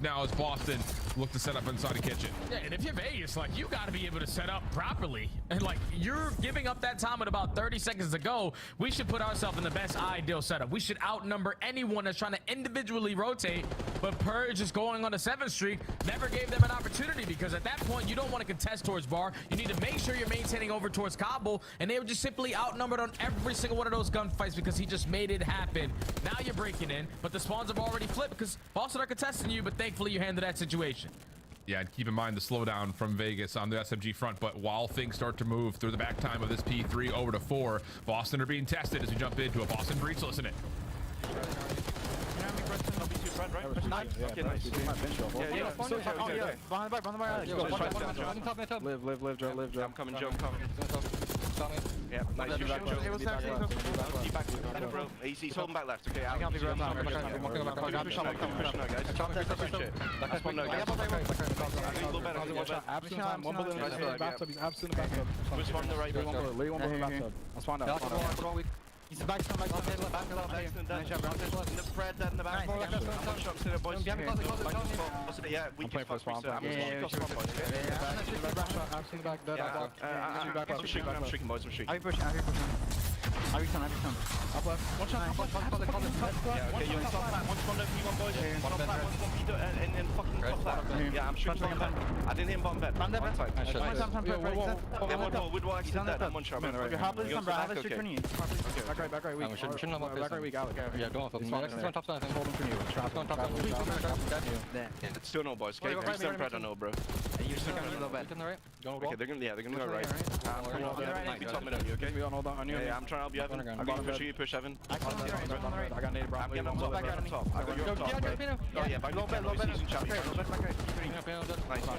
now as Boston look to set up inside the kitchen. Yeah, and if you're Vegas, like, you got to be able to set up properly. And like, you're giving up that time at about 30 seconds to go. We should put ourselves in the best ideal setup. We should outnumber anyone that's trying to individually rotate. But Purge is going on a 7th streak, never gave them an opportunity, because at that point you don't want to contest towards Bar. You need to make sure you're maintaining over towards Cobble, and they were just simply outnumbered on every single one of those gunfights because he just made it happen. Now you're breaking in, but the spawns have already flipped because Boston are contesting you, but thankfully you handled that situation. Yeah, and keep in mind the slowdown from Vegas on the SMG front, but while things start to move through the back time of this P3 over to 4, Boston are being tested as we jump into a Boston breach. Listen it. Live, Joe. I'm coming, Joe. I'm coming. Yeah, nice. He's holding back left. Okay, I'm He's back in the back. Yeah, we can fuck spawn. I'm streaking, boys. I'm streaking. Are you pushing? Are you pushing? Up left. One shot. Yeah, okay, you're on top flat. One spawn left, one boys. One on flat, one spawn and fucking top flat. Yeah, I'm shooting bottom bed. I didn't hit him bottom bed. One time. Wood wall actually dead. I'm one shot. You're happily some bro. Have a streak for you. Back right. We shouldn't have back right. We got it. Yeah, go on. It's on top side. Holding for you. On top side. It's still no, boys. Okay, I'm still Brad, I know, bro. You're still coming a little bit. Okay, they're gonna go right. You top mid on you, okay? We all hold on. Yeah, I'm trying to help you, Evan. I'm gonna push you, push Evan. I got nade, bro. I'm getting on top. I got you on top, bro. Oh yeah, back low bed. Season chat. Nice,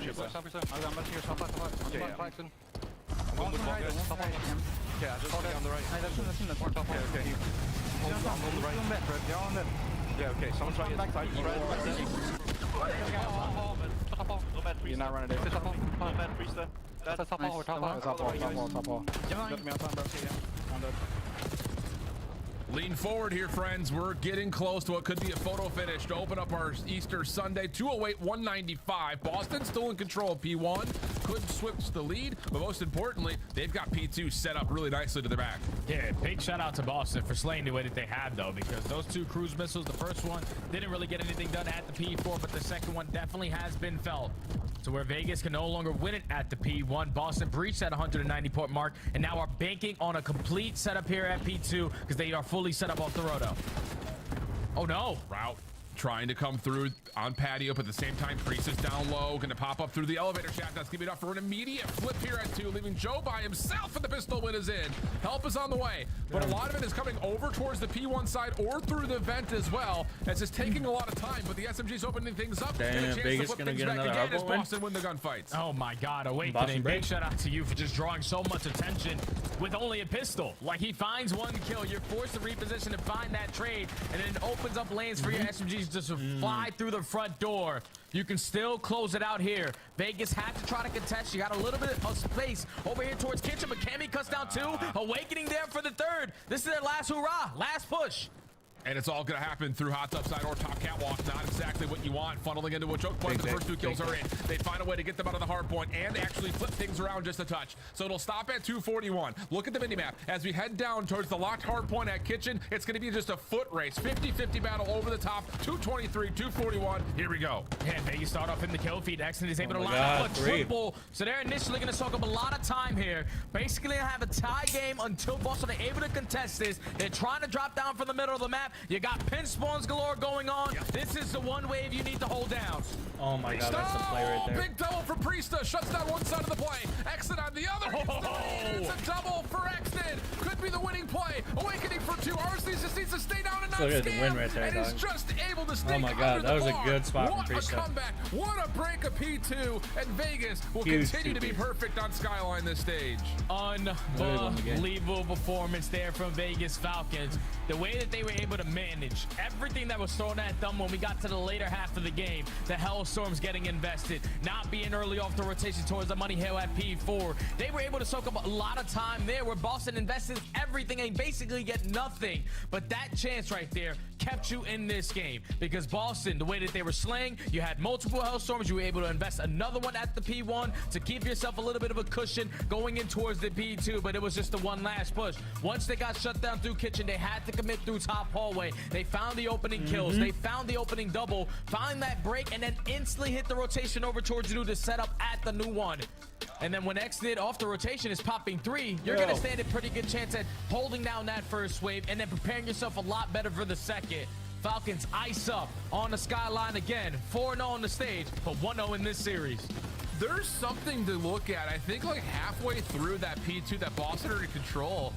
shit, boys. I'm messing your top. Okay, I just got on the right. Okay. Yeah, okay, someone's right here. You're not running it. Low bed, priest there. That's top wall. Top wall. Get me outside, bro. I'm dead. Lean forward here, friends. We're getting close to what could be a photo finish to open up our Easter Sunday. 208, 195. Boston still in control of P1. Could switch the lead, but most importantly, they've got P2 set up really nicely to their back. Yeah, big shout out to Boston for slaying the way that they have, though, because those 2 cruise missiles, the first one didn't really get anything done at the P4, but the second one definitely has been felt. So where Vegas can no longer win it at the P1, Boston breached that 190 point mark and now are banking on a complete setup here at P2 because they are fully set up off the roto. Oh no. Route trying to come through on patio, but at the same time, Priest is down low, gonna pop up through the elevator shaft. That's gonna be enough for an immediate flip here at 2, leaving Joe by himself, and the pistol win is in. Help is on the way, but a lot of it is coming over towards the P1 side or through the vent as well. It's just taking a lot of time, but the SMG's opening things up. Damn, Vegas gonna get another again as hardball win. Boston win the gunfights. Oh my God, Awakening. Big shout out to you for just drawing so much attention with only a pistol. Like, he finds 1 kill, you're forced to reposition and find that trade, and then it opens up lanes for your SMGs just to fly through the front door. You can still close it out here. Vegas had to try to contest. You got a little bit of space over here towards kitchen, but Cammy cuts down 2. Awakening there for the 3rd. This is their last hurrah, last push. And it's all going to happen through hot tub side or top catwalk. Not exactly what you want. Funneling into a choke point. The first 2 kills are in. They find a way to get them out of the hard point and actually flip things around just a touch. So it'll stop at 241. Look at the minimap. As we head down towards the locked hard point at kitchen, it's going to be just a foot race. 50-50 battle over the top. 223, 241. Here we go. Yeah, Vegas start off in the kill feed. Exton is able to line up a triple. So they're initially going to soak up a lot of time here. Basically, have a tie game until Boston are able to contest this. They're trying to drop down from the middle of the map. You got pin spawns galore going on. This is the one wave you need to hold down. Oh my God, that's the play right there. Big double for Priesta. Shuts down one side of the play. Exit on the other. It's a double for Exton. Could be the winning play. Awakening for 2. RC just needs to stay down and not Look at the win right there, and dog. is just able to stay. Oh my God, that was a good spot from What Priesta. a comeback. What a break of P2. And Vegas will continue to be perfect on Skyline this stage. Unbelievable performance there from Vegas Falcons. The way that they were able to to manage everything that was thrown at them when we got to the later half of the game. The Hellstorms getting invested, not being early off the rotation towards the Money Hill at P4. They were able to soak up a lot of time there where Boston invested everything and basically get nothing. But that chance right there kept you in this game because Boston, the way that they were slaying, you had multiple Hellstorms. You were able to invest another one at the P1 to give yourself a little bit of a cushion going in towards the P2, but it was just the one last push. Once they got shut down through kitchen, they had to commit through top hallway. They found the opening kills. They found the opening double, find that break, and then instantly hit the rotation over towards you to set up at the new one. And then when Exit off the rotation is popping 3, you're going to stand a pretty good chance at holding down that first wave and then preparing yourself a lot better for the second. Falcons ice up on the skyline again. 4-0 on the stage, but 1-0 in this series. There's something to look at. I think like halfway through that P2 that Boston are in control,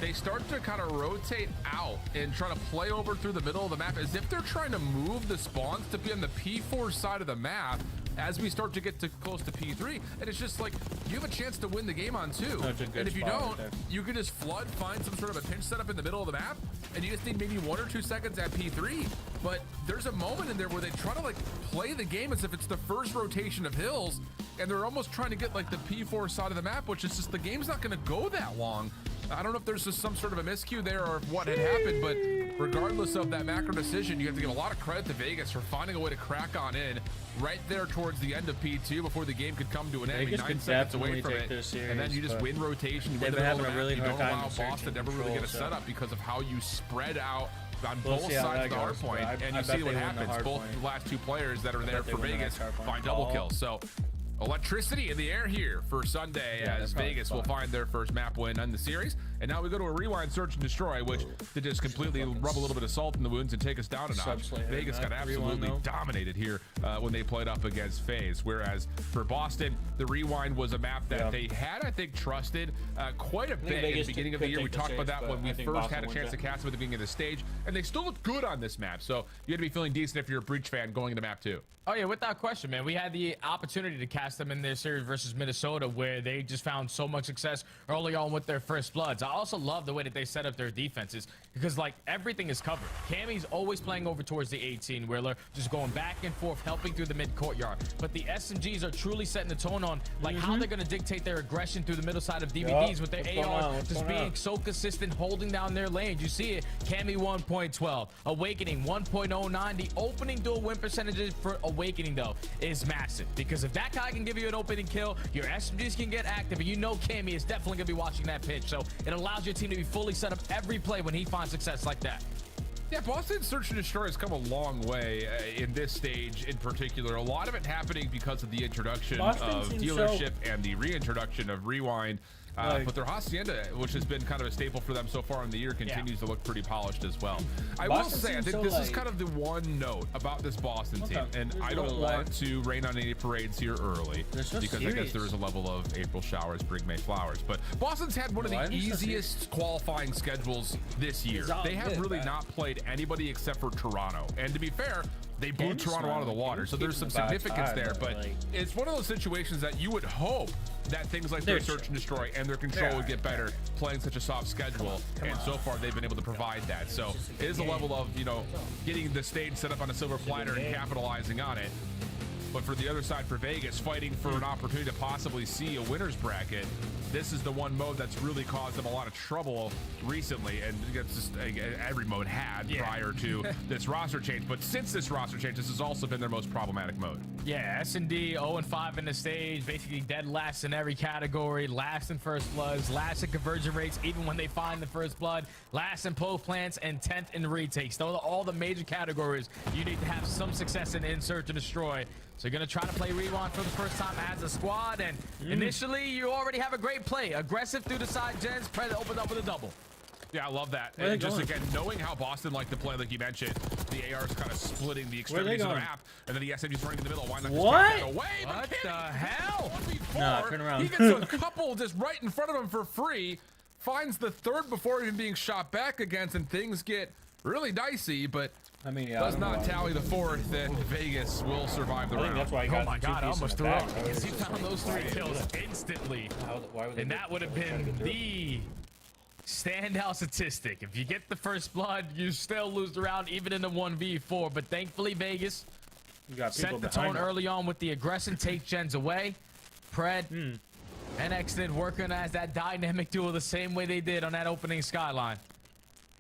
they start to kind of rotate out and try to play over through the middle of the map as if they're trying to move the spawns to be on the P4 side of the map as we start to get to close to P3. And it's just like, you have a chance to win the game on 2. And if you don't, you can just flood, find some sort of a pinch setup in the middle of the map, and you just need maybe 1 or 2 seconds at P3. But there's a moment in there where they try to like play the game as if it's the first rotation of hills, and they're almost trying to get like the P4 side of the map, which is just, the game's not going to go that long. I don't know if there's just some sort of a miscue there or what had happened, but regardless of that macro decision, you have to give a lot of credit to Vegas for finding a way to crack on in right there towards the end of P2 before the game could come to an end. 9 seconds away from it, and then you just win rotation. You win the middle of the map. You don't allow Boston to ever really get a setup because of how you spread out on both sides of the hard point, and you see what happens. Both the last 2 players that are there for Vegas find double kills. So electricity in the air here for Sunday as Vegas will find their first map win on the series. And now we go to a rewind, search, and destroy, which to just completely rub a little bit of salt in the wounds and take us down a notch. Vegas got absolutely dominated here when they played up against FaZe. Whereas for Boston, the rewind was a map that they had, I think, trusted quite a bit at the beginning of the year. We talked about that when we first had a chance to cast them at the beginning of the stage, and they still looked good on this map. So you had to be feeling decent if you're a Breach fan going into map 2. Oh yeah, without question, man. We had the opportunity to cast them in their series versus Minnesota, where they just found so much success early on with their first bloods. I also love the way that they set up their defenses because like everything is covered. Cammy's always playing over towards the 18-wheeler, just going back and forth, helping through the mid courtyard. But the SMGs are truly setting the tone on like how they're going to dictate their aggression through the middle side of DVDs with their ARs just being so consistent, holding down their lanes. You see it. Cammy 1.12, Awakening 1.09. The opening dual win percentages for Awakening though is massive because if that guy can give you an opening kill, your SMGs can get active, and you know Cammy is definitely gonna be watching that pitch, so it allows your team to be fully set up every play when he finds success like that. Yeah, Boston Search and Destroy has come a long way in this stage in particular. A lot of it happening because of the introduction of Dealership and the reintroduction of Rewind. But their Hacienda, which has been kind of a staple for them so far in the year, continues to look pretty polished as well. I will say, I think this is kind of the one note about this Boston team, and I don't want to rain on any parades here early because I guess there is a level of April showers bring May flowers. But Boston's had one of the easiest qualifying schedules this year. They have really not played anybody except for Toronto. And to be fair, they blew Toronto out of the water, so there's some significance there. But it's one of those situations that you would hope that things like their Search and Destroy and their control would get better playing such a soft schedule, and so far they've been able to provide that. So it is a level of, you know, getting the stage set up on a silver platter and capitalizing on it. But for the other side, for Vegas, fighting for an opportunity to possibly see a winner's bracket, this is the one mode that's really caused them a lot of trouble recently, and it's just every mode had prior to this roster change. But since this roster change, this has also been their most problematic mode. Yeah, S&D 0-5 in the stage, basically dead last in every category, last in first bloods, last in conversion rates, even when they find the first blood, last in post plants, and 10th in retakes. Those are all the major categories you need to have some success in Search and Destroy. So you're going to try to play Rewind for the first time as a squad, and initially you already have a great play. Aggressive through the side gens, open up with a double. Yeah, I love that. And just again, knowing how Boston like to play, like you mentioned, the AR's kind of splitting the extremities of their map, and then the SMG's running in the middle. Why not just take that away? What the hell? Nah, turn around. He gets a couple just right in front of him for free, finds the third before even being shot back against, and things get really dicey, but I mean, does not tally the fourth, and Vegas will survive the round. That's why Oh my god, I almost threw up because he found those 3 kills instantly. And that would have been the standout statistic. If you get the first blood, you still lose the round, even in the 1v4. But thankfully, Vegas You got people set the behind tone them. early on with the aggression, take gens away. Pred and Extend working as that dynamic duo the same way they did on that opening skyline.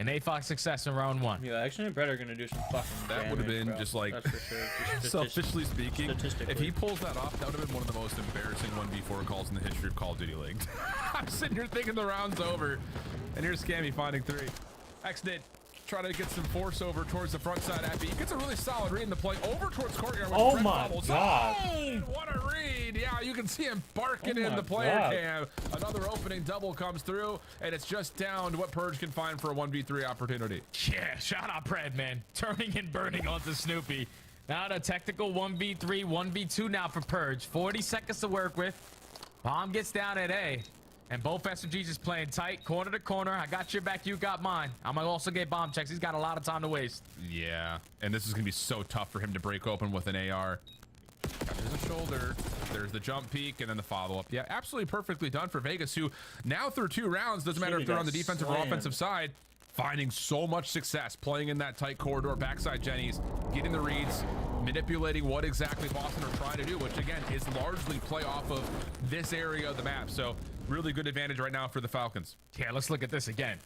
And they found success in round 1. Yeah, actually, and Brett are gonna do some fucking That would have damage, been bro. just like, That's for sure. Just selfishly speaking, if statistically. he pulls that off, that would have been one of the most embarrassing 1v4 calls in the history of Call of Duty League. I'm sitting here thinking the round's over, and here's Scammy finding 3. X-Nid try to get some force over towards the front side. Abby gets a really solid read in the play over towards Courtyard. Oh Fred my bobbles. God. Oh, what a read. Yeah, you can see him barking Oh in my the player God. cam. Another opening double comes through, and it's just down to what Purge can find for a 1v3 opportunity. Yeah, shout out Pred, man. Turning and burning onto Snoopy. Now the technical 1v3, 1v2 now for Purge. 40 seconds to work with. Bomb gets down at A. And both SMGs is playing tight, corner to corner. I got your back, you got mine. I'm gonna also get bomb checks. He's got a lot of time to waste. Yeah, and this is gonna be so tough for him to break open with an AR. There's a shoulder, there's the jump peek, and then the follow-up. Yeah, absolutely perfectly done for Vegas, who now through 2 rounds, doesn't matter if they're on the defensive or offensive side, finding so much success playing in that tight corridor, backside Jennies, getting the reads, manipulating what exactly Boston are trying to do, which again is largely play off of this area of the map. So really good advantage right now for the Falcons. Yeah, let's look at this again.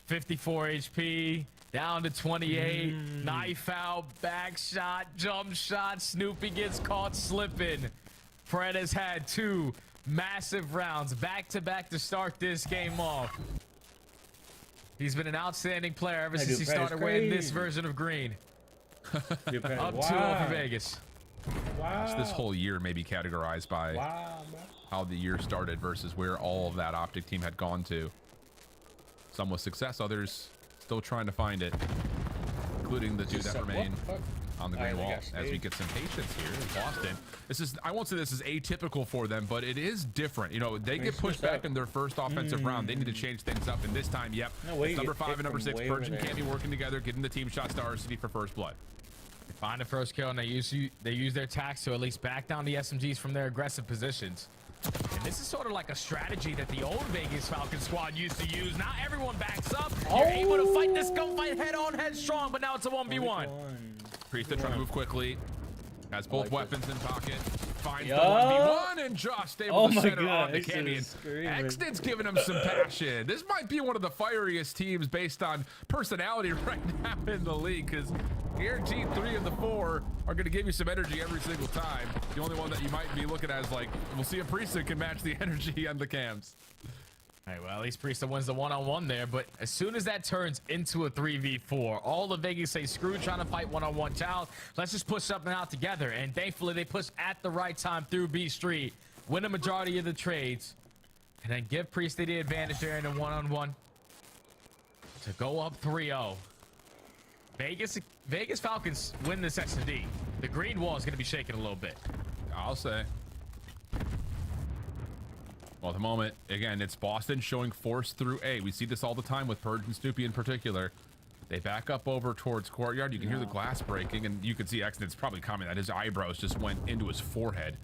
54 HP, down to 28, knife out, back shot, jump shot. Snoopy gets caught slipping. Fred has had 2 massive rounds back to back to start this game off. He's been an outstanding player ever since he started wearing this version of green. Up 2-0 for Vegas. Wow. So this whole year may be categorized by Wow, bro. how the year started versus where all of that Optic team had gone to. Some with success, others still trying to find it, including the 2 that remain on the green wall as we get some patience here in Boston. This is, I won't say this is atypical for them, but it is different. You know, they get pushed back in their first offensive round. They need to change things up, and this time, yep, it's number 5 and number 6, Purge and Candy working together, getting the team shots to RCD for first blood. They find the first kill, and they use their tax to at least back down the SMGs from their aggressive positions. And this is sort of like a strategy that the old Vegas Falcon squad used to use. Not everyone backs up. You're able to fight this gunfight head on, headstrong, but now it's a 1v1. Priesta trying to move quickly. Has both weapons in pocket. Finds the 1v1 and just able to center on the canyon. Exted's giving him some passion. This might be one of the fieriest teams based on personality right now in the league, because guaranteed 3 of the 4 are going to give you some energy every single time. The only one that you might be looking at is like, we'll see if Priesta can match the energy on the cams. Hey, well, at least Priesta wins the one-on-one there, but as soon as that turns into a 3v4, all the Vegas say, screw trying to fight one-on-one. Child, let's just push something out together. And thankfully, they push at the right time through B Street, win a majority of the trades, and then give Priesta the advantage there in the one-on-one to go up 3-0. Vegas Falcons win this S&D. The green wall is going to be shaking a little bit. I'll say. Well, at the moment, again, it's Boston showing force through A. We see this all the time with Purge and Snoopy in particular. They back up over towards Courtyard. You can hear the glass breaking, and you can see Exted's probably coming that his eyebrows just went into his forehead.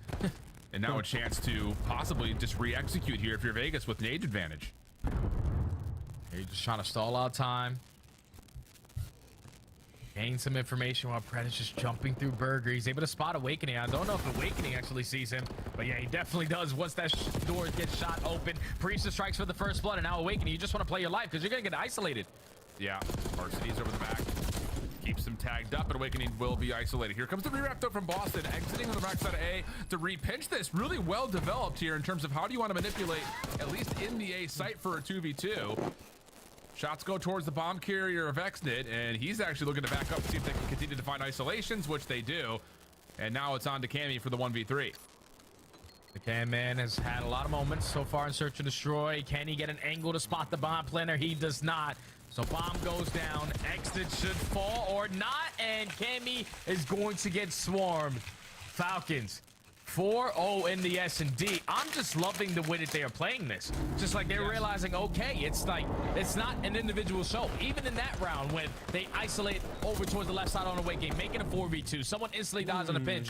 And now a chance to possibly just re-execute here if you're Vegas with an age advantage. You're just trying to stall out time. Gain some information while Pred is just jumping through Burger. He's able to spot Awakening. I don't know if Awakening actually sees him, but yeah, he definitely does once that door gets shot open. Priesta strikes for the first blood, and now Awakening, you just want to play your life because you're going to get isolated. Yeah, Varsity's over the back. Keeps him tagged up, and Awakening will be isolated. Here comes the re-wrap though from Boston, exiting on the backside of A to re-pinch this. Really well developed here in terms of how do you want to manipulate, at least in the A site for a 2v2. Shots go towards the bomb carrier of Exnit, and he's actually looking to back up to see if they can continue to find isolations, which they do. And now it's on to Cammy for the 1v3. The Cam Man has had a lot of moments so far in Search and Destroy. Can he get an angle to spot the bomb planner? He does not. So bomb goes down. Exit should fall or not, and Cammy is going to get swarmed. Falcons 4-0 in the S&D. I'm just loving the way that they are playing this. Just like they're realizing, okay, it's like, it's not an individual show. Even in that round when they isolate over towards the left side on a away game, making a 4v2, someone instantly dies on a pinch.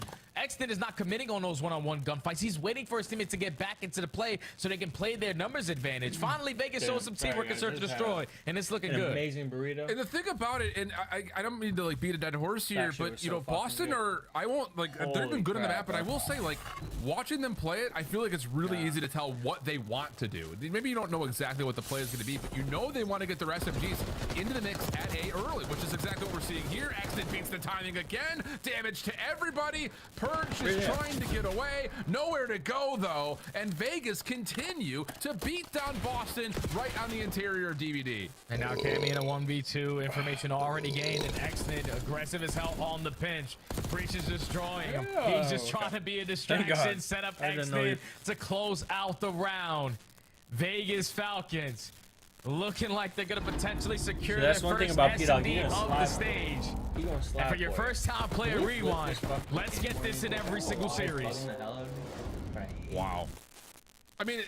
Exton is not committing on those one-on-one gunfights. He's waiting for his teammates to get back into the play so they can play their numbers advantage. Finally, Vegas shows some teamwork and search and destroy, and it's looking good. Amazing burrito. And the thing about it, and I don't mean to like beat a dead horse here, but you know, Boston are, I won't like, they've been good on the map, but I will say, like, watching them play it, I feel like it's really easy to tell what they want to do. Maybe you don't know exactly what the play is going to be, but you know they want to get their SMGs into the mix at A early, which is exactly what we're seeing here. Exton beats the timing again. Damage to everybody. Purge is trying to get away. Nowhere to go, though. And Vegas continue to beat down Boston right on the interior of DVD. And now Cammy in a 1v2. Information already gained, and Exton aggressive as hell on the pinch. Breach is destroying him. He's just trying to be a distraction. Set up Exton to close out the round. Vegas Falcons looking like they're going to potentially secure their first SMD of the stage. And for your first time player rewind, let's get this in every single series. Wow. I mean,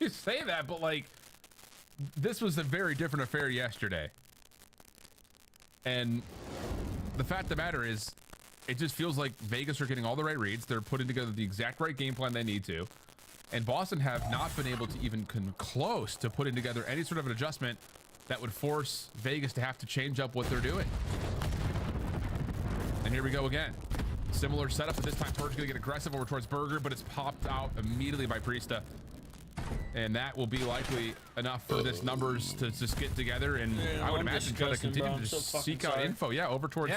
you say that, but like, this was a very different affair yesterday. And the fact of the matter is, it just feels like Vegas are getting all the right reads. They're putting together the exact right game plan they need to. And Boston have not been able to even come close to putting together any sort of an adjustment that would force Vegas to have to change up what they're doing. And here we go again. Similar setup, but this time Purge gonna get aggressive over towards Burger, but it's popped out immediately by Priesta. And that will be likely enough for this numbers to just get together, and I would imagine try to continue to just seek out info. Yeah, over towards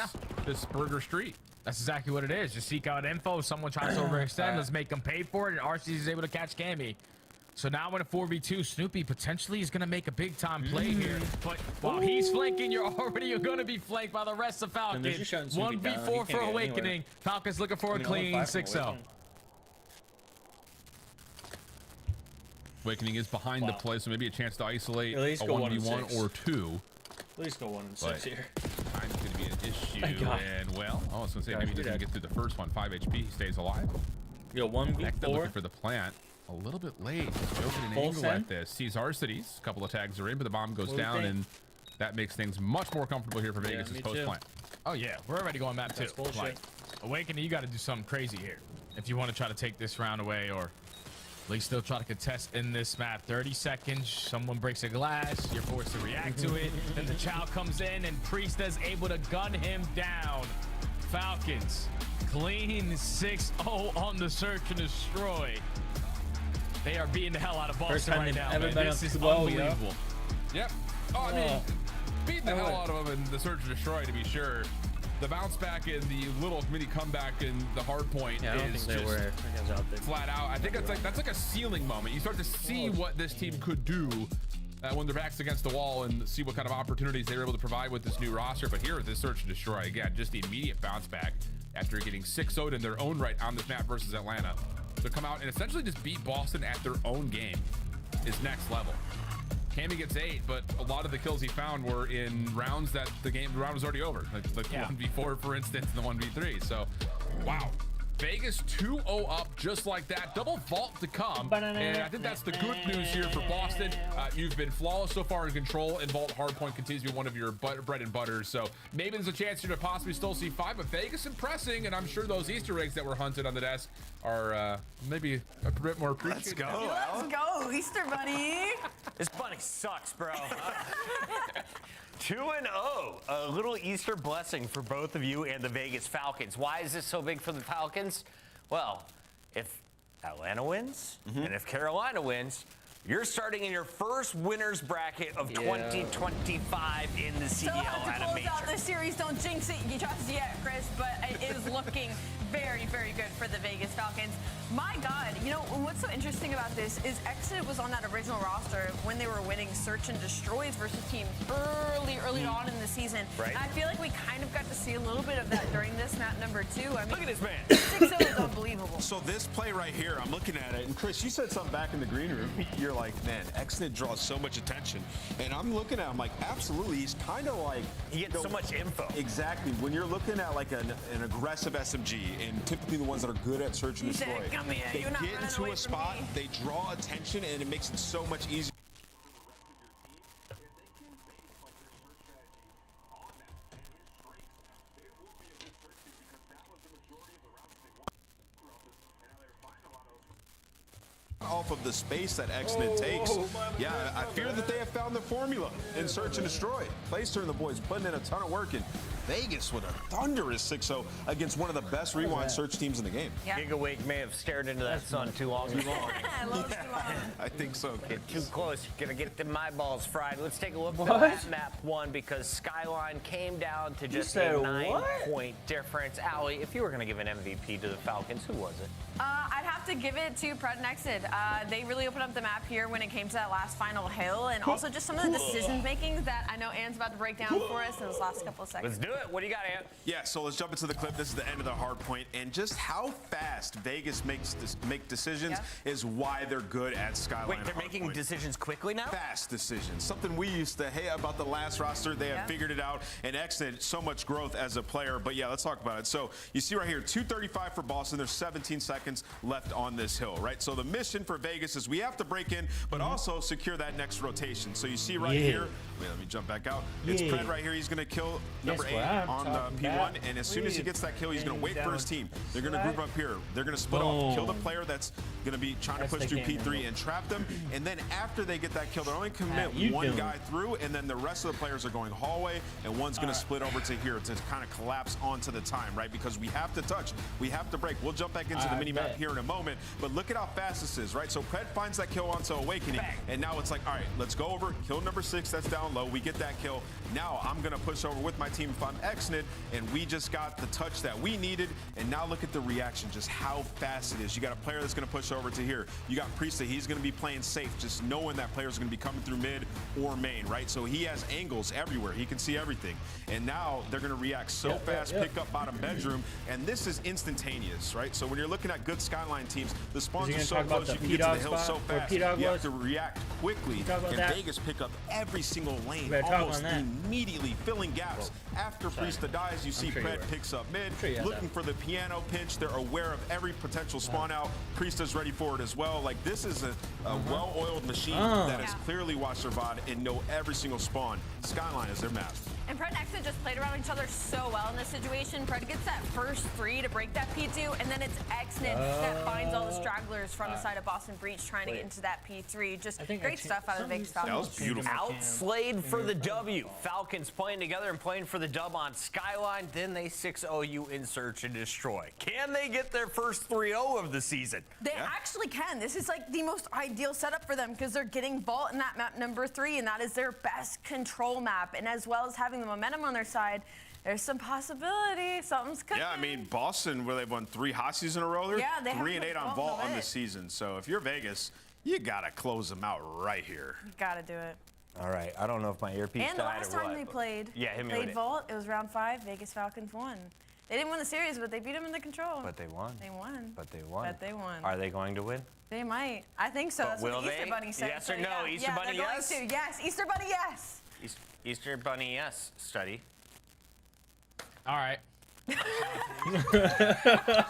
this Burger Street. That's exactly what it is. Just seek out info. Someone tries to overextend. Let's make them pay for it. And RC is able to catch Cammy. So now in a 4v2, Snoopy potentially is going to make a big time play here. But while he's flanking, you're already going to be flanked by the rest of Falcons. 1v4 for Awakening. Falcons looking for a clean 6-0. Awakening is behind the play, so maybe a chance to isolate a 1v1 or 2. At least go 1 and 6 here. Time's going to be an issue. And well, I was going to say, maybe he doesn't get through the first one. 5 HP, he stays alive. Yo, 1v4. Looking for the plant. A little bit late. Just joking an angle at this. Sees Arcides. A couple of tags are in, but the bomb goes down, and that makes things much more comfortable here for Vegas' post plant. Oh, yeah. We're already going map 2. Like, Awakening, you got to do something crazy here if you want to try to take this round away, or at least still try to contest in this map. 30 seconds, someone breaks a glass, you're forced to react to it, then the Chow comes in, and Priesta's able to gun him down. Falcons, clean 6-0 on the search and destroy. They are beating the hell out of Boston right now, man. This is unbelievable. Yep. Oh, I mean, beating the hell out of them in the search and destroy, to be sure. The bounce back and the little mini comeback in the hard point is just flat out. I think that's like a ceiling moment. You start to see what this team could do when their back's against the wall, and see what kind of opportunities they were able to provide with this new roster. But here with this search and destroy, again, just the immediate bounce back after getting 6-0'd in their own right on this map versus Atlanta. To come out and essentially just beat Boston at their own game is next level. Cammy gets 8, but a lot of the kills he found were in rounds that the round was already over. Like the 1v4, for instance, and the 1v3. So, wow. Vegas 2-0 up just like that. Double vault to come. And I think that's the good news here for Boston. You've been flawless so far in control, and vault hardpoint continues to be one of your bread and butters. So maybe there's a chance here to possibly still see 5, but Vegas impressing, and I'm sure those Easter eggs that were hunted on the desk are maybe a bit more appreciated. Let's go. Let's go, Easter bunny. This bunny sucks, bro. 2-0, a little Easter blessing for both of you and the Vegas Falcons. Why is this so big for the Falcons? Well, if Atlanta wins and if Carolina wins, you're starting in your first winner's bracket of 2025 in the CDL at a major. To close out this series, don't jinx it just yet, Chris, but it is looking very, very good for the Vegas Falcons. My God, you know, what's so interesting about this is Exit was on that original roster when they were winning search and destroys versus teams early on in the season. Right. And I feel like we kind of got to see a little bit of that during this map number 2. I mean, look at this man. 6-0 is unbelievable. So this play right here, I'm looking at it, and Chris, you said something back in the green room. You're like, man, Exit draws so much attention. And I'm looking at him like, absolutely, he's kind of like... He gets so much info. Exactly. When you're looking at like an aggressive SMG, and typically the ones that are good at search and destroy, they get into a spot, they draw attention, and it makes it so much easier. off of the space that Exnid takes. Yeah, I fear that they have found the formula in Search and Destroy. Playster and the boys putting in a ton of work in Vegas with a thunderous 6-0 against one of the best rewind search teams in the game. Yeah. Gigawake may have stared into that sun too long. I think so. Get too close, you're gonna get them eyeballs fried. Let's take a look at map 1 because Skyline came down to just a 9-point difference. Allie, if you were gonna give an MVP to the Falcons, who was it? I'd have to give it to Pred and Exit. They really opened up the map here when it came to that last final hill, and also just some of the decision making that I know Ann's about to break down for us in those last couple of seconds. Let's do it. What do you got, Ann? Yeah, so let's jump into the clip. This is the end of the hard point, and just how fast Vegas make decisions is why they're good at Skyline. Wait, they're making decisions quickly now? Fast decisions. Something we used to hate about the last roster. They have figured it out, and Exit so much growth as a player. But yeah, let's talk about it. So you see right here, 2:35 for Boston. There's 17 seconds left on this hill, right? So the mission for Vegas is we have to break in, but also secure that next rotation. So you see right here, let me jump back out. It's Pred right here. He's going to kill number 8 on the P1, and as soon as he gets that kill, he's going to wait for his team. They're going to group up here. They're going to split off, kill the player that's going to be trying to push through P3 and trap them. And then after they get that kill, they're only commit one guy through, and then the rest of the players are going hallway, and one's going to split over to here to kind of collapse onto the time, right? Because we have to touch, we have to break. We'll jump back into the mini map here in a moment, but look at how fast this is, right? So Pred finds that kill onto Awakening, and now it's like, all right, let's go over, kill number 6 that's down low. We get that kill. Now I'm going to push over with my team if I'm Exnid, and we just got the touch that we needed, and now look at the reaction, just how fast it is. You got a player that's going to push over to here. You got Priesta, he's going to be playing safe, just knowing that player's going to be coming through mid or main, right? So he has angles everywhere. He can see everything. And now they're going to react so fast, pick up bottom bedroom, and this is instantaneous, right? So when you're looking at good Skyline teams, the spawns are so close, you can get to the hill so fast. You have to react quickly, and Vegas pick up every single lane, almost immediately, filling gaps. After Priesta dies, you see Pred picks up mid, looking for the piano pinch. They're aware of every potential spawn out. Priesta's ready for it as well. Like, this is a well-oiled machine that has clearly watched their VOD and know every single spawn. Skyline is their map. And Pred and Exit just played around each other so well in this situation. Pred gets that first 3 to break that P2, and then it's Exnid that finds all the stragglers from the side of Boston Breach trying to get into that P3. Just great stuff out of the Vegas Falcons. That was beautiful. Outslayed for the W. Falcons playing together and playing for the dub on Skyline. Then they 6-0 you in Search and Destroy. Can they get their first 3-0 of the season? They actually can. This is like the most ideal setup for them because they're getting Vault in that map number 3, and that is their best control map. And as well as having the momentum on their side, there's some possibility. Something's cooking. Yeah, I mean, Boston, where they've won 3 Hossies in a row, they're 3-8 on Vault on the season. So if you're Vegas, you got to close them out right here. You got to do it. All right, I don't know if my earpiece And the died last or time what, they but- played Vault, it was round 5, Vegas Falcons won. They didn't win the series, but they beat them in the control. But they won. They won. But they won. But they won. Are they going to win? They might. I think so. But That's what will the Easter they? Bunny said. Yes or So, no? yeah. Easter Bunny, they're yes? Going to. Yes, Easter Bunny, yes. Easter Bunny, yes. Study. All right. Shout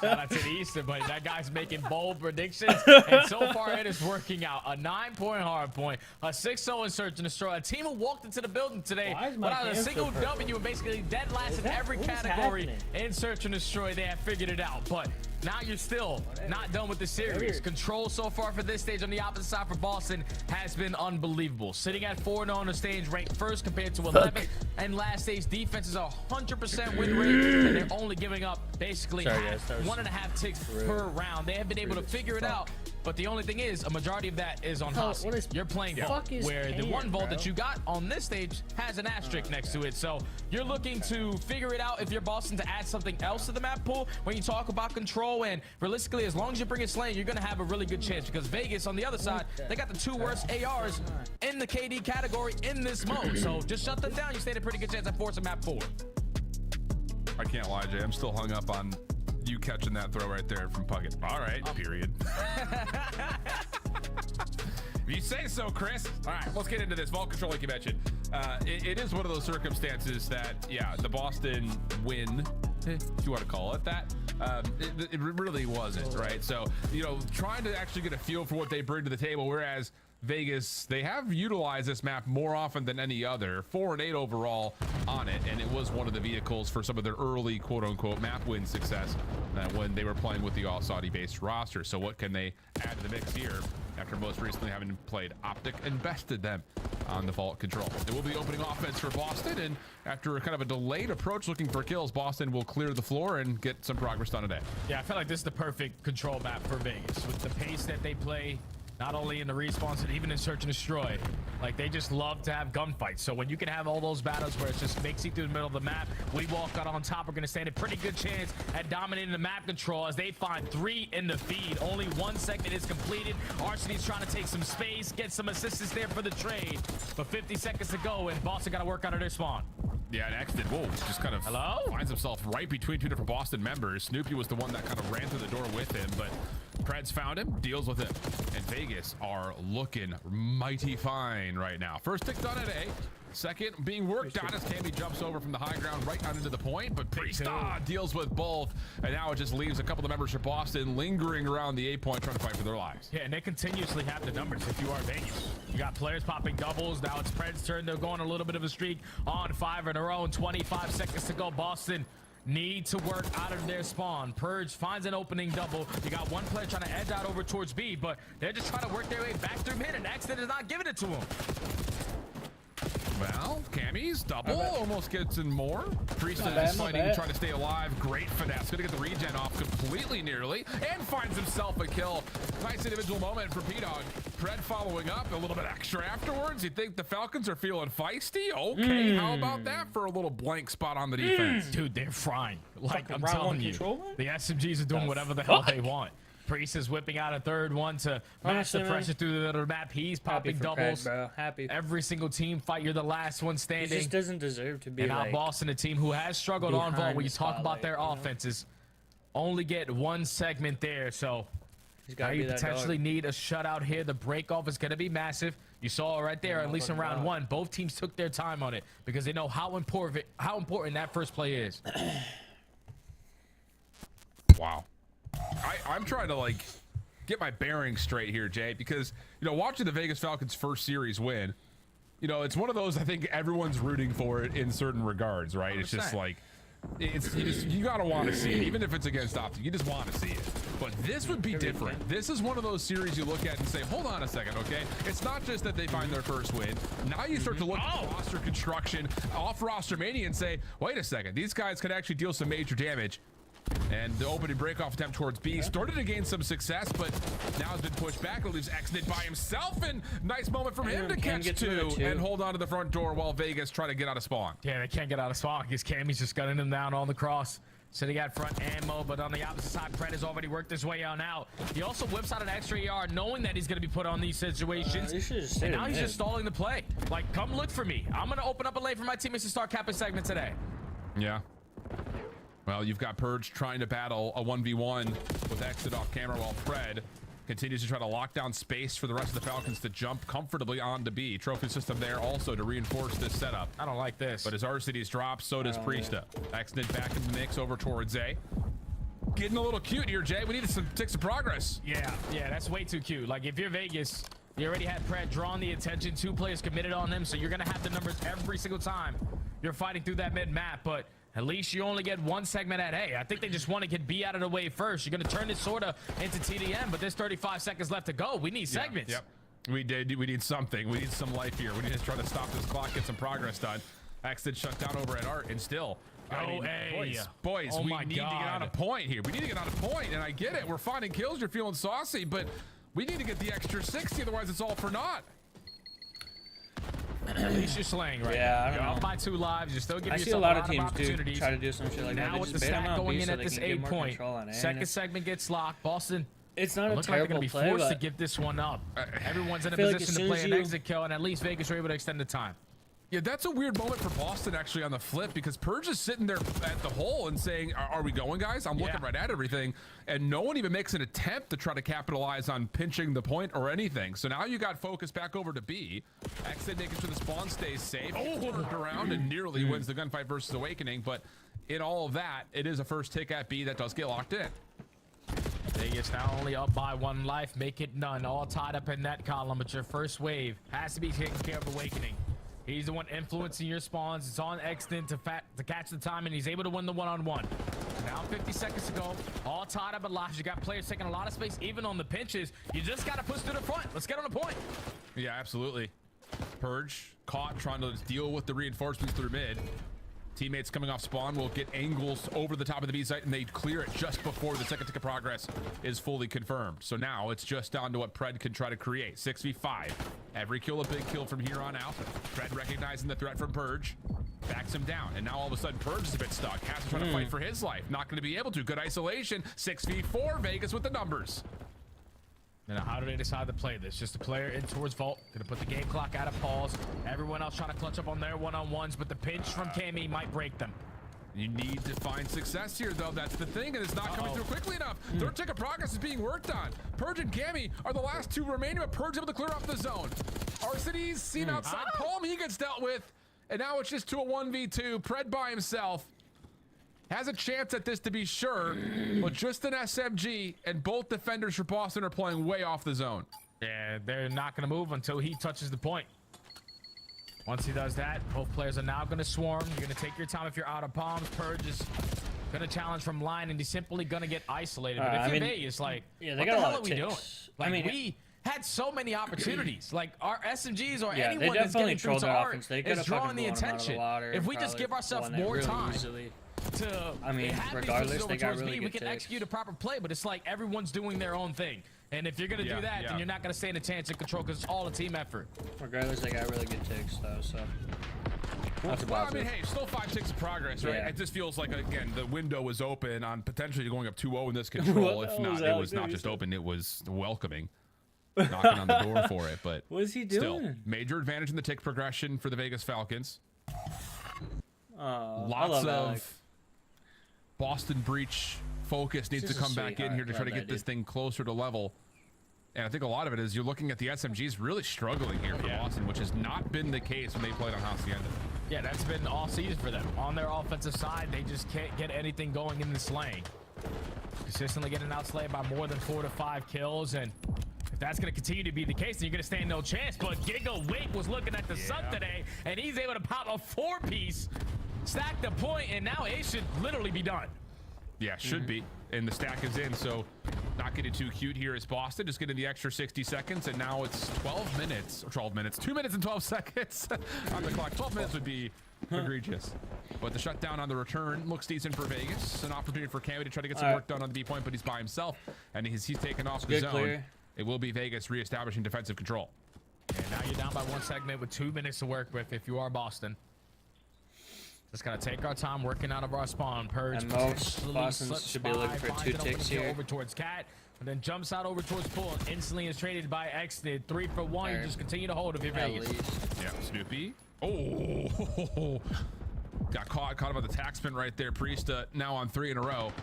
out to the Easter Bunny. That guy's making bold predictions, and so far it is working out. A 9-point hard point, a 6-0 in Search and Destroy. A team who walked into the building today without a single W and basically dead last in every category in Search and Destroy. They have figured it out, but now you're still not done with the series. Control so far for this stage on the opposite side for Boston has been unbelievable. Sitting at 4-0 on the stage, ranked first compared to 11th. And last stage defense is 100% win rate, and they're only giving up basically 1.5 ticks per round. They have been able to figure it out, but the only thing is, a majority of that is on Husk. You're playing Vault, where the one Vault that you got on this stage has an asterisk next to it. So you're looking to figure it out if you're Boston to add something else to the map pool. When you talk about control, and realistically, as long as you bring it Slaying, you're going to have a really good chance, because Vegas on the other side, they got the 2 worst ARs in the KD category in this mode. So just shut them down. You stand a pretty good chance at forcing map 4. I can't lie, Jay. I'm still hung up on you catching that throw right there from Puckett. All right, period. If you say so, Chris. All right, let's get into this. Vault control, like you mentioned. It is one of those circumstances that, yeah, the Boston win, if you want to call it that, it really wasn't, right? So, you know, trying to actually get a feel for what they bring to the table, whereas Vegas, they have utilized this map more often than any other. 4 and 8 overall on it, and it was one of the vehicles for some of their early quote-unquote map win success when they were playing with the all-Saudi-based roster. So what can they add to the mix here after most recently having played Optic and bested them on the Vault control? It will be opening offense for Boston, and after kind of a delayed approach looking for kills, Boston will clear the floor and get some progress done today. Yeah, I feel like this is the perfect control map for Vegas with the pace that they play. Not only in the respawns, but even in search and destroy. Like, they just love to have gunfights. So when you can have all those battles where it just makes you through the middle of the map, we walk out on top. We're going to stand a pretty good chance at dominating the map control as they find 3 in the feed. Only 1 segment is completed. Arseny's trying to take some space, get some assistance there for the trade. But 50 seconds to go, and Boston got to work out of their spawn. Yeah, and X did. Whoa, just kind of finds himself right between 2 different Boston members. Snoopy was the one that kind of ran through the door with him, but Preds found him, deals with him. And Vegas are looking mighty fine right now. First tick done at A. Second being worked on as Cammy jumps over from the high ground right out into the point, but Priesta deals with both, and now it just leaves a couple of the members for Boston lingering around the A point trying to fight for their lives. Yeah, and they continuously have the numbers if you are Vegas. You got players popping doubles. Now it's Pred's turn. They're going a little bit of a streak on 5 in a row, and 25 seconds to go. Boston need to work out of their spawn. Purge finds an opening double. You got one player trying to edge out over towards B, but they're just trying to work their way back through mid, and Exit is not giving it to him. Well, Cammy's double almost gets in more. Priesta is fighting to try to stay alive. Great finesse. Gonna get the regen off completely nearly and finds himself a kill. Nice individual moment for P-Dog. Pred following up a little bit extra afterwards. You think the Falcons are feeling feisty? Okay, how about that for a little blank spot on the defense? Dude, they're frying. Like, I'm telling you, the SMGs are doing whatever the hell they want. Priest is whipping out a third one to match the pressure through the map. He's popping doubles. Happy. Every single team fight. You're the last one standing. He just doesn't deserve to be. And now Boston, a team who has struggled on Vault. When you talk about their offenses, only get 1 segment there. So now you potentially need a shutout here. The break off is going to be massive. You saw it right there, at least in round 1. Both teams took their time on it because they know how important that first play is. Wow. I'm trying to like get my bearings straight here, Jay, because watching the Vegas Falcons first series win, it's one of those I think everyone's rooting for it in certain regards, right? 100%. It's just like you gotta want to see it, even if it's against Optic. You just want to see it. But this would be different. This is one of those series you look at and say, hold on a second, okay? It's not just that they find their first win. Now you start to look at roster construction, off roster mania, and say, wait a second, these guys can actually deal some major damage. And the opening break-off attempt towards B started to gain some success, but now has been pushed back. It leaves Exnid by himself, and nice moment from him to catch 2 and hold on to the front door while Vegas try to get out of spawn. Yeah, they can't get out of spawn because Cammy's just gunning them down on the cross. So they got front ammo, but on the opposite side, Pred has already worked his way on out. He also whips out an extra ER, knowing that he's going to be put on these situations. And now he's just stalling the play. Like, come look for me. I'm going to open up a lane for my teammates to start capping segment today. Yeah. Well, you've got Purge trying to battle a 1v1 with Exit off camera while Pred continues to try to lock down space for the rest of the Falcons to jump comfortably onto B. Trophy system there also to reinforce this setup. I don't like this. But as Arcedy's dropped, so does Priesta. Exnid back in the mix over towards A. Getting a little cute here, Jay. We need to take some progress. Yeah, that's way too cute. Like, if you're Vegas, you already had Pred drawing the attention. 2 players committed on them, so you're going to have the numbers every single time you're fighting through that mid-map. But at least you only get 1 segment at A. I think they just want to get B out of the way first. You're going to turn this sort of into TDM, but there's 35 seconds left to go. We need segments. Yep. We need something. We need some life here. We need to try to stop this clock, get some progress done. Exit shut down over at Art, and still. Boys, we need to get on a point here. We need to get on a point, and I get it. We're finding kills. You're feeling saucy, but we need to get the extra 60, otherwise it's all for naught. At least you're slaying right now. You're up by 2 lives. You're still giving yourself a lot of teams opportunities. Try to do some shit like that. Now with the stack going in at this 8 point, second segment gets locked. Boston. It's not a looks like they're going to be play, forced to give this one up. Everyone's in a position to play an exit kill, and at least Vegas were able to extend the time. Yeah, that's a weird moment for Boston actually on the flip, because Purge is sitting there at the hole and saying, are we going, guys? I'm looking right at everything. And no one even makes an attempt to try to capitalize on pinching the point or anything. So now you got focus back over to B. Exit making sure the spawn stays safe. Turned around and nearly wins the gunfight versus Awakening. But in all of that, it is a first tick at B that does get locked in. Vegas Vegas now only up by 1 life. Make it none. All tied up in that column. But your first wave has to be taken care of. Awakening. He's the one influencing your spawns. It's on Exton to catch the time, and he's able to win the one-on-one. Now 50 seconds to go. All tied up at lives. You got players taking a lot of space, even on the pinches. You just got to push to the front. Let's get on the point. Yeah, absolutely. Purge caught trying to deal with the reinforcements through mid. Teammates coming off spawn will get angles over the top of the B site, and they clear it just before the second tick of progress is fully confirmed. So now it's just down to what Pred can try to create. 6v5. Every kill a big kill from here on out. Pred recognizing the threat from Purge. Backs him down, and now all of a sudden Purge is a bit stuck. Has to try to fight for his life. Not going to be able to. Good isolation. 6v4. Vegas with the numbers. Now, how do they decide to play this? Just a player in towards Vault. Gonna put the game clock out of pause. Everyone else trying to clutch up on their one-on-ones, but the pinch from Cammy might break them. You need to find success here, though. That's the thing, and it's not coming through quickly enough. Third tick of progress is being worked on. Purge and Cammy are the last two remaining, but Purge able to clear off the zone. Arcitys seen outside. Palm, he gets dealt with, and now it's just to a 1v2. Pred by himself. Has a chance at this to be sure, but just an SMG, and both defenders for Boston are playing way off the zone. Yeah, they're not going to move until he touches the point. Once he does that, both players are now going to swarm. You're going to take your time if you're out of palms. Purge is going to challenge from line, and he's simply going to get isolated. But if you're Vegas, like, yeah, what the hell are we doing? Like, we had so many opportunities. Like, our SMGs or anyone that's getting through to art is drawing the attention. If we just give ourselves more time to regardless, they got really good we can execute a proper play, but it's like everyone's doing their own thing. And if you're going to do that, then you're not going to stand a chance in control because it's all a team effort. Regardless, they got really good takes, though, so. Well, I mean, hey, still 5 ticks of progress, right? It just feels like, again, the window was open on potentially going up 2-0 in this control. If not, it was not just open, it was welcoming. Knocking on the door for it, but what is he doing? Still, major advantage in the tick progression for the Vegas Falcons. Oh, Lots of Boston breach focus needs to come back in here to try to get this thing closer to level. And I think a lot of it is you're looking at the SMGs really struggling here for Boston, which has not been the case when they played on Hacienda. Yeah, that's been all season for them. On their offensive side, they just can't get anything going in the slaying. Consistently getting outslayed by more than 4 to 5 kills, and if that's going to continue to be the case, then you're going to stand no chance. But Giga Wake was looking at the sun today, and he's able to pop a 4-piece, stack the point, and now it should literally be done. Yeah, should be. And the stack is in, so not getting too cute here is Boston. Just getting the extra 60 seconds, and now it's 12 minutes. 2 minutes and 12 seconds on the clock. 12 minutes would be egregious. But the shutdown on the return looks decent for Vegas. An opportunity for Cammy to try to get some work done on the B point, but he's by himself, and he's taken off the zone. Clear. It will be Vegas reestablishing defensive control. And now you're down by 1 segment with 2 minutes to work with if you are Boston. Just gotta take our time working out of our spawn. Purge. And most Boston's should be looking for 2 ticks here. Over towards Cat, and then jumps out over towards Bull. And instantly is traded by Exted. 3 for 1. You just continue to hold if you're Vegas. Yeah, Snoopy. Oh, got caught by the taxman right there. Priesta now on 3 in a row.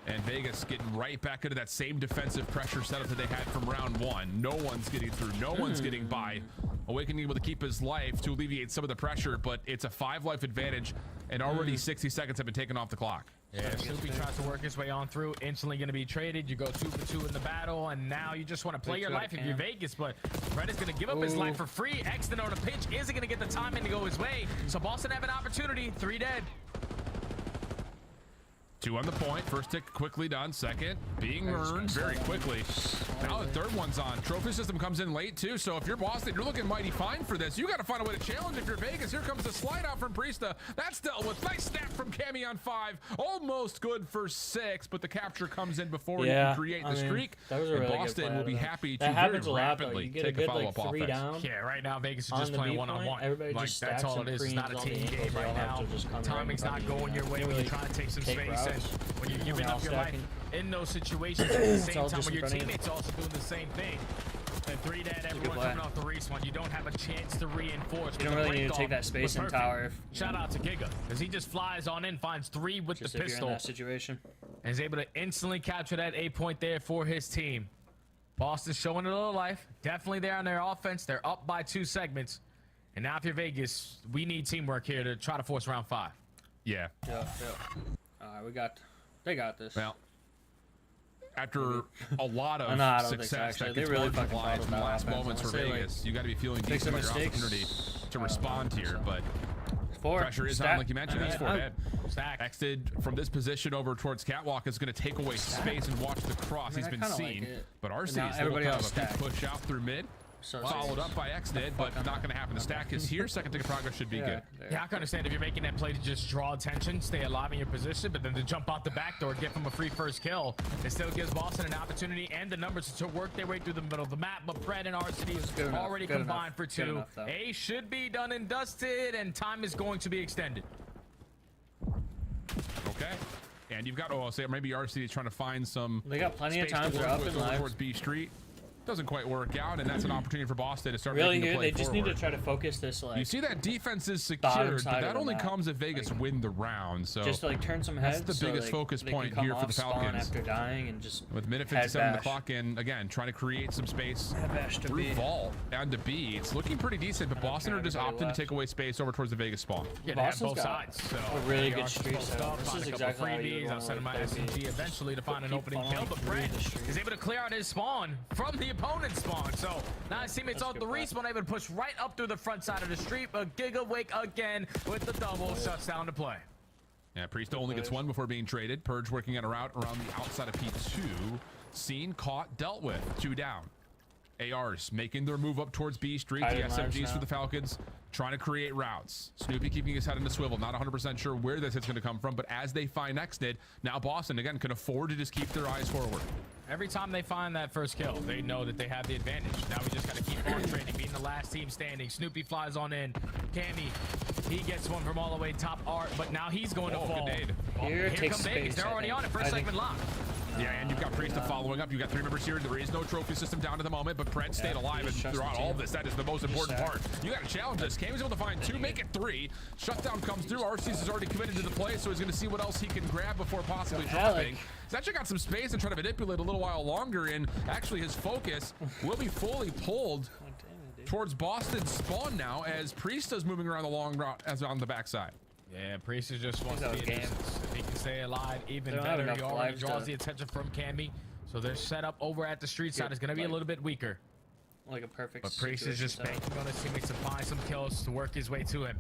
And Vegas getting right back into that same defensive pressure setup that they had from round 1. No one's getting through. No one's getting by. Awakening able to keep his life to alleviate some of the pressure, but it's a 5-life advantage, and already 60 seconds have been taken off the clock. Yeah, Snoopy tries to work his way on through. Instantly going to be traded. You go 2 for 2 in the battle, and now you just want to play your life if you're Vegas, but Red is going to give up his life for free. Exton on a pinch isn't going to get the time in to go his way, so Boston have an opportunity. 3 dead. 2 on the point. First tick quickly done. Second being earned very quickly. Now the third one's on. Trophy system comes in late too. So if you're Boston, you're looking mighty fine for this. You got to find a way to challenge if you're Vegas. Here comes the slide out from Priesta. That's dealt with. Nice snap from Cammy on 5. Almost good for 6, but the capture comes in before you can create the streak. That was a really Boston will be happy to very rapidly take a follow-up offense. Down yeah, right now Vegas is just playing one-on-one. Everybody like, just that's all it is. It's not a team game right now. Timing's not going your way when you're trying to take some space. And when you're giving up your life in those situations at the same time when your teammates also doing the same thing. And 3 dead, everyone coming off the respawn. You don't have a chance to reinforce. You don't really need to take that space in tower. Shout out to Giga, because he just flies on in, finds 3 with the pistol. If you're in that situation. And is able to instantly capture that 8 point there for his team. Boston's showing a little life. Definitely there on their offense. They're up by 2 segments. And now if you're Vegas, we need teamwork here to try to force round 5. Yeah. Yeah. All right, they got this. Well, after a lot of No, I don't think so, success actually. that They gets really marginalized fucking in the last offense. moments for I wanna say, Vegas, you got to be feeling fix decent some about your mistakes. opportunity to respond here, but Four. pressure is Stack. on, like you mentioned. That's four dead. Stack. Exted from this position over towards Catwalk is going to take away space and watch the cross. I mean, He's I been kinda seen, like it. but And RC now is everybody kind else of a stack. push out through mid. So Followed up by Exnid, but not going to happen. The stack is here. Second ticket progress should be good. Yeah, I can understand if you're making that play to just draw attention, stay alive in your position, but then to jump out the back door, get from a free first kill, it still gives Boston an opportunity and the numbers to work their way through the middle of the map. But Fred and RCD is Good enough, already good combined enough, for good 2. enough, though. A should be done and dusted, and time is going to be extended. Okay. And you've got, oh, I'll say maybe RC is trying to find some. They got plenty of space to times. They're work up with and over live. towards B Street. Doesn't quite work out, and that's an opportunity for Boston to start Really making here, the play they just forward. need to try to focus this like. You see that defense is bottom secured, side but of that the only map. comes if Vegas win the round. So just to like turn some that's heads. the biggest focus they point can come here for off the spawn Falcons. after dying and just With minute head 57 the bash. clock in, again, trying to create some space Head bash to through B. vault and to B. It's looking pretty decent, but I don't Boston care, are just everybody opting left. to take away space over towards the Vegas spawn. Yeah, they have Boston's both got sides. So a really they good are streak supposed to setup. This find is a couple exactly how you freebies. would I'll send wanna my play B. SMG eventually to find an keep opening following kill, but through Fred the streak. is able to clear out his spawn from the opponent's spawn. So now his teammates That's out good the play. respawn, able to push right up through the front side of the street, but Giga Wake again with the double shuts down to play. Yeah, Priest only gets one before being traded. Purge working on a route around the outside of P2. Seen, caught, dealt with. 2 down. ARs making their move up towards B Street. Tight The and large SMGs now. for the Falcons trying to create routes. Snoopy keeping his head in the swivel. Not 100% sure where this hit's going to come from, but as they find Exnid, now Boston, again, can afford to just keep their eyes forward. Every time they find that first kill, they know that they have the advantage. Now we just got to keep on trading, being the last team standing. Snoopy flies on in. Cammy, he gets one from all the way top art, but now he's going to fall. Grenade. Here it takes come Vegas. space, They're I already think. on it. First I think- segment locked. Yeah, and you've got Priest following up. You've got 3 members here. There is no trophy system down at the moment, but Pred stayed alive, and just trust throughout the all team. this, that is the most important stack. part. You got to challenge this. Cammy's able to find 2, make it 3. Shutdown comes through. Arceus is already committed to the play, so he's going to see what else he can grab before possibly dropping. He's actually got some space and try to manipulate a little while longer, and actually his focus will be fully pulled towards Boston's spawn now as Priest is moving around the long route as on the backside. Yeah, Priest just wants He's to out be of in game. this. If he can stay alive, even They don't have better. He enough already lives draws to the attention from Cammy. So their setup over at the street side is going to be a little bit weaker. Like a perfect. But Priest is just situation banking on his teammates to find some kills to work his way to him.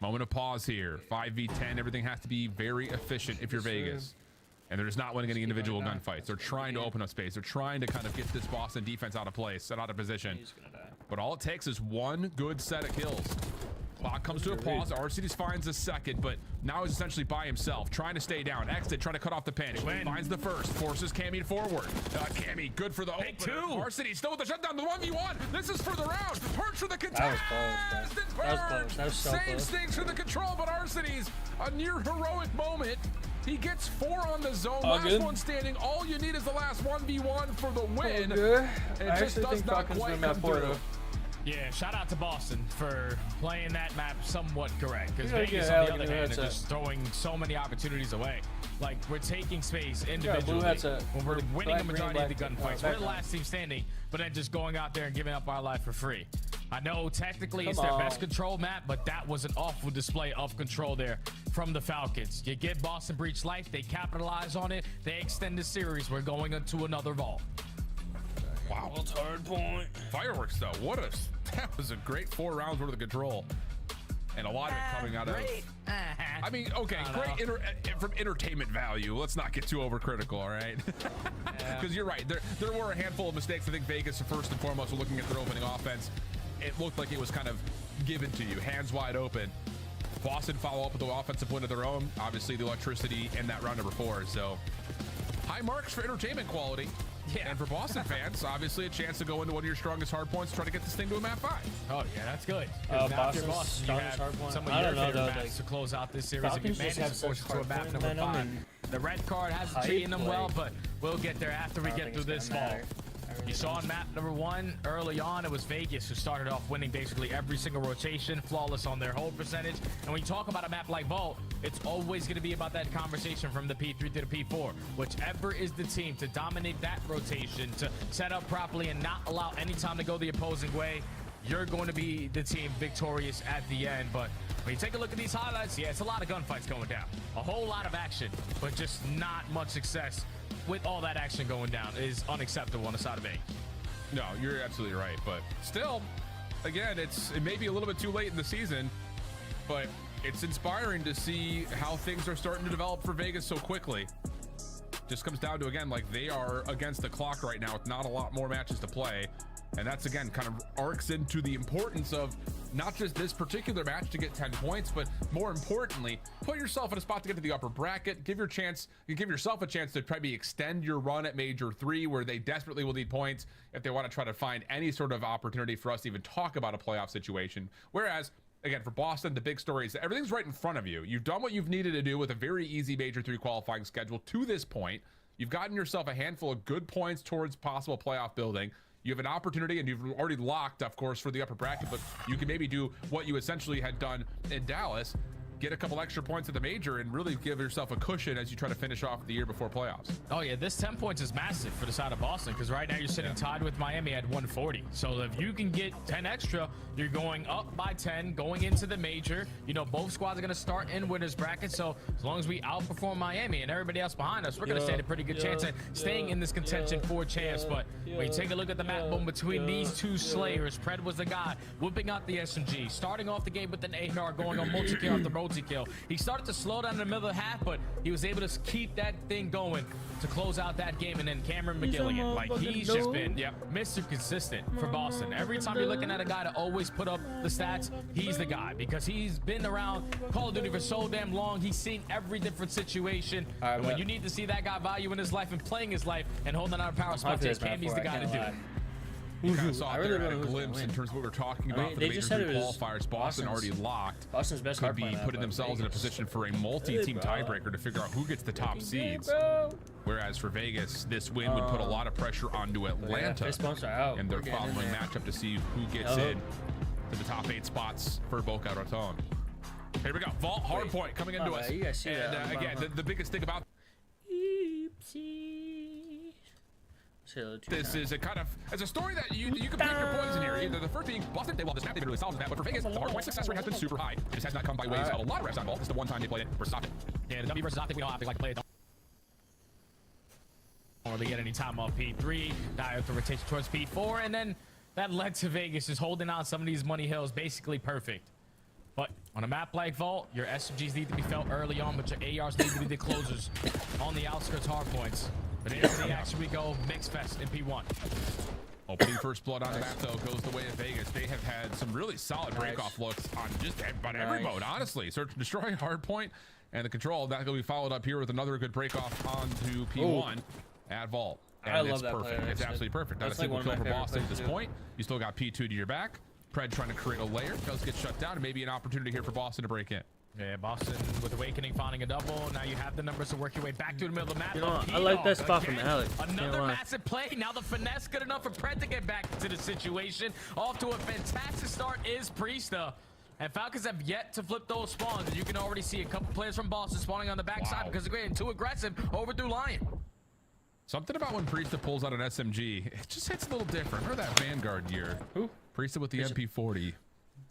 Moment of pause here. 5v10. Everything has to be very efficient if you're Vegas. And they're just not winning any individual gunfights. They're trying to open up space. They're trying to kind of get this Boston defense out of place, set out of position. He's gonna die. But all it takes is one good set of kills. Clock comes to a pause. RCD finds a second, but now he's essentially by himself, trying to stay down. Exit, trying to cut off the panic. Finds the first, forces Cammy forward. Cammy, good for the open. RCD still with the shutdown, the 1v1. This is for the round. Purge for the contest. That was close, It's That was Purge. close. That was so Saves close. things for the control, but RCD's a near heroic moment. He gets 4 on the zone. Last good. one standing. All you need is the last 1v1 for the win. good. It I just actually does think not Falcons quite win come that 4 through. though. Yeah, shout out to Boston for playing that map somewhat correct. Because Yeah, Vegas, yeah, on the like other a hand, are headset. just throwing so many opportunities away. Like, we're taking space individually headset. when we're winning Black, a majority green, of the black, gunfights. We're the background. last team standing, but then just going out there and giving up our life for free. I know technically it's Come their on. best control map, but that was an awful display of control there from the Falcons. You give Boston Breach life, they capitalize on it, they extend the series. We're going into another vault. Wow. Hard point. Fireworks, though. That was a great 4 rounds worth of control. And a lot of it coming out of. I mean, okay, great from entertainment value. Let's not get too overcritical, all right? Because you're right. There were a handful of mistakes. I think Vegas, first and foremost, were looking at their opening offense. It looked like it was kind of given to you, hands wide open. Boston follow up with the offensive win of their own. Obviously, the electricity in that round number 4. So high marks for entertainment quality. Yeah. And for Boston fans, obviously a chance to go into one of your strongest hard points, try to get this thing to a map 5. Oh yeah, that's good. Now if you're Boston's Boston, you strongest have hard point. some of I your don't know, favorite though, maps like, to close out this series. Falcons If you just manage have to force such it to a hard map point number momentum 5. and The red card has hype, treating them well, like, but we'll get there after we I don't get think through it's this gonna fall. matter. I really You saw don't. on map number 1 early on, it was Vegas who started off winning basically every single rotation, flawless on their hold percentage. And when you talk about a map like Vault, it's always going to be about that conversation from the P3 to the P4. Whichever is the team to dominate that rotation, to set up properly and not allow any time to go the opposing way, you're going to be the team victorious at the end. But when you take a look at these highlights, yeah, it's a lot of gunfights going down. A whole lot of action, but just not much success with all that action going down. It is unacceptable on the side of Vegas. No, you're absolutely right. But still, again, it may be a little bit too late in the season, but it's inspiring to see how things are starting to develop for Vegas so quickly. Just comes down to, again, like they are against the clock right now with not a lot more matches to play. And that's, again, kind of arcs into the importance of not just this particular match to get 10 points, but more importantly, put yourself in a spot to get to the upper bracket. Give yourself a chance to probably extend your run at Major 3, where they desperately will need points if they want to try to find any sort of opportunity for us to even talk about a playoff situation. Whereas, again, for Boston, the big story is that everything's right in front of you. You've done what you've needed to do with a very easy Major 3 qualifying schedule to this point. You've gotten yourself a handful of good points towards possible playoff building. You have an opportunity, and you've already locked, of course, for the upper bracket, but you can maybe do what you essentially had done in Dallas, get a couple extra points at the major, and really give yourself a cushion as you try to finish off the year before playoffs. Oh yeah, this 10 points is massive for the side of Boston, because right now you're sitting tied with Miami at 140. So if you can get 10 extra, you're going up by 10 going into the major. You know, both squads are going to start in winners bracket, so as long as we outperform Miami and everybody else behind us, we're going to stand a pretty good chance at staying in this contention for champs. But when you take a look at the map boom between these two slayers, Pred was the guy whipping out the SMG, starting off the game with an AR, going on multi-kill after multi-kill. He started to slow down in the middle of the half, but he was able to keep that thing going to close out that game. And then Cameron McGilligan, like, he's just been Mr. Consistent for Boston. Every time you're looking at a guy to always put up the stats, he's the guy, because he's been around Call of Duty for so damn long. He's seen every different situation. And when you need to see that guy value in his life and playing his life and holding out a power spot, Cammy's the guy to do it. You kind of saw it there at a glimpse in terms of what we're talking about for the Major 3 qualifiers. Boston already locked. Boston's best could be putting themselves in a position for a multi-team tiebreaker to figure out who gets the top seeds. Whereas for Vegas, this win would put a lot of pressure onto Atlanta and their following matchup to see who gets in to the top 8 spots for Boca Raton. Here we go. Vault hardpoint coming into us. And again, the biggest thing about this is a kind of, as a story that you can pick your poison here. Either the first being Boston, they love this map, they've been really solid with that, but for Vegas, the hardpoint success rate has been super high. It just has not come by ways of a lot of reps on ball. This is the one time they played it versus Optic. Yeah, the W versus Optic, we don't have to like play it. Don't really get any time off P3. Now with the rotation towards P4, and then that led to Vegas just holding on some of these money hills basically perfect. But on a map like Vault, your SMGs need to be felt early on, but your ARs need to be the closers on the outskirts hardpoints. But into the action we go, Mix Fest in P1. Opening first blood on the map, though, goes the way of Vegas. They have had some really solid break-off looks on just about every mode, honestly. Search and destroy, hardpoint, and the control. That's going to be followed up here with another good break-off onto P1 at Vault. And I love that perfect. It's absolutely perfect. Not a single kill for Boston at this point. You still got P2 to your back. Pred trying to create a layer. Does get shut down, and maybe an opportunity here for Boston to break in. Yeah, Boston with Awakening finding a double. Now you have the numbers to work your way back to the middle of the map. You know, I like that spot from Alex. Another massive play. Now the finesse good enough for Pred to get back to the situation. Off to a fantastic start is Priesta. And Falcons have yet to flip those spawns. And you can already see a couple players from Boston spawning on the backside because they're getting too aggressive over through Lion. Something about when Priesta pulls out an SMG, it just hits a little different. Remember that Vanguard year? Who? Priesta with the MP40.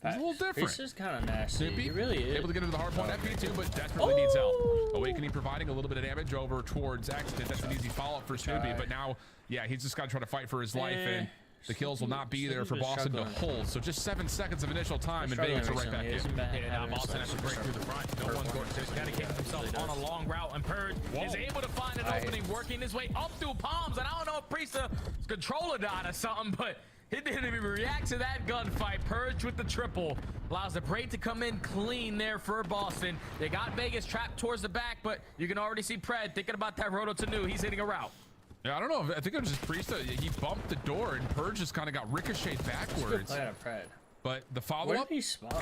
It's a little different. This is kind of nasty. He really is. Able to get into the hard point FP2, but desperately needs help. Awakening providing a little bit of damage over towards Exit. That's an easy follow-up for Snoopy, but now, yeah, he's just got to try to fight for his life, and the kills will not be there for Boston to hold. So just 7 seconds of initial time, and Vegas are right back in. Yeah, now Boston has to break through the front. No one's going to dedicate himself on a long route, and Purge is able to find an opening, working his way up through palms. And I don't know if Priesta's controller died or something, but he didn't even react to that gunfight. Purge with the triple allows the break to come in clean there for Boston. They got Vegas trapped towards the back, but you can already see Pred thinking about that roto to new. He's hitting a route. Yeah, I don't know. I think it was just Priesta. He bumped the door, and Purge just kind of got ricocheted backwards. But the follow-up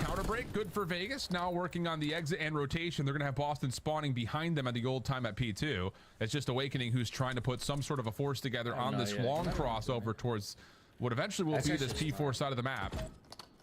counter break, good for Vegas. Now working on the exit and rotation. They're going to have Boston spawning behind them at the old time at P2. It's just Awakening who's trying to put some sort of a force together on this long crossover towards what eventually will be this P4 side of the map.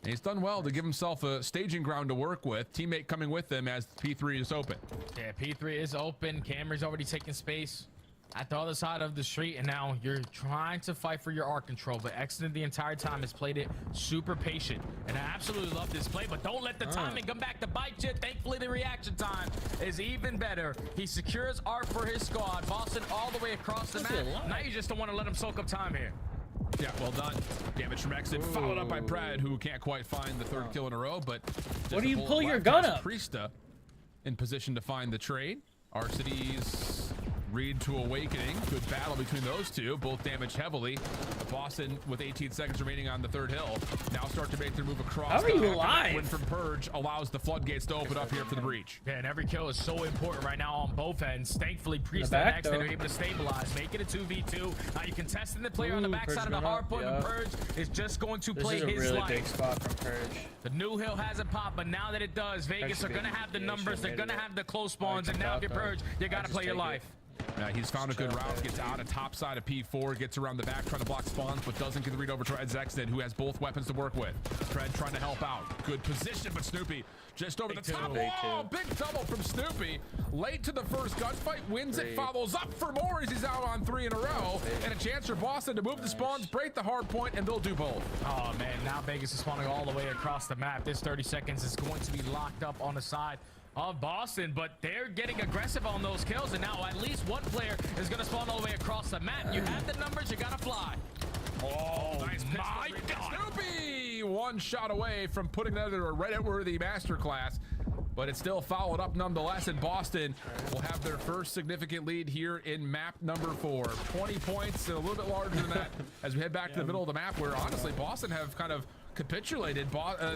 And he's done well to give himself a staging ground to work with. Teammate coming with him as P3 is open. Yeah, P3 is open. Camry's already taking space. at the other side of the street, and now you're trying to fight for your arc control, but Exodus the entire time has played it super patient, and I absolutely love this play, but don't let the timing come back to bite you. Thankfully, the reaction time is even better. He secures arc for his squad. Boston all the way across the map. Now you just don't want to let him soak up time here. Yeah, well done. Damage from Exit, followed up by Pred, who can't quite find the third kill in a row, but What do you pull your gun up? Priesta in position to find the trade. Arcides Reed to Awakening. Good battle between those two. Both damaged heavily. Boston, with 18 seconds remaining on the third hill, now start to make their move across. How are you alive? Win from Purge allows the floodgates to open up here for the breach. Yeah, and every kill is so important right now on both ends. Thankfully, Priest and Exton are able to stabilize, make it a 2v2. Now you contesting the player on the backside of the hard point, and Purge is just going to play his life. This is a really big spot from Purge. The new hill hasn't popped, but now that it does, Vegas are going to have the numbers, they're going to have the close spawns, and now if you're Purge, you got to play your life. He's found a good route, gets out of top side of P4, gets around the back, trying to block spawns, but doesn't get the read over to Exton, who has both weapons to work with. Fred trying to help out. Good position, but Snoopy just over the top wall. Big double from Snoopy. Late to the first gunfight, wins it, follows up for more as he's out on 3 in a row. And a chance for Boston to move the spawns, break the hard point, and they'll do both. Oh, man, now Vegas is spawning all the way across the map. This 30 seconds is going to be locked up on the side of Boston, but they're getting aggressive on those kills, and now at least one player is going to spawn all the way across the map. You have the numbers, you got to fly. Oh, nice my God. Snoopy! One shot away from putting another Reddit-worthy masterclass, but it's still followed up nonetheless, and Boston will have their first significant lead here in map number 4. 20 points and a little bit larger than that as we head back to the middle of the map, where honestly Boston have kind of capitulated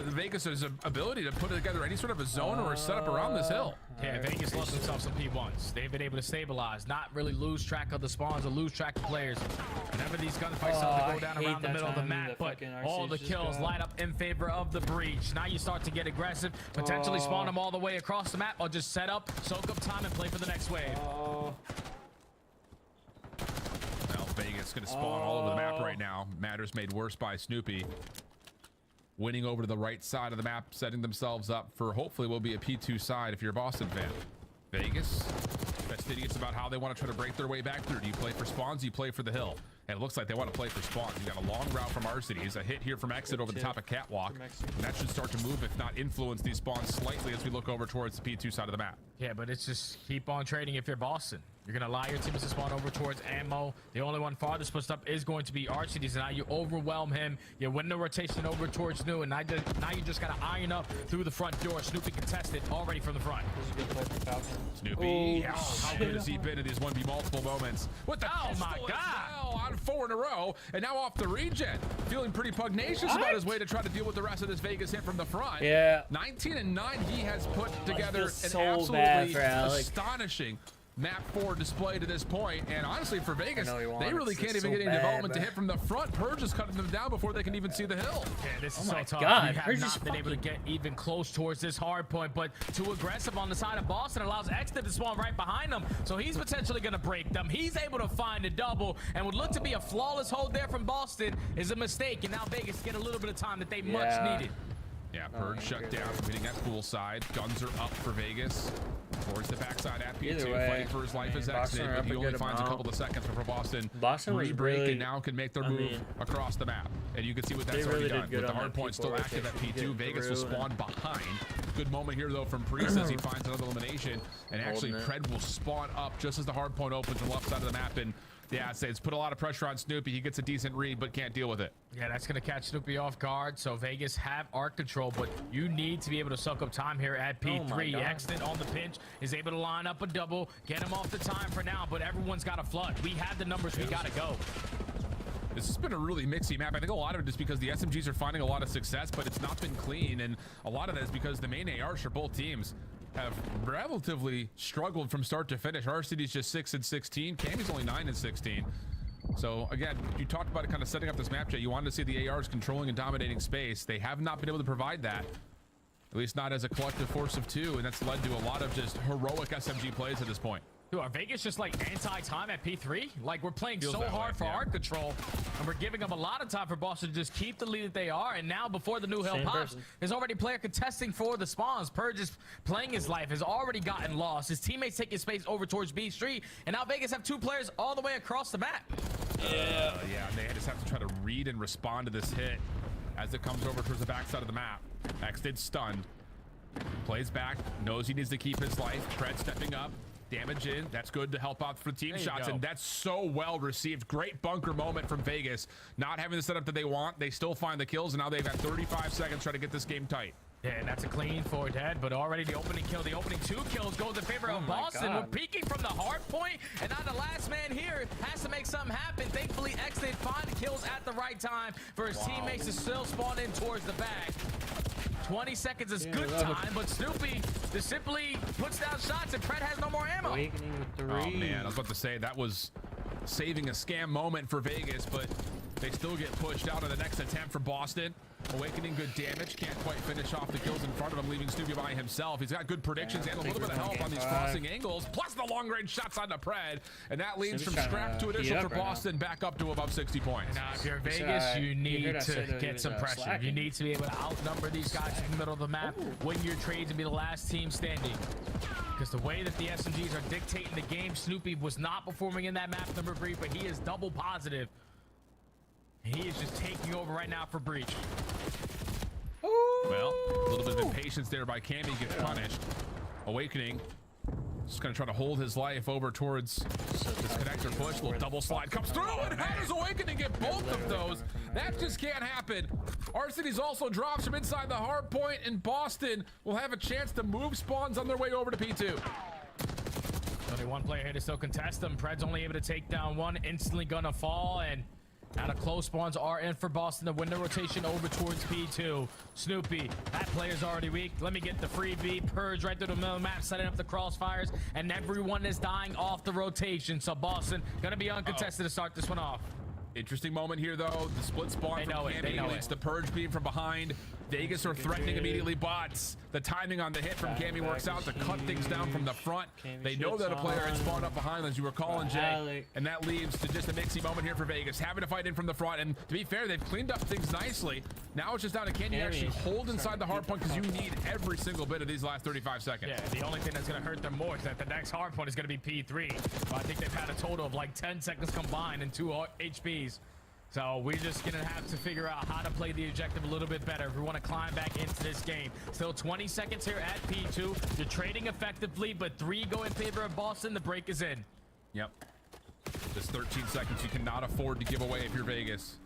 Vegas' ability to put together any sort of a zone or a setup around this hill. Yeah, Vegas loves themselves some P1s. They've been able to stabilize, not really lose track of the spawns or lose track of players. Whenever these gunfights start to go down around the middle of the map, but all the kills light up in favor of the breach. Now you start to get aggressive, potentially spawn them all the way across the map, or just set up, soak up time, and play for the next wave. Now Vegas going to spawn all over the map right now. Matters made worse by Snoopy. Winning over to the right side of the map, setting themselves up for hopefully will be a P2 side if you're a Boston fan. Vegas, fastidious about how they want to try to break their way back through. Do you play for spawns? Do you play for the hill? And it looks like they want to play for spawns. You got a long route from Arcides, a hit here from Exit over the top of Catwalk, and that should start to move, if not influence these spawns slightly as we look over towards the P2 side of the map. Yeah, but it's just keep on trading if you're Boston. You're going to allow your teammates to spawn over towards ammo. The only one farthest pushed up is going to be Arcides, and now you overwhelm him. You win the rotation over towards Snoop, and now you just got to iron up through the front door. Snoopy contested already from the front. This is a good play for Falcon. Snoopy, how good has he been in these 1v multiple moments? With the my God! On 4 in a row, and now off the regen. Feeling pretty pugnacious about his way to try to deal with the rest of this Vegas hit from the front. Yeah. 19 and 9, he has put together an so absolutely bad for astonishing map 4 display to this point, and honestly for Vegas, they really can't even so get any bad, development to hit from the front. Purge is cutting them down before they can even see the hill. Yeah, this is so tough. God, you have not been able to get even close towards this hard point, but too aggressive on the side of Boston allows Exton to spawn right behind him, so he's potentially going to break them. He's able to find a double, and would look to be a flawless hold there from Boston is a mistake, and now Vegas get a little bit of time that they much needed. Yeah, Purge shut down from hitting that pool side. Guns are up for Vegas. Towards the backside at P2, fighting for his life as Exit, but he only finds a couple of seconds before Boston re-break and now can make their move across the map. And you can see what that's already done. With the hard point still active at P2, Vegas will spawn behind. Good moment here, though, from Priest as he finds another elimination. And actually, Pred will spawn up just as the hard point opens on the left side of the map. And yeah, it's put a lot of pressure on Snoopy. He gets a decent read, but can't deal with it. Yeah, that's going to catch Snoopy off guard. So Vegas have arc control, but you need to be able to soak up time here at P3. Exton on the pinch is able to line up a double, get him off the time for now, but everyone's got a flood. We have the numbers. We got to go. This has been a really mixy map. I think a lot of it is because the SMGs are finding a lot of success, but it's not been clean. And a lot of that is because the main ARs for both teams have relatively struggled from start to finish. Arcides just 6 and 16. Cammy's only 9 and 16. So again, you talked about it kind of setting up this map, Jay. You wanted to see the ARs controlling and dominating space. They have not been able to provide that, at least not as a collective force of 2, and that's led to a lot of just heroic SMG plays at this point. Dude, are Vegas just like anti-time at P3? Like we're playing Feels so that hard way, for yeah. art control, and we're giving them a lot of time for Boston to just keep the lead that they are. And now before the new hill Same pops, person. there's already player contesting for the spawns. Purge is playing his life, has already gotten lost. His teammates taking space over towards B Street, and now Vegas have 2 players all the way across the map. Yeah, and they just have to try to read and respond to this hit as it comes over towards the backside of the map. Xdid stunned. Plays back, knows he needs to keep his life. Fred stepping up. Damage in. That's good to help out for team There you shots, go. and that's so well received. Great bunker moment from Vegas. Not having the setup that they want. They still find the kills, and now they've got 35 seconds trying to get this game tight. Yeah, and that's a clean for Dead, but already the opening kill, the opening 2 kills goes in favor of Boston. We're peeking from the hard point, and now the last man here has to make something happen. Thankfully, Xdid find kills at the right time for his teammates to still spawn in towards the back. 20 seconds is good time, but Snoopy just simply puts down shots, and Pred has no more ammo. Awakening with 3. Oh man, I was about to say that was saving a scam moment for Vegas, but they still get pushed out on the next attempt for Boston. Awakening good damage, can't quite finish off the kills in front of him, leaving Snoopy by himself. He's got good predictions and a little bit of help on these crossing angles, plus the long range shots on the Pred, and that leads from scrap to initial for Boston back up to above 60 points. Now, if you're Vegas, you need to get some pressure. You need to be able to outnumber these guys in the middle of the map, win your trades, and be the last team standing. Because the way that the SMGs are dictating the game, Snoopy was not performing in that map number 3, but he is double positive. He is just taking over right now for Breach. Well, a little bit of impatience there by Cammy, gets punished. Awakening, just gonna try to hold his life over towards this connector push. Little double slide comes through, and how does Awakening get both of those? That just can't happen. Arcity's also drops from inside the hard point, and Boston will have a chance to move spawns on their way over to P2. Only one player here to still contest them. Pred's only able to take down one, instantly gonna fall, and out of close spawns are in for Boston to win the rotation over towards P2. Snoopy, that player's already weak. Let me get the freebie. Purge right through the middle of the map, setting up the crossfires, and everyone is dying off the rotation. So Boston gonna be uncontested to start this one off. Interesting moment here, though. The split spawn from They know Cammy leads it. the Purge beam from behind. Vegas are threatening immediately, but the timing on the hit from Cammy works out to cut things down from the front. They know that a player had spawned up behind, as you were calling, Jay, and that leads to just a mixy moment here for Vegas, having to fight in from the front. And to be fair, they've cleaned up things nicely. Now it's just down to can you actually hold inside the hard point, because you need every single bit of these last 35 seconds. Yeah, the only thing that's going to hurt them more is that the next hard point is going to be P3. But I think they've had a total of like 10 seconds combined and 2 HPs. So we're just going to have to figure out how to play the objective a little bit better if we want to climb back into this game. Still 20 seconds here at P2. You're trading effectively, but 3 go in favor of Boston. The break is in. Yep. Just 13 seconds you cannot afford to give away if you're Vegas.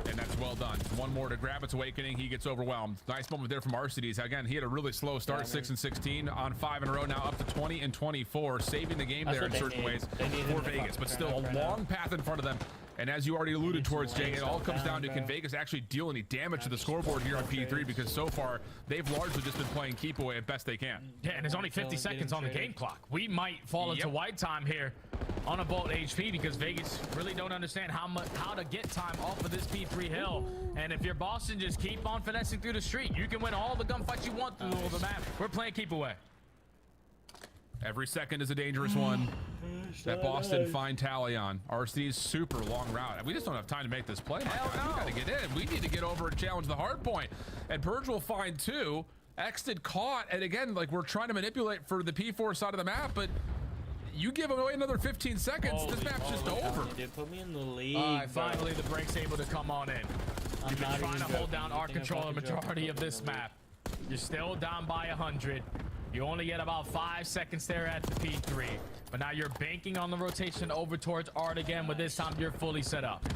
And that's well done. One more to grab its Awakening. He gets overwhelmed. Nice moment there from Arcities. Again, he had a really slow start, 6 and 16 on 5 in a row, now up to 20 and 24, saving the game there in certain ways for Vegas, but still a long path in front of them. And as you already alluded towards, Jay, it all comes down to can Vegas actually deal any damage to the scoreboard here on P3, because so far they've largely just been playing keep away as best they can. Yeah, and there's only 50 seconds on the game clock. We might fall into white time here on a Bolt HP, because Vegas really don't understand how to get time off of this P3 hill. And if you're Boston, just keep on finessing through the street. You can win all the gunfights you want through the map. We're playing keep away. Every second is a dangerous one that Boston find tally on. RC's super long route. We just don't have time to make this play. Hell no. We got to get in. We need to get over and challenge the hard point. And Purge will find 2. Xdid caught. And again, like, we're trying to manipulate for the P4 side of the map, but you give away another 15 seconds, this map's just over. Dude, put me in the lead. All right, finally the break's able to come on in. You've been trying to hold down our control the majority of this map. You're still down by 100. You only get about 5 seconds there at the P3. But now you're banking on the rotation over towards Art again, but this time you're fully set up.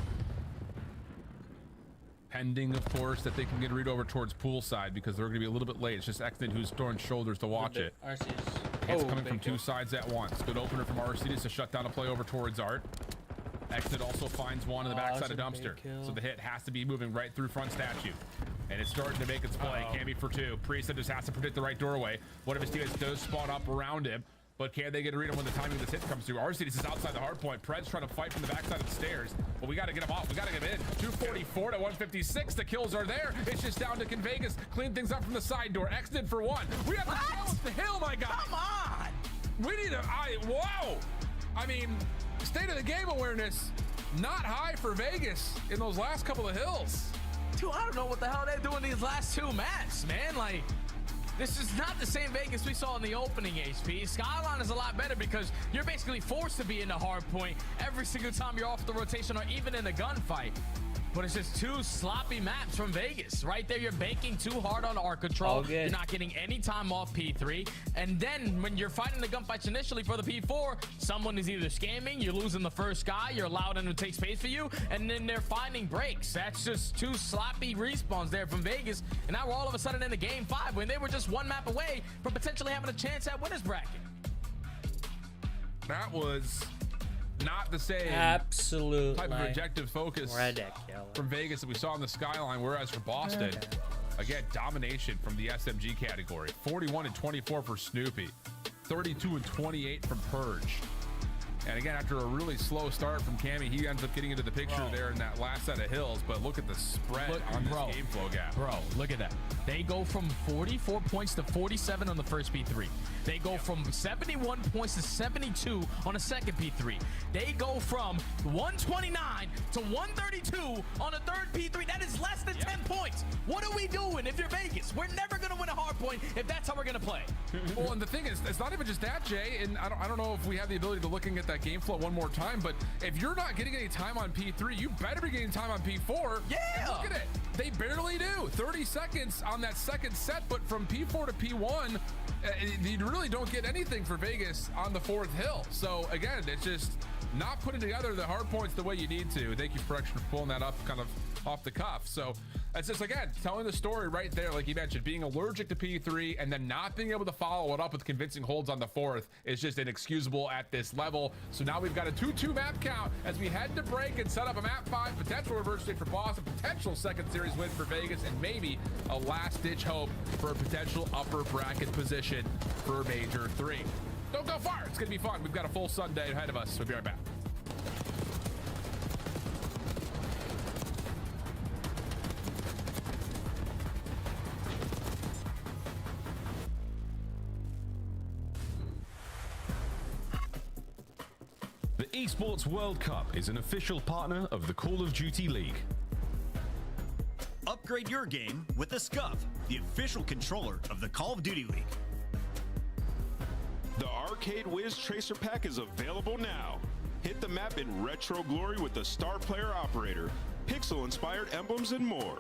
Pending, of course, that they can get a read over towards poolside, because they're going to be a little bit late. It's just Xdid who's throwing shoulders to watch it. It's coming from 2 sides at once. Good opener from Arcides to shut down a play over towards Art. Xdid also finds one in the backside of Dumpster. So the hit has to be moving right through front statue. And it's starting to make its play. Cammy for 2. Priest just has to predict the right doorway. One of his teammates does spawn up around him, but can they get a read on when the timing of this hit comes through? Arcides is outside the hard point. Pred's trying to fight from the backside of the stairs, but we got to get him off. We got to get him in. 244 to 156. The kills are there. It's just down to can Vegas clean things up from the side door. Xdid for 1. We have to challenge the hill, my guy. Come on! We need a, whoa! I mean, state of the game awareness, not high for Vegas in those last couple of hills. Dude, I don't know what the hell they're doing these last two maps, man. Like, this is not the same Vegas we saw in the opening HP. Skyline is a lot better because you're basically forced to be in the hard point every single time you're off the rotation or even in a gunfight. But it's just two sloppy maps from Vegas. Right there, you're banking too hard on arc control. You're not getting any time off P3. And then when you're fighting the gunfights initially for the P4, someone is either scamming, you're losing the first guy, you're allowing them to take space for you, and then they're finding breaks. That's just two sloppy respawns there from Vegas. And now we're all of a sudden in the game 5 when they were just one map away from potentially having a chance at winner's bracket. That was not the same Absolutely type of objective focus ridiculous from Vegas that we saw in the Skyline, whereas for Boston, again, domination from the SMG category. 41 and 24 for Snoopy, 32 and 28 from Purge. And again, after a really slow start from Cammy, he ends up getting into the picture there in that last set of hills. But look at the spread on this game flow gap. Bro, look at that. They go from 44 points to 47 on the first P3. They go from 71 points to 72 on the second P3. They go from 129 to 132 on the third P3. That is less than 10 points. What are we doing if you're Vegas? We're never going to win a hard point if that's how we're going to play. Well, and the thing is, it's not even just that, Jay. And I don't know if we have the ability to looking at that game flow one more time, but if you're not getting any time on P3, you better be getting time on P4. Yeah. Look at it. They barely do. 30 seconds on that second set, but from P4 to P1, you really don't get anything for Vegas on the fourth hill. So again, it's just not putting together the hard points the way you need to. Thank you, Fresh, for pulling that up kind of off the cuff. So it's just, again, telling the story right there, like you mentioned, being allergic to P3 and then not being able to follow it up with convincing holds on the fourth is just inexcusable at this level. So now we've got a 2-2 map count as we head to break and set up a map 5, potential reverse stage for Boston, potential second series win for Vegas, and maybe a last-ditch hope for a potential upper bracket position for Major 3. Don't go far. It's going to be fun. We've got a full Sunday ahead of us. We'll be right back. The Esports World Cup is an official partner of the Call of Duty League. Upgrade your game with the SCUF, the official controller of the Call of Duty League. The Arcade Wiz Tracer Pack is available now. Hit the map in retro glory with the Star Player Operator, pixel-inspired emblems, and more.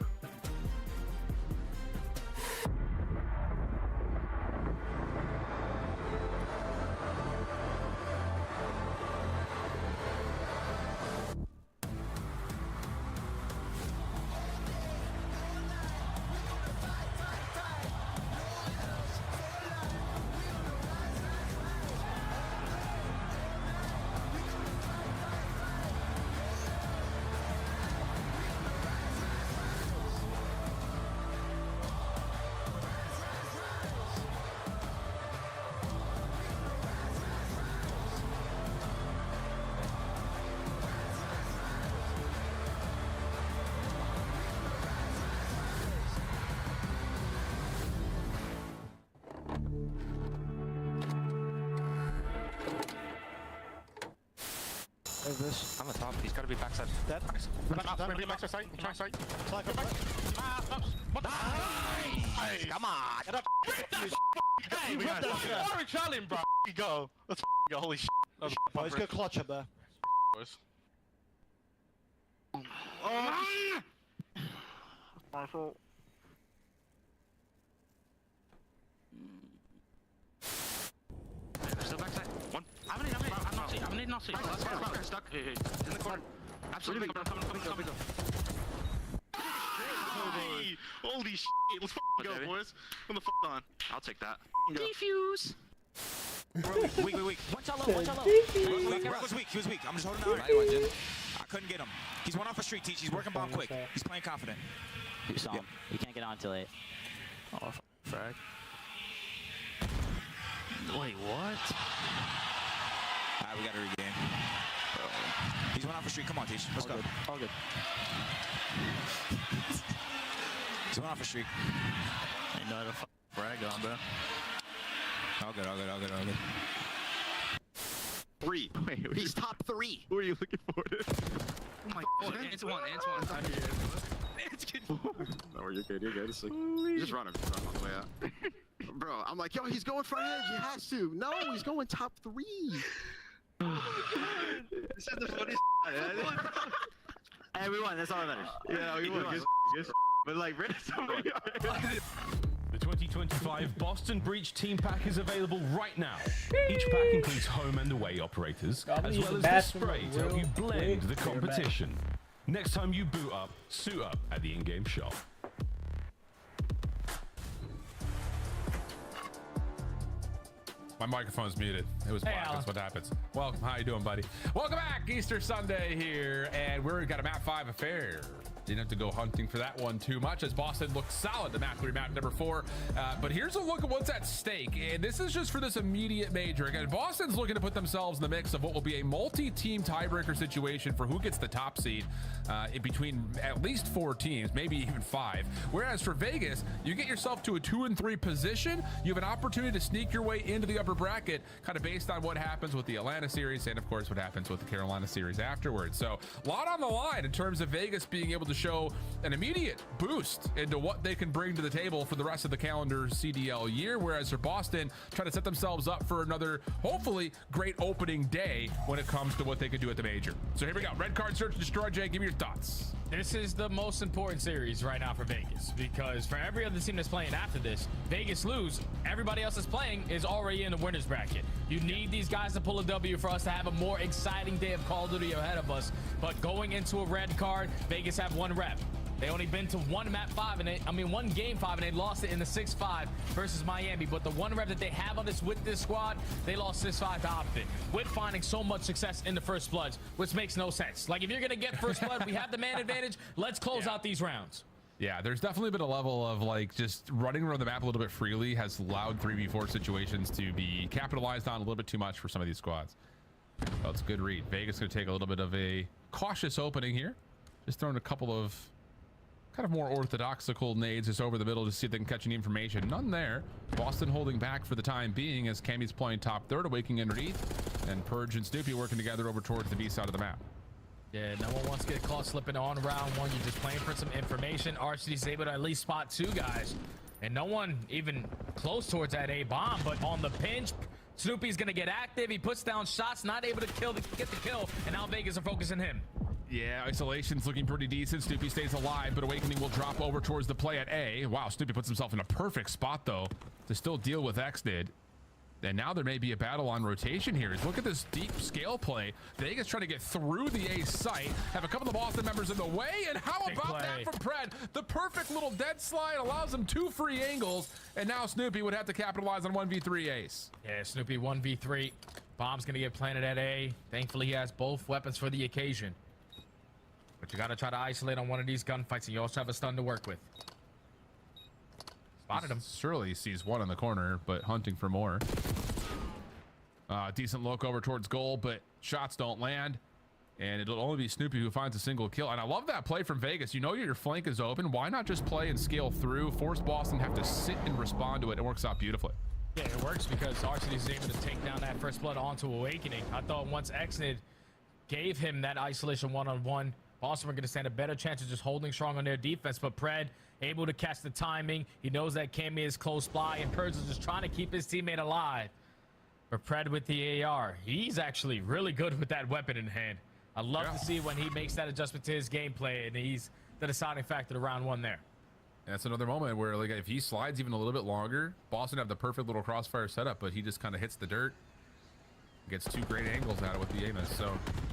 I'm on top. He's got to be backside. Dead. Maybe backside side. Try side. Nice! Come on! Get up! Hey, we got orange challenge, bro. Go. Let's go. Holy shit. Oh, he's got clutch up there. Boys. My fault. Still backside. One. I'm not seeing. Stuck. Hey. In the corner. Absolutely. Coming. Hey! Holy shit. Let's go, boys. Come the on. I'll take that. Defuse. Weak. Watch out low. He was weak. I'm just holding out. I couldn't get him. He's one off a street, Teach. He's working bomb quick. He's playing confident. You saw him. You can't get on till 8. Oh, frag. Wait, what? Alright, we gotta regain. He's one off a street. Come on, Teach. Let's go. All good. He's one off a streak. Ain't no other frag on, bro. All good. 3. Wait, he's top 3. Who are you looking for? Oh my god. It's one. No, you're good. It's like, just run him on the way out. Bro, I'm like, yo, he's going for edge. He has to. No, he's going top 3. This is the funniest. Hey, we won. That's all that matters. Yeah, we won. Good. But like, really, somebody. The 2025 Boston Breach Team Pack is available right now. Each pack includes home and away operators, as well as the spray to help you blend the competition. Next time you boot up, suit up at the in-game shop. My microphone's muted. It was black. That's what happens. Welcome. How you doing, buddy? Welcome back. Easter Sunday here, and we've got a map 5 affair. Didn't have to go hunting for that one too much, as Boston looks solid. The map 3, map number 4. But here's a look at what's at stake, and this is just for this immediate major. Again, Boston's looking to put themselves in the mix of what will be a multi-team tiebreaker situation for who gets the top seed in between at least 4 teams, maybe even 5. Whereas for Vegas, you get yourself to a 2 and 3 position. You have an opportunity to sneak your way into the upper bracket, kind of based on what happens with the Atlanta series and, of course, what happens with the Carolina series afterwards. So a lot on the line in terms of Vegas being able to show an immediate boost into what they can bring to the table for the rest of the calendar CDL year, whereas for Boston, try to set themselves up for another, hopefully, great opening day when it comes to what they could do at the major. So here we go. Red card, search, destroy. Jay, give me your thoughts. This is the most important series right now for Vegas, because for every other team that's playing after this, Vegas lose, everybody else that's playing is already in the winner's bracket. You need these guys to pull a W for us to have a more exciting day of Call of Duty ahead of us. But going into a red card, Vegas have 1 rep. They only been to one map 5 and one game 5, and they lost it in the 6-5 versus Miami. But the 1 rep that they have on this with this squad, they lost 6-5 to Optic, with finding so much success in the first bloods, which makes no sense. Like, if you're gonna get first blood, we have the man advantage. Let's close out these rounds. Yeah, there's definitely been a level of like just running around the map a little bit freely has allowed 3v4 situations to be capitalized on a little bit too much for some of these squads. Well, it's a good read. Vegas going to take a little bit of a cautious opening here. Just throwing a couple of kind of more orthodoxical nades just over the middle to see if they can catch any information. None there. Boston holding back for the time being as Cammy's playing top third, awaking underneath, and Purge and Snoopy working together over towards the B side of the map. Yeah, no one wants to get caught slipping on round 1. You're just playing for some information. RCD's able to at least spot 2 guys, and no one even close towards that A bomb. But on the pinch, Snoopy's gonna get active. He puts down shots, not able to get the kill, and now Vegas are focusing him. Yeah, isolation's looking pretty decent. Snoopy stays alive, but Awakening will drop over towards the play at A. Wow, Snoopy puts himself in a perfect spot, though, to still deal with Xnid. And now there may be a battle on rotation here. Look at this deep scale play. Vegas trying to get through the A site. Have a couple of Boston members in the way. And how about that from Pred? The perfect little dead slide allows him 2 free angles. And now Snoopy would have to capitalize on 1v3 ace. Yeah, Snoopy 1v3. Bomb's going to get planted at A. Thankfully, he has both weapons for the occasion. But you got to try to isolate on one of these gunfights, and you also have a stun to work with. Spotted him. Surely sees one in the corner, but hunting for more. Decent look over towards goal, but shots don't land. And it'll only be Snoopy who finds a single kill. And I love that play from Vegas. You know your flank is open. Why not just play and scale through? Force Boston have to sit and respond to it. It works out beautifully. Yeah, it works because RCD is able to take down that first blood onto Awakening. I thought once Xnid gave him that isolation one-on-one, Boston were going to stand a better chance of just holding strong on their defense. But Pred able to catch the timing. He knows that Cammy is close by, and Purge is just trying to keep his teammate alive. But Pred with the AR, he's actually really good with that weapon in hand. I love to see when he makes that adjustment to his gameplay, and he's the deciding factor to round 1 there. And that's another moment where, like, if he slides even a little bit longer, Boston have the perfect little crossfire setup, but he just kind of hits the dirt. Gets 2 great angles out of it with the Amos. So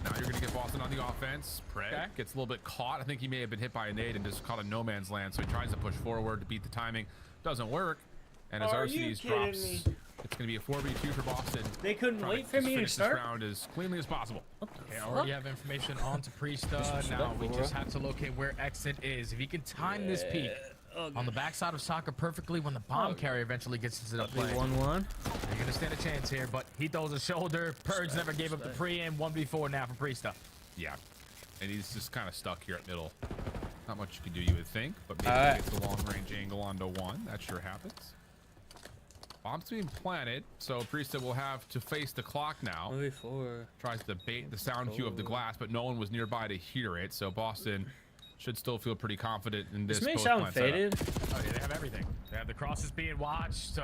now you're going to get Boston on the offense. Pred gets a little bit caught. I think he may have been hit by a nade and just caught a no man's land. So he tries to push forward to beat the timing. Doesn't work. And as RCD's drops, it's going to be a 4v2 for Boston. They couldn't wait for me to start this round as cleanly as possible. Okay, already have information on to Priesta. Now we just have to locate where Exit is. If he can time this peak on the backside of Soccer perfectly when the bomb carrier eventually gets into the play. 1-1. You're going to stand a chance here, but he throws a shoulder. Purge never gave up the pre-aim. 1v4 now for Priesta. Yeah, and he's just kind of stuck here at middle. Not much you can do, you would think, but maybe he gets the long-range angle onto 1. That sure happens. Bomb's being planted, so Priestess will have to face the clock now. Movie 4. Tries to bait the sound cue of the glass, but no one was nearby to hear it, so Boston should still feel pretty confident in this. This may sound faded. Oh, yeah, they have everything. They have the crosses being watched,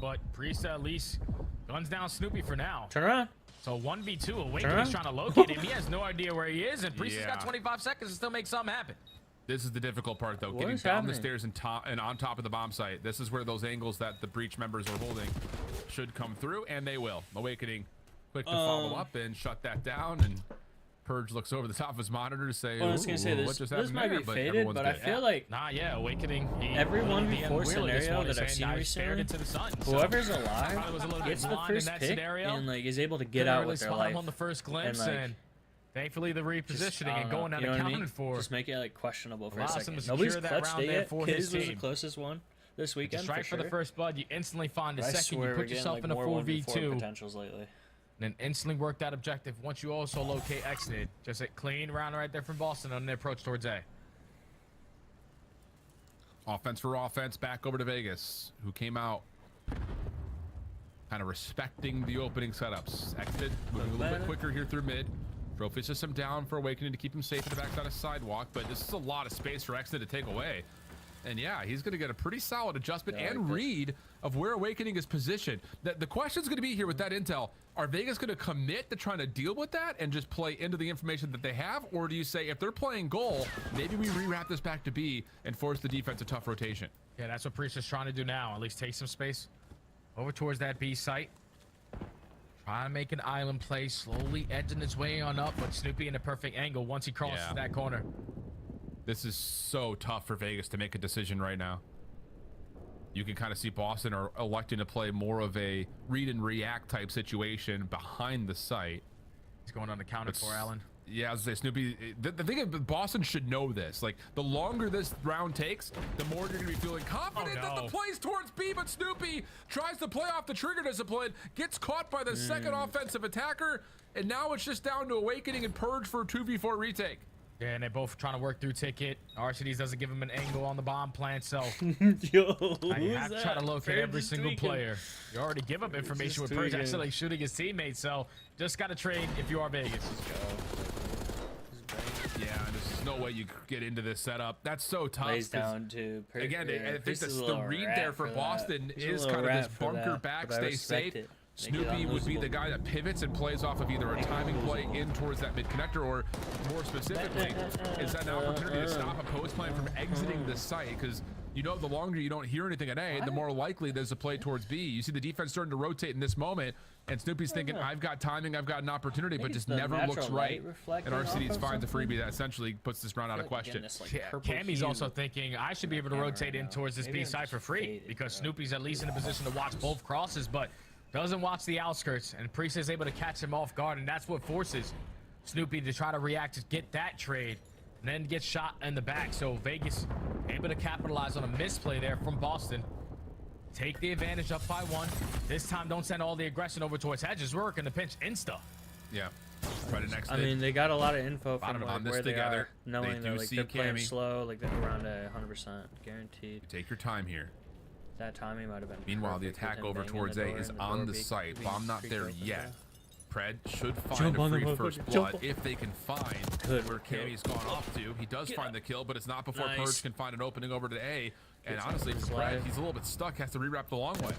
but Priestess at least guns down Snoopy for now. Turn around. So 1v2, Awakening's trying to locate him. He has no idea where he is, and Priestess got 25 seconds to still make something happen. This is the difficult part, though. Getting down the stairs and on top of the bomb site. This is where those angles that the breach members are holding should come through, and they will. Awakening quick to follow up and shut that down, and Purge looks over the top of his monitor to say, well, I was gonna say this might be faded, but I feel like Awakening. Every 1v4 scenario that I've seen recently, whoever's alive gets the first pick and like is able to get out with their life on the first glimpse, and thankfully the repositioning and going unaccounted accounted for. Just make it like questionable for a second. Nobody's clutched it yet. Kiz was the closest one this weekend. Strike for the first blood, you instantly find a I second. You put yourself in a 4v2 potentials lately. And then instantly work that objective. Once you also locate Exit, just a clean round right there from Boston on the approach towards A. Offense for offense, back over to Vegas, who came out kind of respecting the opening setups. Exit moving a little bit quicker here through mid. Trophy system down for Awakening to keep him safe at the backside of sidewalk, but this is a lot of space for Exit to take away. And yeah, he's going to get a pretty solid adjustment and read of where Awakening is positioned. The question's going to be here with that intel. Are Vegas going to commit to trying to deal with that and just play into the information that they have? Or do you say, if they're playing goal, maybe we rewrap this back to B and force the defense a tough rotation? Yeah, that's what Priest is trying to do now. At least take some space over towards that B site. Trying to make an island play, slowly edging its way on up, but Snoopy in a perfect angle once he crosses that corner. This is so tough for Vegas to make a decision right now. You can kind of see Boston are electing to play more of a read and react type situation behind the site. He's going unaccounted for, Alan. Yeah, I was gonna say, Snoopy, the thing is, Boston should know this. Like, the longer this round takes, the more you're gonna be feeling confident that the play's towards B, but Snoopy tries to play off the trigger discipline, gets caught by the second offensive attacker, and now it's just down to Awakening and Purge for a 2v4 retake. Yeah, and they're both trying to work through ticket. Archides doesn't give him an angle on the bomb plant, so yo, you have to try to locate every single player. You already give up information with Purge actually like shooting his teammates, so just got to trade if you are Vegas. Yeah, there's no way you get into this setup. That's so tough. Lays down to again, I think the read there for Boston is kind of this bunker back, stay safe. Snoopy would be the guy that pivots and plays off of either a timing play in towards that mid connector, or more specifically, is that an opportunity to stop a post plan from exiting the site, because you know the longer you don't hear anything at A, the more likely there's a play towards B. You see the defense starting to rotate in this moment, and Snoopy's thinking, I've got timing, I've got an opportunity, but just never looks right. And RCD's finds a freebie that essentially puts this round out of question. Cammy's also thinking, I should be able to rotate in towards this B side for free, because Snoopy's at least in a position to watch both crosses, but doesn't watch the outskirts, and Priest is able to catch him off guard, and that's what forces Snoopy to try to react to get that trade, and then get shot in the back. So Vegas able to capitalize on a misplay there from Boston. Take the advantage up by 1. This time, don't send all the aggression over towards Hedges. We're working the pinch insta. Yeah. Right next. I mean, they got a lot of info from like, where they are, knowing that like, they're playing slow, like they're around 100% guaranteed. Take your time here. That timing might have been. Meanwhile, the attack over towards A is on the site. Bomb not there yet. Pred should find a free first blood if they can find where Cammy's gone off to. He does find the kill, but it's not before Purge can find an opening over to A. And honestly, for Pred, he's a little bit stuck. Has to rewrap the long way.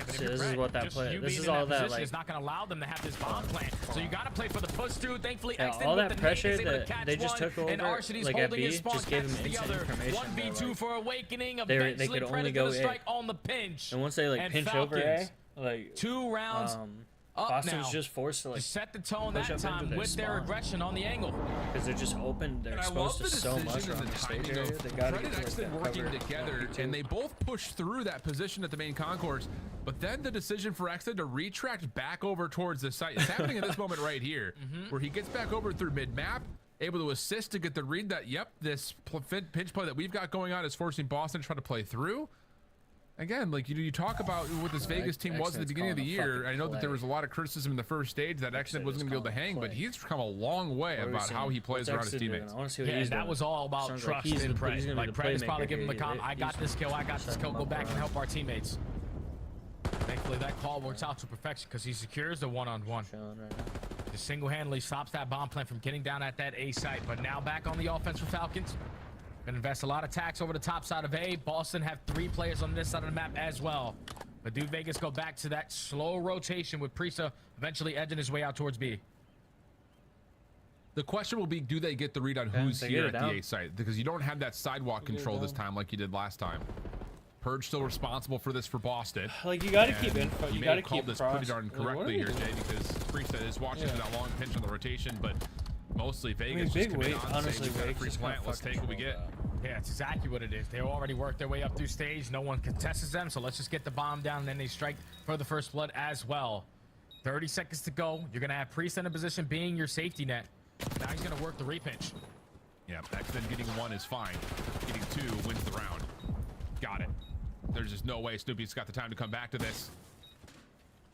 This is what that play. This is all that like. It's not going to allow them to have this bomb plant. So you got to play for the push through. Thankfully, all that pressure that they just took over, like at B, just gave them instant information. 1v2 for Awakening. They could only go A. On the pinch. And once they like pinch over A, like 2 rounds. Boston's just forced to like set the tone that time with their aggression on the angle, because they're just open. They're exposed to so much on the stage area. They got to get like, working together, and they both push through that position at the main concourse. But then the decision for Exit to retract back over towards the site is happening in this moment right here, where he gets back over through mid map, able to assist to get the read that this pinch play that we've got going on is forcing Boston to try to play through. Again, like you talk about what this Vegas team was at the beginning of the year. I know that there was a lot of criticism in the first stage that Exit wasn't going to be able to hang, but he's come a long way about how he plays around his teammates. Yeah, that was all about trust in Pred. Like Pred is probably giving him the I got this kill, go back and help our teammates. Thankfully, hopefully that call works out to perfection because he secures the one-on-one. Just single-handedly stops that bomb plant from getting down at that A site. But now back on the offense for Falcons. Gonna invest a lot of tax over the top side of A. Boston have 3 players on this side of the map as well. But do Vegas go back to that slow rotation with Prisa eventually edging his way out towards B? The question will be, do they get the read on who's here at the A site? Because you don't have that sidewalk control this time like you did last time. Purge still responsible for this for Boston. Like, you got to keep info. You got to keep this pretty darn correctly here, Jay, because Priest is watching for that long pinch on the rotation, but mostly Vegas just come in on, honestly, saying, free plant, let's take what we get. Yeah, it's exactly what it is. They already worked their way up through stage. No one contests them, so let's just get the bomb down, and then they strike for the first blood as well. 30 seconds to go. You're going to have Priest in a position being your safety net. Now he's going to work the repinch. Yeah, then getting 1 is fine. Getting 2 wins the round. Got it. There's just no way Snoopy's got the time to come back to this.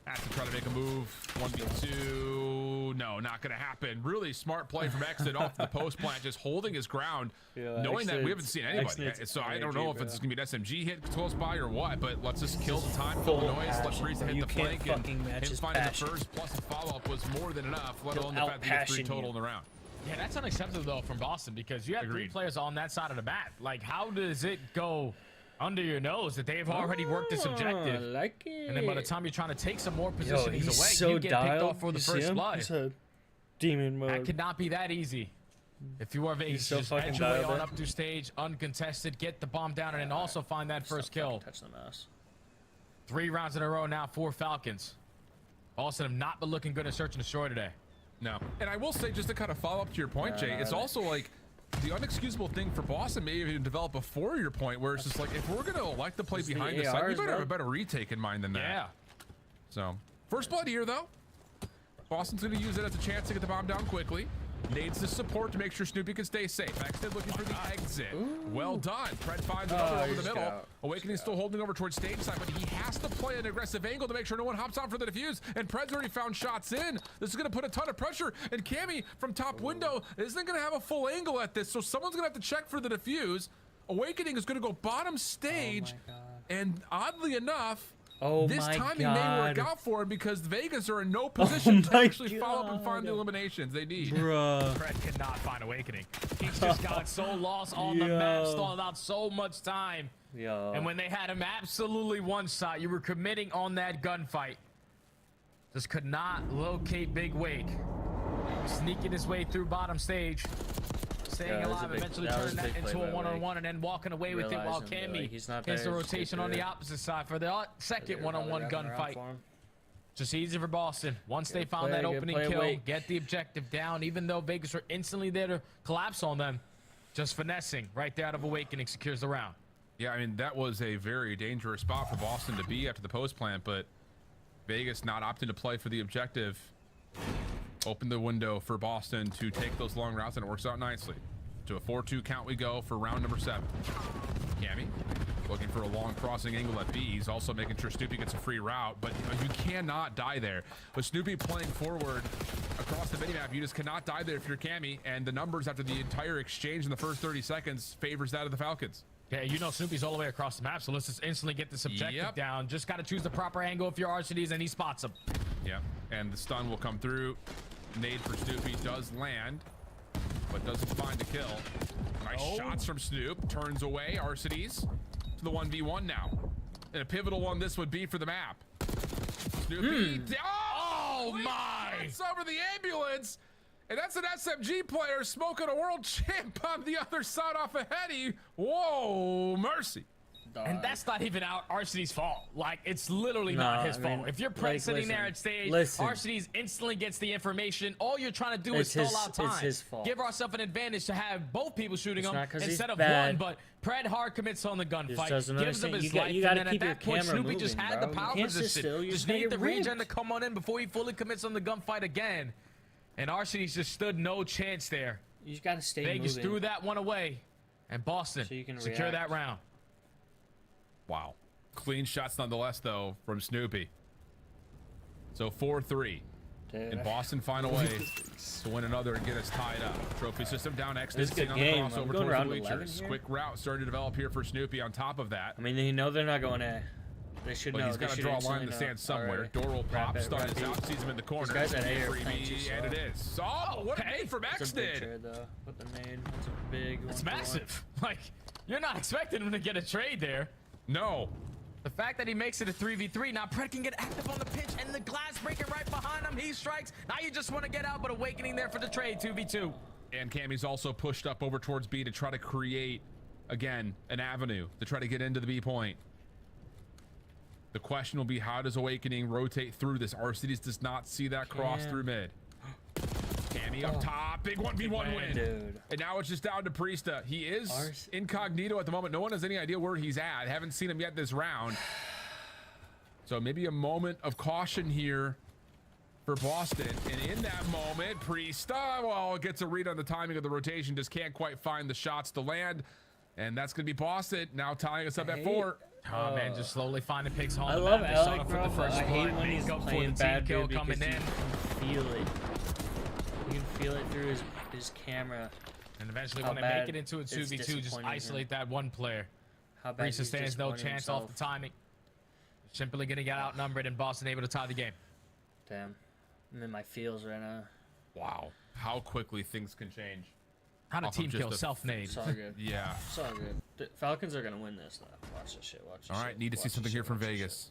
Has to try to make a move. 1v2. No, not going to happen. Really smart play from Exit off the post plant, just holding his ground, knowing that we haven't seen anybody. So I don't know if it's going to be an SMG hit close by or what, but let's just kill the time, kill the noise, let Breeza hit the flank, and him finding the first plus the follow-up was more than enough, let alone the fact that he had 3 total in the round. Yeah, that's unacceptable, though, from Boston, because you have 3 players on that side of the map. Like, how does it go under your nose that they've already worked this objective? Like it. And then by the time you're trying to take some more positionings away, so you get picked off for the first blood. He's a demon mode. That could not be that easy. If you are Vegas, so just edge your way on up through stage, uncontested, get the bomb down, and then also find that first kill. Touch the mouse. 3 rounds in a row now for Falcons. Boston have not been looking good at search and destroy today. No. And I will say, just to kind of follow up to your point, Jay, it's also like the unexcusable thing for Boston may even develop before your point, where it's just like, if we're going to elect to play behind the side, we better have a better retake in mind than that. Yeah. So, first blood here, though. Boston's going to use it as a chance to get the bomb down quickly. Needs the support to make sure Snoopy can stay safe. Exit looking for the exit. Well done. Pred finds another over the middle. Awakening still holding over towards stage side, but he has to play an aggressive angle to make sure no one hops on for the defuse. And Pred's already found shots in. This is going to put a ton of pressure. And Cammy from top window isn't going to have a full angle at this, so someone's going to have to check for the defuse. Awakening is going to go bottom stage. And oddly enough, this timing may work out for him because Vegas are in no position to actually follow up and find the eliminations they need. Pred cannot find Awakening. He's just got so lost on the map, stalling out so much time. And when they had him absolutely one shot, you were committing on that gunfight. Just could not locate Big Wake. Sneaking his way through bottom stage. Staying alive, eventually turning that into a one-on-one and then walking away with it while Cammy hits the rotation on the opposite side for the second one-on-one gunfight. Just easy for Boston. Once they found that opening kill, get the objective down, even though Vegas were instantly there to collapse on them. Just finessing right there out of Awakening secures the round. Yeah, I mean, that was a very dangerous spot for Boston to be after the post plant, but Vegas not opting to play for the objective. Open the window for Boston to take those long routes, and it works out nicely. To a 4-2 count we go for round number 7. Cammy looking for a long crossing angle at B. He's also making sure Snoopy gets a free route, but you cannot die there. With Snoopy playing forward across the minimap, you just cannot die there if you're Cammy, and the numbers after the entire exchange in the first 30 seconds favors that of the Falcons. Yeah, you know Snoopy's all the way across the map, so let's just instantly get this objective down. Just got to choose the proper angle if you're RCDs, and he spots him. Yeah, and the stun will come through. Nade for Snoopy does land, but doesn't find a kill. Nice shots from Snoop. Turns away. Arcides to the 1v1 now. And a pivotal one this would be for the map. Snoopy. Oh my! It's over the ambulance. And that's an SMG player smoking a world champ on the other side off a heady. Whoa, mercy. And that's not even Arcides' fault. Like, it's literally not his fault. If you're sitting there at stage, Arcides instantly gets the information. All you're trying to do is stall out time. It's his fault. Give ourselves an advantage to have both people shooting him instead of one. But Pred hard commits on the gunfight, gives him his life, and then at that point, Snoopy just had the power position. Just need the regen to come on in before he fully commits on the gunfight again. And Arcides just stood no chance there. You just got to stay Vegas threw that one away, and Boston secure that round. Wow. Clean shots nonetheless, though, from Snoopy. So 4-3. And Boston find a way to win another and get us tied up. Trophy system down. Exit on the crossover towards the bleachers. Quick route starting to develop here for Snoopy on top of that. I mean, they know they're not going A. They should But know. he's got to draw a line in the sand somewhere. Door will pop, start his out, sees him in the corner. These guys at A are playing too and it is. Oh, what a nade from That's a big Exnid. trade, though. With the nade. That's a big one. It's massive. Like, you're not expecting him to get a trade there. No. The fact that he makes it a 3v3, now Pred can get active on the pitch, and the glass breaking right behind him. He strikes. Now you just want to get out, but Awakening there for the trade, 2v2. And Cammy's also pushed up over towards B to try to create, again, an avenue to try to get into the B point. The question will be, how does Awakening rotate through this? Arcides does not see that cross through mid. Cammy up top, big 1v1 win. Dude. And now it's just down to Priesta. He is incognito at the moment. No one has any idea where he's at. Haven't seen him yet this round. So maybe a moment of caution here for Boston. And in that moment, Priesta, well, gets a read on the timing of the rotation. Just can't quite find the shots to land. And that's going to be Boston now tying us up at 4. Oh, man, just slowly finding picks home. I love Alec, bro, but I hate when he's playing bad, dude, because you can feel it. You can feel it through his camera. And eventually when they make it into a 2v2, just isolate that one player. Priesta stands no chance off the timing. Simply going to get outnumbered, and Boston able to tie the game. Damn. I'm in my feels right now. Wow. How quickly things can change. How to team kill self-nade. It's all good. Yeah. It's all good. The Falcons are going to win this, though. Watch this shit. Watch this All right, need to see something here from Vegas.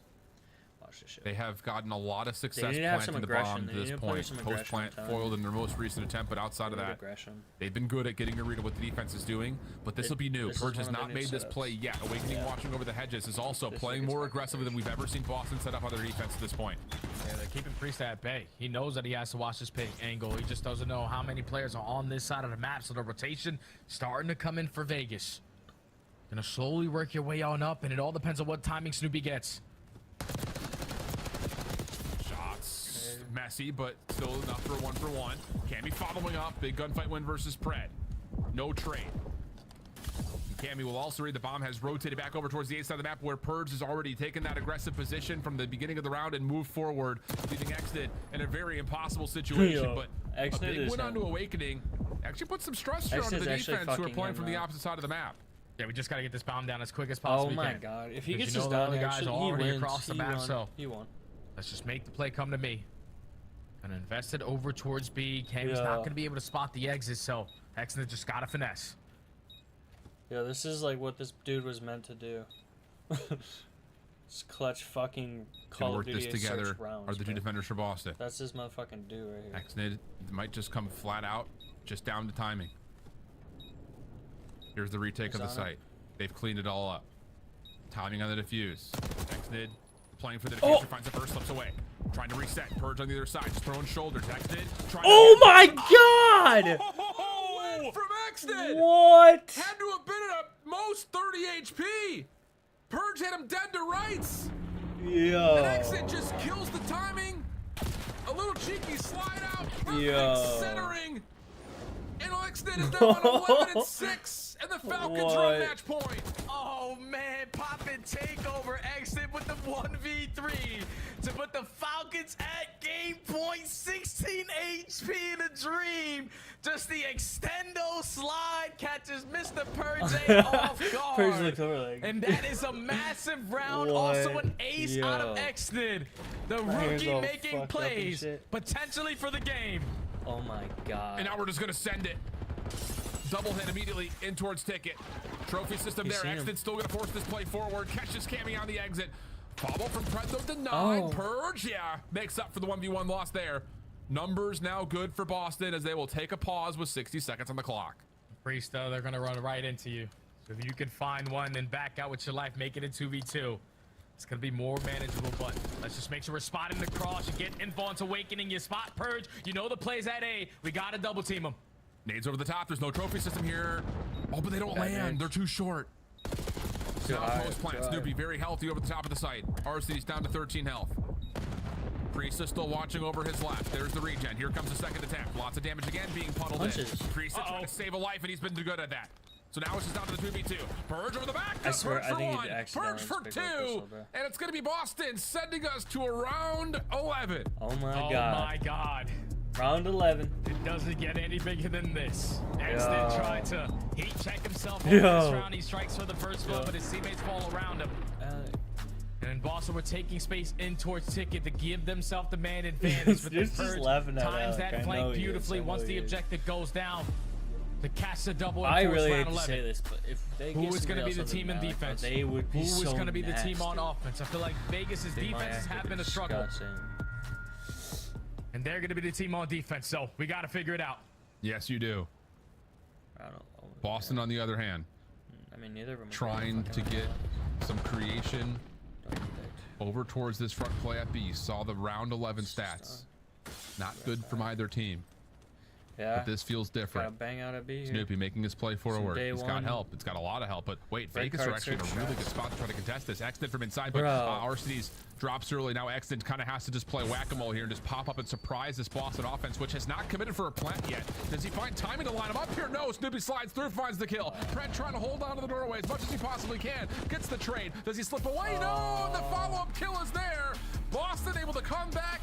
Watch this shit. They have gotten a lot of success They need to have planting some the bomb aggression. to They this need to play point. some Post aggression, plant I'm telling foiled in their most recent attempt, but outside of that, aggression. they've been good at getting a read of what the defense is doing. But this will be new. Purge has not made this play yet. Awakening watching over the hedges is also playing more aggressively than we've ever seen Boston set up on their defense at this point. Yeah, they're keeping Priesta at bay. He knows that he has to watch this pick angle. He just doesn't know how many players are on this side of the map. So the rotation starting to come in for Vegas. Gonna slowly work your way on up, and it all depends on what timing Snoopy gets. Shots messy, but still enough for 1-for-1. Cammy following up. Big gunfight win versus Pred. No trade. Cammy will also read the bomb, has rotated back over towards the A side of the map where Purge has already taken that aggressive position from the beginning of the round and moved forward, leaving Exnid in a very impossible situation. But a big win onto Awakening actually put some stress here onto the defense who are playing from the opposite side of the map. Yeah, we just got to get this bomb down as quick as possible. Oh my god. If he gets this down, guys are already across the map, so he won. Let's just make the play come to me. Gonna invest it over towards B. Cammy's not gonna be able to spot the exit, so Exnid just gotta finesse. Yeah, this is like what this dude was meant to do. Just clutch fucking Call of Duty this together rounds, are the two defenders for Boston. That's his motherfucking do right here. Exnid might just come flat out, just down to timing. Here's the retake of the site. They've cleaned it all up. Timing on the defuse. Exnid playing for the diffuser, finds the first, slips away. Trying to reset. Purge on the other side, just throwing shoulders. Exnid trying my god! From Exnid! What? Had to have been at most 30 HP. Purge hit him dead to rights. Yo. And Exnid just kills the timing. A little cheeky slide out. Perfect centering. And Exnid is now on 11-6, and the Falcons run match point. Oh man, poppin' takeover Exnid with the 1v3 to put the Falcons at game point. 16 HP in a dream. Just the extendo slide catches Mr. Purge off guard. And that is a massive round. Also an ace out of Exnid. The rookie making plays potentially for the game. Oh my god. And now we're just gonna send it. Double hit immediately in towards Ticket. Trophy system there. Exnid still gonna force this play forward. Catches Cammy on the exit. Fobble from Prezo denied. Purge, makes up for the 1v1 loss there. Numbers now good for Boston as they will take a pause with 60 seconds on the clock. Priesta, they're gonna run right into you. So if you can find one and back out with your life, make it a 2v2. It's gonna be more manageable, but let's just make sure we're spotting the cross. You get info into Awakening, you spot Purge. You know the play's at A. We gotta double team him. Nades over the top. There's no trophy system here. Oh, but they don't land. They're too short. Now post plant. Snoopy very healthy over the top of the site. Arcides down to 13 health. Priesta still watching over his left. There's the regen. Here comes the second attempt. Lots of damage again being puddled in. Priesta trying to save a life, and he's been good at that. So now it's just down to the 2v2. Purge over the back. I swear, Purge for I think one. Purge for two. And it's going to be Boston sending us to a round 11. Oh my god. Oh my god. Round 11. It doesn't get any bigger than this. Exnid tried to heat check himself over this round. He strikes for the first blow, but his teammates fall around him. And and Boston were taking space in towards Ticket to give themselves the man advantage. But the Purge times that flank beautifully once the objective goes down. To catch the double. I really hate to say this, but if they who was going to be the team in defense? They would be who was going to be the team on offense? I feel like Vegas's defenses have been a struggle, and they're going to be the team on defense. So we got to figure it out. Yes, you do. I don't know. Boston, on the other hand, I mean, neither of them trying to get some creation over towards this front play at B. You saw the round 11 stats. Not good from either team. Yeah, but this feels different. Gotta bang out a B here. Snoopy making his play forward. He's got help. It's got a lot of help. But wait, Vegas are actually in a really good spot to try to contest this. Exton from inside, but RCD's drops early. Now Exton kind of has to just play whack-a-mole here and just pop up and surprise this Boston offense, which has not committed for a plant yet. Does he find timing to line him up here? No. Snoopy slides through, finds the kill. Fred trying to hold on to the doorway as much as he possibly can. Gets the trade. Does he slip away? No. The follow-up kill is there. Boston able to come back,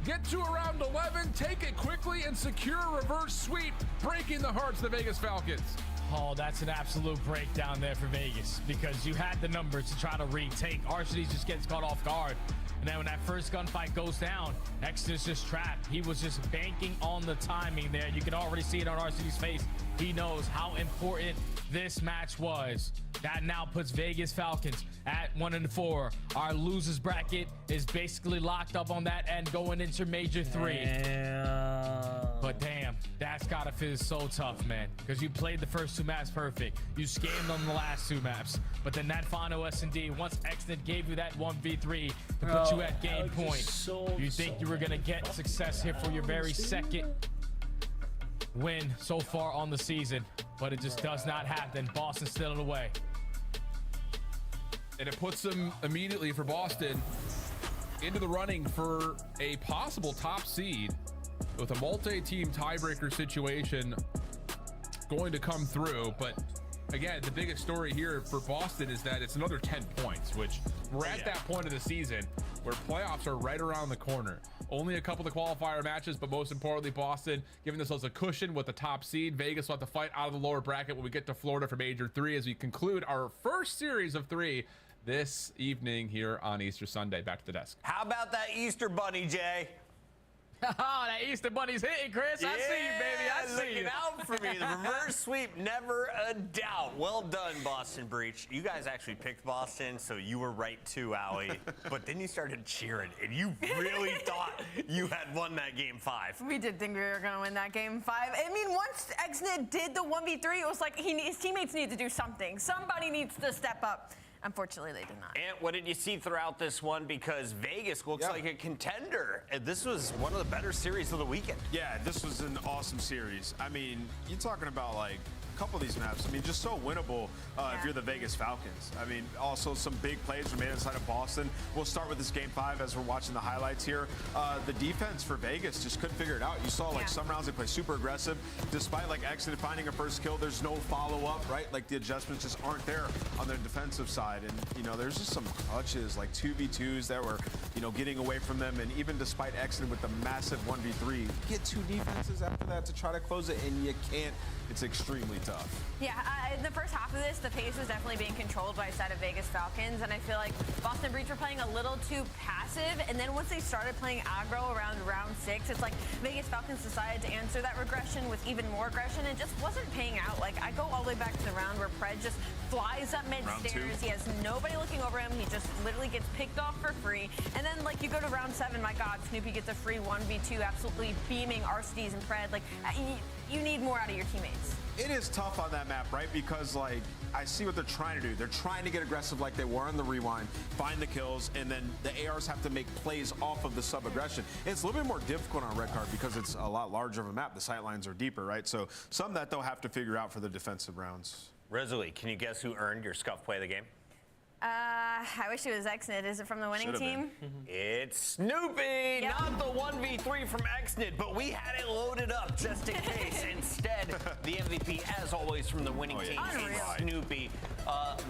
get to around 11, take it quickly, and secure a reverse sweep, breaking the hearts of the Vegas Falcons. Oh, that's an absolute breakdown there for Vegas, because you had the numbers to try to retake. RCD just gets caught off guard. And then when that first gunfight goes down, Exton's just trapped. He was just banking on the timing there. You can already see it on RCD's face. He knows how important this match was. That now puts Vegas Falcons at 1-4. Our losers bracket is basically locked up on that end going into Major 3. But damn, that's gotta feel so tough, man, because you played the first 2 maps perfect. You scammed on the last 2 maps. But then that final S&D, once Exton gave you that 1v3 to put you at game point, you think you were gonna get success here for your very second win so far on the season, but it just does not happen. Boston still away. And it puts them immediately for Boston into the running for a possible top seed with a multi-team tiebreaker situation going to come through. But again, the biggest story here for Boston is that it's another 10 points, which we're at that point of the season where playoffs are right around the corner. Only a couple of the qualifier matches, but most importantly, Boston giving themselves a cushion with the top seed. Vegas will have to fight out of the lower bracket when we get to Florida for Major 3 as we conclude our first series of 3 this evening here on Easter Sunday. Back to the desk. How about that Easter bunny, Jay? Oh, that Easter bunny's hitting, Chris. I see you, baby. I see you. Looking out for me. The reverse sweep, never a doubt. Well done, Boston Breach. You guys actually picked Boston, so you were right too, Allie. But then you started cheering, and you really thought you had won that game 5. We did think we were going to win that game 5. I mean, once Exnit did the 1v3, it was like his teammates need to do something. Somebody needs to step up. Unfortunately, they did not. And what did you see throughout this one? Because Vegas looks like a contender. And this was one of the better series of the weekend. Yeah, this was an awesome series. I mean, you're talking about like a couple of these maps. I mean, just so winnable if you're the Vegas Falcons. I mean, also some big plays were made inside of Boston. We'll start with this game 5 as we're watching the highlights here. The defense for Vegas just couldn't figure it out. You saw like some rounds they play super aggressive. Despite like Exton finding a first kill, there's no follow-up, right? Like the adjustments just aren't there on their defensive side. And, you know, there's just some clutches, like 2v2s that were, you know, getting away from them. And even despite Exton with the massive 1v3, you get 2 defenses after that to try to close it, and you can't. It's extremely tough. Yeah, in the first half of this, the pace was definitely being controlled by a set of Vegas Falcons, and I feel like Boston Breach were playing a little too passive, and then once they started playing aggro around round 6, it's like Vegas Falcons decided to answer that regression with even more aggression, and just wasn't paying out. Like, I go all the way back to the round where Pred just flies up mid-stairs. He has nobody looking over him. He just literally gets picked off for free. And then, like, you go to round 7, my God, Snoopy gets a free 1v2, absolutely beaming RCDs and Pred. Like, you need more out of your teammates. It is tough on that map, right? Because, like, I see what they're trying to do. They're trying to get aggressive like they were in the rewind, find the kills, and then the ARs have to make plays off of the sub-aggression. It's a little bit more difficult on Red Card because it's a lot larger of a map. The sight lines are deeper, right? So some that they'll have to figure out for the defensive rounds. Rosalie, can you guess who earned your scuff play of the game? I wish it was Exnit. Is it from the winning team? It's Snoopy, not the 1v3 from Exnit, but we had it loaded up just in case. Instead, the MVP, as always, from the winning team is Snoopy.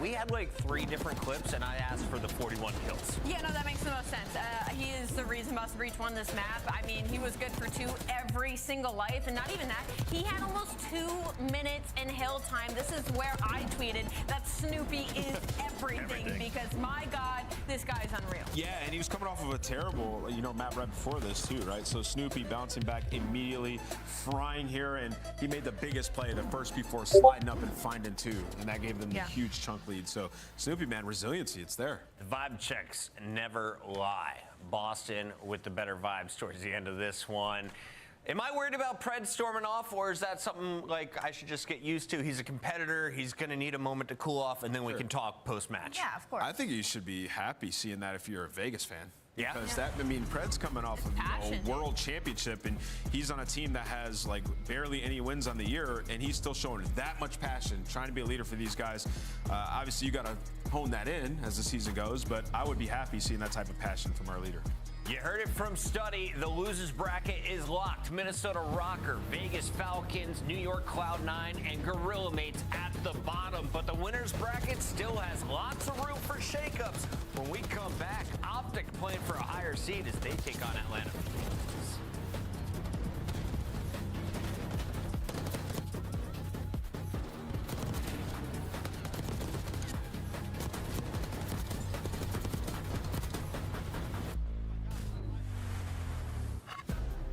We had like 3 different clips, and I asked for the 41 kills. Yeah, no, that makes the most sense. He is the reason Boston Breach won this map. I mean, he was good for 2 every single life, and not even that. He had almost 2 minutes in hill time. This is where I tweeted that Snoopy is everything. waiting because, my God, this guy's unreal. Yeah, and he was coming off of a terrible, map right before this too, right? So Snoopy bouncing back immediately, frying here, and he made the biggest play, the first before sliding up and finding two, and that gave them the huge chunk lead. So Snoopy, man, resiliency, it's there. The vibe checks never lie. Boston with the better vibes towards the end of this one. Am I worried about Pred storming off, or is that something like I should just get used to? He's a competitor. He's going to need a moment to cool off, and then we can talk post-match. Yeah, of course. I think you should be happy seeing that if you're a Vegas fan. Yeah. Because Pred's coming off of a world championship, and he's on a team that has like barely any wins on the year, and he's still showing that much passion, trying to be a leader for these guys. Obviously, you got to hone that in as the season goes, but I would be happy seeing that type of passion from our leader. You heard it from Study. The losers bracket is locked. Minnesota Rocker, Vegas Falcons, New York Cloud9, and Gorilla Mates at the bottom. But the winners bracket still has lots of room for shakeups. When we come back, Optic playing for a higher seed as they take on Atlanta.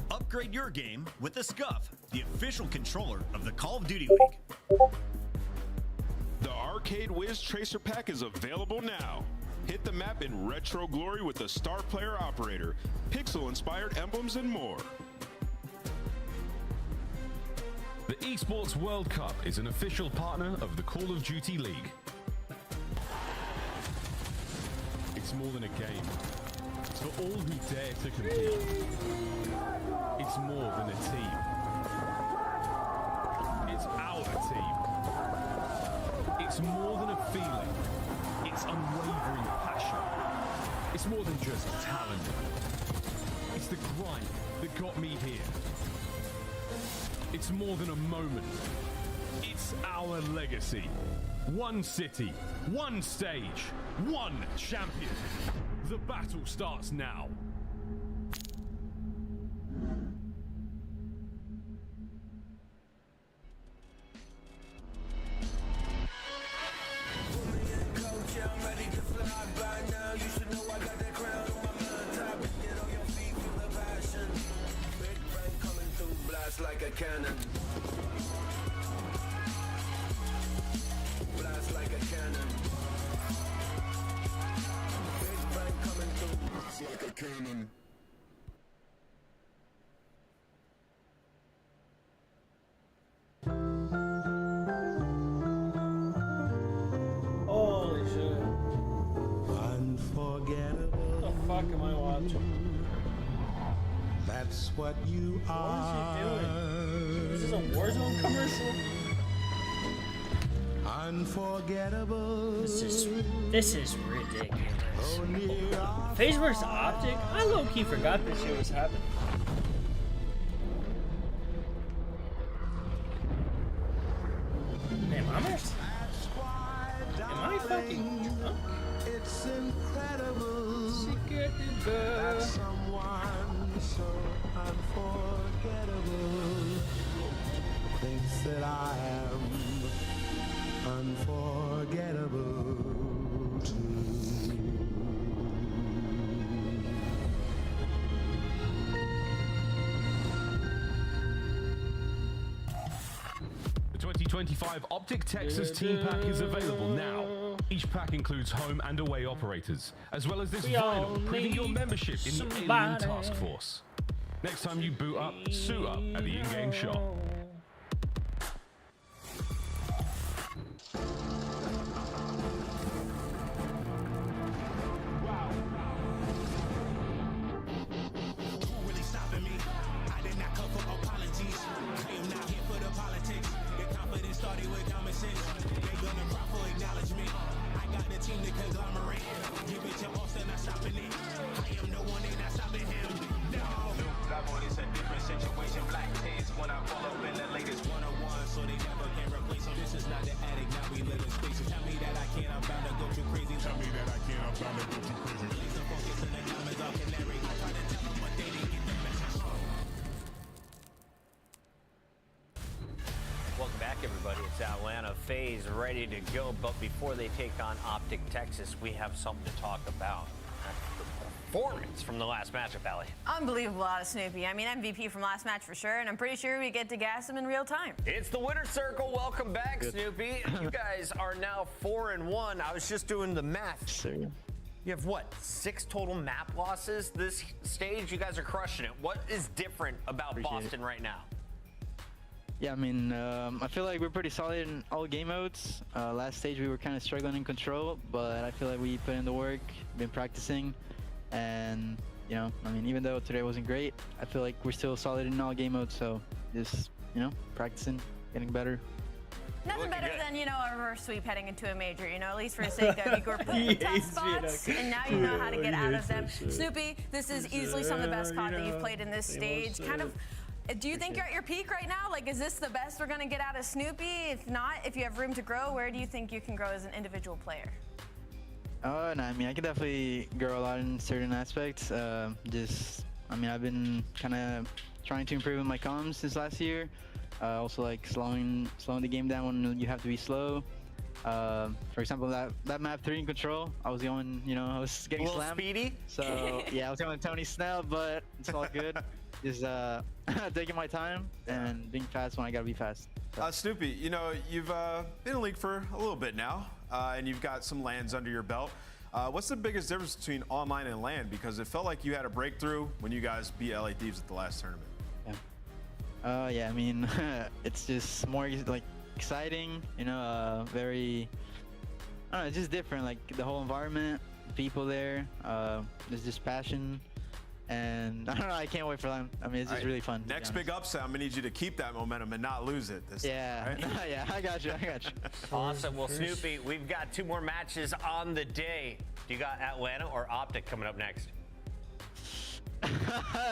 Upgrade your game with the Scuff, the official controller of the Call of Duty League. The Arcade Wiz Tracer Pack is available now. Hit the map in retro glory with the Star Player Operator, pixel-inspired emblems, and more. The Esports World Cup is an official partner of the Call of Duty League. It's more than a game. It's for all who dare to compete. It's more than a team. It's our team. It's more than a feeling. It's unwavering passion. It's more than just talent. It's the grind that got me here. It's more than a moment. It's our legacy. One city, one stage, one champion. The battle starts now. Like a cannon. Blast like a cannon. Big bang coming through. Blast like a cannon. Holy shit. Unforgettable. What the fuck am I watching? That's what you are. What is he doing? Is this a Warzone commercial? Unforgettable. This is ridiculous. Phase vs. Optic? I low-key forgot this shit was happening. Damn, am I fucking drunk? It's incredible. Secret that someone so unforgettable thinks that I am unforgettable too. The 2025 Optic Texas Team Pack is available now. Each pack includes home and away operators, as well as this vinyl proving your membership in the Alien Task Force. Next time you boot up, suit up at the in-game shop. It's a different situation, black taste when I pull up everybody. It's Atlanta FaZe ready to go, but before they take on Optic Texas, we have something to talk about. That's the performance from the last matchup, Allie. Unbelievable out of Snoopy. I mean, MVP from last match for sure, and I'm pretty sure we get to gas him in real time. It's the winner's circle. Welcome back, Snoopy. You guys are now 4-1. I was just doing the math. You have what, 6 total map losses this stage? You guys are crushing it. What is different about Boston right now? Yeah, I mean, I feel like we're pretty solid in all game modes. Last stage we were kind of struggling in control, but I feel like we put in the work, been practicing, and you know, I mean, even though today wasn't great, I feel like we're still solid in all game modes. So just, you know, practicing, getting better. Nothing better than, you know, a reverse sweep heading into a major, you know, at least for the sake of you were put in tough spots, and now you know how to get out of them. Snoopy, this is easily some of the best COD that you've played in this stage. Kind of, do you think you're at your peak right now? Like, is this the best we're going to get out of Snoopy? If not, if you have room to grow, where do you think you can grow as an individual player? No, I mean, I can definitely grow a lot in certain aspects. Just, I mean, I've been kind of trying to improve in my comms this last year. Also, like slowing the game down when you have to be slow. For example, that map 3 in control, I was the one, you know, I was getting slammed. Speedy. So yeah, I was going Tony Snell, but it's all good. Just taking my time and being fast when I gotta be fast. So. Snoopy, you know, you've been in the league for a little bit now, and you've got some LANs under your belt. What's the biggest difference between online and LAN? Because it felt like you had a breakthrough when you guys beat LA Thieves at the last tournament. Yeah, I mean, it's just more like exciting, you know, very, I don't know, it's just different, like the whole environment, people there, there's just passion, and I don't know, I can't wait for them. I mean, it's just really fun. Next big upset, I'm gonna need you to keep that momentum and not lose it this time, right? Yeah, I got you. Awesome. Well, Snoopy, we've got 2 more matches on the day. Do you got Atlanta or Optic coming up next?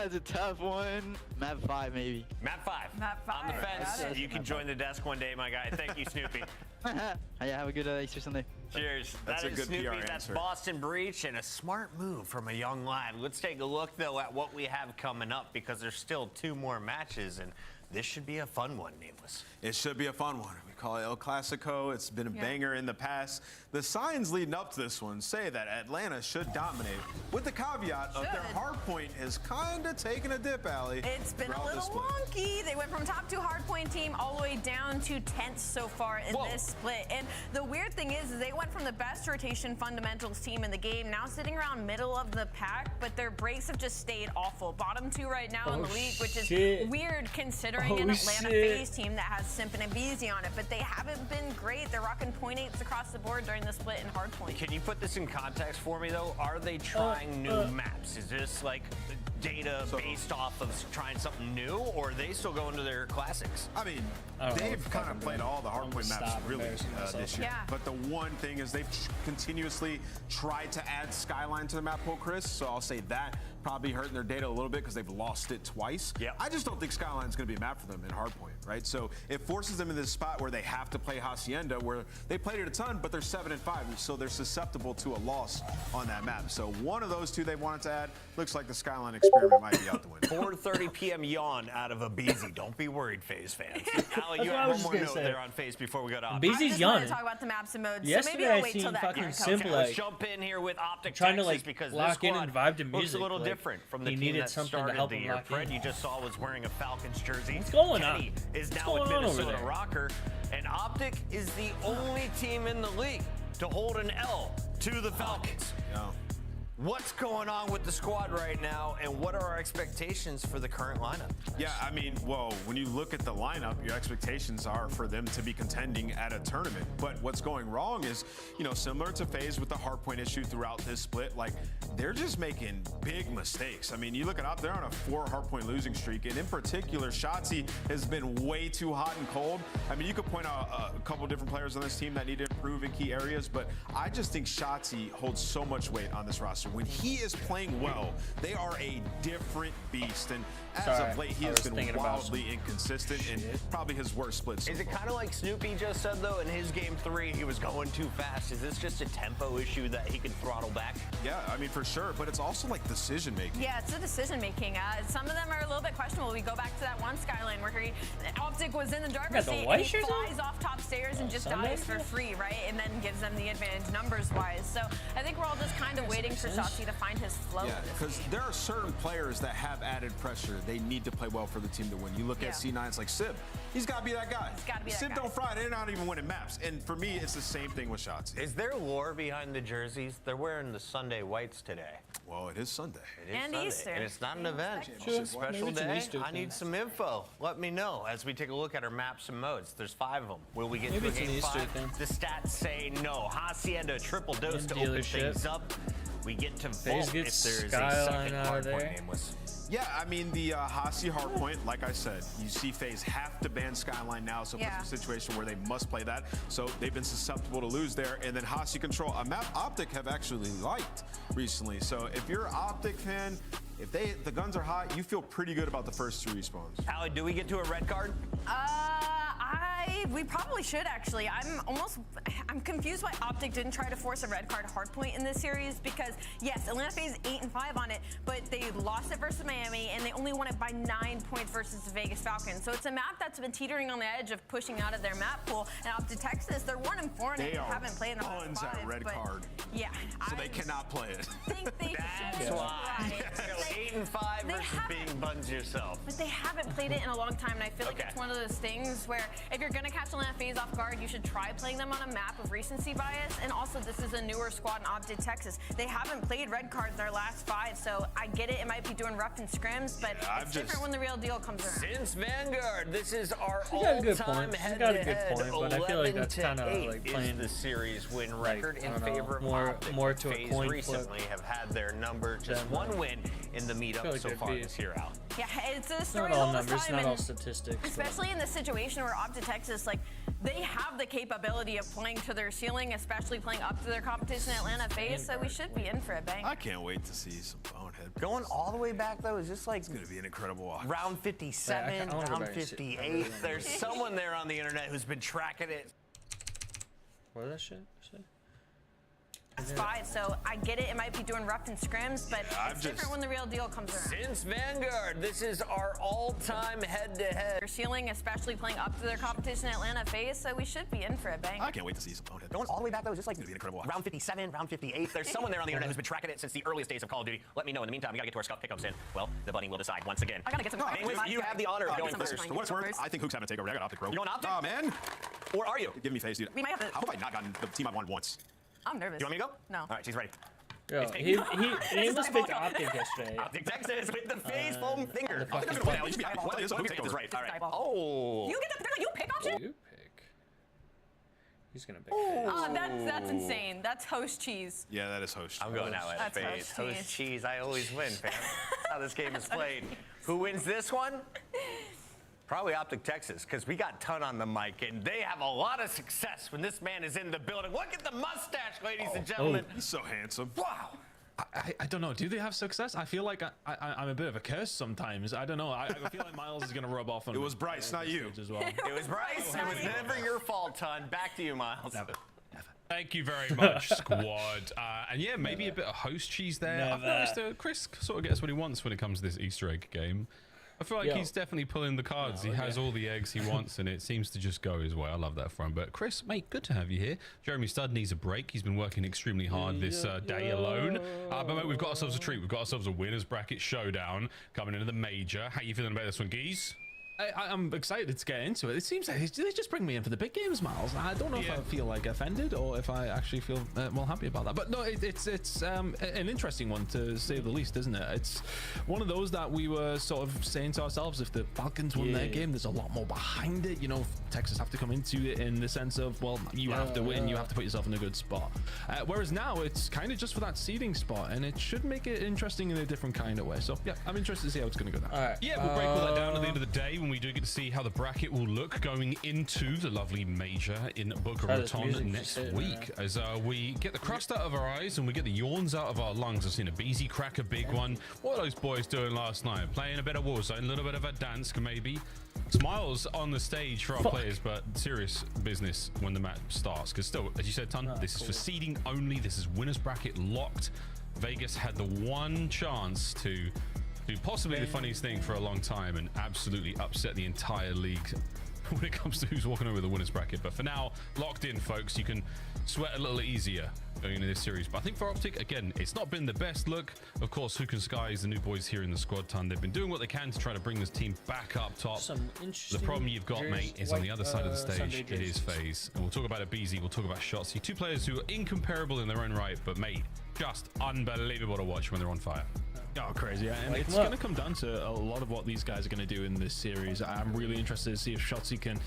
It's a tough one. Map 5, maybe. Map 5. Map 5. On the fence. You can join the desk one day, my guy. Thank you, Snoopy. Yeah, have a good Easter Sunday. Cheers. That's that a is good Snoopy. PR That's answer. Boston Breach, and a smart move from a young lad. Let's take a look, though, at what we have coming up, because there's still 2 more matches, and this should be a fun one, Nameless. It should be a fun one. We call it El Clasico. It's been a banger in the past. The signs leading up to this one say that Atlanta should dominate, with the caveat of their hardpoint has kind of taken a dip, Allie. It's been a little wonky. They went from top 2 hardpoint team all the way down to 10th so far in this split. And the weird thing is they went from the best rotation fundamentals team in the game, now sitting around middle of the pack, but their breaks have just stayed awful. Bottom 2 right now in the league, which is weird considering an Atlanta FaZe team that has Simp and Abeezy on it, but they haven't been great. They're rocking .8s across the board during the split in hardpoint. Can you put this in context for me, though? Are they trying new maps? Is this like data based off of trying something new, or are they still going to their classics? I mean, they've kind of played all the hardpoint maps really this year. But the one thing is they've continuously tried to add Skyline to the map pool, Chris. So I'll say that probably hurting their data a little bit because they've lost it twice. I just don't think Skyline's going to be a map for them in hardpoint, right? So it forces them in this spot where they have to play Hacienda, where they played it a ton, but they're 7-5, so they're susceptible to a loss on that map. So one of those 2 they wanted to add. Looks like the Skyline experiment might be out the window. 4:30 p.m. yawn out of Abeezy. Don't be worried, FaZe fans. Allie, you have one more note there on FaZe before we go to Optic. Abeezy's yawning. I just want to talk about the maps and modes. Yesterday, so maybe I'll wait till that fucking Simple, let's jump in here with Optic trying Texas, to like because lock this in and vibe to music. looks a little different from the team that started the year. Fred, you just saw, was wearing a Falcons jersey. What's going Kenny on? is now a Minnesota Rocker, and Optic is the only team in the league to hold an L to the Falcons. What's going on with the squad right now, and what are our expectations for the current lineup? Yeah, I mean, well, when you look at the lineup, your expectations are for them to be contending at a tournament. But what's going wrong is, you know, similar to FaZe with the hardpoint issue throughout this split, like, they're just making big mistakes. I mean, you look at Op, they're on a 4 hardpoint losing streak, and in particular, Shotzi has been way too hot and cold. I mean, you could point out a couple different players on this team that need to improve in key areas, but I just think Shotzi holds so much weight on this roster. When he is playing well, they are a different beast. And as of late, he has been wildly inconsistent and probably his worst split so Is it far. kind of like Snoopy just said, though, in his game 3, he was going too fast? Is this just a tempo issue that he can throttle back? Yeah, I mean, for sure. But it's also like decision making. Yeah, it's the decision making. Some of them are a little bit questionable. We go back to that one Skyline where free. Optic was in the driver's seat, and he flies off top stairs and just dies for free, right? And then gives them the advantage numbers-wise. So I think we're all just kind of waiting for Shotzzy to find his flow. Yeah, because there are certain players that have added pressure. They need to play well for the team to win. You look at C9, it's like Sib. He's got to be that guy. He's got to be that Sib guy. don't fry. They're not even winning maps. And for me, it's the same thing with Shotzzy. Is there lore behind the jerseys? They're wearing the Sunday whites today. Well, it is Sunday. It is And Sunday. Easter. And it's not an event. Sure. It's a special day. I need some info. Let me know as we take a look at our maps and modes. There's 5 of them. Will we get to a game 5? The stats say no. Hacienda triple dose to open things up. We get to vault if there's a second hardpoint nameless. Yeah, I mean, the Hasi hardpoint, like I said, you see FaZe have to ban Skyline now, so it's a situation where they must play that. So they've been susceptible to lose there. And then Hasi control, a map Optic have actually liked recently. So if you're an Optic fan, if the guns are hot, you feel pretty good about the first 2 respawns. Allie, do we get to a red card? We probably should actually. I'm confused why Optic didn't try to force a red card hardpoint in this series because yes, Atlanta FaZe 8-5 on it, but they lost it versus Miami and they only won it by 9 points versus the Vegas Falcons. So it's a map that's been teetering on the edge of pushing out of their map pool. And Optic Texas, they're 1-4 and they haven't played in the last 5. Red card. Yeah, so they cannot play it. Think they That's why. 8-5 versus being buns yourself. But they haven't played it in a long time, and I feel like it's one of those things where if you're gonna catch Atlanta FaZe off guard, you should try playing them on a map of recency bias. And also, this is a newer squad in Optic Texas. They haven't played red cards in their last 5, so I get it. It might be doing rough and scrims, but it's different when the real deal comes around. Since Vanguard, this is our all-time head-to-head. But I feel like that's kind of like playing the series win record in favor of Optic. more to a coin recently have had their number just 1 win in the meetup so far this year out. Yeah, it's a story not all all this numbers, time, not all and statistics. especially in the situation where Optic Texas, like, they have the capability of playing to their ceiling, especially playing up to their competition Atlanta FaZe, so we should be in for a bang. I can't wait to see some bonehead. Going all the way back, though, is just like... It's going to be an incredible watch. Round 57, round 58. There's someone there on the internet who's been tracking it. What is that shit? That's 5, so I get it. It might be doing rough and scrims, but it's different when the real deal comes around. Since Vanguard, this is our all-time head-to-head. Their ceiling, especially playing up to their competition Atlanta FaZe, so we should be in for a bang. I can't wait to see some bonehead. Going all the way back, though, is just like it's going to be an incredible watch. round 57, round 58. There's someone there on the internet who's been tracking it since the earliest days of Call of Duty. Let me know. In the meantime, we got to get to our scuff pickups in. Well, the bunny will decide once again. I got to get some. You have the honor of going first. For what it's worth, I think Hook's having to take over. I got Optic, bro. You going Optic? Oh, man. Or are you? Give me FaZe, dude. We might have to. How have I not gotten the team I've won once? I'm nervous. You want me to go? No. All right, she's ready. Yo, he almost picked Optic yesterday. Optic Texas with the FaZe foam finger. What is right? All right. Oh. You get the you pick option? You pick. He's gonna pick. Oh, that's insane. That's host cheese. Yeah, that is host. I'm going out at FaZe. Host cheese. I always win, fam. That's how this game is played. Who wins this one? Probably Optic Texas, because we got Ton on the mic, and they have a lot of success when this man is in the building. Look at the mustache, ladies and gentlemen. He's so handsome. Wow. I don't know. Do they have success? I feel like I'm a bit of a curse sometimes. I don't know. I feel like Miles is going to rub off on It was Bryce, not you. as well. It was Bryce. It was never your fault, Ton. Back to you, Miles. Never. Thank you very much, squad. And yeah, maybe a bit of host cheese there. I've noticed Chris sort of gets what he wants when it comes to this Easter egg game. I feel like he's definitely pulling the cards. He has all the eggs he wants, and it seems to just go his way. I love that for him. But Chris, mate, good to have you here. Jeremy Studd needs a break. He's been working extremely hard this day alone. But mate, we've got ourselves a treat. We've got ourselves a winners bracket showdown coming into the major. How you feeling about this one, Geese? I'm excited to get into it. It seems like they just bring me in for the big games, Miles. I don't know if I feel like offended or if I actually feel well happy about that. But no, it's an interesting one to say the least, isn't it? It's one of those that we were sort of saying to ourselves, if the Falcons won their game, there's a lot more behind it. You know, Texas have to come into it in the sense of, well, you have to win, you have to put yourself in a good spot. Whereas now it's kind of just for that seeding spot, and it should make it interesting in a different kind of way. So yeah, I'm interested to see how it's going to go down. All right. Yeah, we'll break all that down at the end of the day when we do get to see how the bracket will look going into the lovely major in Boca Raton next week. As we get the crust out of our eyes and we get the yawns out of our lungs. I've seen a Beezy crack a big one. What are those boys doing last night? Playing a bit of Warzone, a little bit of a dance maybe. Smiles on the stage for our players, but serious business when the match starts. Because still, as you said, Ton, this is for seeding only. This is winners bracket locked. Vegas had the one chance to do possibly the funniest thing for a long time and absolutely upset the entire league when it comes to who's walking over the winners bracket. But for now, locked in, folks. You can sweat a little easier going into this series. But I think for Optic, again, it's not been the best look. Of course, Hook and Sky is the new boys here in the squad ton. They've been doing what they can to try to bring this team back up top. The problem you've got, mate, is on the other side of the stage. It is FaZe. And we'll talk about Abizi, we'll talk about Shotzzy. Two players who are incomparable in their own right, but, mate, just unbelievable to watch when they're on fire. Oh, crazy. Yeah. And it's going to come down to a lot of what these guys are going to do in this series. I'm really interested to see if Shotzzy can,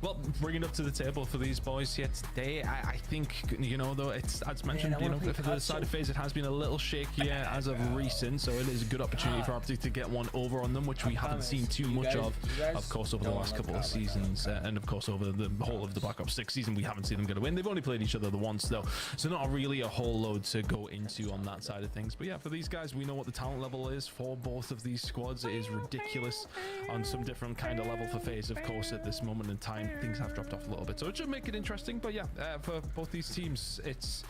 well, bring it up to the table for these boys here today. I think, you know, though, it's, as mentioned, you know, for the side of FaZe, it has been a little shakier as of recent, so it is a good opportunity for Optic to get one over on them, which we haven't seen too much of course, over the last couple of seasons, and of course, over the whole of the Black Ops 6 season, we haven't seen them get a win. They've only played each other the once, though, so not really a whole load to go into on that side of things. But yeah, for these guys, we know what the talent level is for both of these squads. It is ridiculous on some different kind of level for FaZe. Of course, at this moment in time, things have dropped off a little bit, so it should make it interesting. But yeah, for both these teams, it's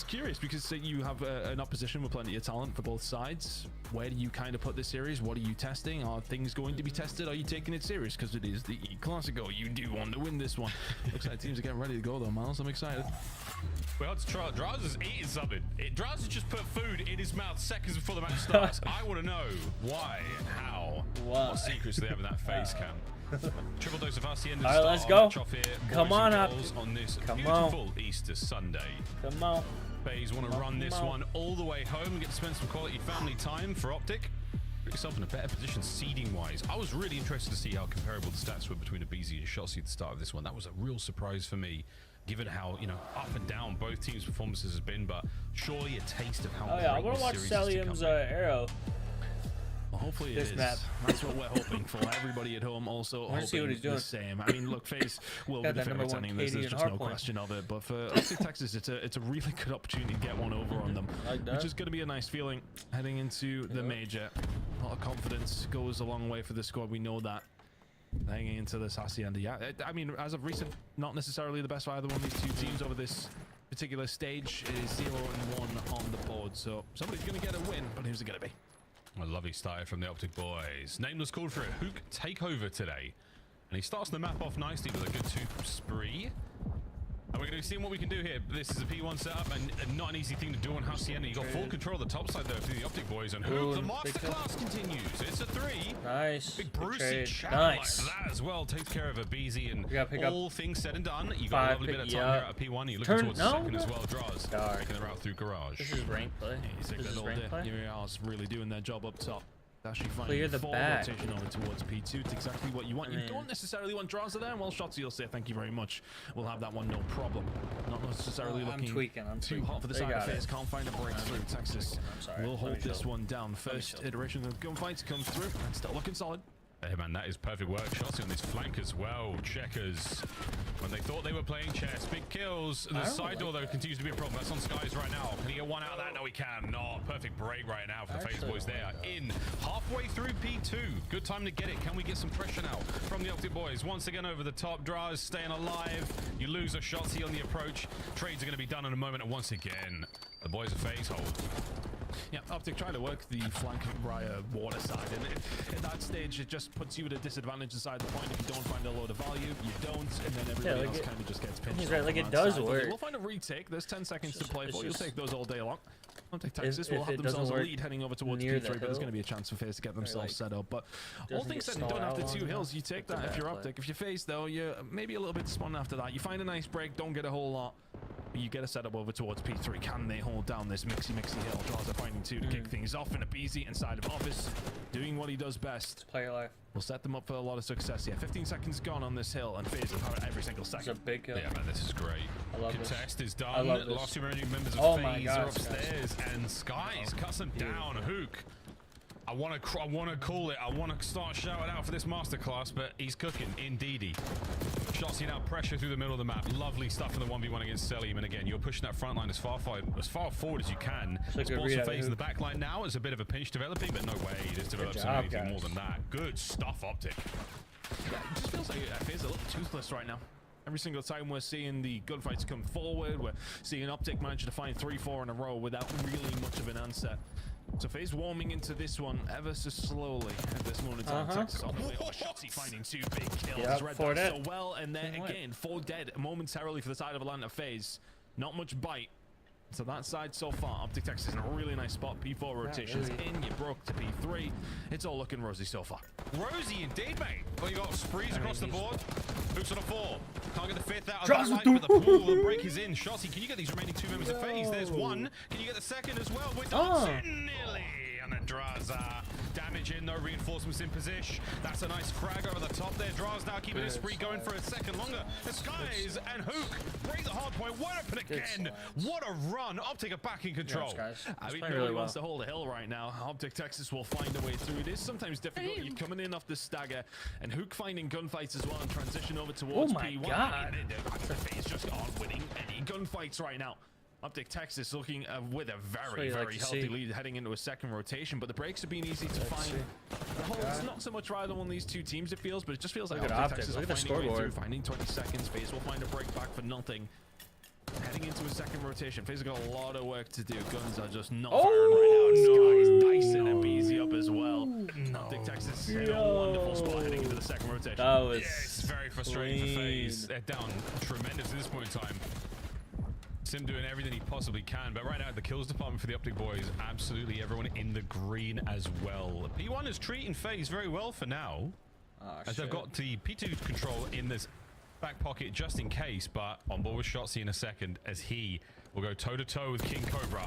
curious because you have an opposition with plenty of talent for both sides. Where do you kind of put this series? What are you testing? Are things going to be tested? Are you taking it serious? Because it is the E-Classico. You do want to win this one. Looks like teams are getting ready to go though, Miles. I'm excited. We had to try. Draz is eating something. Draz has just put food in his mouth seconds before the match starts. I want to know why and how. What secrets do they have in that FaZe cam? Triple dose of Hacienda. All right, let's go. Here. Come on up. On this Come beautiful on. Easter Sunday. Come on. FaZe want to run this one all the way home and get to spend some quality family time for Optic. Put yourself in a better position seeding-wise. I was really interested to see how comparable the stats were between Abizi and Shotzzy at the start of this one. That was a real surprise for me, given how, you know, up and down both teams' performances has been, but surely a taste of how I want to watch Salium's arrow. Well, hopefully it is. That's what we're hoping for. Everybody at home also hoping see what he's doing. The same. I mean, look, FaZe will be the favorites ending this. There's just no question of it. But for Optic Texas, it's a really good opportunity to get one over on them, which is going to be a nice feeling heading into the major. A lot of confidence goes a long way for the squad. We know that. Hanging into this Hacienda. Yeah, I mean, as of recent, not necessarily the best for either one of these two teams over this particular stage. It is 0-1 on the board, so somebody's going to get a win, but who's it going to be? A lovely start from the Optic boys. Nameless called for a Hook takeover today, and he starts the map off nicely with a good 2 spree. And we're going to see what we can do here. This is a P1 setup and not an easy thing to do on Hacienda. You got full control of the top side there for the Optic boys, and Hook, the masterclass continues. It's a 3. Nice. Big Brucey chat nice. like that as well. Takes care of Abizi, and all things said and done. You got 5, a lovely bit of time here at P1. You're looking towards second as well. Draws making the route through garage. This is rank play. This is rank play. URL's really doing their job up top. Actually clear the back. Rotation over towards P2. It's exactly what you want. You don't necessarily want draws there. Well, Shotzzy will say thank you very much. We'll have that one, no problem. Not necessarily looking too hot for the side of FaZe. Can't find a breakthrough. Texas will hold this one down. First iteration of gunfights come through and still looking solid. Hey man, that is perfect work. Shotzzy on this flank as well. Checkers. When they thought they were playing chess, big kills. The side door though continues to be a problem. That's on Skies right now. Can he get one out of that? No, he can not. Perfect break right now for the FaZe boys. They are in halfway through P2. Good time to get it. Can we get some pressure now from the Optic boys? Once again over the top. Draws staying alive. You lose a Shotzzy on the approach. Trades are going to be done in a moment. And once again, the boys of FaZe hold. Yeah, Optic trying to work the flank via water side, and at that stage it just puts you at a disadvantage inside the point. If you don't find a load of value, you don't, and then everybody else kind of just gets pinched. He's right, like it does work. We'll find a retake. There's 10 seconds to play for. You'll take those all day long. Optic Texas will have themselves a lead heading over towards P3, but there's going to be a chance for FaZe to get themselves set up. But all things said, you don't have the 2 hills. You take that if you're Optic. If you're FaZe, though, you're maybe a little bit spun after that. You find a nice break, don't get a whole lot. You get a setup over towards P3. Can they hold down this mixy hill? Draws are finding 2 to kick things off, and Abizi inside of office, doing what he does best. Play your life. We'll set them up for a lot of success here. 15 seconds gone on this hill, and FaZe have had it every single second. It's a big hill. Yeah, man, this is great. I love Contest this. is done. I love this. Last 2 remaining members of FaZe are upstairs, and Skies cuts them down. Hook. I want to call it. I want to start shouting out for this masterclass, but he's cooking. Indeedy. Shotzzy now pressure through the middle of the map. Lovely stuff in the 1v1 against Selim. And again, you're pushing that front line as far forward as you can. Sports and FaZe in the back line now is a bit of a pinch developing, but no way. This develops into anything more than that. Good stuff, Optic. Yeah, it just feels like FaZe a little toothless right now. Every single time we're seeing the gunfights come forward, we're seeing Optic manage to find 3-4 in a row without really much of an answer. So FaZe warming into this one ever so slowly at this moment in time. Texas on the way. Shotzi finding 2 big kills. Yep, Read 4 that dead. so well, and then again 4 dead momentarily for the side of Atlanta FaZe. Not much bite. So that side so far, Optic Texas in a really nice spot. P4 rotations in, you broke to P3. It's all looking rosy so far. Rosy indeed, mate. Well, you got sprees across the board. Hooks on a 4. Can't get the 5th out of that light, but the pool, the break is in. Shotzi, can you get these remaining 2 members of FaZe? There's 1. Can you get the 2nd as well? We're dancing nearly. And then Draza. Damage in, no reinforcements in position. That's a nice frag over the top there. Draz now keeping his spree going for a second longer. The Skies and Hook break the hard point. What open again. What a run. Optic are back in control. I mean, nobody wants to hold the hill right now. Optic Texas will find a way through. It is sometimes difficult. You're coming in off the stagger, and Hook finding gunfights as well and transition over towards P1. God. FaZe just aren't winning any gunfights right now. Optic Texas looking with a very healthy lead heading into a second rotation, but the breaks have been easy to find. The whole, it's not so much either one of these 2 teams, it feels, but it just feels like Optic Texas are finding a way through, finding 20 seconds. FaZe will find a break back for nothing. Heading into a second rotation. FaZe have got a lot of work to do. Guns are just not firing right now. Skies dicing and BZ up as well. Optic Texas in a wonderful spot heading into the second rotation. That was it's very frustrating for FaZe. They're down tremendous at this point in time. Sim doing everything he possibly can, but right now the kills department for the Optic boys, absolutely everyone in the green as well. P1 is treating FaZe very well for now, as they've got the P2 control in this back pocket just in case, but on board with Shotzi in a second as he will go toe-to-toe with King Cobra.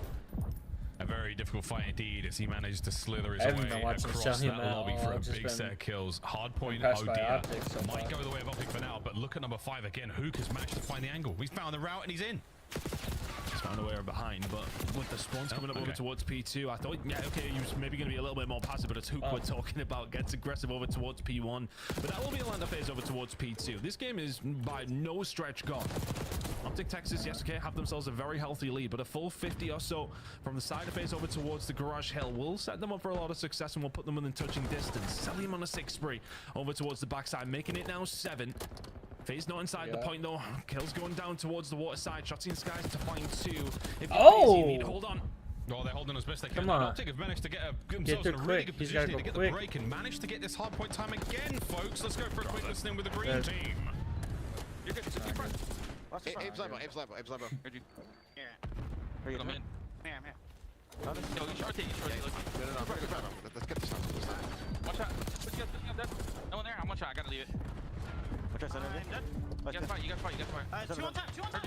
A very difficult fight indeed as he managed to slither his way across that lobby for a big set of kills. Hardpoint, oh dear, might go the way of Optic for now, but look at number 5 again. Hook has managed to find the angle. He's found the route and he's in. He's found a way behind, but with the spawns coming up over towards P2, I thought, yeah, okay, he was maybe going to be a little bit more passive, but it's Hook we're talking about. Gets aggressive over towards P1, but that will be Atlanta FaZe over towards P2. This game is by no stretch gone. Optic Texas, yes, okay, have themselves a very healthy lead, but a full 50 or so from the side of FaZe over towards the Garage Hill will set them up for a lot of success and will put them within touching distance. Selim on a 6 spree over towards the backside, making it now 7. FaZe not inside the point though. Kills going down towards the water side. Shots in Skies to find 2. If you need to hold on. Oh, they're holding as best they can. Optic have managed to get themselves in a really good position to get the break and manage to get this hard point time again, folks. Let's go for a quick listening with the green team. You're good. Keep running. Abe's level. Heard you. Here. Come in. Here. Yo, you should rotate. Let's get this one. One shot. Put you up, dead. No one there. I'm one shot. I gotta leave it. You got fight. 2 on top.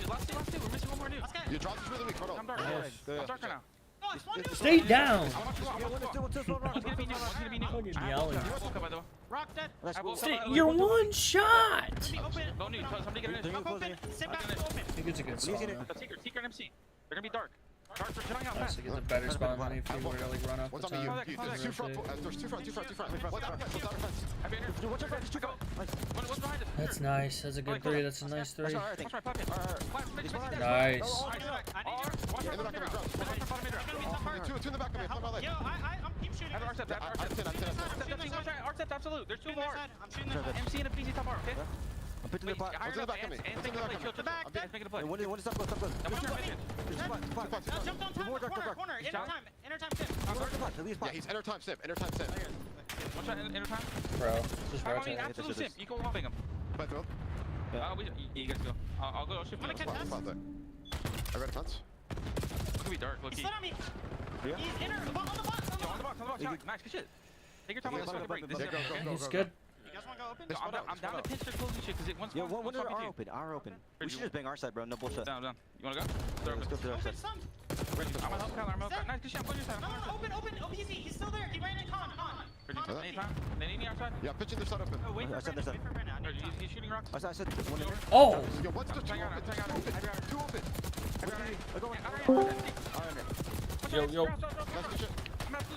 Last two. We're missing one more dude. Your drop is really weak. Hold on. I'm dark. I'm dark right now. No, it's one dude. Stay down. One's gonna be new. Yelling. Rock dead. You're one shot. Go new. Somebody get in. Open. Sit back. Open. I think it's a good spawn. Secret and MC. They're gonna be dark. Dark for shutting out fast. It's a better spawn than if you were to like run up the top. There's 2 front. There's 2 front. One's behind us. That's nice. That's a good 3. That's a nice 3. Watch my pocket. Nice. Two in the back of me. Yo, I'm keep shooting. Arcep, absolute. There's 2 more. I'm shooting them. MC and a PC top bar, okay? I'm pitching the back. What's in the back of me? And make a play. Chill to the back. Making a play. One is up. Jump on top. Corner. Inner time tip. Yeah, he's enter time sim. One shot inner time. Bro, just I mean, rotate. absolute sim. You go lobbing him. You guys go. I'll go. I'll shoot. I got a fence. It's gonna be dark. Look, he's on me. Yeah. He's inner. On the box. Nice. Good shit. Take your time on this fucking break. This is He's good. You guys wanna go open? I'm down to pinch their closing shit because it once. Yo, one are open. We should just bang our side, bro. No bullshit. Down. You wanna go? Let's go through our side. I'm gonna help Kyler. Nice. Good shit. I'm putting your side. Open. OPC. He's still there. He ran in con. Anytime. They need me outside. Yeah, pitching their side open. Oh, wait for Brandon. He's shooting rocks. I said one in there. Oh! Yo, what's the 2 open? 2 open. Yo.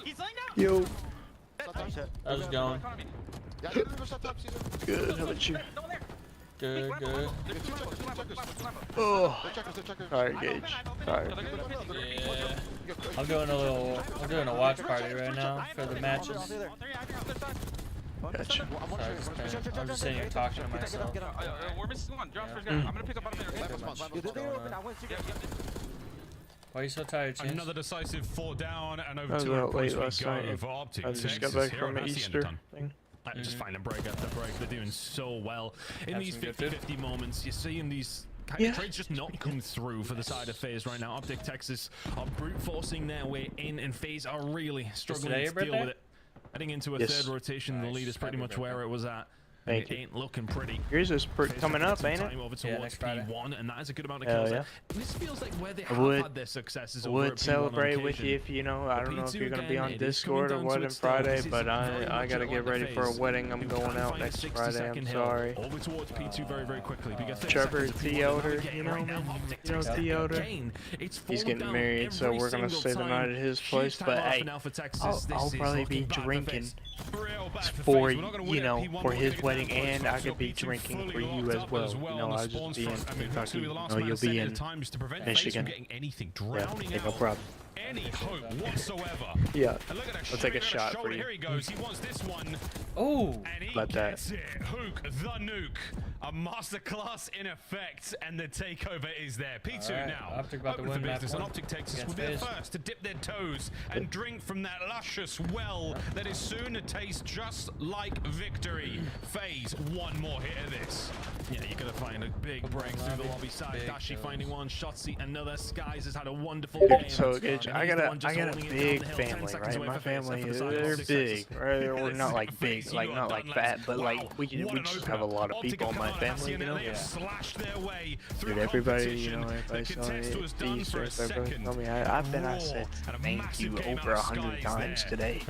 He's laying down. Yo. How's it going? Yeah, Good. How about you? Good. Oh. Alright, Gage. Sorry. Yeah. I'm doing a watch party right now for the matches. Gotcha. I'm just sitting here talking to myself. We're missing one. Josh, first guy. I'm gonna pick up on a minute. Why are you so tired, Chance? Another decisive 4 down and over I was 200 out points late we last go night. for Optic I just got Texas back from here. an That's the Easter end of thing. just finding break after break. They're doing so well. In Have these some good 50-50 moments, you're seeing these kind of trades just not come through for the side of FaZe right now. Optic Texas are brute forcing their way in, and FaZe are really struggling to deal with it. Heading into a third rotation, the lead is pretty much where it was at. Thank it ain't looking pretty. Yours is coming up, ain't it? Over towards next Friday. P1, and that is a good amount of kills. Yeah. This feels like where they I have would, had their successes. would celebrate with you if you know. I don't know if you're gonna be on Discord or what on Friday, but I gotta get ready for a wedding. I'm going out next Friday. I'm sorry. Over towards P2 very, very quickly. Trevor Theodore, you know Theodore. He's getting married, so we're gonna stay the night at his place. But hey, I'll probably be drinking for for his wedding, and I could be drinking for you as well. You know, I'll just be in Kentucky. You know, you'll be in Michigan. Yeah, hey, no problem. Any hope whatsoever. Yeah, I'll take a shot for you. Here he goes. He wants this one. Oh, let that. Hook the nuke. A masterclass in effect, and the takeover is there. P2 now. Optic about to win map business, and 1 Optic Texas will be the first to dip their toes and drink from that luscious well that is soon to taste just like victory. FaZe, one more hit of this. Yeah, you're gonna find a big break through the lobby side. Dashi finding one, Shotzi another. Skies has had a wonderful game. So I got a big family, right? My family, they're big, right? Or not like big, like not like fat, but like we just have a lot of people in my family, you know? Dude, everybody, you know, everybody saw me at Easter, everybody told me, I bet I said thank you over 100 times today.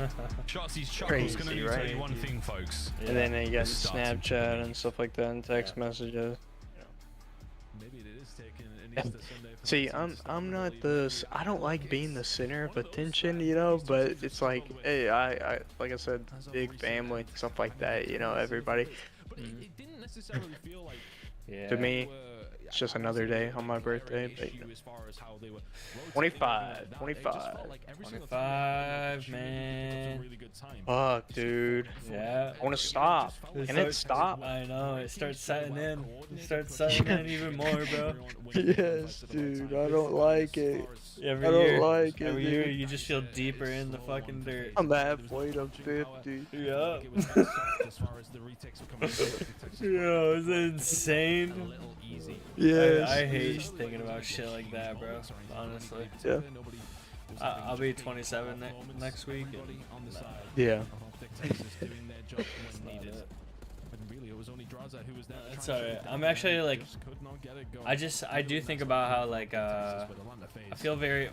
Crazy, right? And then you got Snapchat and stuff like that and text messages. See, I'm not I don't like being the center of attention, you know, but it's like, hey, I like I said, big family, stuff like that, you know, everybody. To me, it's just another day on my birthday, but 25, man. Fuck, dude. Yeah. I want to stop. Can it stop? I know, it starts setting in. It starts setting in even more, bro. Yes, dude. I don't like it. Every year you just feel deeper in the fucking dirt. I'm halfway to 50. Yeah. Yo, is it insane? Yes. I hate thinking about shit like that, bro. Honestly. Yeah. I'll be 27 next week. Yeah. It's alright. I'm actually like, I do think about how like I feel very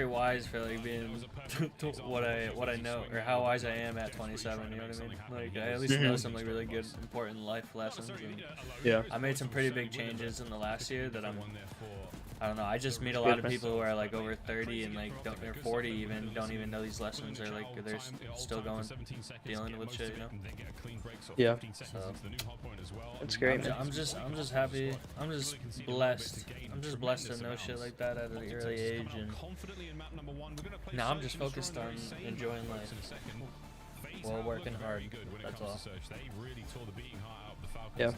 wise for like being what I know, or how wise I am at 27. You know what I mean? Like I at least know some like really good important life lessons. And yeah. I made some pretty big changes in the last year that I don't know. I just meet a lot of people who are like over 30 and like they're 40 even don't even know these lessons, or like they're still dealing with shit, you know? Yeah. So, it's great. I'm just happy. I'm just blessed. I'm just blessed to know shit like that at an early age, and now I'm just focused on enjoying life while working hard. That's all. Yeah.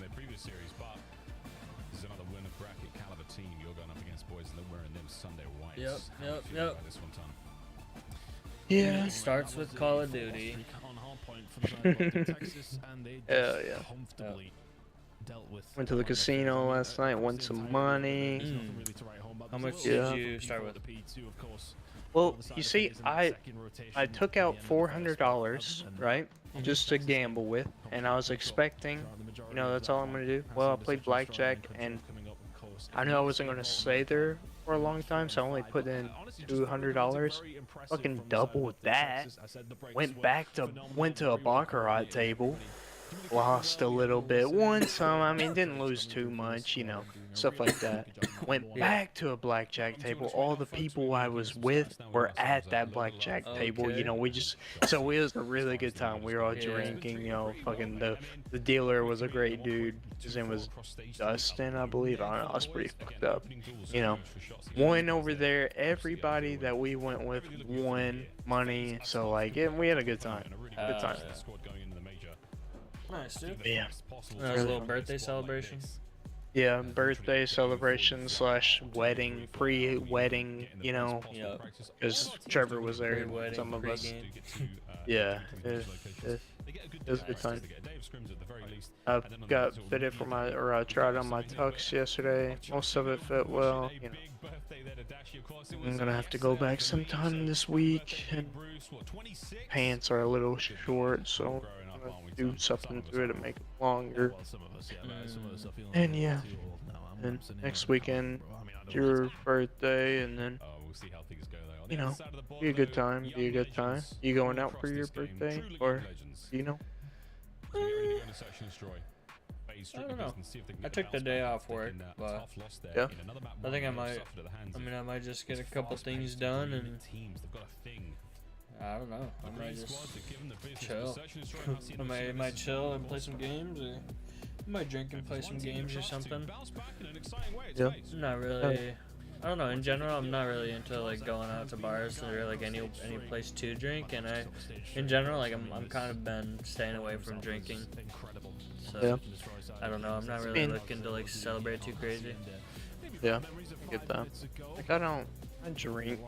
This is another winner bracket caliber team. You're going up against boys and they're wearing them Sunday whites. Yep. This one, Tom. Yeah. It starts with Call of Duty. Yeah. Went to the casino last night, won some money. How much did you start with? Well, you see, I took out $400, right, just to gamble with, and I was expecting, you know, that's all I'm gonna do. Well, I played blackjack, and I knew I wasn't gonna stay there for a long time, so I only put in $200. Fucking doubled that. Went to a baccarat table. Lost a little bit, won some. I mean, didn't lose too much, you know, stuff like that. Went back to a blackjack table. All the people I was with were at that blackjack table. You know, so it was a really good time. We were all drinking, you know, fucking the dealer was a great dude. His name was Dustin, I believe. I don't know, I was pretty fucked up, you know. Won over there. Everybody that we went with won money. So like, yeah, we had a good time. Good time. Nice, dude. Yeah. That was a little birthday celebration. Yeah, birthday celebration slash wedding, pre-wedding, you know, because Trevor was there, some of us. Yeah, it was a good time. I got fitted for my, or I tried on my tux yesterday. Most of it fit well, you know. I'm gonna have to go back sometime this week, and pants are a little short, so I'm gonna do something to it to make them longer. And yeah, and next weekend, it's your birthday, and then, you know, be a good time, be a good time. You going out for your birthday, or, you know? I don't know. I took the day off work, but yeah, I think I might. I mean, I might just get a couple things done, and I don't know. I might just chill. I might chill and play some games, or I might drink and play some games or something. Yeah. I'm not really. I don't know. In general, I'm not really into like going out to bars or like any place to drink, and in general, like I'm kind of been staying away from drinking. So yeah. I don't know. I'm not really looking to like celebrate too crazy. Yeah, I get that. Like I drink.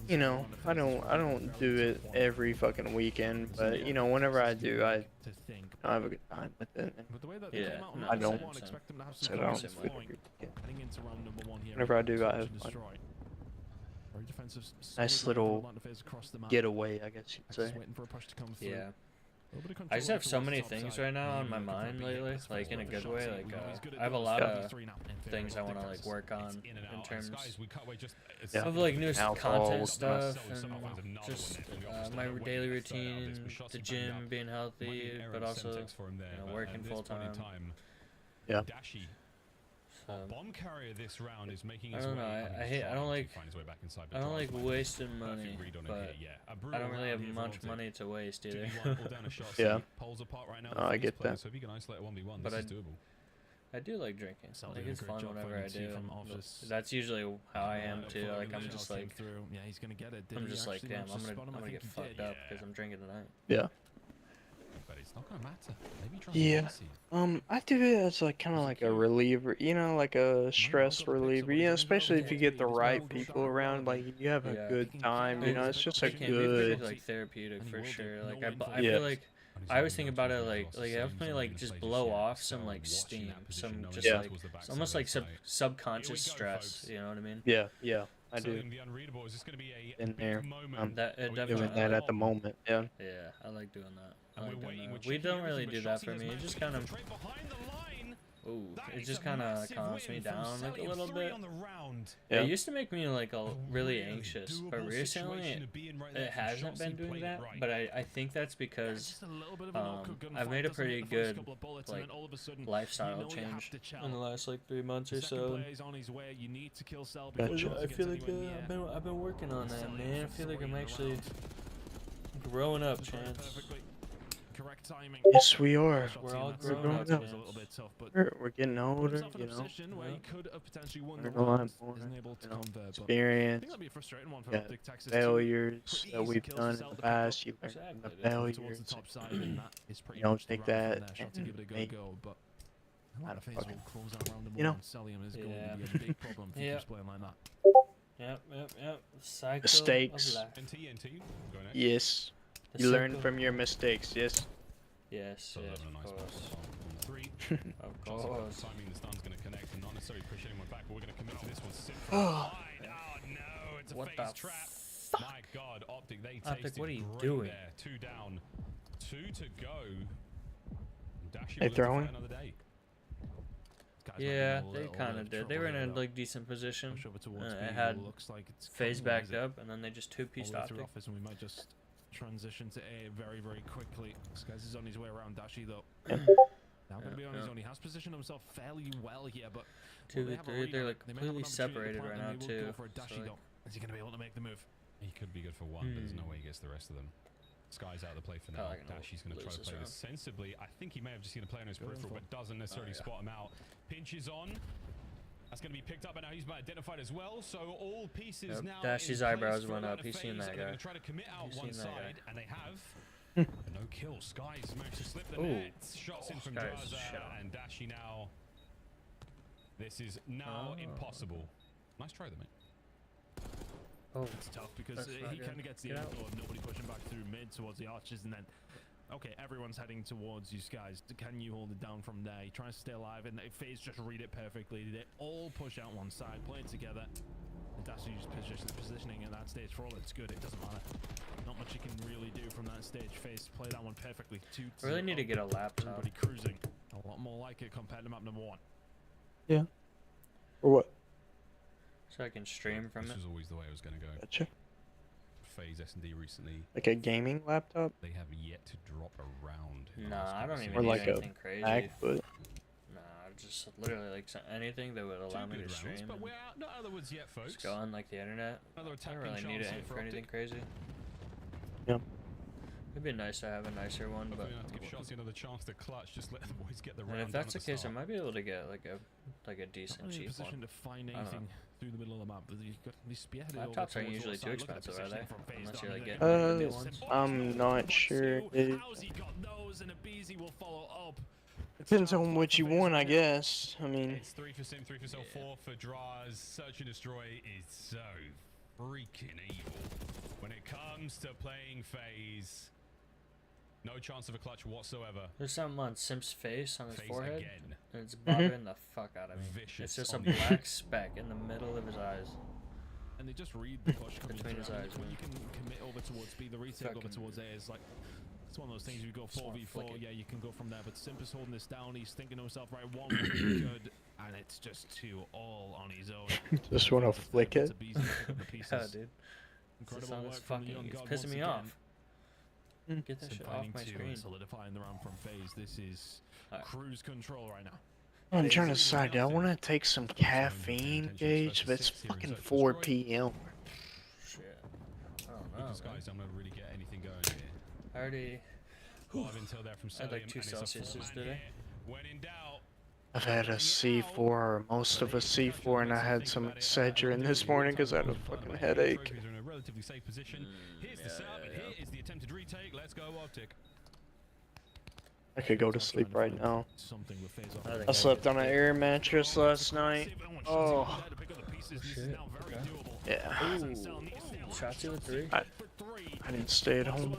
You know, I don't do it every fucking weekend, but you know, whenever I do, I have a good time with it. Yeah, no, I don't sit down with it every weekend. Whenever I do, I have fun. Nice little getaway, I guess you'd say. Yeah. I just have so many things right now on my mind lately, like in a good way. Like I have a lot of things I want to like work on in terms of like new content stuff and just my daily routine, the gym, being healthy, but also you know, working full time. Yeah. Bomb carrier this round is making I don't know. I don't like wasting money, but I don't really have much money to waste either. Yeah. I get that. But I do like drinking. Like it's fun whenever I do. That's usually how I am too. Like I'm just like, damn, I'm gonna get fucked up because I'm drinking tonight. Yeah. But it's not gonna matter. Yeah. I do it as like kind of like a reliever, you know, like a stress reliever. You know, especially if you get the right people around, like you have a good time. You know, it's just a It can be good. pretty, like therapeutic for sure. Like I feel like I always think about it like it helps me like just blow off some like steam, some just like it's almost like subconscious stress. You know what I mean? Yeah, yeah, I do. In there, I'm doing that at the moment. Yeah. Yeah, I like doing that. I like doing that. We don't really do that for me. It just kind of. Ooh, it just kind of calms me down like a little bit. Yeah. It used to make me like really anxious, but recently it hasn't been doing that. But I think that's because I've made a pretty good like lifestyle change in the last like 3 months or so. Gotcha. I feel like I've been working on that, man. I feel like I'm actually growing up, Chance. Yes, we are. We're all growing up. We're getting older, you know. Learn a lot more, you know, experience. Yeah, failures that we've done in the past. You learn from the failures. You don't take that and make out of fucking, you know. Yeah. Yep. Cycle Mistakes. of life. Yes. You learn from your mistakes. Yes. Yes, of course. Of course. What the fuck? My God, Optic, they Optic, what are you doing? There. 2 down, 2 to go. They throwing? Yeah, they kind of did. They were in a like decent position. It had phase backed up, and then they just two-pieced Optic. Transition to A very quickly. This guy's is on his way around Dashi though. Now gonna be on his own. He has positioned himself fairly well here, but they're like completely separated right now too. Is he gonna be able to make the move? He could be good for one, but there's no way he gets the rest of them. Sky's out of the play for now. Dashi's going to try to play this sensibly. I think he may have just seen a player on his peripheral, but doesn't necessarily spot him out. Pinches on. That's going to be picked up, and now he's been identified as well. So all pieces now. Dashi's eyebrows went up. He's seen that guy. Try to commit out one side, and they have. No kill. Sky's managed to slip the net. Shots in from Jaza, and Dashi now This is now impossible. Nice try, though, mate. Oh, it's tough because he kind of gets the angle of nobody pushing back through mid towards the archers, and then okay, everyone's heading towards you guys. Can you hold it down from there? He tries to stay alive, and FaZe just read it perfectly. They all push out one side, playing together. And Dashy just positioning at that stage. For all it's good, it doesn't matter. Not much you can really do from that stage. FaZe play that one perfectly. I really need to get a laptop. Everybody cruising. A lot more like it compared to map number 1. Yeah. Or what? So I can stream from it. This was always the way it was going to go. Gotcha. FaZe S&D recently. Like a gaming laptop? They have yet to drop around. Nah, I don't even or need like anything a crazy. MacBook. Nah, just literally like anything that would allow me to stream. But we're out, not other woods yet, folks. Just go on like the internet. I don't really need it for anything crazy. Yeah. It'd be nice to have a nicer one, but we have to give Shotzi another chance to clutch. Just let the boys get the round. and if that's the case, I might be able to get like a decent cheap one. To find anything through the middle of the map, but you've got these spearheaded. Laptops aren't usually too expensive, are they? Unless you're like getting really good ones. I'm not sure. How's he got those, and Abizi will follow up. Depends on what you want, I guess. I mean, it's 3 for Sim, 3 for Cell, 4 for Draws. Search and Destroy is so freaking evil when it comes to playing FaZe. No chance of a clutch whatsoever. There's something on Simp's face on his FaZe forehead, again. and it's bothering the fuck out of me. Vicious It's just a on the black speck in the middle of his eyes. And they just read the push coming Between his through. eyes, When man. you can commit over towards B, the retake over towards A is like, it's one of those things. You go 4v4, yeah, you can go from there. But Simp is holding this down. He's thinking to himself, right, one would be good, and it's just 2 all on his own. just want to flick it. Yeah, dude. Incredible It's work just from the young it's god pissing once me again. off. Get that shit off my screen. Solidifying the round from FaZe. This is cruise control right now. I'm trying to decide. Do I want to take some caffeine, Gage? But it's fucking 4 p.m. Shit. I don't know. Guys, I'm gonna really get anything going here. I already. A lot of intel there from I had like Celium, 2 and it's a Celsiuses today. When in doubt, I've had a C4, or most of a C4, and I had some Excedrin this morning because I had a fucking headache. trophies are in a relatively safe position. Here's the setup, and here is the attempted retake. Let's go, Optic. I could go to sleep right now. Something with FaZe I slept on an air mattress last night. Oh. Yeah. Shotzi with 3. I didn't stay at home.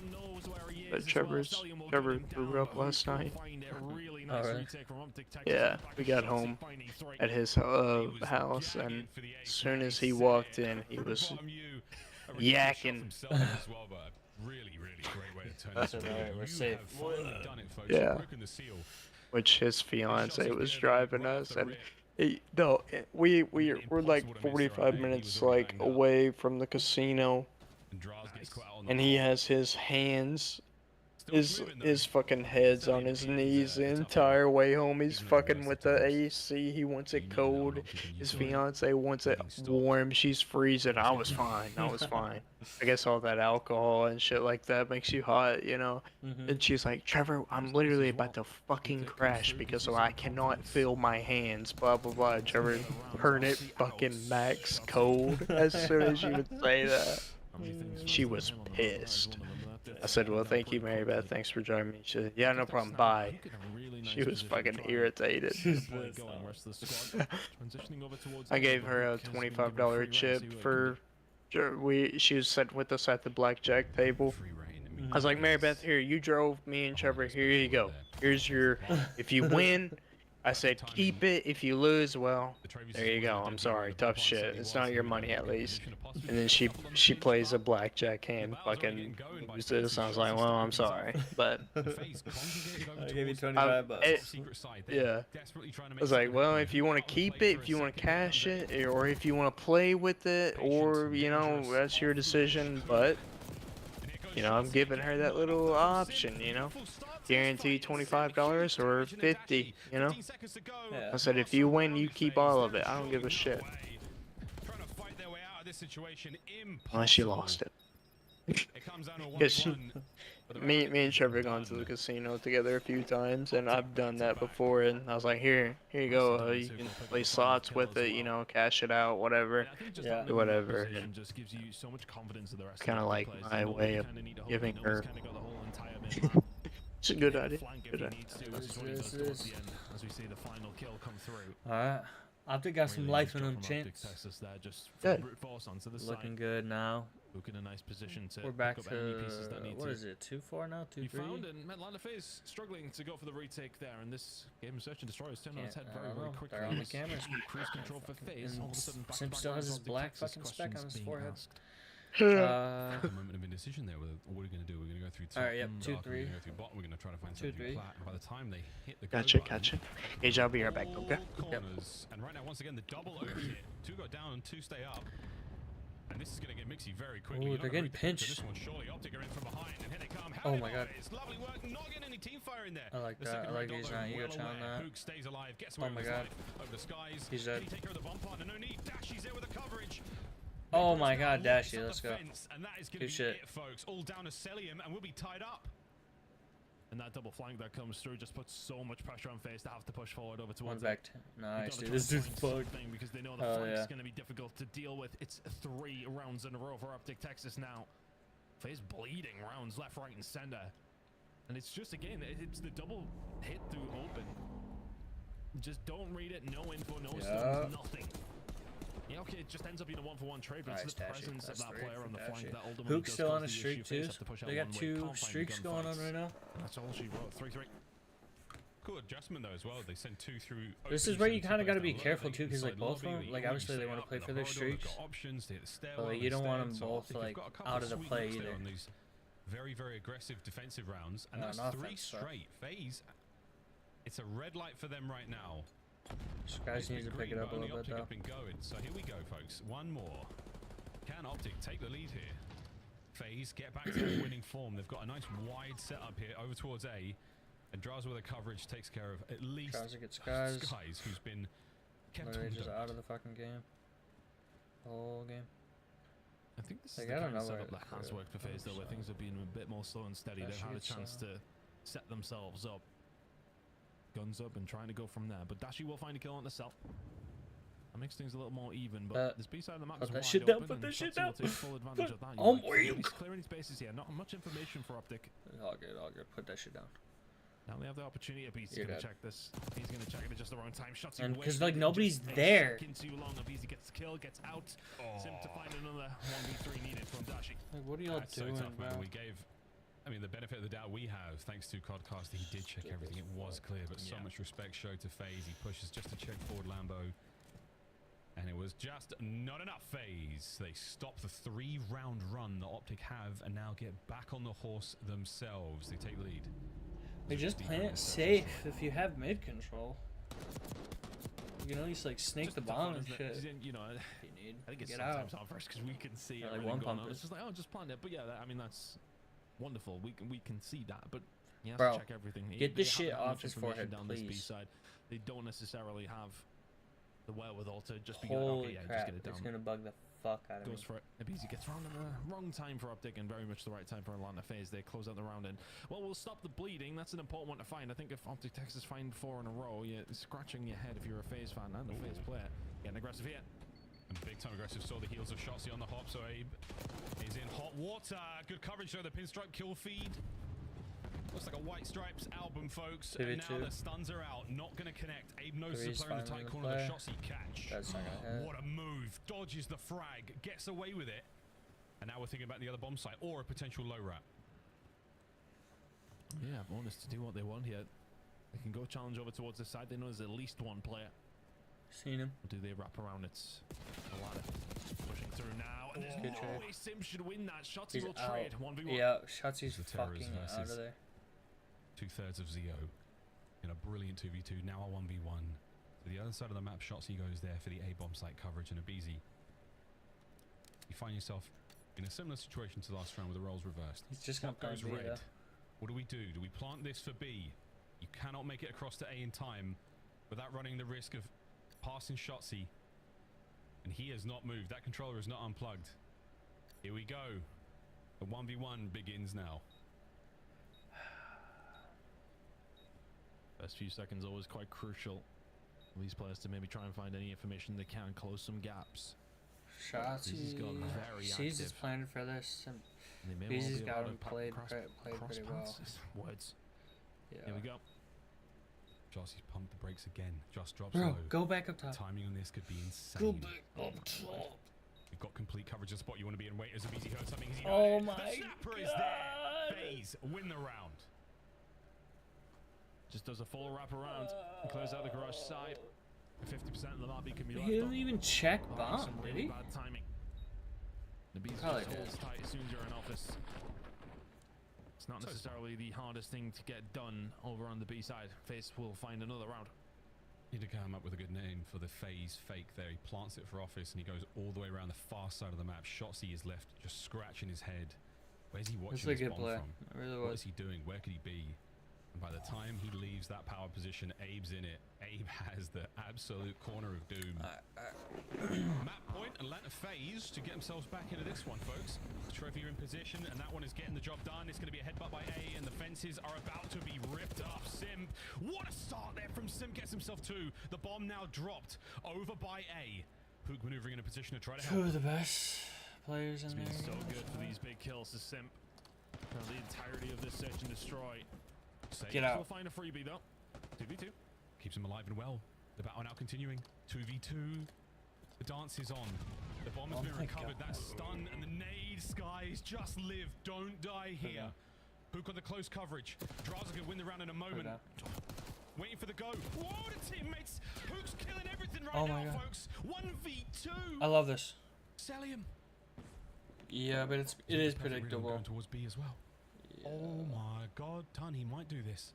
But Trevor threw up last night. Oh, really? Yeah, we got home at his house, and as soon as he walked in, he was yakking. Really, really great way to turn this around. We're safe. Yeah. Which his fiance was driving us, and we're like 45 minutes like away from the casino, and he has his hands. His fucking head's on his knees the entire way home. He's fucking with the AC. He wants it cold. His fiance wants it warm. She's freezing. I was fine. I guess all that alcohol and shit like that makes you hot, you know? And she's like, Trevor, I'm literally about to fucking crash because I cannot feel my hands, blah, blah, blah. Trevor heard it fucking max cold as soon as she would say that. She was pissed. I said, well, thank you, Mary Beth. Thanks for joining me. She said, yeah, no problem. Bye. She was fucking irritated. I gave her a $25 chip for... She was sitting with us at the blackjack table. I was like, Mary Beth, here, you drove me and Trevor. Here you go. Here's your... If you win... I said, keep it. If you lose, well, there you go. I'm sorry. Tough shit. It's not your money, at least. And then she plays a blackjack hand, fucking loses. I was like, well, I'm sorry, but I gave you 25 bucks. Yeah. I was like, well, if you want to keep it, if you want to cash it, or if you want to play with it, or you know, that's your decision. But you know, I'm giving her that little option. You know. Guarantee $25 or $50, you know? Yeah. I said, if you win, you keep all of it. I don't give a shit. Unless you lost it. Because me and Trevor have gone to the casino together a few times, and I've done that before, and I was like, here you go, you can play slots with it, you know, cash it out, whatever, whatever. Kind of like my way of giving her... It's a good idea. Good idea. Alright. Optic got some life in him, champs. Good. Looking good now. In a nice position to We're back pick up to any pieces that need what to. is it? 2-4 now? 2-3. You found and Atlanta FaZe struggling to go for the retake there, and this game of Search and Destroy has turned on its head very, very quickly. They're on the cameras. Cruise control for FaZe. All of a sudden, Simp still has his black fucking speck on his forehead. A moment of indecision there. What are we going to do? We're going to go through top. Alright, yep, 2-3. We're going to go through bottom. We're going to try to find something flat. And by the time they hit the Gotcha. Age, I'll be right back, okay? Corners. And right now, once again, the double over here. 2 go down and 2 stay up. And this is going to get mixy very quickly. Ooh, they're getting pinched. This one, surely Optic are in from behind, and here they come. Oh my god. Lovely work, not getting any team fire in there. I like that. I like these ego challenge that. Hook stays alive, gets Oh my god. over the skies. He's dead. Can he take care of the bomb partner? No need. Dashy's there with the coverage. Oh my god, Dashy, let's go. And that is going to Good be shit. it, folks. All down to Celium, and we'll be tied up. And that double flank that comes through just puts so much pressure on FaZe to have to push forward over One towards back. Nice, dude. This dude's fucked. Because they know the flank's going to be difficult to deal with. It's 3 rounds in a row for Optic Texas now. FaZe bleeding rounds left, right, and center. And it's just, again, it's the double hit through open. Just don't read it. No info, no stones, nothing. Yeah, okay, it just ends up being a 1-for-1 trade, but it's the presence of that player on the flank that ultimately Hook's does still cause on a the streak issue. too. FaZe have to push They out got one-way 2 combat streaks gun going on fights. right now. That's all she wrote. 3-3. Cool adjustment though as well. They send 2 through. This is where you kind of got to be careful too, because like both of them, like obviously they want to play for their streaks, but like you don't want them both like out of the play either. On these very, very aggressive defensive rounds, and that's 3 straight. FaZe, it's a red light for them right now. Guys need to pick it up a little bit though. So here we go, folks. One more. Can Optic take the lead here? FaZe get back to their winning form. They've got a nice wide setup here over towards A. And Draws with the coverage takes care of at least Skies, who's been kept literally just out of the fucking game. The whole game. I think this like, is the I kind don't of know setup that has worked for FaZe though, where things have been a bit more slow and steady. They've had a chance to set themselves up. Guns up and trying to go from there. But Dashy will find a kill on herself. That makes things a little more even, but this B side of the map is wide open. Put that shit Shotzi down. will take full advantage of that. Where you? He's clearing spaces here. Not much information for Optic. All good, all good. Put that shit down. Now they have the opportunity. He's going to check this. He's going to check it at just the wrong time. Shotzi and because like nobody's there. Too long. Easy gets the kill, gets out. Sim to find another 1v3 needed from Dashy. Like, what are y'all doing, so tough, bro? man. We gave, I mean, the benefit of the doubt we have, thanks to Codcast, he did check everything. It was clear, but so much respect showed to FaZe. He pushes just to check forward Lambo. And it was just not enough. FaZe. They stop the 3-round run that Optic have and now get back on the horse themselves. They take the lead. They just play it safe if you have mid control. You can at least like snake just the bomb and shit. You know, you need I think it's get sometimes out. on first because we can see like everything one going pump on. It's just like, oh, just plant it. But yeah, I mean that's wonderful. We can see that, but you have Bro, to check everything. Get this They shit haven't got off enough his information forehead, down this B please. side. They don't necessarily have the wherewithal to just be Holy okay, yeah, crap, just get it down. it's gonna bug the fuck out of me. Goes for it. He gets round in the wrong time for Optic and very much the right time for Atlanta FaZe. They close out the round and well, we'll stop the bleeding. That's an important one to find. I think if Optic Texas find 4 in a row, you're scratching your head if you're a FaZe fan and a FaZe player. Getting aggressive here. And big time aggressive. Saw the heels of Shotzi on the hop, so Abe is in hot water. Good coverage though. The pinstripe kill feed. Looks like a White Stripes album, folks. And now the stuns are out. Not going to connect. Abe knows the player in the tight corner. The Shotzi catch. That's not gonna hit. What a move. Dodges the frag. Gets away with it. And now we're thinking about the other bomb site or a potential low wrap. Yeah, bonus to do what they want here. They can go challenge over towards the side. They know there's at least one player. Seen him. Do they wrap around? It's a lot of pushing through now. And there's no way Sim should win that. Shotzi will trade 1v1. Yeah, Shotzi's fucking out of there. 2/3 of Zio in a brilliant 2v2. Now a 1v1. To the other side of the map, Shotzi goes there for the A bomb site coverage and a BZ. You find yourself in a similar situation to the last round with the roles reversed. He's just gonna goes plant B, red. What do we do? Do we plant this for B? You cannot make it across to A in time without running the risk of passing Shotzi. And he has not moved. That controller is not unplugged. Here we go. The 1v1 begins now. First few seconds always quite crucial for these players to maybe try and find any information they can, close some gaps. Shotzi, she's just planning for this. Beezy's got him played pretty well. Words. Yeah. Here we go. Jossie's pumped the brakes again. Just drops Bro, low. go back up top. Timing on this could be insane. Go back up top. You've got complete coverage of the spot you want to be in. Wait, as Abizi heard something. Oh my The snapper is there. FaZe win the round. Just does a full wrap around and close out the garage side. 50% of the lobby can be left He didn't on. even check bomb, Some did really he? bad timing. The B's Probably just did. holds tight as soon as you're in office. It's not necessarily the hardest thing to get done over on the B side. FaZe will find another round. Need to come up with a good name for the FaZe fake there. He plants it for office and he goes all the way around the far side of the map. Shotzzy is left just scratching his head. Where's he watching That's a this good bomb play. from? It really What was. is he doing? Where could he be? And by the time he leaves that power position, Abe's in it. Abe has the absolute corner of doom. Map point, Atlanta FaZe to get themselves back into this one, folks. The trophy in position, and that one is getting the job done. It's going to be a headbutt by A, and the fences are about to be ripped up. Sim, what a start there from Sim. Gets himself two. The bomb now dropped over by A. Hook maneuvering in a position to try to help. Two of the best players in It's there. been so good for these big kills to Simp. Now the entirety of this search and destroy. Get out. We'll find a freebie though. 2v2. Keeps him alive and well. The battle now continuing. 2v2. The dance is on. The bomb has been recovered. That stun and the nade. Skies, just live. Don't die here. Hook on the close coverage. Draza could win the round in a moment. Waiting for the go. Whoa, the teammates. Hook's killing everything right now, folks. 1v2. I love this. Cellium. Yeah, but it is predictable. Going towards B as well. Yeah. Oh my god, Ton, he might do this.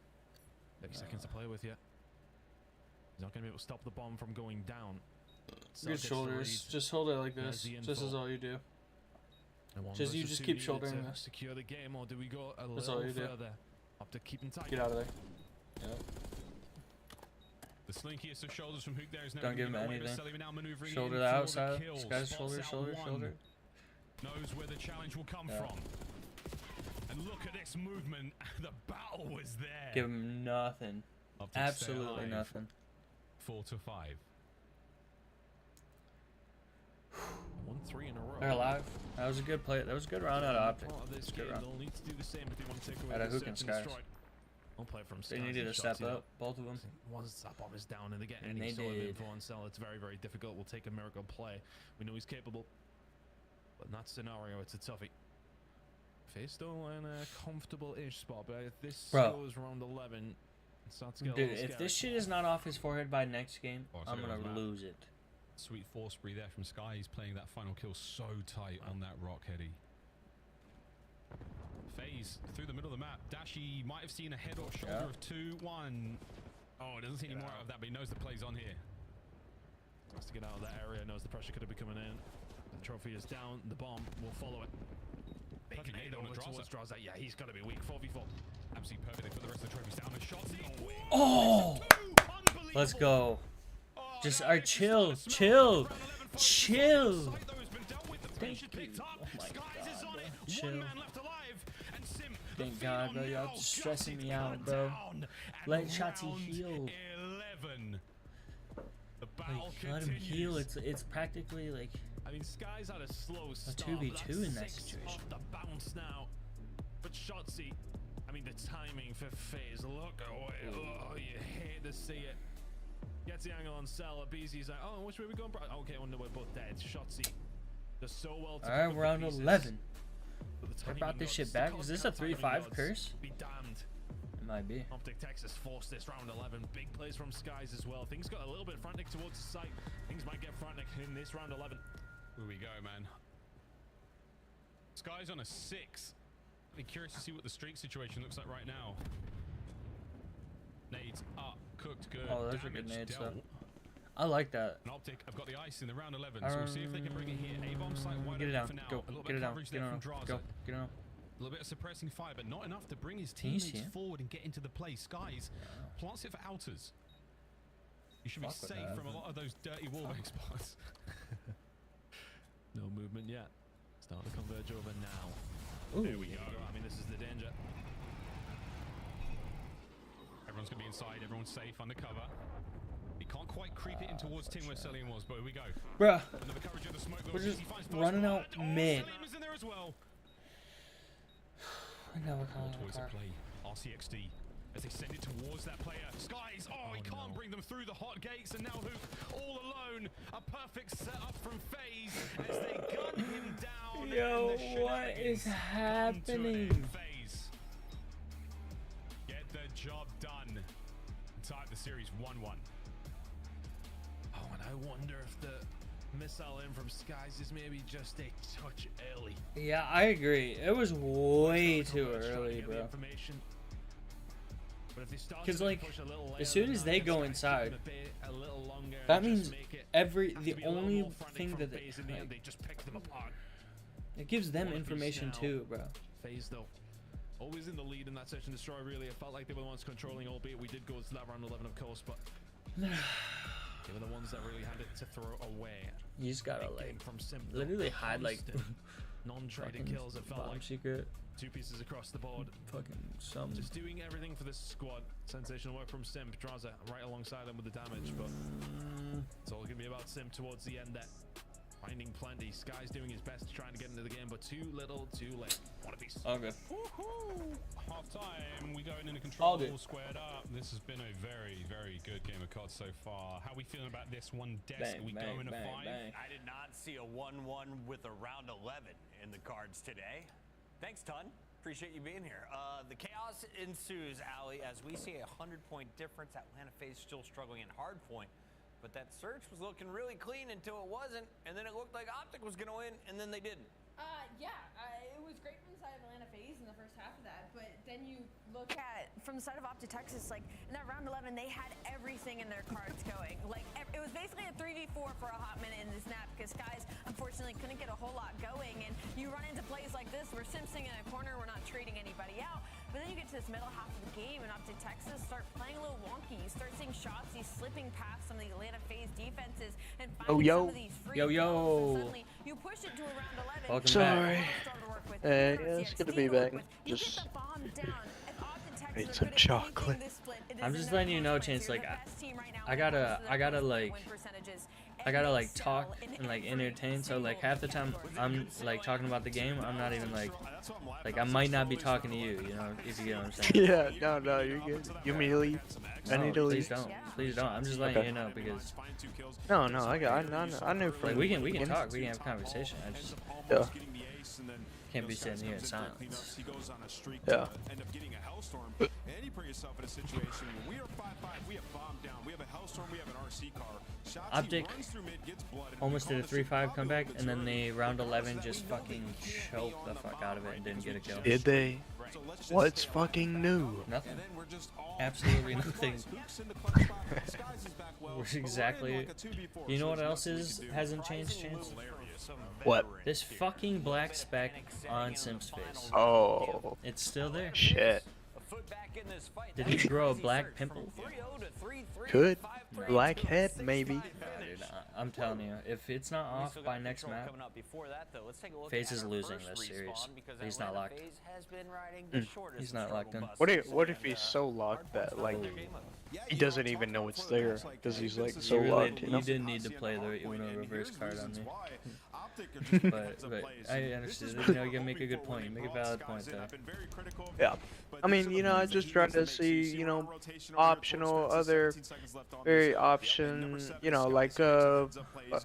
30 seconds to play with yet. He's not going to be able to stop the bomb from going down. Good shoulders. Just hold it like this. This is all you do. You just keep shouldering this. Secure the game, or do we go a That's all little you do. further? Up to keeping tight. Get out of there. Yep. The slinkiest of shoulders from Hook there is now Don't give him away, but anything. Cellium now maneuvering Shoulder in the for outside. kill. This guy's Spots shoulder, out shoulder, one. shoulder. Knows where the challenge will come from. And look at this movement. The battle was there. Give him nothing. Optic stay Absolutely alive. nothing. 4-5. 1-3 in a row. They're alive. That was a good play. That was a good round out of Optic. Part of this Good game, round. they'll need to do the same if they want to take away Out of the Hook and search and Skies. destroy. I'll play from They Skies needed and to step Shotzzy, up, both of them. Once that bomb is down and they get And any they sort of did. info on Cell, it's very, very difficult. We'll take a miracle play. We know he's capable. But in that scenario, it's a toughie. FaZe still in a comfortable-ish spot, but if this goes round 11, it starts to get a Dude, little if scary. this shit is not off his forehead by next game, Oh, I'm sorry, gonna Matt. lose it. Sweet force spree there from Sky. He's playing that final kill so tight on that rock heady. FaZe through the middle of the map. Dashi might have seen a head or shoulder of 2-1. Oh, doesn't see any more out of that, but he knows the play's on here. Wants to get out of that area, knows the pressure could have been coming in. The trophy is down, the bomb will follow it. Big Perfect nade nade on over the towards Draza. Yeah, he's got to be weak. 4v4. Absolutely perfect. They put the rest of the trophies down. The shots. Oh! Let's go. Just chill. Thank you. Oh my god, bro. Chill. Thank God, bro. Y'all stressing me out, bro. Let Shotzzy heal. 11. Let him heal. It's practically like I mean, Sky's had a slow a start. 2v2 in that 6 situation. off the bounce now. But Shotzzy, I mean, the timing for FaZe. Look away. Oh, you hate to see it. Gets the angle on Cell. Abizi's like, oh, which way we going, bro? Okay, no, we're both dead. Shotzzy does so well to alright, pick we're up on the pieces. 11. But the They timing brought this gods, shit the back. Is this a timing 3-5 gods curse? Be damned. It might be. Optic Texas forced this round 11. Big plays from Skies as well. Things got a little bit frantic towards the site. Things might get frantic in this round 11. Here we go, man. Sky's on a 6. I'd be curious to see what the streak situation looks like right now. Nades up, cooked good. Oh, those are good damage nades, dealt. though. I like that. An Optic, I've got the ice in the round 11, so we'll see if they can bring it here. A-bomb site wide Get it open down. for now. Go. A little Get bit it of down. coverage Get there it from on. Draza. Go. Get it on. A little bit of suppressing fire, but not enough to bring his Can you see teammates him? forward and get into the play. Skies plants it for outers. You should be Fuck with safe that. from a lot of those dirty wallbang spots. No movement yet. Starting to converge over now. Ooh. Here we go. I mean, this is the danger. Everyone's going to be inside. Everyone's safe, undercover. He can't quite creep it in towards Tim where Cellium was, but here we go. Bruh. Another coverage of the smoke. We're just He finds running first out blood. mid. Cellium is in there as well. I never More call toys it at play. RCXD. as they send it towards that player. Skies, he can't bring them through the hot gates, and now Hook all alone. A perfect setup from FaZe as they gun him down. Yo, what is happening? FaZe get the job done. Tie the series 1-1. Oh, and I wonder if the missile in from Skies is maybe just a touch early. Yeah, I agree. It was way too early, bro. Because, like, as soon as they go inside, that means the only thing that they just pick them apart. It gives them information too, bro. FaZe though, always in the lead in that search and destroy. Really, it felt like they were the ones controlling. Albeit we did go to that round 11, of course, but they were the ones that really had it to throw away. You just gotta like literally hide like non-traded kills. It felt like secret. 2 pieces across the board. Fucking some. Just doing everything for this squad. Sensational work from Sim. Draza right alongside him with the damage, but it's all gonna be about Sim towards the end there. Finding plenty. Sky's doing his best trying to get into the game, but too little, too late. One apiece. Okay. Half time, we going into control, all squared up. This has been a very, very good game of COD so far. How are we feeling about this one, Desk? We go into 5. I did not see a 1-1 with a round 11 in the cards today. Thanks, Ton. Appreciate you being here. The chaos ensues, Ali, as we see a 100-point difference. Atlanta FaZe still struggling in hardpoint. But that search was looking really clean until it wasn't, and then it looked like Optic was going to win, and then they didn't. It was great from the side of Atlanta FaZe in the first half of that, but then you look at from the side of Optic Texas, like in that round 11, they had everything in their cards going. Like it was basically a 3v4 for a hot minute in this map because Skies unfortunately couldn't get a whole lot going, and you run into plays like this where Simpson in a corner, we're not trading anybody out. But then you get to this middle half of the game, and Optic Texas start playing a little wonky. You start seeing shots, he's slipping past some of the Atlanta FaZe defenses and finding some of these free throws. So suddenly you push it to around 11. Welcome Sorry. back. Yeah, it's good to be back. Just ate some chocolate. I'm just letting you know, Chance. Like, I gotta like talk and like entertain. So like half the time I'm like talking about the game, I'm not even like I might not be talking to you. You know, if you get what I'm saying. Yeah, no, you're good. You want me to leave? I need to leave. Please don't. I'm just letting you know because. No, I knew. Like we can talk. We can have a conversation. I just can't be sitting here in silence. Yeah. End up getting a hellstorm, and you put yourself in a situation where we are 5-5, we have bombed down, we have a hellstorm, we have an RC car. Optic almost did a 3-5 comeback, and then they round 11 just fucking choked the fuck out of it and didn't get a kill. Did they? What's fucking new? Nothing. Absolutely nothing. Exactly. You know what else hasn't changed, Chance? What? This fucking black speck on Sim's face. Oh. It's still there. Shit. Did he grow a black pimple? Could. Black head, maybe. Dude, I'm telling you, if it's not off by next map, FaZe is losing this series. He's not locked. He's not locked in. What if he's so locked that like he doesn't even know it's there because he's like so locked? You know? You didn't need to play the Uno reverse card on me. but I understand. You know, you make a good point. You make a valid point there. Yeah. I mean, you know, I just tried to see, you know, optional, other, very option, you know, like,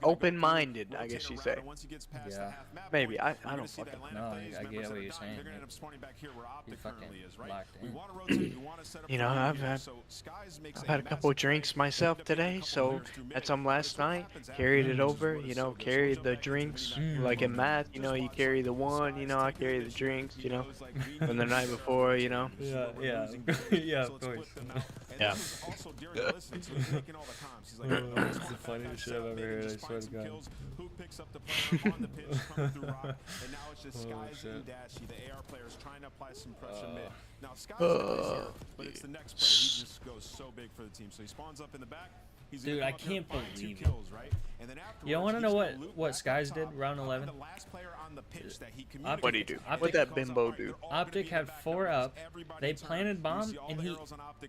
open-minded, I guess you say. Yeah. Maybe. I don't fucking know. I get what you're saying. You fucking locked in. You know, I've had a couple of drinks myself today, so had some last night, carried it over, you know, carried the drinks, like in math, you know, you carry the one, you know, I carry the drinks, you know, from the night before, you know. Yeah, yeah, of course. Yeah. It's the funniest shit I've ever heard, I swear to God. Who picks up the player on the pitch coming through Rock, and now it's just Skies and Dashy, the AR players trying to apply some pressure mid. Now Skies is here, but it's the next play. He just goes so big for the team. So he spawns up in the back. Dude, I can't believe it. You want to know what Skies did round 11? What'd he do? What'd that bimbo do? Optic had 4 up. They planted bomb, and he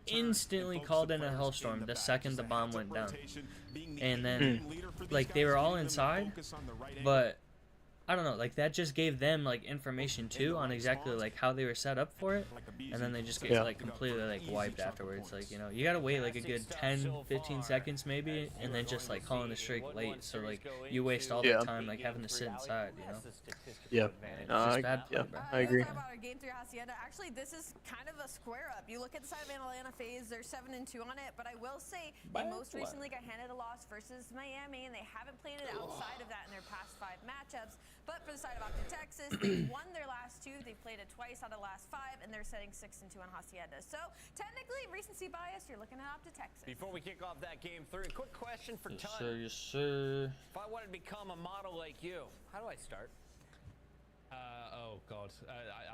instantly called in a hellstorm the second the bomb went down. And then, like, they were all inside, but I don't know, like, that just gave them, like, information, too, on exactly, like, how they were set up for it. and then they just get like completely like wiped afterwards. Like, you know, you gotta wait like a good 10-15 seconds maybe, and then just like calling the streak late. So like you waste all that time like having to sit inside, you know. I agree. About our game 3 Hacienda. Actually, this is kind of a square up. You look at the side of Atlanta FaZe, they're 7-2 on it, but I will say they most recently got handed a loss versus Miami, and they haven't played it outside of that in their past 5 matchups. But for the side of Optic Texas, they've won their last 2. They've played it twice out of the last 5, and they're setting 6-2 on Hacienda. So technically, recency bias, you're looking at Optic Texas. Before we kick off that game 3, quick question for Tun. Yes, sir. If I wanted to become a model like you, how do I start? Oh god,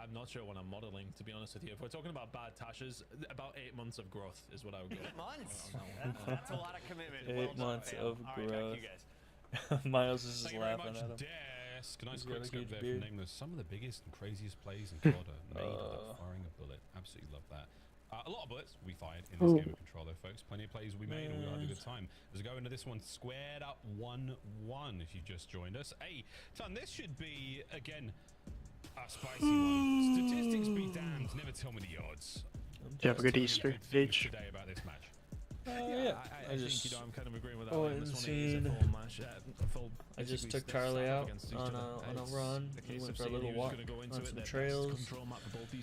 I'm not sure when I'm modeling, to be honest with you. If we're talking about bad tashes, about 8 months of growth is what I would go. 8 months? That's a lot of commitment. 8 months of growth. Right, you guys. Miles is just laughing at him. Nice quick scope there from Nameless. Some of the biggest and craziest plays in COD are made without firing a bullet. Absolutely love that. A lot of bullets we fired in this game of Control, though, folks. Plenty of plays we made, and we had a good time. As we go into this one, squared up 1-1. If you just joined us, hey, Ton, this should be again a spicy one. Statistics be damned. Never tell me the odds. Did you have a good Easter, Gage? Today about this match. Yeah, I think, you know, I'm kind of agreeing with that. This one is a full match. I just took Charlie out on a run. We went for a little walk on some trails.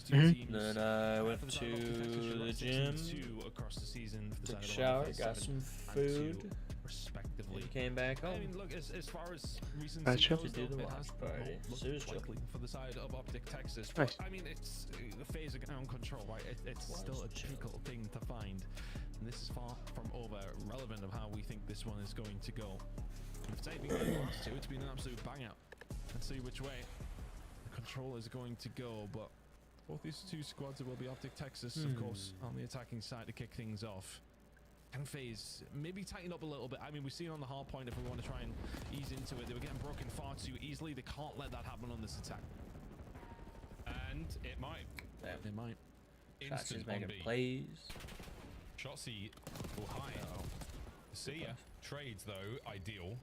Then I went to the gym, took a shower, got some food, respectively. Came back home. I mean, look, as far as recent to do the watch party. So it was chill. For the side of Optic Texas, nice. I mean, it's the phase of ground control, right? It's still a difficult thing to find. And this is far from over relevant of how we think this one is going to go. If Taping wants to, it's been an absolute bang out. Let's see which way the control is going to go, but both these 2 squads, it will be Optic Texas, of course, on the attacking side to kick things off. And FaZe maybe tighten up a little bit. I mean, we've seen on the hard point if we want to try and ease into it. They were getting broken far too easily. They can't let that happen on this attack. And it might. Yeah. It might. Instant making plays. Shotzi will high. See ya. Trades, though, ideal.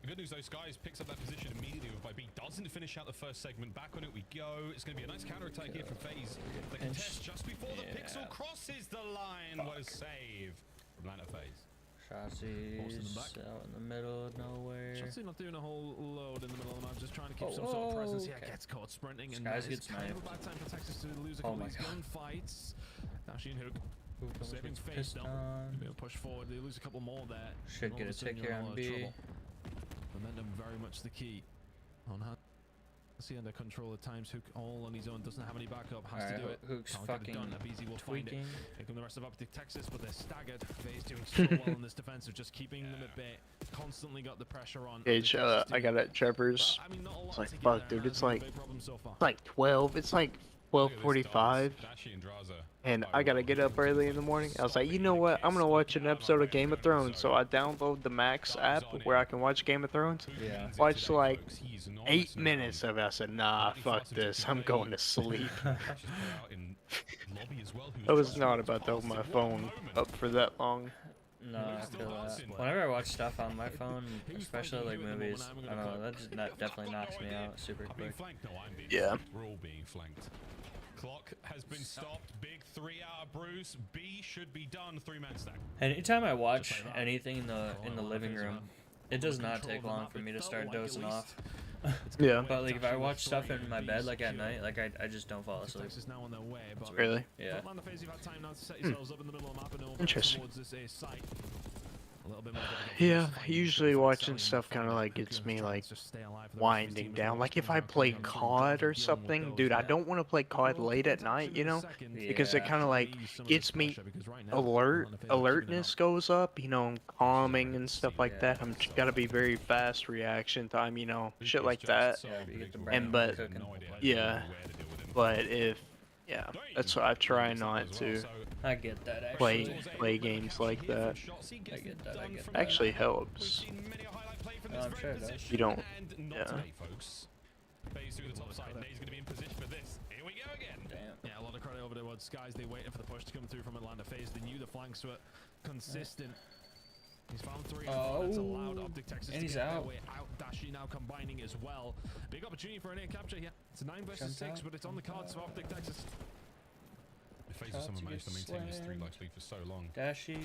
The good news, though, Skies picks up that position immediately with by B. Doesn't finish out the first segment. Back on it we go. It's going to be a nice counter-attack here from FaZe. The contest just before the pixel crosses the line. What a save from Atlanta FaZe. Shotzi's out in the middle of nowhere. Shotzi not doing a whole load in the middle of the map, just trying to keep some sort of presence. Yeah, gets caught sprinting, and it's kind of a bad time for Texas to lose a couple of these gunfights. Dashi and Hook. Saving face down. Maybe push forward. They lose a couple more there. Should get a tick here on B. Momentum very much the key. On hand. See under control at times. Hook all on his own. Doesn't have any backup. Has to do it. Hook's fucking will tweaking. Find it. Here come the rest of Optic Texas, but they're staggered. FaZe doing so well in this defense of just keeping them at bay. Constantly got the pressure on. Gage, I got it. Trevor's. It's like, fuck, dude. It's like 12. It's like 12:45, and I gotta get up early in the morning. I was like, you know what? I'm gonna watch an episode of Game of Thrones. So I download the Max app where I can watch Game of Thrones. Yeah. Watched like 8 minutes of it. I said, nah, fuck this. I'm going to sleep. I was not about to hold my phone up for that long. No, I feel that. Whenever I watch stuff on my phone, especially like movies, I don't know, that definitely knocks me out super quick. Yeah. We're all being flanked. Clock has been stopped. Big 3 out of Bruce. B should be done. 3-man stack. Anytime I watch anything in the living room, it does not take long for me to start dozing off. Yeah. But like if I watch stuff in my bed like at night, like I just don't fall asleep. Really? Yeah. Interesting. Yeah, usually watching stuff kind of like gets me like winding down. Like if I play COD or something, dude, I don't want to play COD late at night, you know, because it kind of like gets me alertness goes up, you know, calming and stuff like that. I'm gotta be very fast reaction time, you know, shit like that. And but if that's why I try not to. I get that. Play games like that. I get that. Actually helps. I'm sure it does. You don't. Yeah. Phase through the top side. He's going to be in position for this. Here we go again. Damn. Yeah, a lot of credit over towards Skies. They waited for the push to come through from Atlanta FaZe. They knew the flanks were consistent. He's found 3 and that's allowed Optic Texas to get their way out. Dashi now combining as well. Big opportunity for an air capture here. It's a 9 versus 6, but it's on the cards for Optic Texas. FaZe have somehow managed to maintain this 3 life lead for so long. Dashy.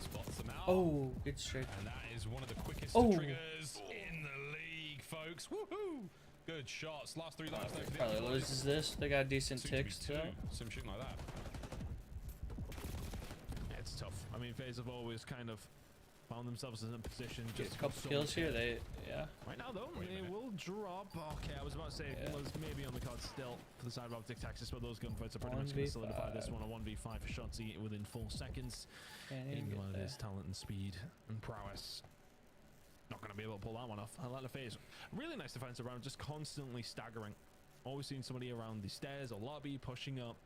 Spots them out. Oh, good straight. And that is one of the quickest triggers in the league, folks. Woohoo! Good shots. Last 3 lives. Probably loses this. They got decent ticks too. Some shit like that. Yeah, it's tough. I mean, FaZe have always kind of found themselves in a position. Get Just a couple kills here. They, yeah. Right now, though, they will drop. Okay, I was about to say it was maybe on the card still for the side of Optic Texas, but those gunfights are pretty much going to solidify this one. A 1v5 for Shotzi within 4 seconds. England is talent and speed and prowess. Not going to be able to pull that one off. I like the FaZe. Really nice defensive round, just constantly staggering. Always seeing somebody around the stairs or lobby pushing up,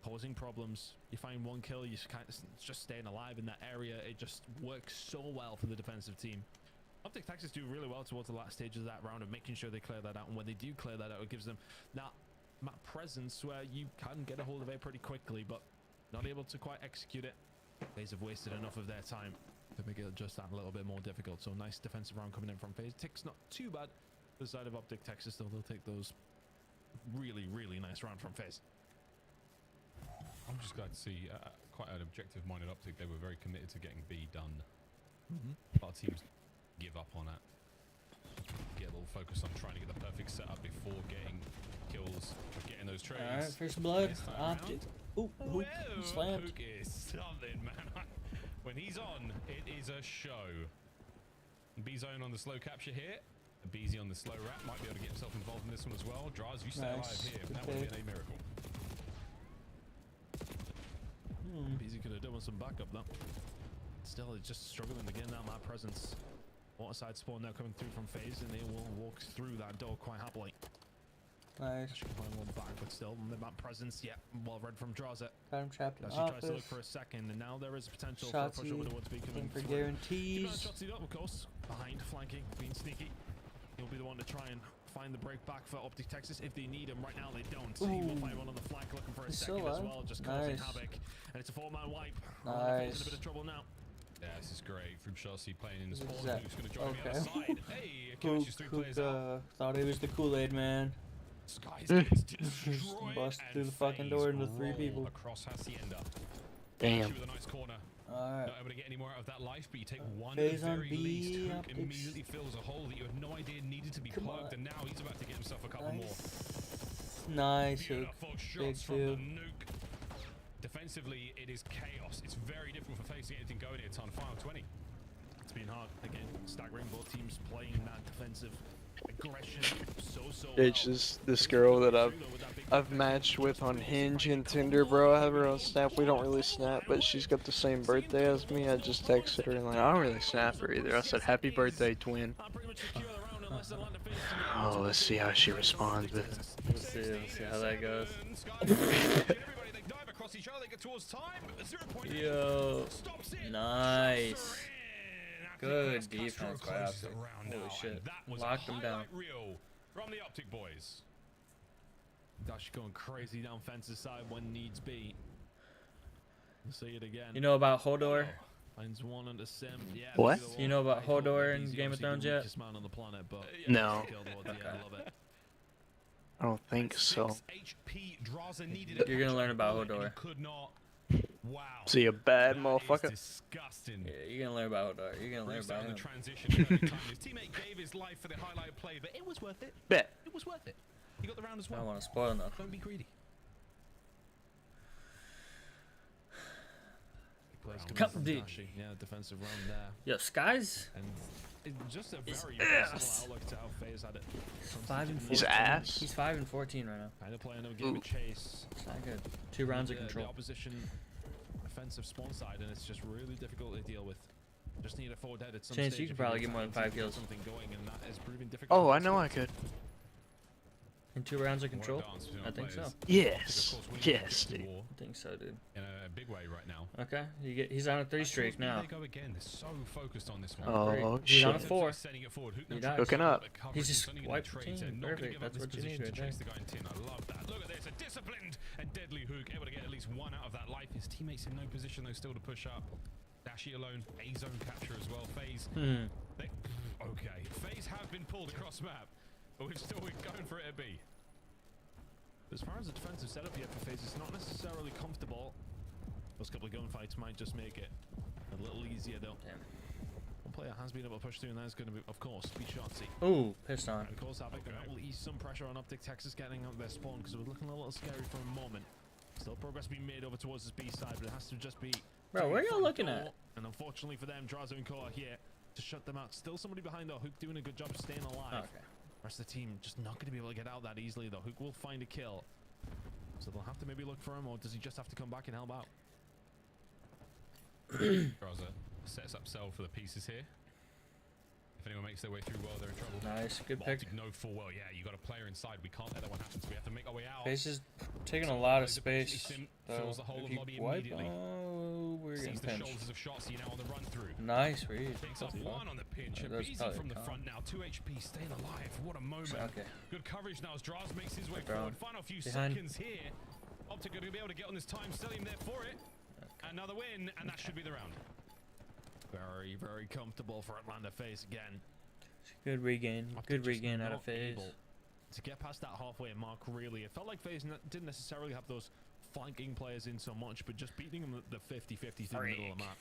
causing problems. You find one kill, you kind of just staying alive in that area. It just works so well for the defensive team. Optic Texas do really well towards the last stage of that round of making sure they clear that out, and when they do clear that out, it gives them that map presence where you can get a hold of it pretty quickly, but not able to quite execute it. FaZe have wasted enough of their time to make it just that a little bit more difficult. So nice defensive round coming in from FaZe. Tick's not too bad for the side of Optic Texas, though. They'll take those. Really, really nice round from FaZe. I'm just glad to see quite an objective-minded Optic. They were very committed to getting B done. A lot of teams give up on it. Get a little focus on trying to get the perfect setup before getting kills, getting those trades. All right, first blood. Optic. Ooh, Hook slammed. Hook is something, man. When he's on, it is a show. B-Zone on the slow capture here. Beezy on the slow wrap. Might be able to get himself involved in this one as well. Draz, you stay alive here. That would have been a miracle. Beezy could have done with some backup, though. Still, it's just struggling to get that map presence. Waterside spawn now coming through from FaZe, and they will walk through that door quite happily. Nice. She can find one back, but still, the map presence, yeah, well read from Drazit. Got him trapped in She office. tries to look for a second, and now there is potential Shotzi, for a push over the woods be coming for through. guarantees. Shotzi up, of course, behind, flanking, being sneaky. He'll be the one to try and find the break back for Optic Texas if they need him. Right now, they don't. He will find one on the flank, looking for a second as well, just causing havoc. And it's a 4-man wipe. Nice. In a bit of trouble now. Yeah, this is great from Chelsea playing in the spawn. Exactly. Who's going to join me on the side? Hey, Akira's 3 players out. Thought he was the Kool-Aid man. Skies gets destroyed. Bust through the fucking door into 3 people. Across Hacienda. Damn. With a nice corner. Alright. Not able to get any more out of that life, but you take one FaZe at the on very B, least. Hook Optics. immediately fills a hole that you had no idea needed to be plugged, and now he's about to get himself a couple more. Nice Hook. Beautiful Big shots from two. the nuke. Defensively, it is chaos. It's very difficult for FaZe to get anything going here. Ton final 20. It's been hard. Again, staggering both teams playing that defensive aggression so It's just this girl that I've matched with on Hinge and Tinder, bro. I have her on Snap. We don't really snap, but she's got the same birthday as me. I just texted her and like, I don't really snap her either. I said, happy birthday, twin. Oh, let's see how she responds with it. Let's see how that goes. Yo, nice. Good defense by Optic. Holy shit. Locked them down. From the Optic boys. Dash going crazy down fence's side when needs be. We'll see it again. You know about Hodor? Finds one under Sim. Yeah, what? You know about Hodor in Game of Thrones yet? Man on the planet, but no. Yeah, I love it. I don't think so. You're gonna learn about Hodor. Wow. Is he a bad motherfucker? Disgusting. Yeah, you're gonna learn about Hodor. You're gonna learn about him. His teammate gave his life for the highlight play, but it was worth it. Bet. It was worth it. You got the round as well. I don't want to spoil nothing. Don't be greedy. Come D. Yeah, defensive round there. Yo, Skies. And it's just a very personal outlook to how FaZe had it. 5 and 14. He's ass. He's 5 and 14 right now. Kind of playing a game of chase. It's not good. 2 rounds of control. The opposition offensive spawn side, and it's just really difficult to deal with. Just need a forward head at some Chance, stage. you could probably get more than 5 kills. Something going, and that is proving difficult. Oh, I know I could. In 2 rounds of control? I think so. Yes. Yes, dude. I think so, dude. In a big way right now. Okay, he's on a 3 streak now. They go again. They're so focused on this one. Oh, he's on a shit. 4. Hooking up. He's just wiped the team. Perfect. That's what you need right there. I love that. Look at this. A disciplined and deadly Hook. Able to get at least 1 out of that life. His teammates in no position, though, still to push up. Dashi alone. A-zone capture as well. FaZe. Okay. FaZe have been pulled across map, but we're still going for it to be. As far as the defensive setup here for FaZe, it's not necessarily comfortable. Those couple of gunfights might just make it a little easier, though. Damn. One player has been able to push through, and that is going to be, of course, be Shotzi. Ooh, pissed on. And of course, Havoc, and that will ease some pressure on Optic Texas getting up their spawn, because it was looking a little scary for a moment. Still progress being made over towards this B side, but it has to just be... Bro, where y'all looking at? And unfortunately for them, Drazo and Core are here to shut them out. Still somebody behind though, Hook doing a good job staying alive. Okay. Rest of the team just not going to be able to get out that easily though. Hook will find a kill. So they'll have to maybe look for him, or does he just have to come back and help out? Drazo sets up Cell for the pieces here. If anyone makes their way through well, they're in trouble. Nice, good But pick. Optic know full well, yeah, you got a player inside. We can't let that one happen, so we have to make our way out. FaZe is taking a lot of space. Fills the whole of lobby immediately. Oh, we're getting Sees the pinched. shoulders of Shotzi now on the run through. Nice read. Takes off one on the pinch. That's Easy probably from the a front now. 2 HP, staying alive. What a moment. Okay. Good coverage now as Draz makes his way They're forward. down. Final few Behind. seconds here. Optic going to be able to get on this time. Stellium there for it. Another win, and that should be the round. Very, very comfortable for Atlanta FaZe again. Good regain. Good regain out of FaZe. To get past that halfway mark, really. It felt like FaZe didn't necessarily have those flanking players in so much, but just beating them the 50-50 through the middle of the map.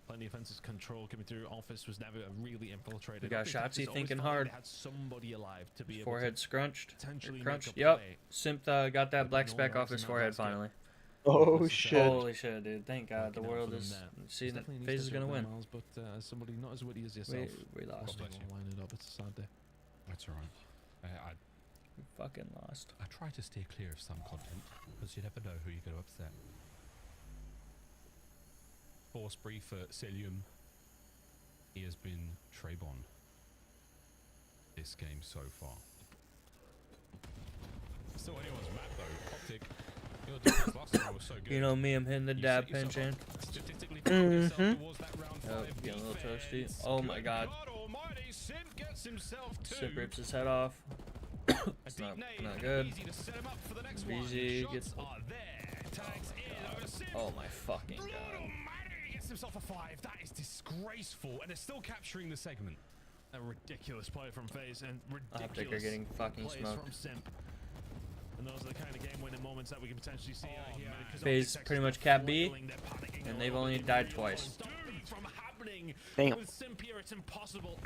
Plenty of offensive control coming through. Office was never really infiltrated. We got Shotzi thinking hard. They had somebody alive to be able Forehead to scrunched. potentially Crunched. make a Yep. play. Simp got that black speck off his forehead finally. Oh shit. Holy shit, dude. Thank God the world is seeing that FaZe is gonna win. But somebody not as witty as yourself. We lost. Line it up. It's a sad day. That's all right. We fucking lost. I try to stay clear of some content, because you never know who you're going to upset. Force brief for Celium. He has been Trebon this game so far. Still anyone's map though. Optic. Your defense last time was so good. You know me, I'm hitting the dab pinch in. Mm-hmm. Oh, getting a little toasty. Oh my God. Sip rips his head off. It's not good. BZ gets. Oh my fucking God. Gets himself a 5. That is disgraceful, and they're still capturing the segment. A ridiculous play from FaZe and ridiculous Optic are getting fucking plays smoked. from Simp. And those are the kind of game-winning moments that we can potentially see out here. FaZe pretty much cap B, and they've only died twice. Damn. With Simp here, it's impossible.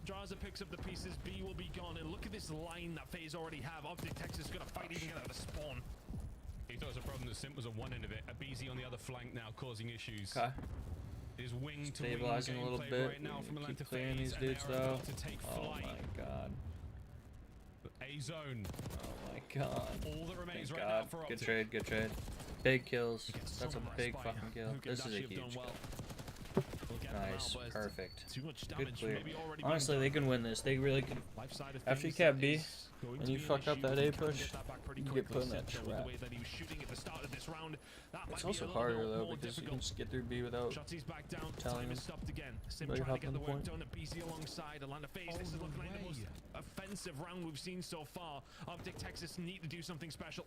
Draza picks up the pieces, B will be gone, and look at this line that FaZe already have. Optic Texas is gonna fight even out of the spawn. He thought it was a problem that Simp was on one end of it. A BZ on the other flank now causing issues. Okay. Is wing to Stabilizing wing a little gameplay bit. right now from Atlanta Keep clearing FaZe, these and dudes they are though. about to take Oh flight. my God. A zone. Oh my God. All that remains Thank right God. now for Good Optic. trade. Good trade. Big kills. That's a big fucking kill. This is a huge kill. Nice. Perfect. Good clear. Honestly, they can win this. They really can. After you cap B, and you fuck up that A push, you can get put in that trap. It's also harder though, because you can just get through B without telling them. Very hop on the point. BZ alongside Atlanta FaZe. This is looking like the most offensive round we've seen so far. Optic Texas need to do something special.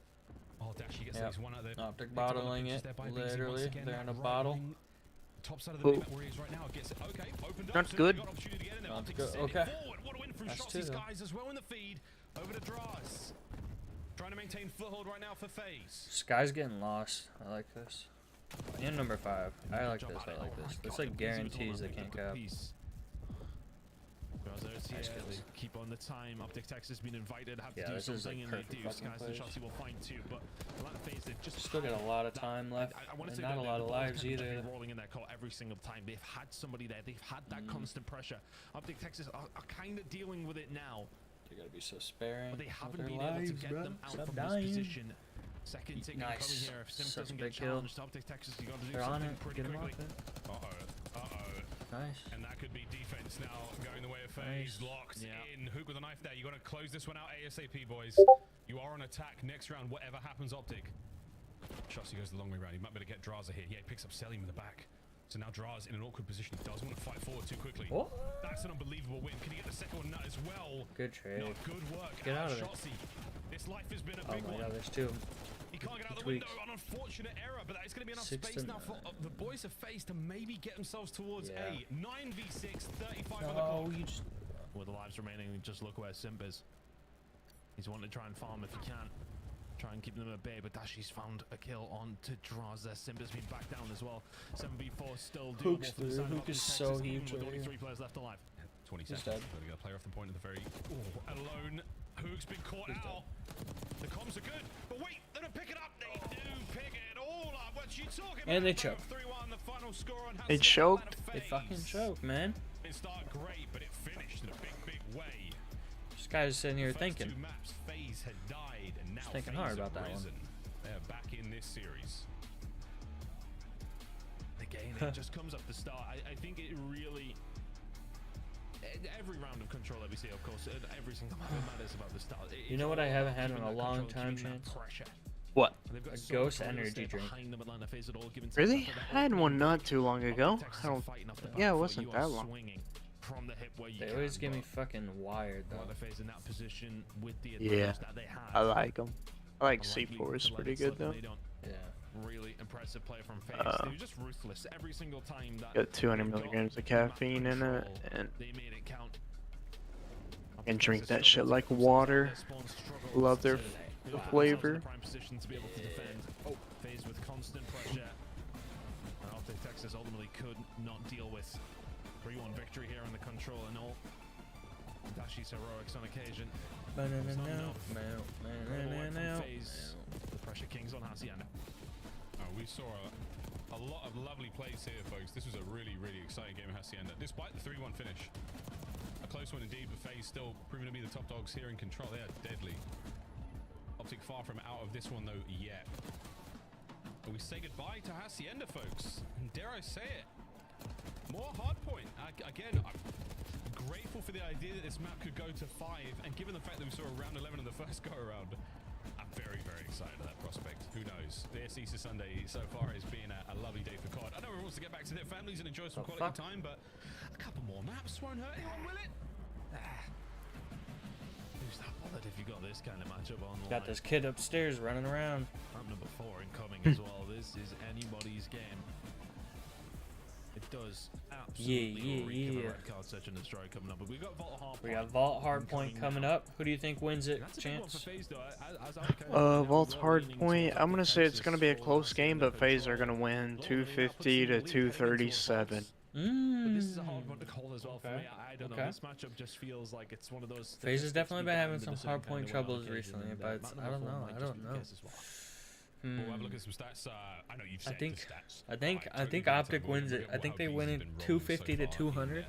Oh, Dashi gets Yep. at least one out there. Optic bottling it. Literally, they're in a bottle. Top side of the map where he is right now. Gets it. Okay, opened up. Not So good. got opportunity to get in there. Not Optic good. send it Okay. forward. What a win from That's Shotzi's two, though. guys as well in the feed. Over to Draz. Trying to maintain foothold right now for FaZe. Sky's getting lost. I like this. And number 5. I like this. I like this. This like guarantees they can't cap. Nice kills. Keep on the time. Optic Texas has been invited. Have to Yeah, do this is, something, like, and they perfect do. fucking Skies and plays. Shotzi will find two, but Atlanta FaZe, they've just Still got a lot of time left, I wanna and say not a that lot the of ball's lives kind of either. been rolling in their court every single time. They've had somebody there. They've had that constant pressure. Optic Texas are kind of dealing with it now. They gotta be so sparing. But they with haven't their been lives, able to get bro. them out Stop from dying. this position. Second tick Nice. coming here. If Sim Such a doesn't big get kill. challenged, Optic Texas, you got to do They're on something it. pretty Get him quickly. off it. Nice. And that could be defense now going the way of FaZe. Nice. Locked in. Hook with a knife there. You got to close this one out ASAP, boys. You are on attack next round, whatever happens, Optic. Shotzi goes the long way round. He might be able to get Draza here. Yeah, he picks up Selim in the back. So now Draz in an awkward position. He doesn't want to fight forward too quickly. What? That's an unbelievable win. Can he get the second one nut as well? Good trade. Not good work. Get out of there. Shotzi. This life has been a Oh big my one. God, there's 2. He can't get out the Tweaks. window. An unfortunate error, but it's going to be enough 6 space to now for 9. the boys of FaZe to maybe get themselves towards Yeah. A. 9v6, 35 on the No, clock. you just. With the lives remaining, just look where Simp is. He's wanting to try and farm if he can. Try and keep them at bay, but Dashi's found a kill on to Draz. Their Simba's been back down as well. 7v4 still doable for the side of Hook is so Texas, huge with right only here. 3 players left alive. 20 seconds. Going to get a player off the point at the very... Oh, alone. Hook's been caught out. The comms are good, but wait, they don't pick it up. They do pick it all up. What you talking about? And they choked. 3-1, the final score on They choked. They fucking choked, man. It started great, but it finished in a big, big way. This guy's sitting here thinking. First 2 maps, FaZe had died, and now Thinking FaZe hard have about that one. risen. They're back in this series. Again, it just comes up the start. I think it really... Every round of control that we see, of course, every single map, it matters about the start. You know what I haven't had in a long time, Chance? What? A Ghost energy drink. Really? I had one not too long ago. I don't. Yeah, it wasn't that long. They always get me fucking wired though. Yeah, I like them. I like C4 is pretty good though. Yeah. Really impressive play from FaZe. They were just ruthless every single time that Got 200 milligrams of caffeine in it, and they made it count. and drink that shit like water. Love their the flavor. Prime position to be able to defend. Oh, FaZe with constant pressure. Optic Texas ultimately could not deal with 3-1 victory here in the control and all. Dashi's heroics on occasion. The pressure kings on Hacienda. We saw a lot of lovely plays here, folks. This was a really, really exciting game of Hacienda, despite the 3-1 finish. A close one indeed, but FaZe still proving to be the top dogs here in control. They are deadly. Optic far from out of this one, though, yet. But we say goodbye to Hacienda, folks. And dare I say it, more hardpoint. Again, I'm grateful for the idea that this map could go to 5, and given the fact that we saw a round 11 in the first go-around, I'm very, very excited at that prospect. Who knows? This Easter Sunday so far has been a lovely day for COD. I know everyone wants to get back to their families and enjoy some quality time, but a couple more maps won't hurt anyone, will it? Who's that bothered if you got this kind of matchup on? Got this kid upstairs running around. Map number 4 incoming as well. This is anybody's game. It does absolutely reek of a red card search and destroy coming up. But we got Vault Hardpoint. We got Vault Hardpoint coming up. Who do you think wins it, Chance? Vault's Hardpoint. I'm gonna say it's gonna be a close game, but FaZe are gonna win 250 to 237. But this is a hard one to call as well for me. I don't know. This matchup just feels like it's one of those. FaZe has definitely been having some hardpoint troubles recently, but I don't know. We'll have a look at some stats. I know you've said the stats. I think Optic wins it. I think they win it 250 to 200.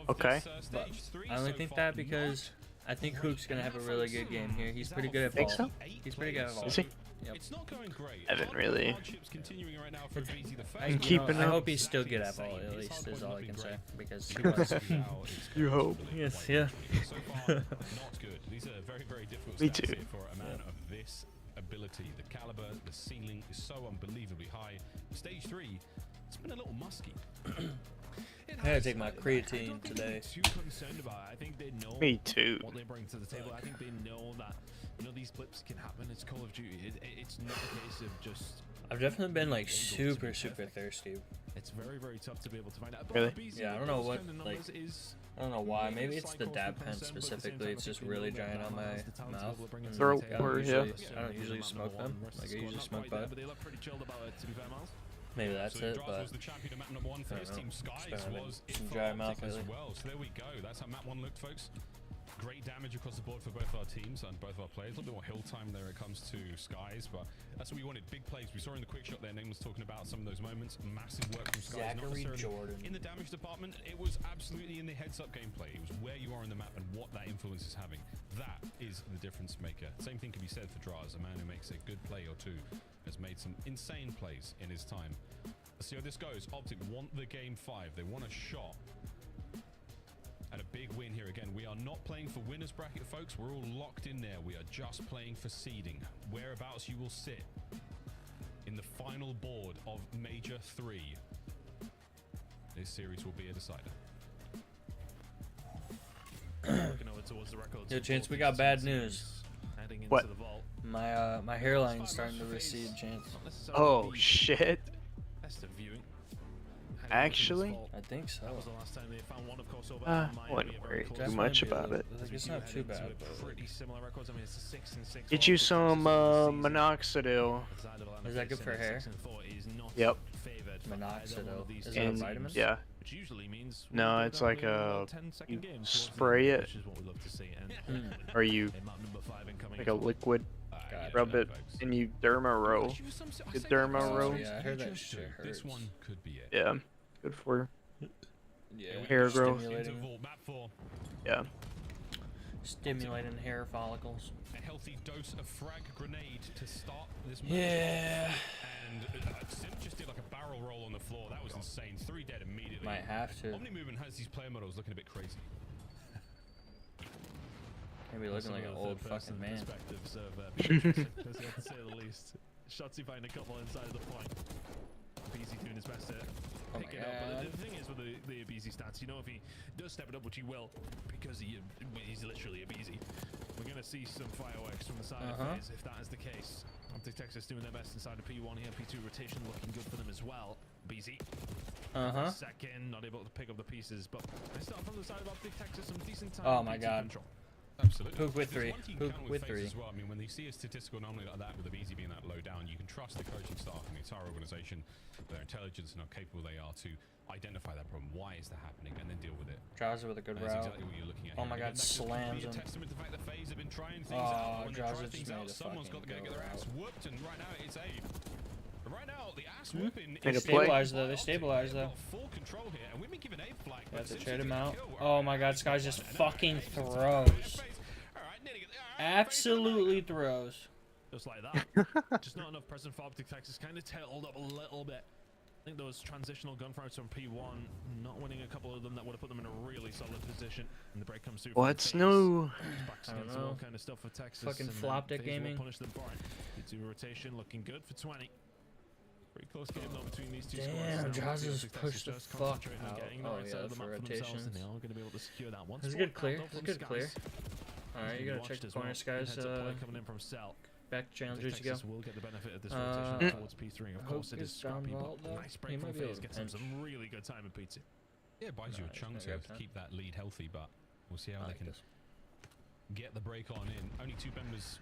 Okay. But I only think that because I think Hook's gonna have a really good game here. He's pretty good at Vault. So? He's pretty good at Vault. Is he? Yep. I haven't really. I'm keeping I hope he's still good at Vault, at least, is all I can say. Because he was. You hope. Yes, yeah. So far, not good. These are very, very difficult Me stats too. here for a man of this ability. The caliber, the ceiling is so unbelievably high. Stage 3, it's been a little musky. I gotta take my creatine today. I think they know Me too. what they bring to the table. I think they know that these blips can happen. It's Call of Duty. It's not a case of just. I've definitely been like super thirsty. It's very, very tough to be able to find out. Really? Yeah, I don't know what like. I don't know why. Maybe it's the dab pen specifically. It's just really drying on my mouth. Throat I don't usually smoke them. Like I usually smoke bud. Maybe that's it, but I don't know. Some dry mouth lately. So there we go. That's how map 1 looked, folks. Great damage across the board for both our teams and both our players. A little bit more hill time there when it comes to Skies, but that's what we wanted. Big plays. We saw in the quick shot there, Name was talking about some of those moments. Massive work from Skies. Not necessarily Jordan. in the damage department. It was absolutely in the heads-up gameplay. It was where you are on the map and what that influence is having. That is the difference maker. Same thing can be said for Draz, a man who makes a good play or two, has made some insane plays in his time. Let's see how this goes. Optic want the game 5. They want a shot at a big win here. Again, we are not playing for winners bracket, folks. We're all locked in there. We are just playing for seeding. Whereabouts you will sit in the final board of Major 3. This series will be a decider. Yo, Chance, we got bad news. What? My hairline's starting to recede, Chance. Oh shit. Actually, I think so. That was the last time they found one, of course, over wouldn't worry too much about it. It's not too bad. Pretty similar records. I mean, it's a 6 and 6. Get you some minoxidil. Is that good for hair? Yep. Minoxidil. Is that a And vitamin? yeah. No, it's like a you spray it, or you like a liquid. Rub it and you derma roll. You derma roll. Yeah, I heard that shit hurts. This one could be it. Yeah, good for Yeah, hair growth. Yeah. Stimulating hair follicles. A healthy dose of frag grenade to start this match. Yeah. And Sim just did like a barrel roll on the floor. That was insane. 3 dead immediately. Might have to. Omni Movement has these player models looking a bit crazy. Maybe looking like an old fucking man. Perspectives of to say the least. Shotsy finding a couple inside of the point. BZ doing his best to pick it up. But the thing is with the BZ stats, you know, if he does step it up, which he will, because he's literally a BZ, we're going to see some fireworks from the side of FaZe if that is the case. Optic Texas doing their best inside of P1 here. P2 rotation looking good for them as well. BZ. Second, not able to pick up the pieces, but they start from the side of Optic Texas, some decent time. Oh my god. Control. Absolutely. Hook with 3. Hook with 3. As well. I mean, when you see a statistical anomaly like that with the BZ being that low down, you can trust the coaching staff and the entire organization, their intelligence and how capable they are to identify that problem. Why is that happening, and then deal with it. Jazza with a good route. Exactly what you're looking at. Oh my god, slams him. Testament to the fact that FaZe have been trying things out. When they try Jazza things just out, made a someone's got to fucking get their ass whooped, and right now it's Abe. Right now, the ass whooping They stabilize though. They stabilize though. full control here, and we've been given Abe flag. You have to trade him out. Oh my god, Sky just fucking throws. Absolutely throws. Just like that. Just not enough present for Optic Texas. Kind of tailed up a little bit. I think those transitional gunfights on P1, not winning a couple of them, that would have put them in a really solid position. And the break comes through. What's new? I don't know. Kind of stuff for Texas. Fucking flopped at gaming. Punish them for it. P2 rotation looking good for 20. Pretty close game though between these two Damn, squads. Jazza's pushed the fuck out. Oh yeah, for rotations. That's a good clear. That's a good clear. Alright, you gotta check the corner, guys. Coming in from Cell. Back channel, Juicy go. Will get the benefit of this rotation towards P3. Of course, it is scrappy, but nice break from FaZe. Gets him some really good time in P2. Yeah, it buys you a chunk to keep that lead healthy, but we'll see how they can get the break on in. Only 2 members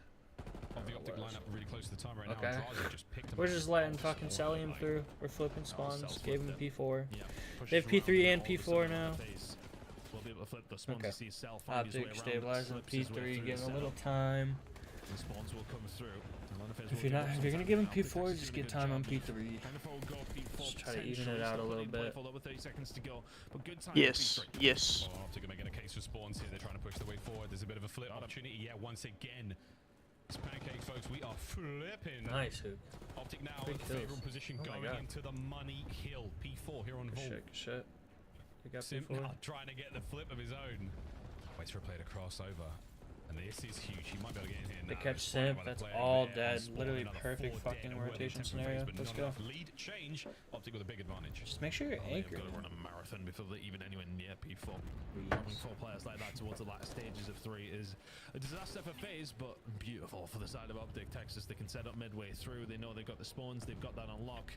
of the Optic lineup really close to the time right now. Draza just picked him We're up. just letting fucking Sally him through. We're flipping spawns. Gave him P4. They have P3 and P4 now. We'll be able to flip the spawns to see Cell find his way Optic around. stabilizing P3, getting a little time. The spawns will come through. If you're gonna give him P4, just get time on P3. Just try to even it out a little bit. Yes, yes. Optic are making a case for spawns here. They're trying to push their way forward. There's a bit of a flip opportunity. Yeah, once again. It's pancake, folks. We are flipping. Nice hook. Optic now in the favorable position going into the money kill. P4 here on Vault. Shit. We got Sim P4. now trying to get the flip of his own. Waits for a player to cross over. And this is huge. He might be able to get in here now. The catch Simp, that's all dead. Literally perfect fucking rotation scenario. Let's go. Lead change. Optic with a big advantage. Just make sure you're anchored. Got to run a marathon before they're even anywhere near P4. Having 4 players like that towards the latter stages of 3 is a disaster for FaZe, but beautiful for the side of Optic Texas. They can set up midway through. They know they've got the spawns. They've got that on lock.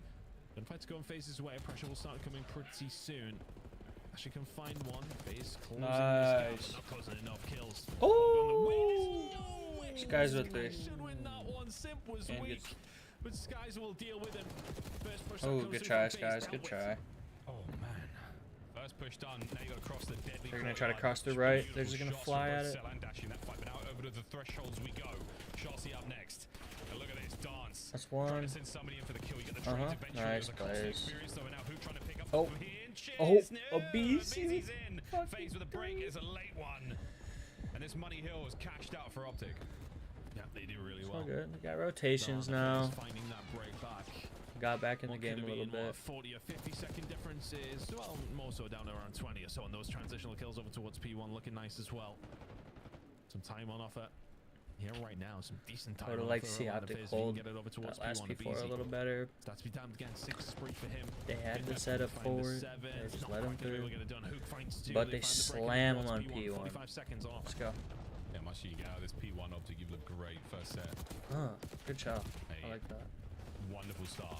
Gunfights go in FaZe's way. Pressure will start coming pretty soon. Actually can find one. FaZe closing nice. not closing enough kills. Oh! Skies with 3. Should win that one. Simp was weak, but Skies will deal with him. First push Oh, good try, Skies. Good try. Oh man. First push done. Now you got to cross the deadly. They're gonna try to cross the right. They're just gonna fly at it. Out over to the thresholds we go. Shotzi up next. And look at this dance. That's one. Trying to send somebody in for the kill. You get the trains eventually. Nice There's a players. experience though, now who trying to pick up Oh. from here? Oh, Cheers. a beast. BZ's in. FaZe with a break. It's a late one. And this money hill is cashed out for Optic. Yeah, they do really It's well. all good. We got rotations now. Finding that break back. Got back in the What game could a have little been, bit. 40 or 50-second differences. Well, more so down to around 20 or so on those transitional kills over towards P1, looking nice as well. Some time on offer here right now. Some decent time. I would like to see Optic hold that last P4 a little better. Starts to be down again. 6 spree for him. They had the setup forward. They just let him through. But they slam him on P1. 45 seconds off. Let's go. Yeah, much you get out of this P1 Optic. You've looked great first set. Huh. Good job. I like that. Wonderful start.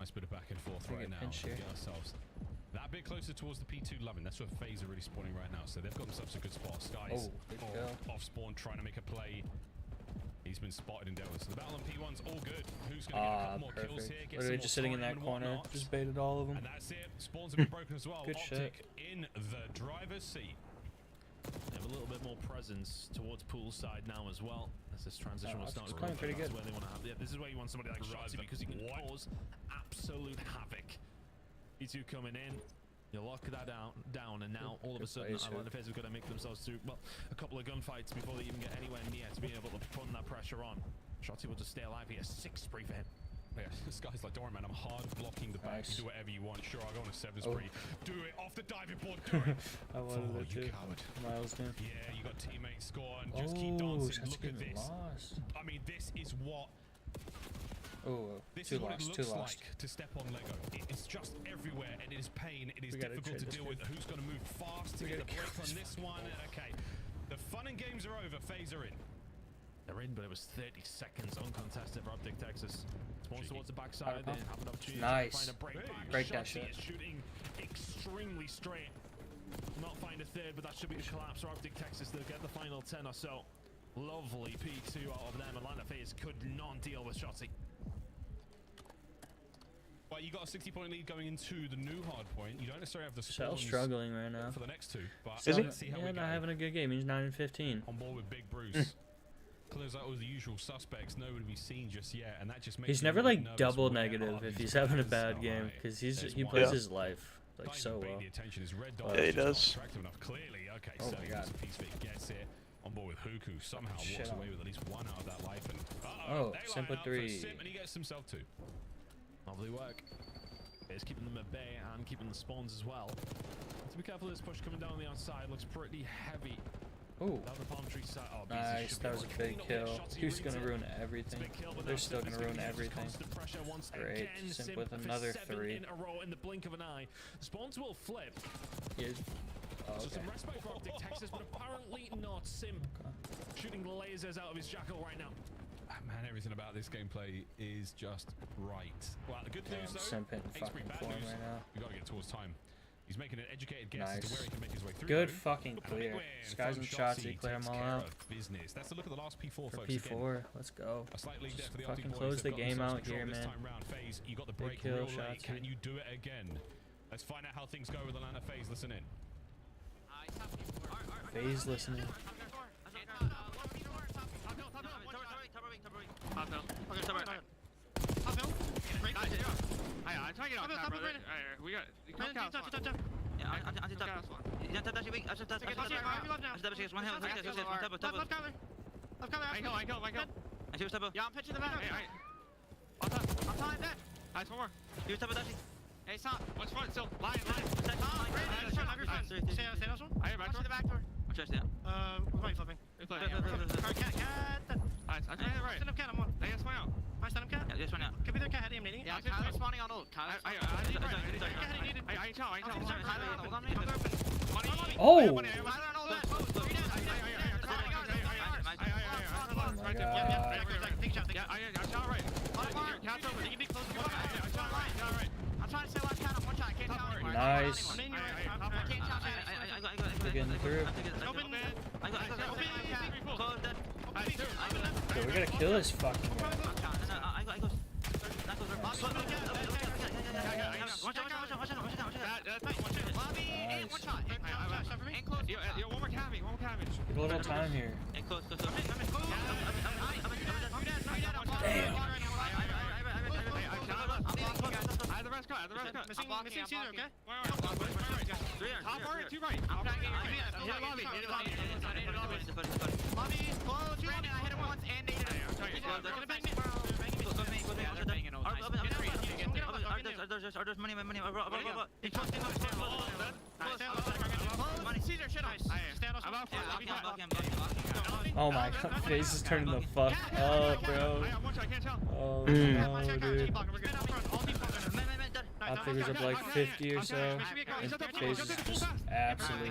Nice bit of back and forth right now to get ourselves that bit closer towards the P2-11. That's where FaZe are really spawning right now, so they've got themselves a good spot. Skies off spawn, trying to make a play. He's been spotted in Delta. So the battle on P1's all good. Who's going to get a couple more kills here? Get Literally just sitting in that corner, just baited all of them. And that's it. Spawns have been broken as well. Good Optic shit. in the driver's seat. They have a little bit more presence towards poolside now as well. As this transition will start. It's pretty good. Where they want to have. Yeah, this is where you want somebody like Shotzi because you can cause absolute havoc. E2 coming in. You lock that down, and now all of a sudden, Atlanta FaZe have got to make themselves through, well, a couple of gunfights before they even get anywhere near to be able to put that pressure on. Shotzi will just stay alive here. 6 spree for him. Yeah, this guy's like, don't worry, man, I'm hard blocking the back. You do whatever you want. Sure, I'll go on a 7 spree. Do it off the diving board. Do it. I wanted it too. Miles down. Yeah, you got teammates scoring. Just keep dancing. Look at this. I mean, this is what. This is what it looks like to step on Lego. It's just everywhere, and it is pain. It is difficult to deal with. Who's going to move fast to get a break on this one? Okay, the fun and games are over. FaZe are in. They're in, but it was 30 seconds uncontested for Optic Texas. Spawns towards the backside. They have an opportunity to find a break back. Break that shit. Is shooting extremely straight. Not find a third, but that should be a collapse for Optic Texas. They'll get the final 10 or so. Lovely P2 out of them. Atlanta FaZe could not deal with Shotzi. Well, you got a 60-point lead going into the new hard point. You don't necessarily have the Shell's struggling right now for the next 2. But let's see how not having a good game. He's 9-15. On board with Big Bruce. Clears out all the usual suspects. Nowhere to be seen just yet, and that just makes. He's never like double negative if he's having a bad game because he plays his life like so well. Yeah, he does. Clearly, okay. Oh my God. Gets it. On board with Huku, somehow walks away with at least 1 out of that life. And Simple 3. And he gets himself 2. Lovely work. It's keeping them at bay and keeping the spawns as well. To be careful of this push coming down the outside. Looks pretty heavy. Ooh. Down the palm tree side. Oh, nice. That was a big kill. He's going to ruin everything. They're still going to ruin everything. Great. Simp with another 3. In a row in the blink of an eye. The spawns will flip. Oh, so some respite for Optic Texas, but apparently not. Simp shooting lasers out of his jackal right now. Man, everything about this gameplay is just right. Well, the good news though, Simp in fucking form right now. We gotta get towards time. He's making an educated guess as to where he can make his way through. Good fucking clear. Skies and Shotzi, clear them all out. Business. That's a look at the last P4, For folks. P4, let's go. A slight lead there for the fucking close the game out here, man. This time round, FaZe, you got the break kill, real late. Shotzi. Can you do it again? Let's find out how things go with Atlanta FaZe. Listen in. FaZe listening. I'm trying to get on top, brother. We got. Come count. Yeah, I'm top. Yeah, top dash weak. I should touch. I should one hill. I go. I should step up. Yeah, I'm pitching the back. I'm tying that. Nice, one more. You step up, Dashi. Hey, stop. What's front? Still. Line. Stay on. I hear back door. Back door. I'm trying to stay out. We're going flipping. Cat. Nice. I'm trying to right. Stand up, cat. I'm on. They got swing out. I stand up, cat. Yeah, just swing out. Could be their cat heading needing. Yeah, Kyle's responding on ult. I ain't tell. Oh! Nice. Getting through. Dude, we gotta kill this fucking guy. Get a little time here. Damn. Top right, 2 right. I'm trying to get lobby. Lobby, close, I hit him once and naded him. There's money. Oh my god, FaZe is turning the fuck up, bro. Oh no, dude. I figures up like 50 or so. And FaZe is just absolutely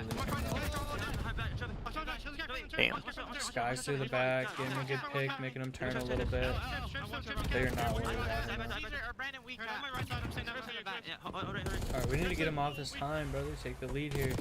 Damn. Skies through the back, getting a good pick, making them turn a little bit. They're not worried about it. Alright, we need to get him off this time, brother. Take the lead here.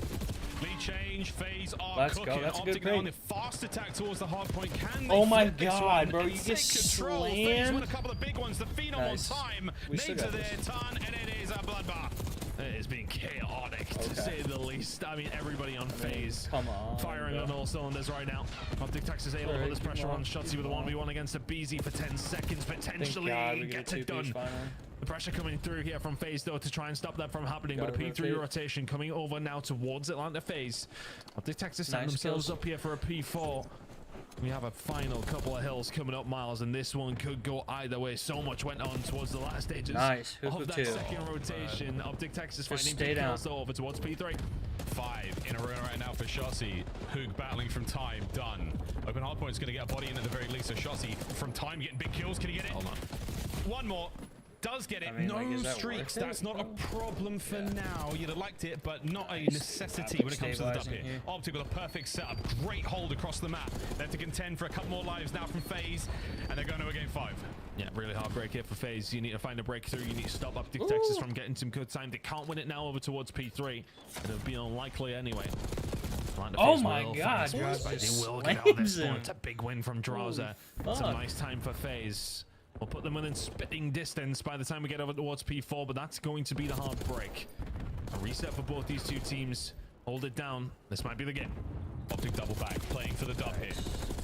Lead change, phase are Let's cooking. go. That's a good Optic on the pick. fast attack towards the hard point. Can they Oh my flip this god, one bro. and You take get control? FaZe win a slammed. couple of big ones. The Phenom Nice. on time. We still Nades got are there, this. ton, and it is a bloodbath. It has been chaotic, to say the least. I mean, everybody on FaZe come on, firing bro. on all cylinders right now. Optic Texas able to put this pressure on Shotzi with a 1v1 against a BZ for 10 seconds. Potentially gets it done. The pressure coming through here from FaZe though to try and stop that from happening. But a P3 rotation coming over now towards Atlanta FaZe. Optic Texas setting themselves up here for a P4. We have a final couple of hills coming up, Miles, and this one could go either way. So much went on towards the last stages Nice. Hook of of that two. second rotation. Optic Texas Just finding stay big down. kills though over towards P3. 5 in a row right now for Shotzi. Hoog battling from time, done. Open hardpoint's going to get a body in at the very least. So Shotzi from time getting big kills. Can he get it? Hold on. One more. Does get it. I mean, no like, is that streaks. worth it? That's not a problem for now. You'd have liked it, but not a necessity when it comes to the dub here. Optic with a perfect setup. Great hold across the map. They have to contend for a couple more lives now from FaZe, and they're going to a game 5. Yeah, really hard break here for FaZe. You need to find a breakthrough. You need to stop Optic Texas from getting some good time. They can't win it now over towards P3. It'll be unlikely anyway. Oh my god, They Drowser will get out of this slams one. him. It's a big win from Drowser. It's a nice time for FaZe. We'll put them within spitting distance by the time we get over towards P4, but that's going to be the hard break. A reset for both these two teams. Hold it down. This might be the game. Optic double back, playing for the dub here.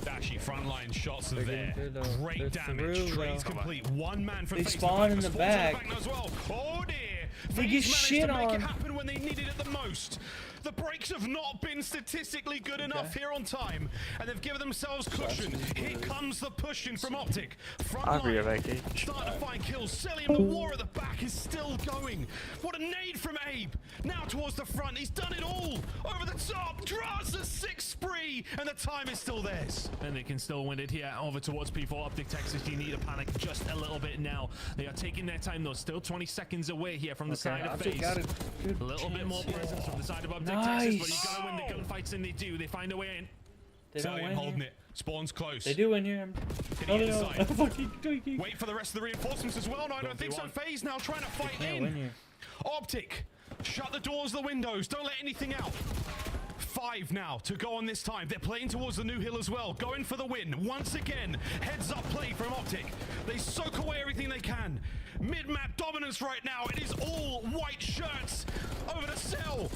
Dashy frontline shots are there. Great damage. Trades complete. One man from They FaZe. spawn in the back. As well. Oh dear. They FaZe get managed shit to make on. it happen when they needed it the most. The breaks have not been statistically good enough here on time, and they've given themselves cushion. Here comes the pushing from Optic. Frontline starting to find kills. Celium, the war at the back is still going. What a nade from Abe. Now towards the front. He's done it all. Over the top. Draws the 6 spree, and the time is still theirs. And they can still win it here over towards P4. Optic Texas, you need to panic just a little bit now. They are taking their time though. Still 20 seconds away here from the side of FaZe. A little bit more presence from the side of Optic Texas, but you gotta win the gunfights, and they do. They find a way in. They don't win holding here. it. Spawns close. They do win here. Can he get the side? Fucking tweaking. Wait for the rest of the reinforcements as well. No, I don't think so. FaZe now trying to fight Can't win in. here. Optic, shut the doors, the windows. Don't let anything out. 5 now to go on this time. They're playing towards the new hill as well. Going for the win. Once again, heads up play from Optic. They soak away everything they can. Mid-map dominance right now. It is all white shirts over the cell.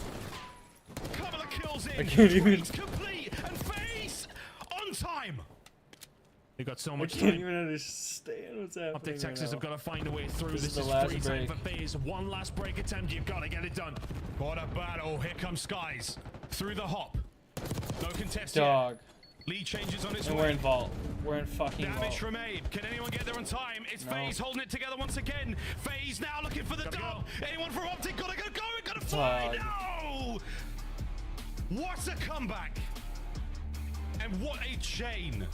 Couple of kills in. I can't even. Trades complete and FaZe on time. They got so I much can't time. even understand what's happening. Optic Texas have right got to find a way through. This This is is the last free time break. for FaZe. One last break attempt. You've got to get it done. What a battle. Here comes Skies. Through the hop. No contest Dog. yet. Lead changes on its And way. we're in vault. We're in fucking Damage vault. from Abe. Can anyone get there on time? It's No. FaZe holding it together once again. FaZe now looking for the dub. Anyone from Optic? Gotta go. Gotta fly. No! What a comeback. And what a chain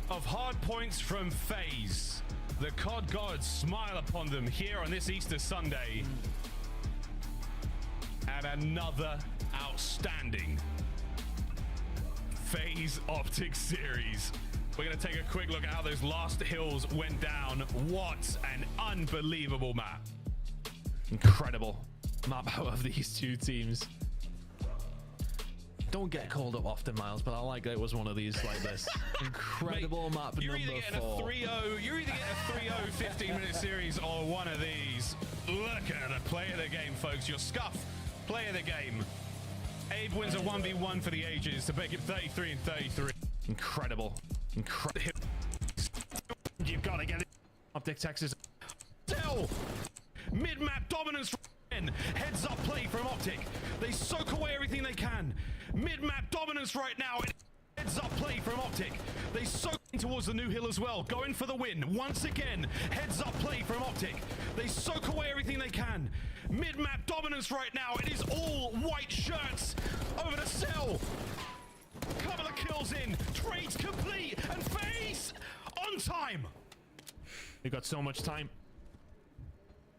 of hard points from FaZe. The COD gods smile upon them here on this Easter Sunday. And another outstanding FaZe Optic series. We're going to take a quick look at how those last hills went down. What an unbelievable map. Incredible map out of these two teams. Don't get called up often, Miles, but I like that it was one of these like this. Incredible map You're either number getting 4. You're either getting a 3-0 15-minute series or one of these. Look at the play of the game, folks. Your scuff play of the game. Abe wins a 1v1 for the ages to make it 33 and 33. Incredible. Incredible. You've got to get it. Optic Texas. Tell. Mid-map dominance. Heads up play from Optic. They soak away everything they can. Mid-map dominance right now. Heads up play from Optic. They soak towards the new hill as well. Going for the win. Once again, heads up play from Optic. They soak away everything they can. Mid-map dominance right now. It is all white shirts over the cell. Couple of kills in. Trades complete. And FaZe on time. They've got so much time.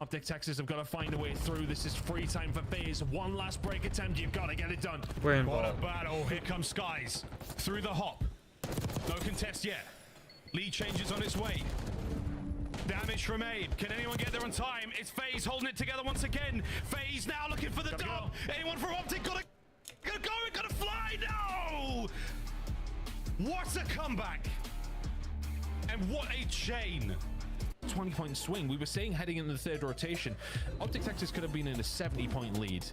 Optic Texas have got to find a way through. This is free time for FaZe. One last break attempt. You've got to get it done. We're in What a ball. battle. Here comes Skies. Through the hop. No contest yet. Lead changes on its way. Damage from Abe. Can anyone get there on time? It's FaZe holding it together once again. FaZe now looking for the dub. Anyone from Optic gotta go, gotta fly. No! What a comeback. And what a chain. 20-point swing. We were saying heading into the third rotation, Optic Texas could have been in a 70-point lead.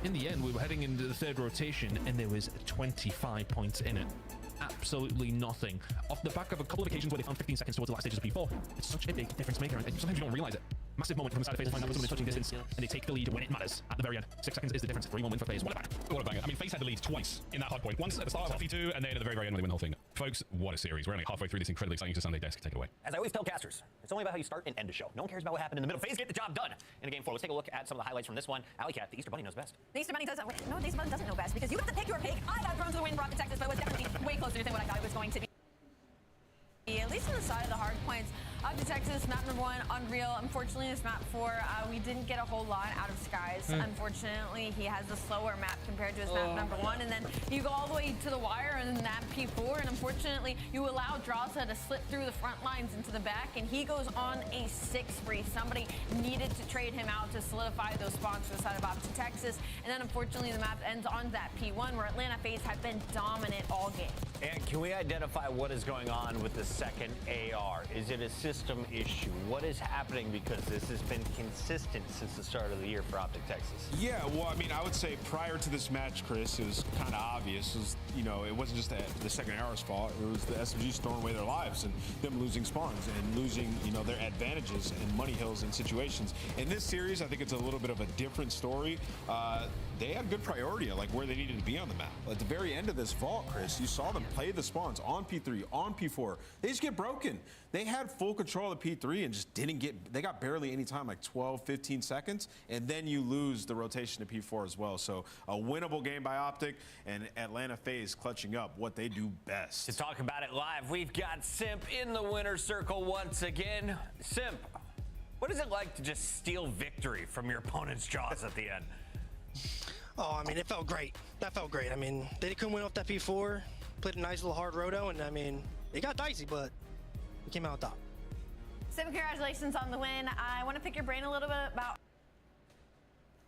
In the end, we were heading into the third rotation, and there was 25 points in it. Absolutely nothing. Off the back of a couple of occasions where they found 15 seconds towards the last stages of P4. It's such a big difference maker, and sometimes you don't realize it. Massive moment from the side of FaZe to find out someone is touching distance, and they take the lead when it matters. At the very end, 6 seconds is the difference. 3-1 win for FaZe. What a banger. What a banger. I mean, FaZe had the lead twice in that hard point. Once at the start of P2, and then at the very, very end when they win the whole thing. Folks, what a series. We're only halfway through this incredibly exciting Sunday desk. Take it away. As I always tell casters, it's only about how you start and end a show. No one cares about what happened in the middle. FaZe get the job done in Game 4. Let's take a look at some of the highlights from this one. Alley Cat, the Easter Bunny knows best. The Easter Bunny doesn't. No, the Easter Bunny doesn't know best because you got to pick your pick. I got thrown to the wind, brought to Texas, but it was definitely way closer than what I thought it was going to be. At least on the side of the hard points. Optic Texas, map number 1, Unreal. Unfortunately, this map 4, we didn't get a whole lot out of Skies. Unfortunately, he has a slower map compared to his map number 1. And then you go all the way to the wire and then that P4. And unfortunately, you allow Draza to slip through the front lines into the back. And he goes on a 6-free. Somebody needed to trade him out to solidify those spawns for the side of Optic Texas. And then unfortunately, the map ends on that P1 where Atlanta FaZe have been dominant all game. And can we identify what is going on with the second AR? Is it a system issue? What is happening? Because this has been consistent since the start of the year for Optic Texas. Yeah, well, I mean, I would say prior to this match, Chris, it was kind of obvious. It was, you know, it wasn't just the second AR's fault. It was the SMGs throwing away their lives and them losing spawns and losing, you know, their advantages and money hills in situations. In this series, I think it's a little bit of a different story. They had good priority at like where they needed to be on the map. At the very end of this vault, Chris, you saw them play the spawns on P3, on P4. They just get broken. They had full control of P3 and just didn't get, they got barely any time, like 12, 15 seconds, and then you lose the rotation to P4 as well. So a winnable game by Optic, and Atlanta FaZe clutching up what they do best. To talk about it live, we've got Simp in the winner's circle once again. Simp, what is it like to just steal victory from your opponent's jaws at the end? Oh, I mean, it felt great. That felt great. I mean, they couldn't win off that P4, played a nice little hard roto, and I mean, it got dicey, but we came out on top. So congratulations on the win. I want to pick your brain a little bit about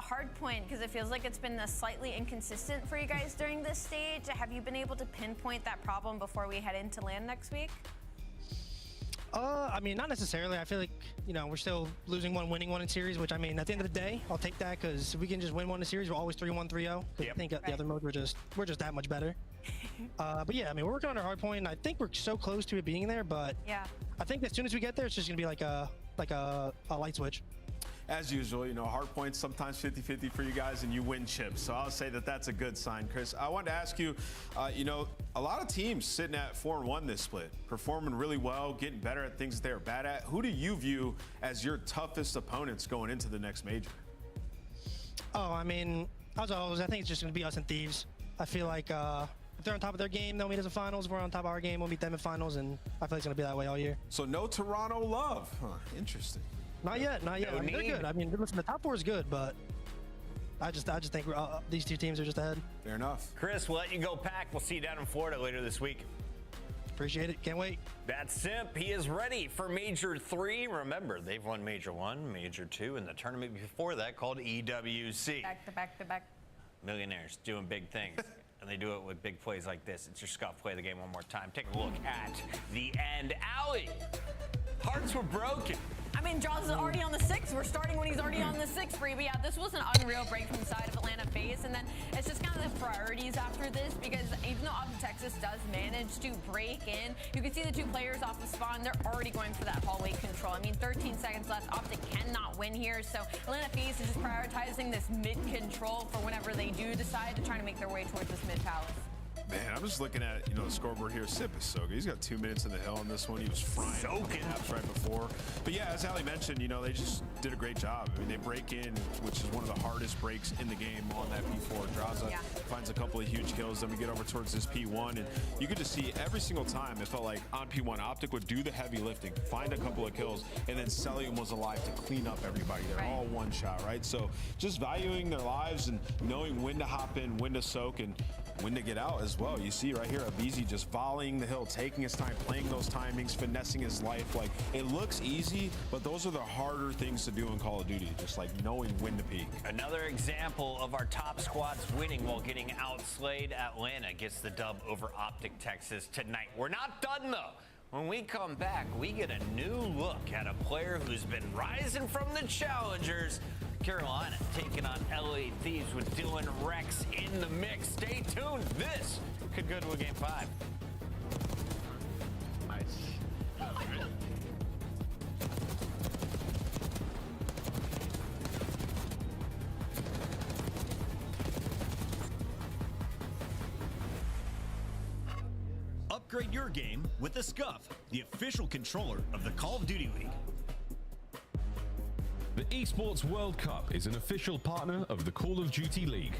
hardpoint because it feels like it's been slightly inconsistent for you guys during this stage. Have you been able to pinpoint that problem before we head into LAN next week? I mean, not necessarily. I feel like, you know, we're still losing one, winning one in series, which I mean, at the end of the day, I'll take that because if we can just win one in series, we're always 3-1, 3-0. I think at the other mode, we're just that much better. But yeah, I mean, we're working on our hard point, and I think we're so close to it being there, but yeah, I think as soon as we get there, it's just gonna be like a light switch. As usual, you know, hard points sometimes 50-50 for you guys, and you win chips. So I'll say that that's a good sign, Chris. I wanted to ask you, you know, a lot of teams sitting at 4-1 this split, performing really well, getting better at things that they're bad at. Who do you view as your toughest opponents going into the next major? Oh, I mean, as always, I think it's just going to be us and Thieves. I feel like if they're on top of their game, they'll meet us in finals. If we're on top of our game, we'll meet them in finals, and I feel like it's going to be that way all year. So no Toronto love. Huh, interesting. Not yet, not yet. I mean, they're good. I mean, listen, the top 4 is good, but I just think these two teams are just ahead. Fair enough. Chris, we'll let you go pack. We'll see you down in Florida later this week. Appreciate it. Can't wait. That's Simp. He is ready for Major 3. Remember, they've won Major 1, Major 2, and the tournament before that called EWC. Back to back to back. Millionaires doing big things. And they do it with big plays like this. It's your Scuff. Play the game one more time. Take a look at the end. Alley. Hearts were broken. I mean, Jaws is already on the 6. We're starting when he's already on the 6 free. But yeah, this was an unreal break from the side of Atlanta FaZe. And then it's just kind of the priorities after this because even though Optic Texas does manage to break in, you can see the 2 players off the spawn. They're already going for that hallway control. I mean, 13 seconds left. Optic cannot win here. So Atlanta FaZe is just prioritizing this mid control for whenever they do decide to try to make their way towards this mid palace. Man, I'm just looking at, the scoreboard here. Sip is so good. He's got 2 minutes in the hill on this one. He was frying caps right before. But yeah, as Ali mentioned, they just did a great job. I mean, they break in, which is one of the hardest breaks in the game on that P4. Draza finds a couple of huge kills. Then we get over towards this P1, and you could just see every single time it felt like on P1, Optic would do the heavy lifting, find a couple of kills, and then Celium was alive to clean up everybody. They're all one shot, right? So just valuing their lives and knowing when to hop in, when to soak, and when to get out as well. You see right here, Abizi just volleying the hill, taking his time, playing those timings, finessing his life. Like, it looks easy, but those are the harder things to do in Call of Duty, just like knowing when to peak. Another example of our top squads winning while getting outslayed. Atlanta gets the dub over Optic Texas tonight. We're not done, though. When we come back, we get a new look at a player who's been rising from the challengers. Carolina taking on LA Thieves with Dylan Rex in the mix. Stay tuned. This could go to a game 5. Upgrade your game with the Scuff, the official controller of the Call of Duty League. The Esports World Cup is an official partner of the Call of Duty League.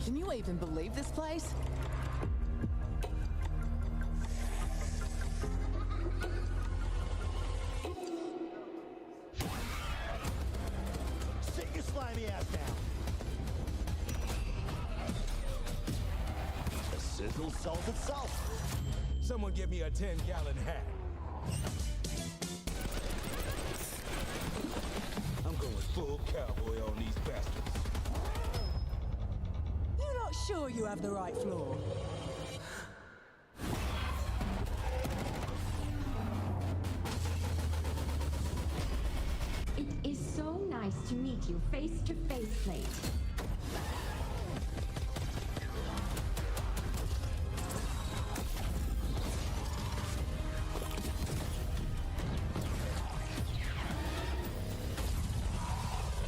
Can you even believe this place? Sit your slimy ass down. The sizzle sells itself. Someone give me a 10-gallon hat. I'm going full cowboy on these bastards. You're not sure you have the right floor? It is so nice to meet you face to face, Plate.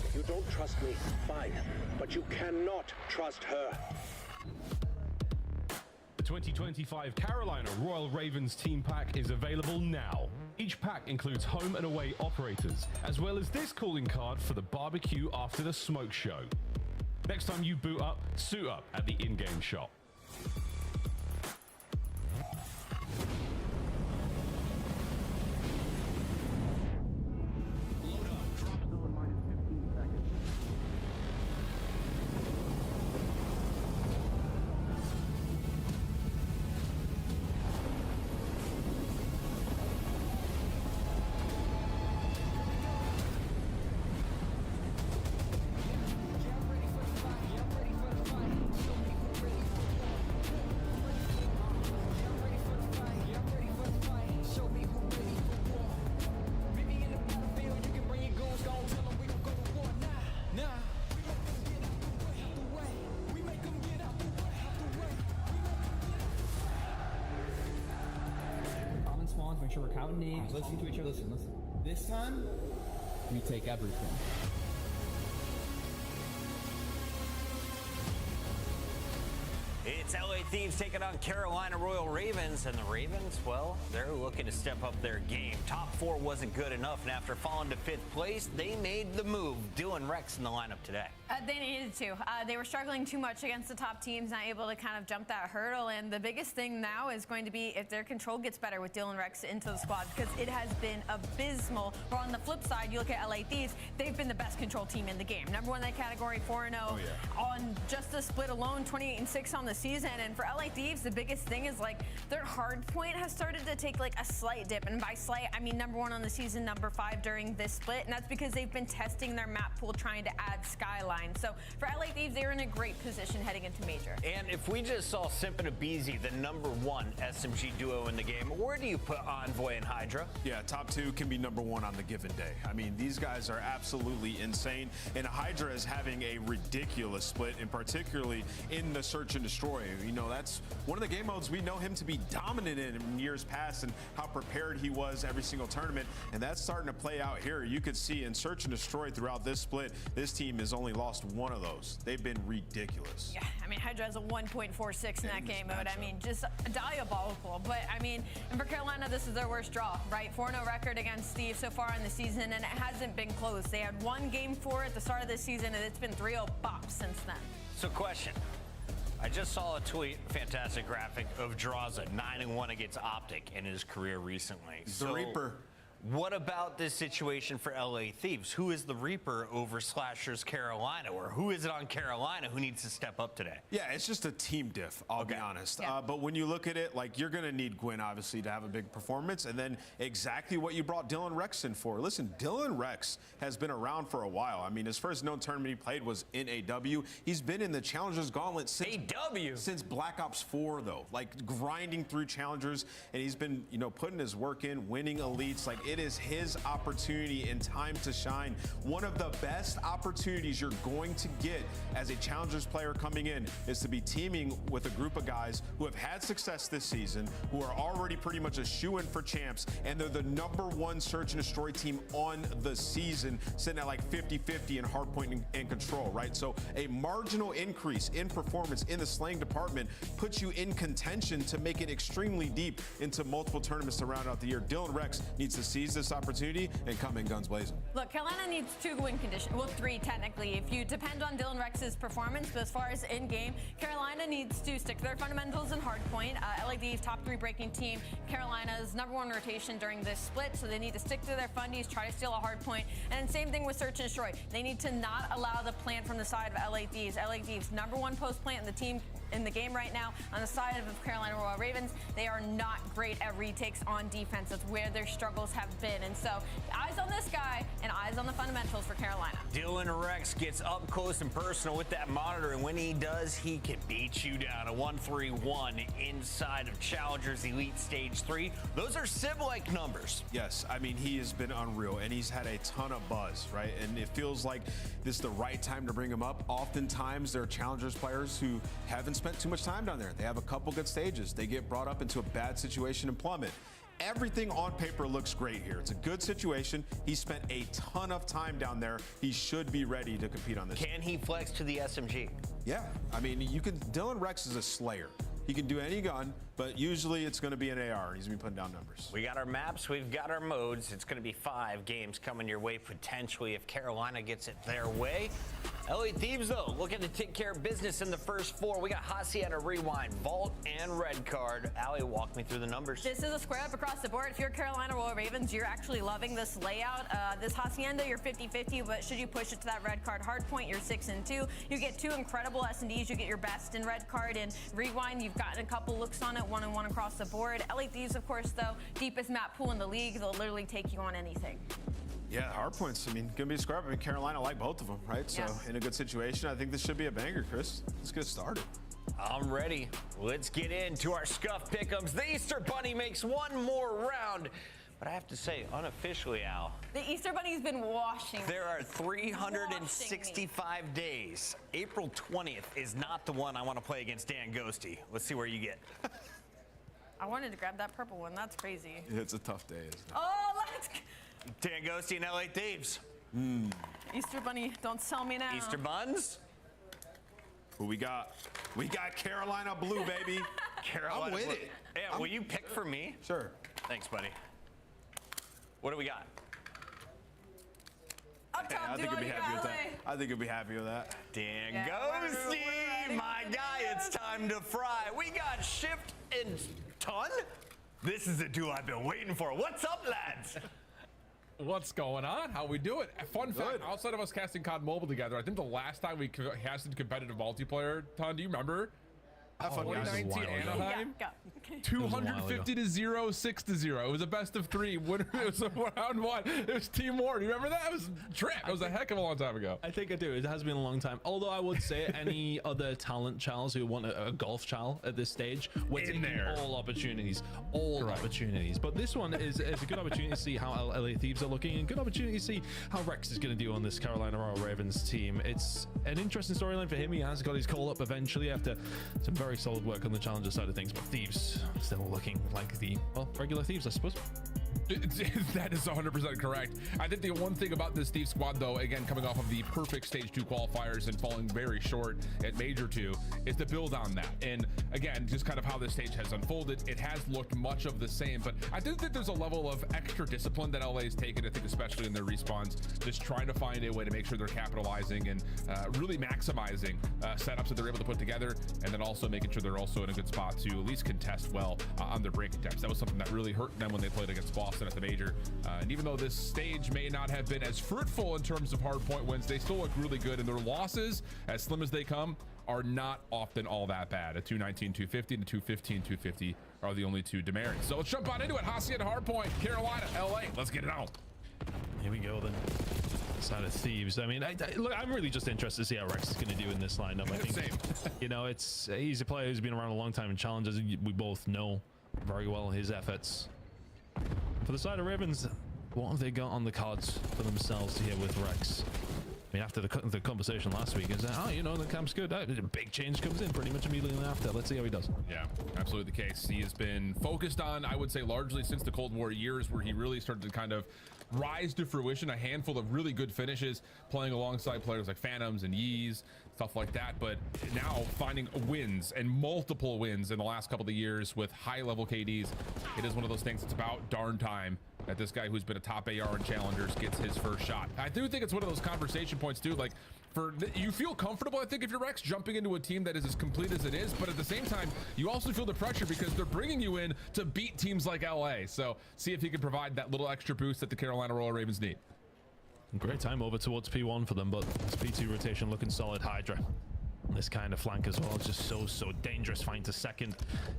If you don't trust me, fine. But you cannot trust her. The 2025 Carolina Royal Ravens team pack is available now. Each pack includes home and away operators, as well as this calling card for the barbecue after the smoke show. Next time you boot up, suit up at the in-game shop. Make sure we're counting names, listening to each other. Listen. This time, we take everything. It's LA Thieves taking on Carolina Royal Ravens, and the Ravens, well, they're looking to step up their game. Top 4 wasn't good enough, and after falling to 5th place, they made the move. Dylan Rex in the lineup today. They needed to. They were struggling too much against the top teams, not able to kind of jump that hurdle. And the biggest thing now is going to be if their control gets better with Dylan Rex into the squad, because it has been abysmal. Or on the flip side, you look at LA Thieves, they've been the best control team in the game. #1 in that category, 4-0 on just the split alone, 28-6 on the season. And for LA Thieves, the biggest thing is like their hard point has started to take like a slight dip. And by slight, I mean #1 on the season, #5 during this split. And that's because they've been testing their map pool, trying to add Skyline. So for LA Thieves, they're in a great position heading into Major. And if we just saw Simp and Abizi, the #1 SMG duo in the game, where do you put Envoy and Hydra? Yeah, top 2 can be #1 on the given day. I mean, these guys are absolutely insane. And Hydra is having a ridiculous split, and particularly in the Search and Destroy. You know, that's one of the game modes we know him to be dominant in years past, and how prepared he was every single tournament. And that's starting to play out here. You could see in Search and Destroy throughout this split, this team has only lost 1 of those. They've been ridiculous. Yeah, I mean, Hydra has a 1.46 in that game mode. I mean, just diabolical. But, I mean, and for Carolina, this is their worst draw, right? 4-0 record against Steve so far in the season, and it hasn't been close. They had 1 game 4 at the start of the season, and it's been 3-0 bops since then. So question. I just saw a tweet, fantastic graphic, of Draza 9-1 against Optic in his career recently. The Reaper. What about this situation for LA Thieves? Who is the Reaper over Slashers Carolina? Or who is it on Carolina who needs to step up today? Yeah, it's just a team diff, I'll be honest. But when you look at it, like, you're going to need Gwyn, obviously, to have a big performance. And then exactly what you brought Dylan Rex in for. Listen, Dylan Rex has been around for a while. I mean, his first known tournament he played was in AW. He's been in the Challengers Gauntlet since Black Ops 4, though. Like, grinding through Challengers. And he's been, you know, putting his work in, winning elites. Like, it is his opportunity and time to shine. One of the best opportunities you're going to get as a Challengers player coming in is to be teaming with a group of guys who have had success this season, who are already pretty much a shoo-in for champs, and they're the #1 Search and Destroy team on the season, sitting at like 50-50 in hardpoint and control, right? So a marginal increase in performance in the slaying department puts you in contention to make it extremely deep into multiple tournaments to round out the year. Dylan Rex needs to seize this opportunity and come in guns blazing. Look, Carolina needs 2 win conditions. Well, 3 technically, if you depend on Dylan Rex's performance. But as far as in-game, Carolina needs to stick to their fundamentals in hardpoint. LA Thieves, top 3 breaking team. Carolina's #1 rotation during this split, so they need to stick to their fundies, try to steal a hardpoint. And same thing with Search and Destroy. They need to not allow the plant from the side of LA Thieves. LA Thieves, #1 post plant in the team in the game right now. On the side of Carolina Royal Ravens, they are not great at retakes on defense. That's where their struggles have been. And so eyes on this guy and eyes on the fundamentals for Carolina. Dylan Rex gets up close and personal with that monitor, and when he does, he can beat you down. A 1-3-1 inside of Challengers Elite Stage 3. Those are Civ-like numbers. Yes, I mean, he has been unreal, and he's had a ton of buzz, right? And it feels like this is the right time to bring him up. Oftentimes, there are Challengers players who haven't spent too much time down there. They have a couple good stages. They get brought up into a bad situation and plummet. Everything on paper looks great here. It's a good situation. He spent a ton of time down there. He should be ready to compete on this. Can he flex to the SMG? Yeah, I mean, you can. Dylan Rex is a slayer. He can do any gun, but usually it's going to be an AR. He's going to be putting down numbers. We got our maps, we've got our modes. It's going to be 5 games coming your way potentially if Carolina gets it their way. LA Thieves, though, looking to take care of business in the first 4. We got Hacienda Rewind, Vault, and Red Card. Allie, walk me through the numbers. This is a square up across the board. If you're Carolina Royal Ravens, you're actually loving this layout. This Hacienda, you're 50-50, but should you push it to that Red Card hardpoint, you're 6-2. You get 2 incredible S&Ds. You get your best in Red Card and Rewind. You've gotten a couple looks on it, 1-1 across the board. LA Thieves, of course, though, deepest map pool in the league. They'll literally take you on anything. Yeah, hard points. I mean, gonna be a scrap. I mean, Carolina like both of them, right? So in a good situation, I think this should be a banger, Chris. Let's get started. I'm ready. Let's get into our scuff pick'ems. The Easter Bunny makes one more round. But I have to say, unofficially, Al, the Easter Bunny's been washing. There are 365 days. April 20th is not the one I want to play against Dan Ghosty. Let's see where you get. I wanted to grab that purple one. That's crazy. It's a tough day, isn't it? Oh, let's go. Dan Ghosty and LA Thieves. Easter Bunny, don't sell me now. Easter Buns? Who we got? We got Carolina Blue, baby. Carolina I'm with Blue. it. Yeah, will you pick for me? Sure. Thanks, buddy. What do we got? Up top, I think he'll be happy with that. I think he'll be happy with that. Dan Yeah, Ghosty, my guy, it's time to fry. We got Shift and Ton. This is the duel I've been waiting for. What's up, lads? What's going on? How we doing? Fun fact, outside of us casting COD Mobile together, I think the last time we casted competitive multiplayer, Ton, do you remember? 2019 Anaheim? Yeah. 250 to 0, 6 to 0. It was a best of 3. Winner. It was a round 1. It was Team War. Do you remember that? It was a trip. It was a heck of a long time ago. I think I do. It has been a long time. Although I would say any other talent chals who want a golf chal at this stage, we're taking all opportunities. All opportunities. But this one is a good opportunity to see how LA Thieves are looking, and good opportunity to see how Rex is going to do on this Carolina Royal Ravens team. It's an interesting storyline for him. He has got his call up eventually after some very solid work on the challenger side of things, but Thieves still looking like the regular Thieves, I suppose. That is 100% correct. I think the one thing about this Thief squad, though, again, coming off of the perfect stage 2 qualifiers and falling very short at major 2, is to build on that. And again, just kind of how this stage has unfolded, it has looked much of the same, but I do think there's a level of extra discipline that LA has taken, I think, especially in their respawns, just trying to find a way to make sure they're capitalizing and really maximizing setups that they're able to put together, and then also making sure they're also in a good spot to at least contest well on their break attempts. That was something that really hurt them when they played against Boston at the major, and even though this stage may not have been as fruitful in terms of hard point wins, they still look really good, and their losses, as slim as they come, are not often all that bad. A 219 250 and a 215 250 are the only two demerits. So let's jump on into it. Hacienda hard point, Carolina, LA. Let's get it on. Here we go then. Side of Thieves. I mean, look, I'm really just interested to see how Rex is going to do in this lineup. I think, you know, he's a player who's been around a long time in challenges. We both know very well his efforts. For the side of Ravens, what have they got on the cards for themselves here with Rex? I mean, after the conversation last week, is that, oh, you know, the camp's good. A big change comes in pretty much immediately after. Let's see how he does. Yeah, absolutely the case. He has been focused on, I would say, largely since the Cold War years, where he really started to kind of rise to fruition. A handful of really good finishes, playing alongside players like Phantoms and Yeez, stuff like that. But now finding wins, and multiple wins in the last couple of years with high-level KDs. It is one of those things. It's about darn time that this guy who's been a top AR in challengers gets his first shot. I do think it's one of those conversation points too, like you feel comfortable, I think, if you're Rex jumping into a team that is as complete as it is, but at the same time you also feel the pressure because they're bringing you in to beat teams like LA. So see if he can provide that little extra boost that the Carolina Royal Ravens need. Great time over towards P1 for them, but this P2 rotation looking solid. Hydra, this kind of flank as well, it's just so dangerous. Finds a second,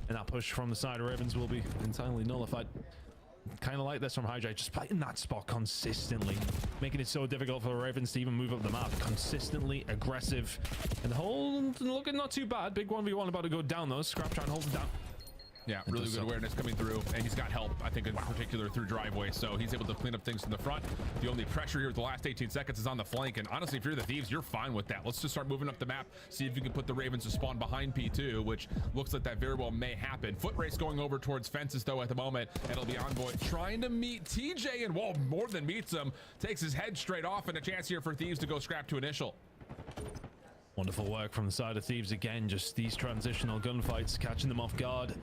and that push from the side of Ravens will be entirely nullified. Kind of like this from Hydra, just playing that spot consistently, making it so difficult for the Ravens to even move up the map. Consistently aggressive, and the whole looking not too bad. Big 1v1 about to go down though. Scrap trying to hold it down. Yeah, really good awareness coming through, and he's got help, I think, in particular through driveway, so he's able to clean up things from the front. The only pressure here with the last 18 seconds is on the flank, and honestly, if you're the Thieves, you're fine with that. Let's just start moving up the map, see if you can put the Ravens to spawn behind P2, which looks like that very well may happen. Foot race going over towards fences, though, at the moment, and it'll be Envoy trying to meet TJ, and whoa, more than meets him, takes his head straight off, and a chance here for Thieves to go scrap to initial. Wonderful work from the side of Thieves again, just these transitional gunfights, catching them off guard.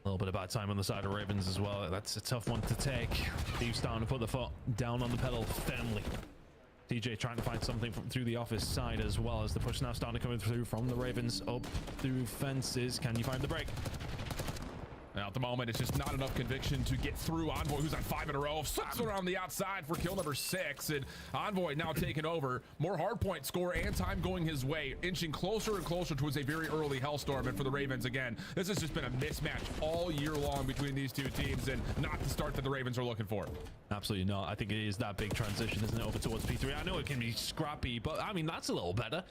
A little bit of bad time on the side of Ravens as well. That's a tough one to take. Thieves starting to put the foot down on the pedal firmly. TJ trying to find something through the office side as well, as the push now starting to come through from the Ravens up through fences. Can you find the break? Now, at the moment, it's just not enough conviction to get through. Envoy, who's on 5 in a row, slips around the outside for kill number 6, and Envoy now taking over. More hardpoint score and time going his way, inching closer and closer towards a very early Hellstorm. And for the Ravens, again, this has just been a mismatch all year long between these two teams, and not the start that the Ravens are looking for. Absolutely not. I think it is that big transition, isn't it, over towards P3. I know it can be scrappy, but I mean, that's a little better.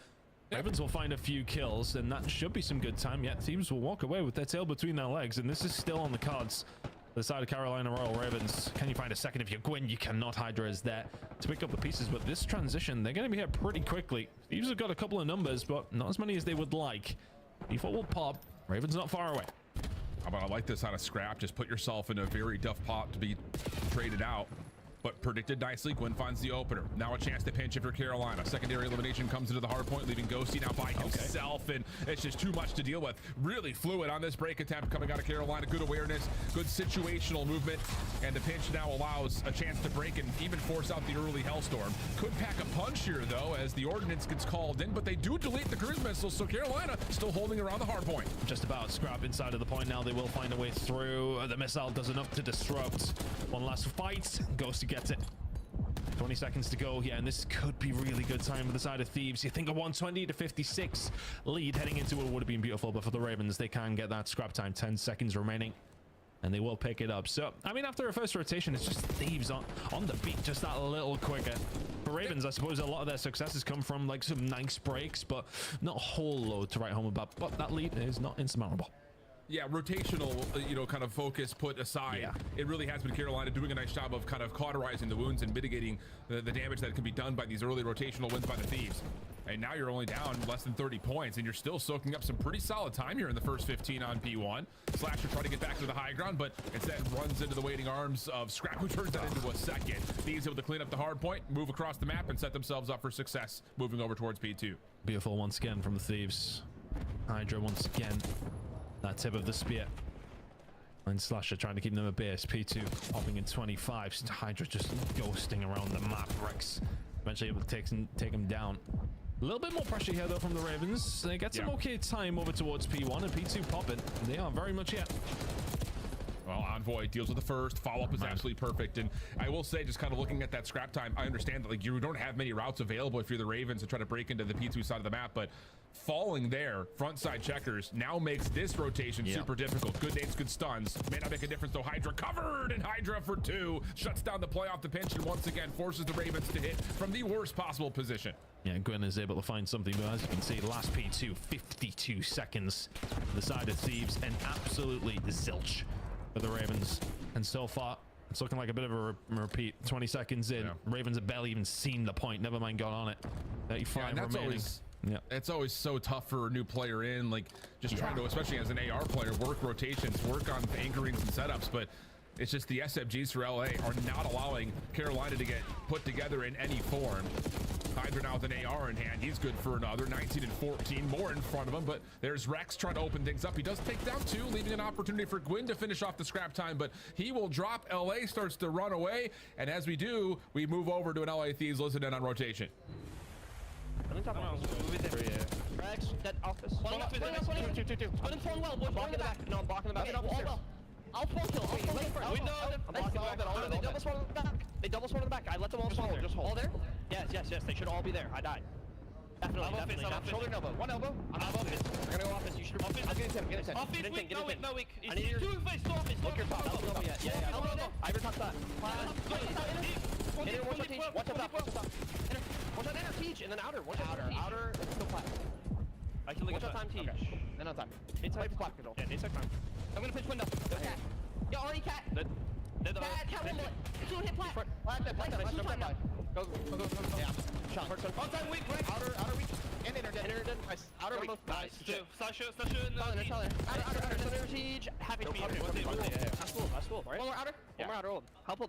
Ravens will find a few kills, and that should be some good time. Yet Thieves will walk away with their tail between their legs, and this is still on the cards. The side of Carolina Royal Ravens. Can you find a second if you're Gwyn? You cannot. Hydra is there to pick up the pieces, but this transition, they're going to be here pretty quickly. Thieves have got a couple of numbers, but not as many as they would like. Default will pop. Ravens not far away. How about I like this out of scrap? Just put yourself in a very tough pot to be traded out. but predicted nicely. Gwyn finds the opener. Now a chance to pinch it for Carolina. Secondary elimination comes into the hard point, leaving Ghosty now by himself, and it's just too much to deal with. Really fluid on this break attempt coming out of Carolina. Good awareness, good situational movement, and the pinch now allows a chance to break and even force out the early Hellstorm. Could pack a punch here, though, as the ordnance gets called in, but they do delete the cruise missiles, so Carolina still holding around the hard point. Just about scrap inside of the point now. They will find a way through. The missile does enough to disrupt. One last fight. Ghosty gets it. 20 seconds to go. Yeah, and this could be really good time for the side of Thieves. You think a 120 to 56 lead heading into it would have been beautiful, but for the Ravens, they can get that scrap time. 10 seconds remaining, and they will pick it up. So, I mean, after a first rotation, it's just Thieves on the beat, just that little quicker. For Ravens, I suppose a lot of their successes come from like some nice breaks, but not a whole load to write home about. But that lead is not insurmountable. Yeah, rotational, kind of focus put aside, it really has been Carolina doing a nice job of kind of cauterizing the wounds and mitigating the damage that can be done by these early rotational wins by the Thieves. And now you're only down less than 30 points, and you're still soaking up some pretty solid time here in the first 15 on P1. Slasher trying to get back to the high ground, but instead runs into the waiting arms of Scrap, who turns that into a second. Thieves able to clean up the hard point, move across the map, and set themselves up for success moving over towards P2. Beautiful once again from the Thieves. Hydra once again. That tip of the spear. And Slasher trying to keep them at base. P2 popping in 25. Hydra just ghosting around the map. Rex eventually able to take him down. A little bit more pressure here, though, from the Ravens. They get some okay time over towards P1, and P2 popping. They are very much yet. Well, Envoy deals with the first. Follow-up is absolutely perfect. And I will say, just kind of looking at that scrap time, I understand that you don't have many routes available if you're the Ravens to try to break into the P2 side of the map, but falling there, front side checkers, now makes this rotation super difficult. Good nades, good stuns. May not make a difference, though. Hydra covered, and Hydra for 2 shuts down the play off the pinch, and once again forces the Ravens to hit from the worst possible position. Yeah, Gwyn is able to find something, but as you can see, last P2, 52 seconds. The side of Thieves, and absolutely zilch for the Ravens. And so far, it's looking like a bit of a repeat. 20 seconds in, Ravens have barely even seen the point, never mind got on it. 35 remaining. It's always so tough for a new player in, like just trying to, especially as an AR player, work rotations, work on anchorings and setups, but it's just the SFGs for LA are not allowing Carolina to get put together in any form. Hydra now with an AR in hand. He's good for another 19 and 14 more in front of him, but there's Rex trying to open things up. He does take down 2, leaving an opportunity for Gwyn to finish off the scrap time, but he will drop. LA starts to run away, and as we do, we move over to an LA Thieves listen in on rotation. Rex, that office. Going well, boys. Block in the back. No, I'm blocking the back. I'll full kill. Window. I'm blocking the back. They double spawn in the back. They double spawn in the back. I let them all spawn. Just hold. All there? Yes. They should all be there. I died. Definitely. Shoulder and elbow. One elbow. I'm office. I'm gonna go office. You should. Office. I'm getting 10. Get in 10. No weak. I need your. Look your top. Elbow. Yeah. I ever top that. Inner. Watch out. Watch out inner teach and then outer. Watch out outer. Still flat. I can look at time teach. Then on time. Inside flat control. Yeah, inside time. I'm gonna pitch window. Okay. Yo, already cat. Cat, one bullet. 2 hit flat. Flat. Go. Yeah. Shot. On time weak. Outer weak. And inner dead. Nice. Outer weak. Nice. Slasher. Outer. Center siege. Happy to be here. That's cool. Right? One more outer. Hold. Help.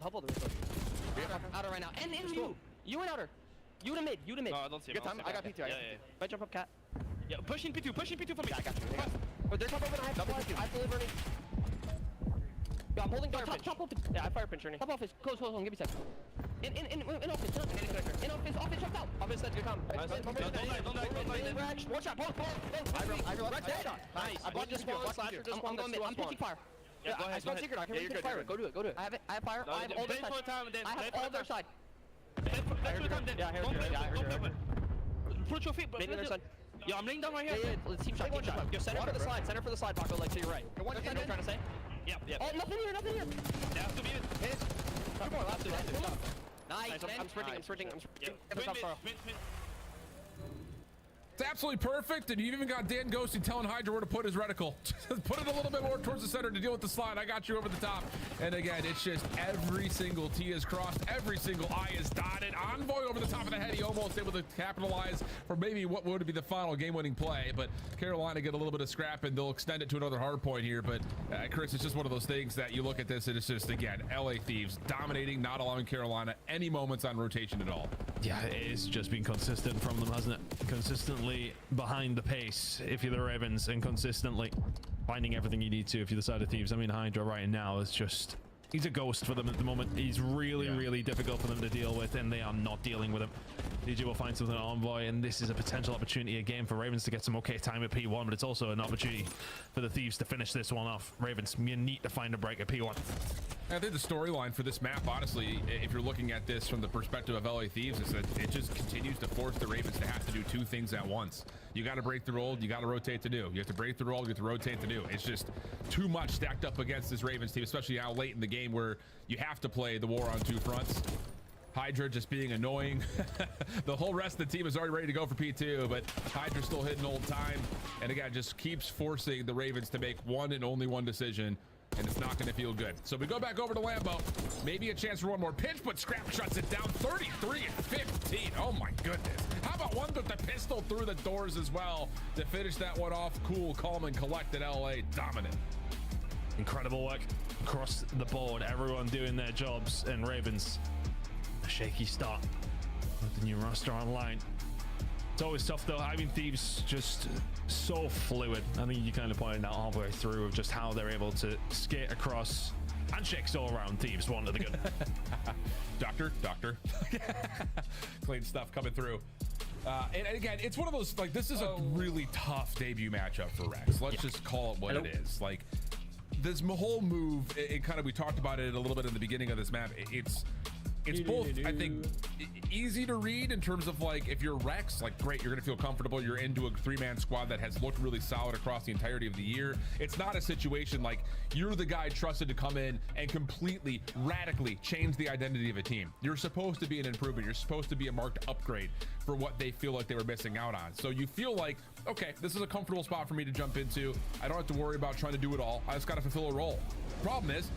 Outer right now. And you. You and outer. You to mid. No, I don't see him. Good time. I got P2. Yeah. Right, jump up, cat. Yeah, pushing P2 for me. Yeah, I got you. Oh, they're top open. I have delivery. Yeah, I'm holding fire pinch. Top open. Yeah, I fire pinch, Ernie. Top office. Close. Give me a second. In office. Office, jumped out. Office, good come. Don't. Watch out. Both. I realized. Nice. I blocked this one. Slasher just spawned. I'm pitching fire. Yeah, go ahead. I spawned secret. I can really pitch fire. Go do it. I have fire. I have all their side. I have all their side. Yeah, I heard you. Put your feet, bro. Yeah, I'm laying down right here. Yeah, let's team shot. Yo, center for the slide, Paco, like to your right. What are you trying to say? Yep. Oh, nothing here. Yeah, have to be it. Two more, last two. Nice, I'm sprinting. That absolutely perfect, and you even got Dan Ghosty telling Hydra where to put his reticle. Put it a little bit more towards the center to deal with the slide. I got you over the top. And again, it's just every single T is crossed, every single I is dotted. Envoy over the top of the head. He almost able to capitalize for maybe what would be the final game-winning play, but Carolina get a little bit of scrap, and they'll extend it to another hard point here. But Chris, it's just one of those things that you look at this, and it's just, again, LA Thieves dominating, not allowing Carolina any moments on rotation at all. Yeah, it's just been consistent from them, hasn't it? Consistently behind the pace if you're the Ravens, and consistently finding everything you need to if you're the side of Thieves. I mean, Hydra right now is just, he's a ghost for them at the moment. He's really difficult for them to deal with, and they are not dealing with him. DJ will find something on Envoy, and this is a potential opportunity again for Ravens to get some okay time at P1, but it's also an opportunity for the Thieves to finish this one off. Ravens, you need to find a break at P1. I think the storyline for this map, honestly, if you're looking at this from the perspective of LA Thieves, is that it just continues to force the Ravens to have to do two things at once. You got to break through old, you got to rotate to new. You have to break through old, you have to rotate to new. It's just too much stacked up against this Ravens team, especially now late in the game where you have to play the war on two fronts. Hydra just being annoying. The whole rest of the team is already ready to go for P2, but Hydra still hitting old time. And again, just keeps forcing the Ravens to make one and only one decision, and it's not going to feel good. So we go back over to Lambo. Maybe a chance for one more pitch, but Scrap shuts it down. 33 and 15. Oh my goodness. How about one with the pistol through the doors as well to finish that one off? Cool, calm, and collected. LA dominant. Incredible work across the board. Everyone doing their jobs, and Ravens, a shaky start with the new roster online. It's always tough though. I mean, Thieves just so fluid. I think you kind of pointed out halfway through of just how they're able to skate across. Handshakes all around. Thieves, one to the good. Doctor. Clean stuff coming through. And again, it's one of those, like, this is a really tough debut matchup for Rex. Let's just call it what it is. Like, this whole move, it kind of, we talked about it a little bit in the beginning of this map. It's both, I think, easy to read in terms of, like, if you're Rex, like, great, you're gonna feel comfortable. You're into a three-man squad that has looked really solid across the entirety of the year. It's not a situation like you're the guy trusted to come in and completely, radically change the identity of a team. You're supposed to be an improvement. You're supposed to be a marked upgrade for what they feel like they were missing out on. So you feel like, okay, this is a comfortable spot for me to jump into. I don't have to worry about trying to do it all. I just gotta fulfill a role. Problem is,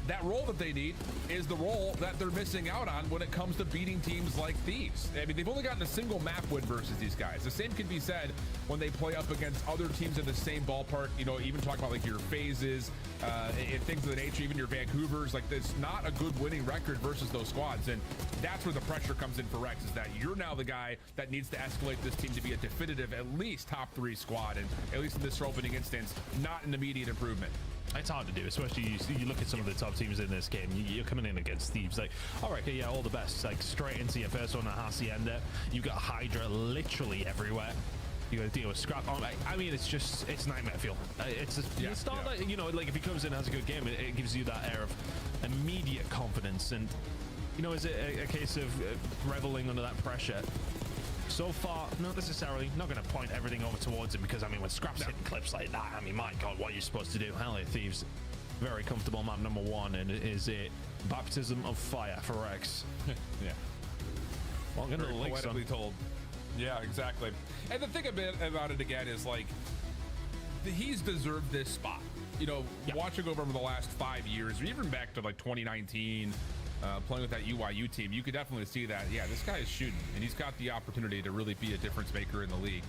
that role that they need is the role that they're missing out on when it comes to beating teams like Thieves. I mean, they've only gotten a single map win versus these guys. The same can be said when they play up against other teams in the same ballpark. You know, even talking about like your phases and things of the nature, even your Vancouvers. Like, it's not a good winning record versus those squads. And that's where the pressure comes in for Rex, is that you're now the guy that needs to escalate this team to be a definitive, at least top 3 squad. And at least in this opening instance, not an immediate improvement. It's hard to do, especially you look at some of the top teams in this game. You're coming in against Thieves, like, all right, okay, yeah, all the best, like straight into your first one at Hacienda. You've got Hydra literally everywhere. You got to deal with Scrap. I mean, it's nightmare fuel. It's not like, you know, like if he comes in and has a good game, it gives you that air of immediate confidence. And you know, is it a case of reveling under that pressure? So far, not necessarily. Not going to point everything over towards him, because I mean, when Scrap's hitting clips like that, I mean, my God, what are you supposed to do? LA Thieves, very comfortable map number 1, and it is a baptism of fire for Rex. Yeah. Well, I'm going to link some. Told. Yeah, exactly. And the thing about it again is, like, he's deserved this spot. You know, watching over the last 5 years, or even back to like 2019. Playing with that UYU team, you could definitely see that, yeah, this guy is shooting, and he's got the opportunity to really be a difference maker in the league.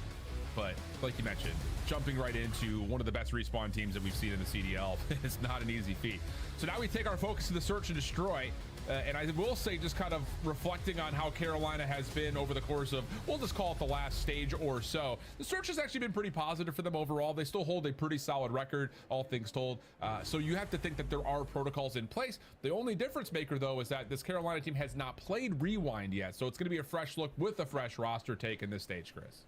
But like you mentioned, jumping right into one of the best respawn teams that we've seen in the CDL is not an easy feat. So now we take our focus to the search and destroy. And I will say, just kind of reflecting on how Carolina has been over the course of, we'll just call it the last stage or so. The search has actually been pretty positive for them overall. They still hold a pretty solid record, all things told. So you have to think that there are protocols in place. The only difference maker, though, is that this Carolina team has not played Rewind yet. So it's going to be a fresh look with a fresh roster take in this stage, Chris.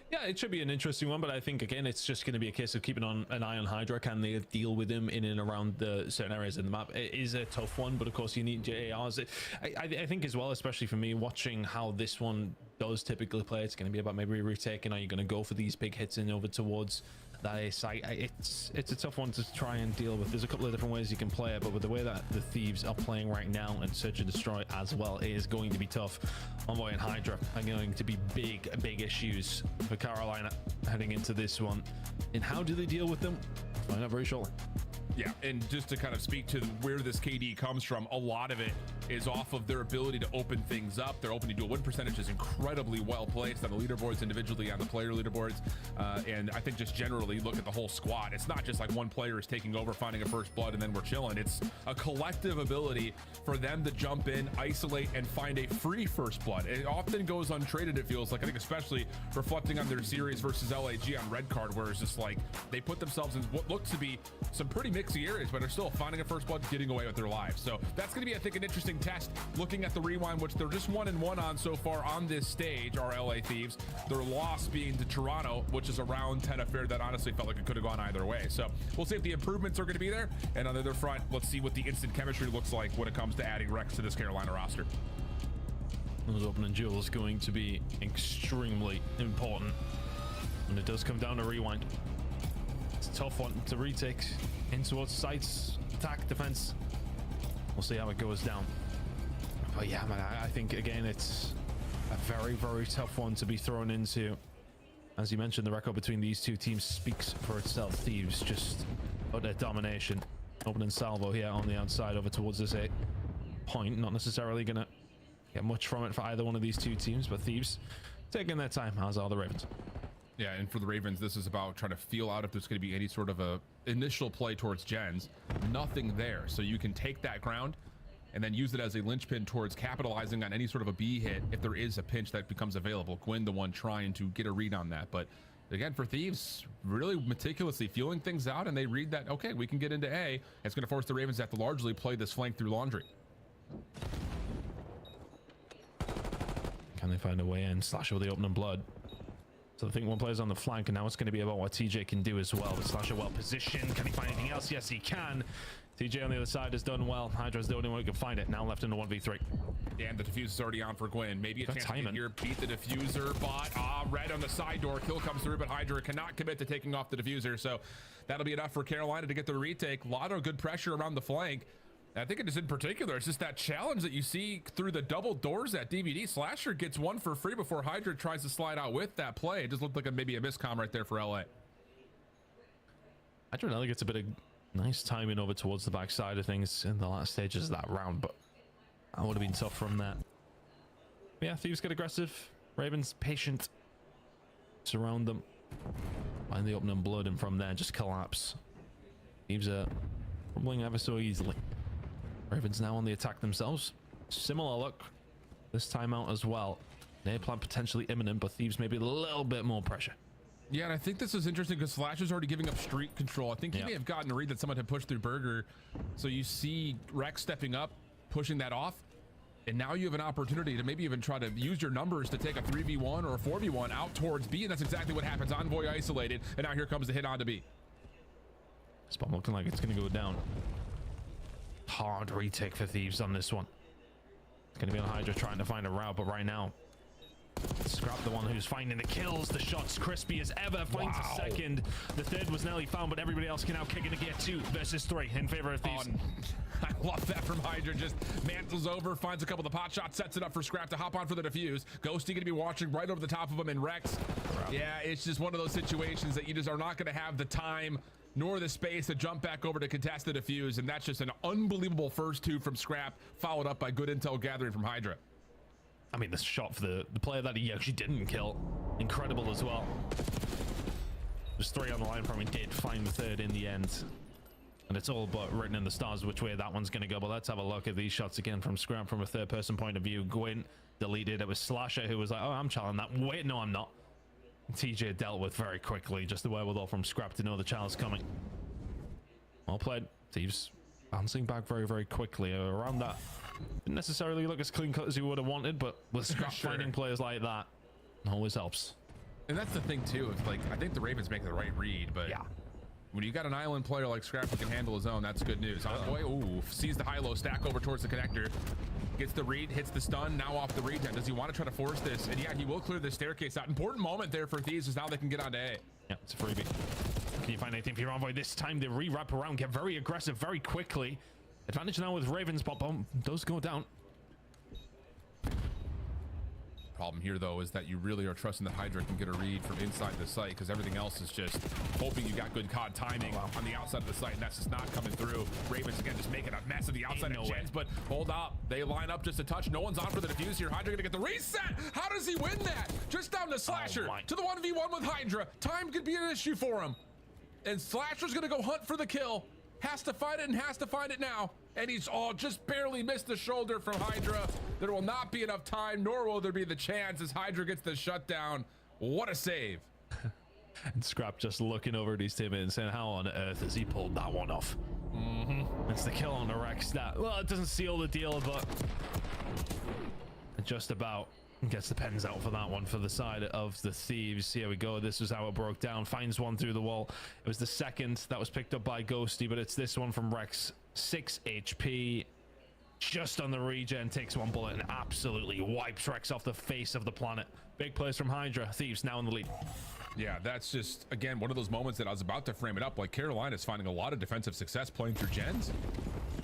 Yeah, it should be an interesting one, but I think, again, it's just going to be a case of keeping an eye on Hydra. Can they deal with him in and around the certain areas in the map? It is a tough one, but of course you need JARs. I think as well, especially for me, watching how this one does typically play. It's going to be about maybe retaking. Are you going to go for these big hits in over towards that A site? It's a tough one to try and deal with. There's a couple of different ways you can play it, but with the way that the Thieves are playing right now and Search and Destroy as well, it is going to be tough. Envoy and Hydra are going to be big issues for Carolina heading into this one. And how do they deal with them? Find out very shortly. Yeah, and just to kind of speak to where this KD comes from, a lot of it is off of their ability to open things up. Their opening dual win percentage is incredibly well placed on the leaderboards, individually on the player leaderboards. And I think just generally look at the whole squad. It's not just like one player is taking over, finding a first blood, and then we're chilling. It's a collective ability for them to jump in, isolate, and find a free first blood. It often goes untraded, it feels like. I think especially reflecting on their series versus LAG on red card, where it's just like they put themselves in what looks to be some pretty mixy areas, but are still finding a first blood, getting away with their lives. So that's going to be, I think, an interesting test. Looking at the rewind, which they're just 1-1 on so far on this stage, are LA Thieves. Their loss being to Toronto, which is a round 10 affair that honestly felt like it could have gone either way. So we'll see if the improvements are going to be there. And on the other front, let's see what the instant chemistry looks like when it comes to adding Rex to this Carolina roster. Those opening duels going to be extremely important. And it does come down to rewind. It's a tough one to retake in towards sites, attack, defense. We'll see how it goes down. But yeah, man, I think again it's a very tough one to be thrown into. As you mentioned, the record between these two teams speaks for itself. Thieves just got their domination. Opening salvo here on the outside over towards this A point. Not necessarily gonna get much from it for either one of these two teams, but Thieves taking their time, as are the Ravens. Yeah, and for the Ravens, this is about trying to feel out if there's going to be any sort of a initial play towards gens. Nothing there, so you can take that ground and then use it as a linchpin towards capitalizing on any sort of a B hit if there is a pinch that becomes available. Gwyn, the one trying to get a read on that. But again, for Thieves, really meticulously feeling things out, and they read that, okay, we can get into A. It's going to force the Ravens to have to largely play this flank through laundry. Can they find a way in? Slasher with the opening blood. So I think one player's on the flank, and now it's going to be about what TJ can do as well. But Slasher well positioned. Can he find anything else? Yes, he can. TJ on the other side has done well. Hydra's the only one who can find it. Now left in the 1v3. Yeah, and the diffuser's already on for Gwyn. Maybe a chance to get here, beat the diffuser, but red on the side door. Kill comes through, but Hydra cannot commit to taking off the diffuser. So that'll be enough for Carolina to get the retake. A lot of good pressure around the flank. I think it is in particular, it's just that challenge that you see through the double doors at DVD. Slasher gets one for free before Hydra tries to slide out with that play. It just looked like maybe a miscomm right there for LA. Hydra now gets a bit of nice timing over towards the backside of things in the last stages of that round, but that would have been tough from that. But yeah, Thieves get aggressive. Ravens patient. Surround them. Find the opening blood, and from there just collapse. Thieves are rumbling ever so easily. Ravens now on the attack themselves. Similar look this time out as well. Nair plan potentially imminent, but Thieves maybe a little bit more pressure. Yeah, and I think this is interesting because Flash is already giving up street control. I think he may have gotten a read that someone had pushed through Burger. So you see Rex stepping up, pushing that off. And now you have an opportunity to maybe even try to use your numbers to take a 3v1 or a 4v1 out towards B. And that's exactly what happens. Envoy isolated. And now here comes the hit on to B. Spot looking like it's going to go down. Hard retake for Thieves on this one. It's going to be on Hydra trying to find a route, but right now, Scrap the one who's finding the kills. The shot's crispy as ever. Finds a second. The third was nearly found, but everybody else can now kick into gear 2 versus 3 in favor of Thieves. I love that from Hydra. Just mantles over, finds a couple of the pot shots, sets it up for Scrap to hop on for the defuse. Ghosty going to be watching right over the top of him, and Rex. Yeah, it's just one of those situations that you just are not going to have the time nor the space to jump back over to contest the defuse, and that's just an unbelievable first 2 from Scrap, followed up by good intel gathering from Hydra. I mean, the shot for the player that he actually didn't kill, incredible as well. There's 3 on the line from him, did find the third in the end. And it's all but written in the stars which way that one's going to go. But let's have a look at these shots again from Scrap from a third-person point of view. Gwyn deleted. It was Slasher who was like, oh, I'm challenging that. Wait, no, I'm not. TJ dealt with very quickly. Just the wherewithal from Scrap to know the challenge coming. Well played. Thieves bouncing back very, very quickly around that. Didn't necessarily look as clean cut as you would have wanted, but with Scrap finding players like that, always helps. And that's the thing too. It's like I think the Ravens make the right read, but When you got an island player like Scrap who can handle his own, that's good news. Envoy, ooh, sees the high-low stack over towards the connector. Gets the read, hits the stun, now off the regen. Does he want to try to force this? And yeah, he will clear the staircase out. Important moment there for Thieves is now they can get onto A. Yeah, it's a freebie. Can you find anything for your Envoy this time? They re-wrap around, get very aggressive very quickly. Advantage now with Ravens, but bomb does go down. Problem here, though, is that you really are trusting that Hydra can get a read from inside the site because everything else is just hoping you got good COD timing on the outside of the site, and that's just not coming through. Ravens, again, just making a mess of the outside of Gens, but hold up. They line up just a touch. No one's on for the defuse here. Hydra gonna get the reset. How does he win that? Just down to Slasher to the 1v1 with Hydra. Time could be an issue for him. And Slasher's gonna go hunt for the kill. Has to find it and has to find it now. And he's just barely missed the shoulder from Hydra. There will not be enough time, nor will there be the chance as Hydra gets the shutdown. What a save. And Scrap just looking over at his teammate and saying, how on earth has he pulled that one off? It's the kill on the Rex. Well, it doesn't seal the deal, but just about gets the pens out for that one for the side of the Thieves. Here we go. This is how it broke down. Finds one through the wall. It was the second that was picked up by Ghosty, but it's this one from Rex. 6 HP. Just on the regen. Takes one bullet and absolutely wipes Rex off the face of the planet. Big plays from Hydra. Thieves now in the lead. Yeah, that's just, again, one of those moments that I was about to frame it up. Like, Carolina's finding a lot of defensive success playing through Gens.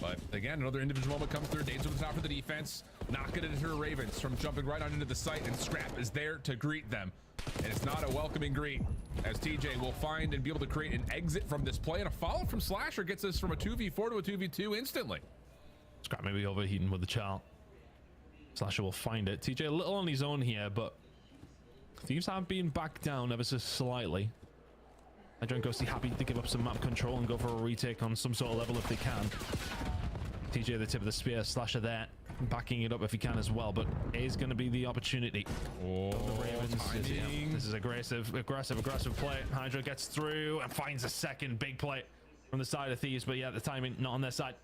But again, another individual moment comes through. Dane's over the top of the defense. Not going to deter Ravens from jumping right on into the site, and Scrap is there to greet them. And it's not a welcoming greet, as TJ will find and be able to create an exit from this play. And a follow from Slasher gets us from a 2v4 to a 2v2 instantly. Scrap maybe overheating with the child. Slasher will find it. TJ a little on his own here, but Thieves have been back down ever so slightly. Hydra and Ghosty happy to give up some map control and go for a retake on some sort of level if they can. TJ the tip of the spear, Slasher there, backing it up if he can as well, but A is going to be the opportunity. Oh, the Ravens. This is aggressive play. Hydra gets through and finds a second big play from the side of Thieves, but yeah, the timing not on their side.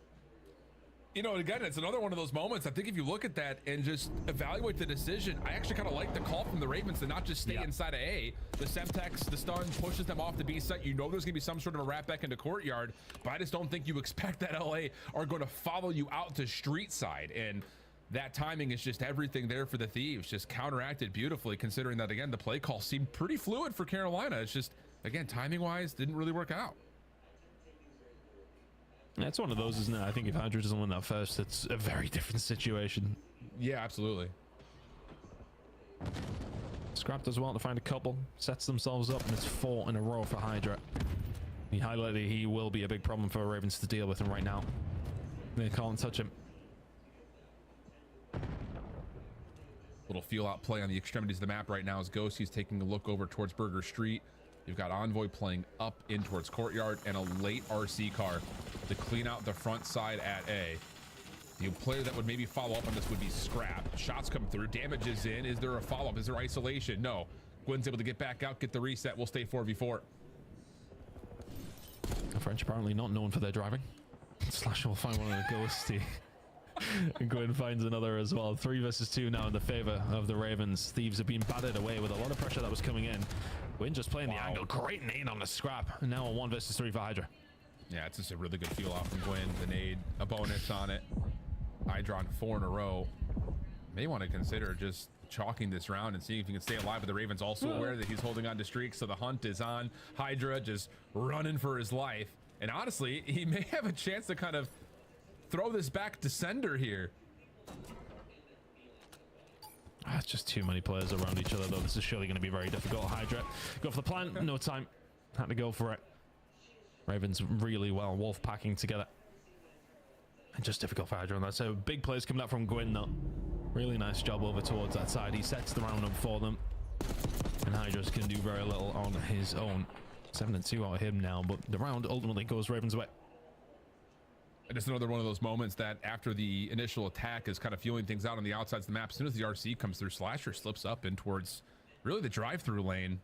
You know, again, it's another one of those moments. I think if you look at that and just evaluate the decision, I actually kind of like the call from the Ravens to not just stay inside of A. The Semtex, the stun pushes them off the B site. You know there's going to be some sort of a wrap back into Courtyard, but I just don't think you expect that LA are going to follow you out to street side. And that timing is just everything there for the Thieves. Just counteracted beautifully, considering that, again, the play call seemed pretty fluid for Carolina. It's just, again, timing-wise, didn't really work out. It's one of those, isn't it? I think if Hydra doesn't win that first, it's a very different situation. Yeah, absolutely. Scrap does well to find a couple, sets themselves up, and it's 4 in a row for Hydra. He highlighted he will be a big problem for Ravens to deal with, and right now they can't touch him. Little feel out play on the extremities of the map right now as Ghosty's taking a look over towards Burger Street. You've got Envoy playing up in towards Courtyard and a late RC car to clean out the front side at A. The player that would maybe follow up on this would be Scrap. Shots come through, damage is in. Is there a follow-up? Is there isolation? No. Gwen's able to get back out, get the reset. We'll stay 4v4. The French apparently not known for their driving. Slasher will find one of the Ghosty. And Gwen finds another as well. 3 versus 2 now in the favor of the Ravens. Thieves have been battered away with a lot of pressure that was coming in. Gwen just playing the angle. Great nade on the Scrap. And now a 1 versus 3 for Hydra. Yeah, it's just a really good feel out from Gwen. The nade, a bonus on it. Hydra on 4 in a row. May want to consider just chalking this round and seeing if he can stay alive, but the Ravens also aware that he's holding on to streaks, so the hunt is on. Hydra just running for his life. And honestly, he may have a chance to kind of throw this back to sender here. It's just too many players around each other, though. This is surely going to be very difficult. Hydra, go for the plant. No time. Had to go for it. Ravens really well. Wolf packing together. And just difficult for Hydra on that. So big plays coming up from Gwyn, though. Really nice job over towards that side. He sets the round up for them. And Hydras can do very little on his own. 7-2 out of him now, but the round ultimately goes Ravens' way. And it's another one of those moments that after the initial attack is kind of fueling things out on the outsides of the map. As soon as the RC comes through, Slasher slips up in towards really the drive-through lane.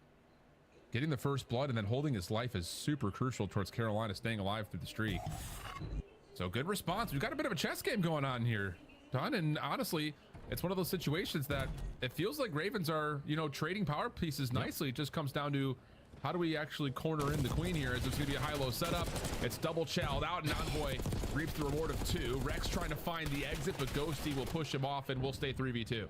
Getting the first blood and then holding his life is super crucial towards Carolina staying alive through the streak. So good response. We've got a bit of a chess game going on here, Don. And honestly, it's one of those situations that it feels like Ravens are, you know, trading power pieces nicely. It just comes down to How do we actually corner in the queen here? As there's going to be a high-low setup. It's double chowed out, and Envoy reaps the reward of 2. Rex trying to find the exit, but Ghosty will push him off, and we'll stay 3v2.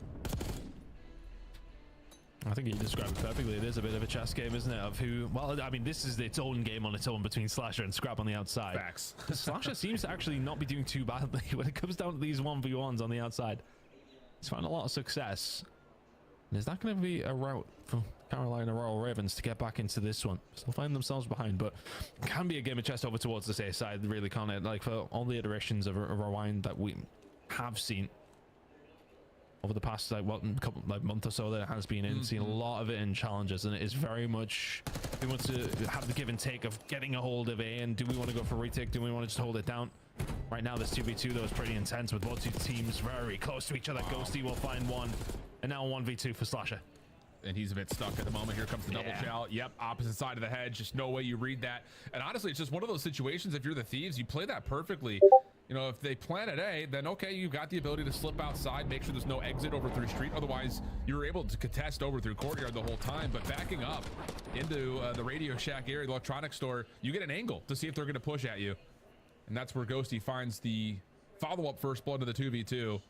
I think you described it perfectly. It is a bit of a chess game, isn't it? Of who, well, I mean, this is its own game on its own between Slasher and Scrap on the outside. Facts. Slasher seems to actually not be doing too badly when it comes down to these 1v1s on the outside. He's finding a lot of success. And is that going to be a route for Carolina Royal Ravens to get back into this one? Still find themselves behind, but it can be a game of chess over towards the safe side, really, can't it? Like, for all the iterations of Rewind that we have seen over the past month or so, there has been in seen a lot of it in challenges, and it is very much we want to have the give and take of getting a hold of A, and do we want to go for retake, do we want to just hold it down? Right now this 2v2 though is pretty intense with both two teams very close to each other. Ghosty will find one, and now 1v2 for Slasher. And he's a bit stuck at the moment. Here comes the double chow. Yep, opposite side of the hedge. Just no way you read that. And honestly, it's just one of those situations, if you're the Thieves, you play that perfectly. You know, if they plan at A, then okay, you've got the ability to slip outside, make sure there's no exit over through street. Otherwise, you're able to contest over through courtyard the whole time. But backing up into the Radio Shack area, the electronics store, you get an angle to see if they're going to push at you. And that's where Ghosty finds the follow-up first blood to the 2v2.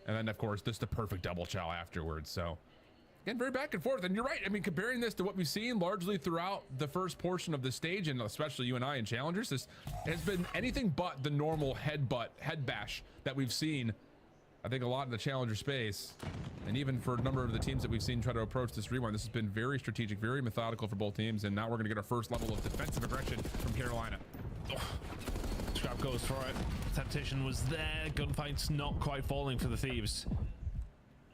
And then, of course, just the perfect double chow afterwards. So, again, very back and forth. And you're right. I mean, comparing this to what we've seen largely throughout the first portion of the stage, and especially you and I in Challengers, this has been anything but the normal head bash that we've seen, I think, a lot in the Challenger space. And even for a number of the teams that we've seen try to approach this rewind, this has been very strategic, very methodical for both teams. And now we're going to get our first level of defensive aggression from Carolina. Scrap goes for it. Temptation was there. Gunfight's not quite falling for the Thieves.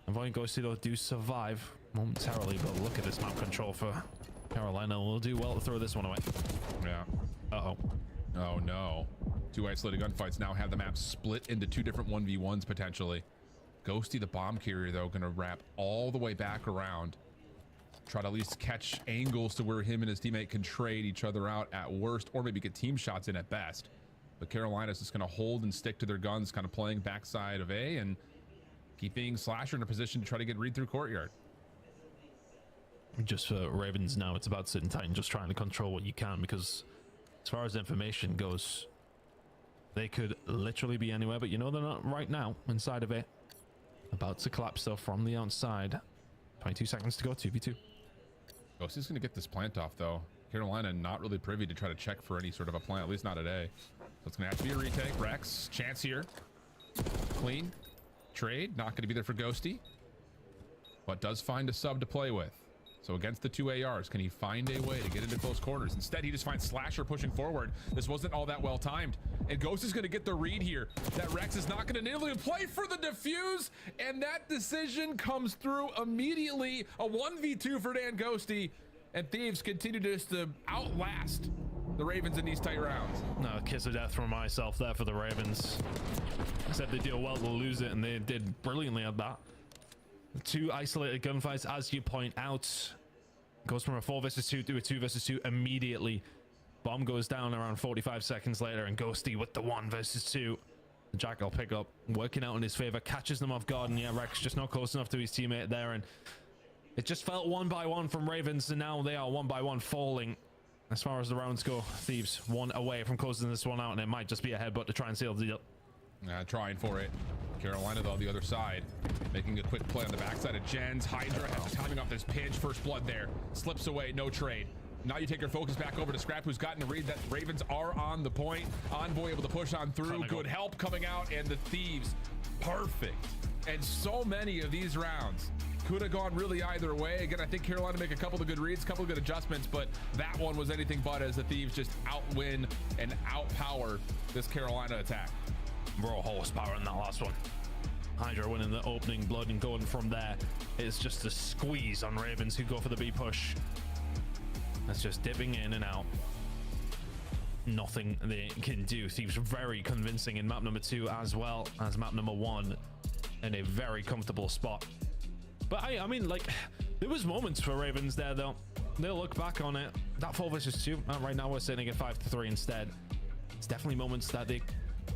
Avoiding Ghosty though do survive momentarily, but look at this map control for Carolina. We'll do well to throw this one away. Yeah. Uh-oh. Oh no. 2 isolated gunfights now have the map split into 2 different 1v1s potentially. Ghosty, the bomb carrier though, gonna wrap all the way back around. Try to at least catch angles to where him and his teammate can trade each other out at worst, or maybe get team shots in at best. But Carolina's just gonna hold and stick to their guns, kind of playing backside of A and keeping Slasher in a position to try to get read through courtyard. Just for Ravens now, it's about sitting tight and just trying to control what you can, because as far as information goes, they could literally be anywhere, but you know they're not right now inside of it. About to collapse though from the outside. 22 seconds to go, 2v2. Ghosty's gonna get this plant off though. Carolina not really privy to try to check for any sort of a plant, at least not at A. So it's gonna have to be a retake. Rex, chance here. Clean. Trade, not gonna be there for Ghosty. But does find a sub to play with. So against the 2 ARs, can he find a way to get into close quarters? Instead, he just finds Slasher pushing forward. This wasn't all that well timed. And Ghost is gonna get the read here. That Rex is not gonna nearly play for the defuse. And that decision comes through immediately. A 1v2 for Dan Ghosty. And Thieves continue just to outlast the Ravens in these tight rounds. No, kiss of death from myself there for the Ravens. I said they deal well to lose it, and they did brilliantly at that. 2 isolated gunfights, as you point out. Goes from a 4 versus 2 to a 2 versus 2 immediately. Bomb goes down around 45 seconds later, and Ghosty with the 1 versus 2. The Jackal pick up, working out in his favor, catches them off guard, and yeah, Rex just not close enough to his teammate there, and it just felt 1 by 1 from Ravens, and now they are 1 by 1 falling. As far as the rounds go, Thieves 1 away from closing this one out, and it might just be a headbutt to try and seal the deal. Trying for it. Carolina, though, the other side, making a quick play on the backside of Jens. Hydra has timing off this pinch. First blood there. Slips away, no trade. Now you take your focus back over to Scrap, who's gotten to read that Ravens are on the point. Envoy able to push on through. Good help coming out, and the Thieves, perfect. And so many of these rounds could have gone really either way. Again, I think Carolina make a couple of good reads, a couple of good adjustments, but that one was anything but, as the Thieves just outwin and outpower this Carolina attack. Raw horsepower in that last one. Hydra winning the opening blood, and going from there, it's just a squeeze on Ravens, who go for the B push. That's just dipping in and out. Nothing they can do. Thieves very convincing in map number 2 as well as map number 1, in a very comfortable spot. But I mean, like, there was moments for Ravens there though. They'll look back on it. That 4 versus 2, right now we're sitting at 5-3 instead. It's definitely moments that they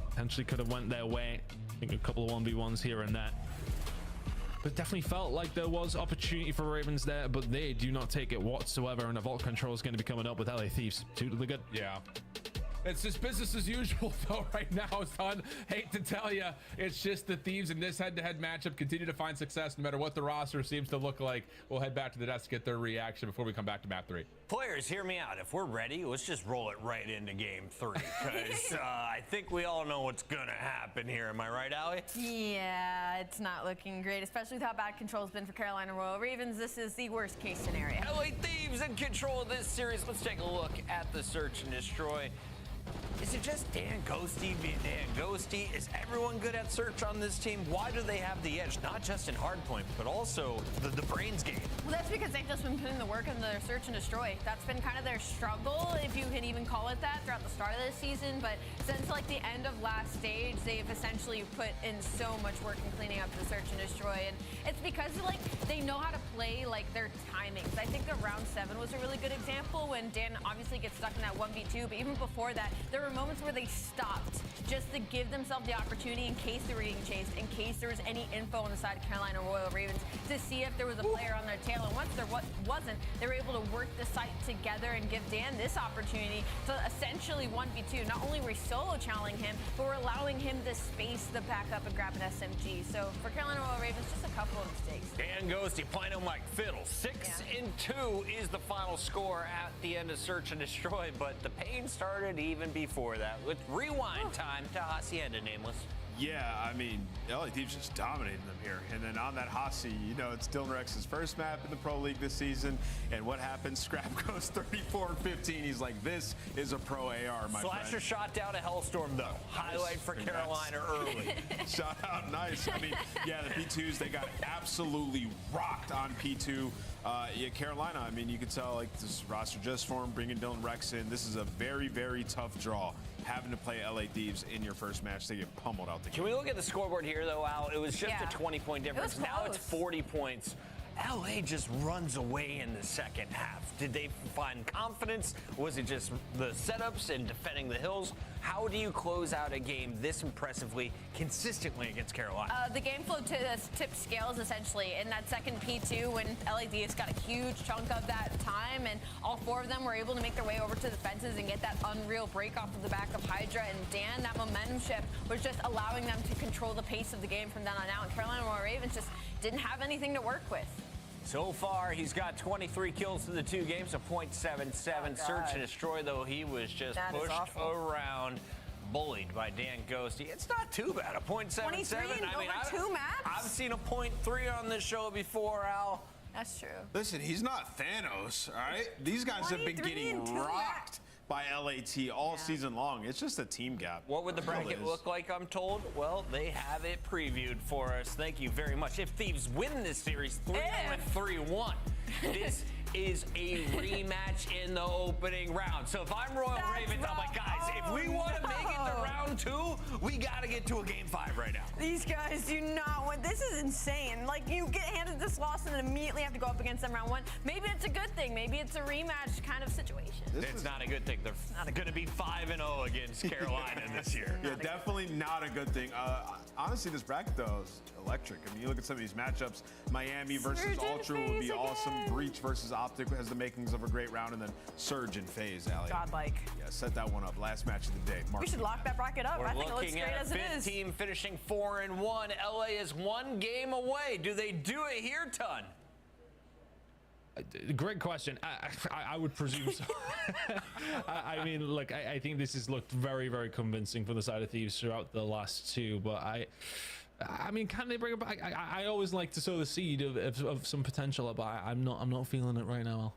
potentially could have went their way. I think a couple of 1v1s here and there. But definitely felt like there was opportunity for Ravens there, but they do not take it whatsoever. And a vault control is going to be coming up with LA Thieves. Totally good. Yeah. It's just business as usual, though, right now, son. Hate to tell you, it's just the Thieves in this head-to-head matchup continue to find success no matter what the roster seems to look like. We'll head back to the desk to get their reaction before we come back to map 3. Players, hear me out. If we're ready, let's just roll it right into game 3, because I think we all know what's going to happen here. Am I right, Allie? Yeah, it's not looking great, especially with how bad control's been for Carolina Royal Ravens. This is the worst case scenario. LA Thieves in control of this series. Let's take a look at the search and destroy. Is it just Dan Ghosty being Dan Ghosty? Is everyone good at search on this team? Why do they have the edge? Not just in hardpoint, but also the brains game. Well, that's because they've just been putting the work in their search and destroy. That's been kind of their struggle, if you can even call it that, throughout the start of this season. But since like the end of last stage, they've essentially put in so much work in cleaning up the search and destroy. And it's because like they know how to play like their timings. I think the round 7 was a really good example when Dan obviously gets stuck in that 1v2. But even before that, there were moments where they stopped just to give themselves the opportunity in case they were getting chased, in case there was any info on the side of Carolina Royal Ravens, to see if there was a player on their tail. And once there wasn't, they were able to work the site together and give Dan this opportunity to essentially 1v2. Not only were we solo challenging him, but we're allowing him the space to back up and grab an SMG. So for Carolina Royal Ravens, just a couple of mistakes. Dan Ghosty playing him like fiddle. 6-2 is the final score at the end of search and destroy, but the pain started even before that. With rewind time to Hacienda Nameless. Yeah, I mean, LA Thieves just dominating them here. And then on that Hossie, you know, it's Dylan Rex's first map in the Pro League this season. And what happens? Scrap goes 34-15. He's like, this is a pro AR, my Slasher friend. shot down a Hellstorm, though. Highlight for Carolina early. Shout out, nice. I mean, yeah, the P2s, they got absolutely rocked on P2. Yeah, Carolina, I mean, you could tell, like, this roster just formed, bringing Dylan Rex in. This is a very, very tough draw. Having to play LA Thieves in your first match, they get pummeled out the game. Can we look at the scoreboard here, though, Al? It was just a 20-point difference. Now it's 40 points. LA just runs away in the second half. Did they find confidence? Was it just the setups and defending the hills? How do you close out a game this impressively, consistently against Carolina? The game flow tipped scales, essentially. In that second P2, when LA Thieves got a huge chunk of that time, and all 4 of them were able to make their way over to the fences and get that unreal break off of the back of Hydra and Dan, that momentum shift was just allowing them to control the pace of the game from then on out. And Carolina Royal Ravens just didn't have anything to work with. So far, he's got 23 kills in the 2 games, a .77. Search and destroy, though, he was just pushed around, bullied by Dan Ghosty. It's not too bad, a .77. 23 in over 2 maps? I've seen a .3 on this show before, Al. That's true. Listen, he's not Thanos, all right? These guys have been getting rocked by LAT all season long. It's just a team gap. What would the bracket look like, I'm told? Well, they have it previewed for us. Thank you very much. If Thieves win this series 3-1, this is a rematch in the opening round. So if I'm Royal Ravens, I'm like, guys, if we want to make it to round 2, we got to get to a game 5 right now. These guys do not want, this is insane. Like, you get handed this loss and then immediately have to go up against them round 1. Maybe it's a good thing. Maybe it's a rematch kind of situation. It's not a good thing. They're going to be 5-0 against Carolina this year. Yeah, definitely not a good thing. Honestly, this bracket, though, is electric. I mean, you look at some of these matchups. Miami versus Ultra would be awesome. Breach versus Optic has the makings of a great round. And then Surge and FaZe, Allie. Godlike. Yeah, set that one up. Last match of the day. We should lock that bracket up. I think it looks great as it is. We're looking at a 5th team finishing 4-1. LA is 1 game away. Do they do it here, Ton? Great question. I would presume so. I mean, look, I think this has looked very, very convincing for the side of Thieves throughout the last 2, but I mean, can they bring it back? I always like to sow the seed of some potential, but I'm not feeling it right now.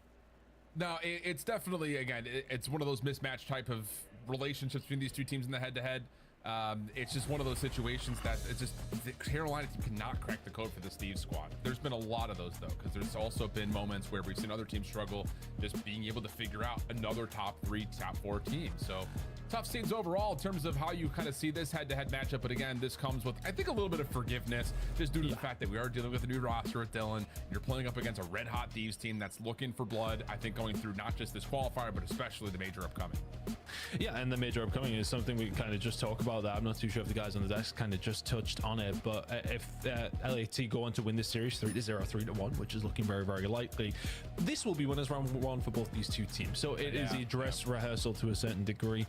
No, it's definitely, again, it's one of those mismatch type of relationships between these 2 teams in the head-to-head. It's just one of those situations that it's just the Carolina team cannot crack the code for this Thieves squad. There's been a lot of those, though, because there's also been moments where we've seen other teams struggle just being able to figure out another top 3, top 4 team. So tough scenes overall in terms of how you kind of see this head-to-head matchup. But again, this comes with, I think, a little bit of forgiveness just due to the fact that we are dealing with a new roster with Dylan. You're playing up against a red-hot Thieves team that's looking for blood, I think, going through not just this qualifier, but especially the major upcoming. Yeah, and the major upcoming is something we kind of just talk about that. I'm not too sure if the guys on the desk kind of just touched on it, but if LAT go on to win this series 3-0, 3-1, which is looking very, very likely, this will be winners round one for both these two teams. So it is a dress rehearsal to a certain degree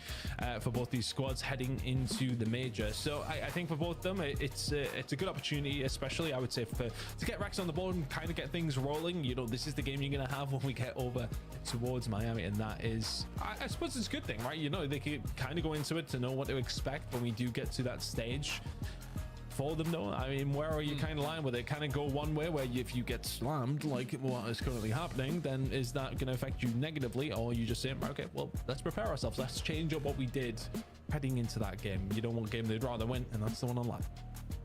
for both these squads heading into the major. So I think for both of them, it's a good opportunity, especially I would say to get Rex on the board and kind of get things rolling. You know, this is the game you're gonna have when we get over towards Miami, and that is, I suppose, it's a good thing, right? You know, they can kind of go into it to know what to expect when we do get to that stage. For them though, I mean, where are you kind of lying with it? Kind of go one way where if you get slammed like what is currently happening, then is that going to affect you negatively, or you just say, okay, well, let's prepare ourselves, let's change up what we did heading into that game. You don't want game they'd rather win, and that's the one on live.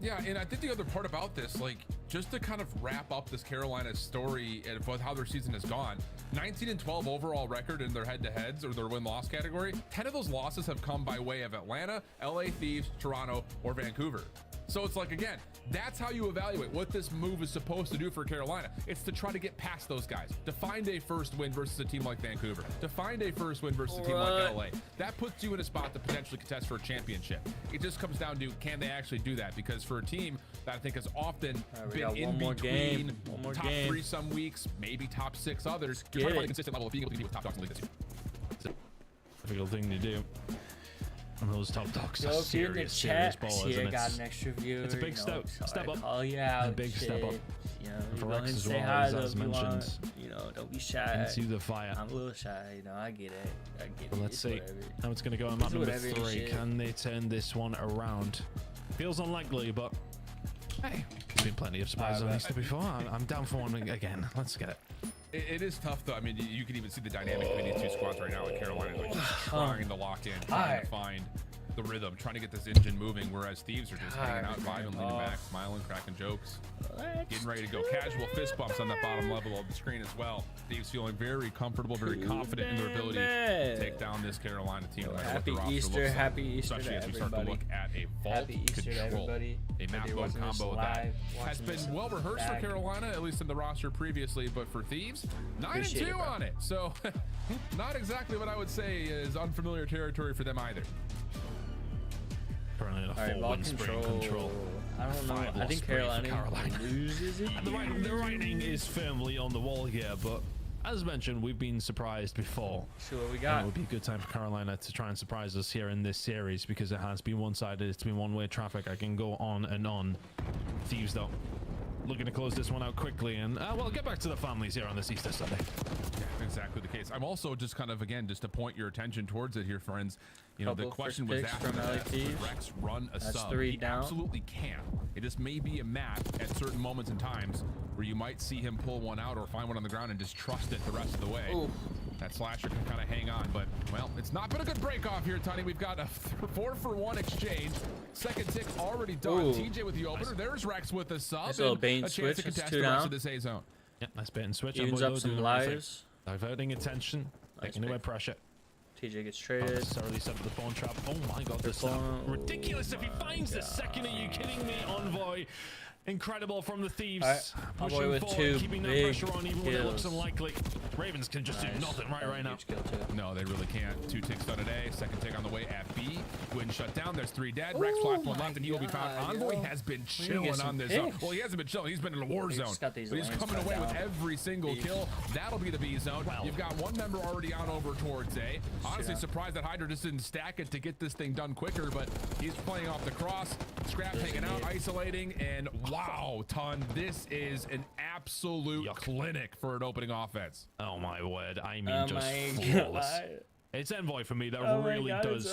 Yeah, and I think the other part about this, like, just to kind of wrap up this Carolina story and both how their season has gone, 19-12 overall record in their head-to-heads or their win-loss category. 10 of those losses have come by way of Atlanta, LA Thieves, Toronto, or Vancouver. So it's like, again, that's how you evaluate what this move is supposed to do for Carolina. It's to try to get past those guys, to find a first win versus a team like Vancouver, to find a first win versus a team like LA. That puts you in a spot to potentially contest for a championship. It just comes down to, can they actually do that? Because for a team that I think has often been in between top 3 some weeks, maybe top 6 others, you're trying to find a consistent level of being able to compete with top dogs in the league this year. It's a difficult thing to do. And those top dogs are Yo, serious, serious ballers. Here, got an extra viewer. It's a big step up. Call you out. A big step up. You know, for go Rex and as say well, hi as mentioned. You know, don't be shy. Into the fire. I'm a little shy. You know, I get it. I get it. Let's see whatever. how it's going to go on map number 3. Can they turn this one around? Feels unlikely, but hey, there's been plenty of surprises on Easter before. I'm down for one again. Let's get it. It is tough, though. I mean, you can even see the dynamic between these two squads right now. Like Carolina, like trying to lock in, trying to find the rhythm, trying to get this engine moving, whereas Thieves are just hanging out, vibing, leaning back, smiling, cracking jokes, getting ready to go. Casual fist bumps on that bottom level of the screen as well. Thieves feeling very comfortable, very confident in their ability to take down this Carolina team. Happy Easter, happy Easter to everybody. Especially as we start to look at a vault control, a map mode combo that has been well rehearsed for Carolina, at least in the roster previously, but for Thieves, 9-2 on it. So not exactly what I would say is unfamiliar territory for them either. Currently in a full wind spring control. I don't know. I think Carolina loses it. The writing is firmly on the wall here, but as mentioned, we've been surprised before. See what we got. It would be a good time for Carolina to try and surprise us here in this series, because it has been one-sided. It's been one-way traffic. I can go on and on. Thieves, though, looking to close this one out quickly, and well, get back to the families here on this Easter Sunday. Yeah, exactly the case. I'm also just kind of, again, just to point your attention towards it here, friends. You know, the question was asked from Rex run a sub. 3 he down. Absolutely can. It just may be a map at certain moments in times where you might see him pull one out or find one on the ground and just trust it the rest of the way. Ooh. That slasher can kind of hang on, but well, it's not been a good break off here, Tony. We've got a 4-for-1 exchange. Second tick already done. Ooh. TJ with the opener. There's Rex with a sub. Nice little bait and and a chance switch. to That's contest 2 the rest down. of this A zone. Yep, nice bait and switch. Evens up some lives. Diverting attention, taking away pressure. TJ gets traded. Necessarily set for the phone trap. Oh my god, this is ridiculous. If he finds the second, are you kidding me? Envoy. Incredible from the Thieves. Pushing with forward, 2 keeping that big pressure on even when it looks kills. unlikely. Ravens can just do nothing right now. No, they really can't. 2 ticks done today. Second tick on the way at B. Gwyn shut down. There's 3 dead. Rex flat one left, and he will be found. Envoy has been chilling on this zone. Well, he hasn't been chilling. He's been in a war zone. But he's coming away with every single kill. That'll be the B zone. You've got one member already on over towards A. Honestly, surprised that Hydra just didn't stack it to get this thing done quicker, but he's playing off the cross. Scrap hanging out, isolating, and wow, Ton, this is an absolute clinic for an opening offense. Oh my word, I mean just flawless. It's Envoy for me that really does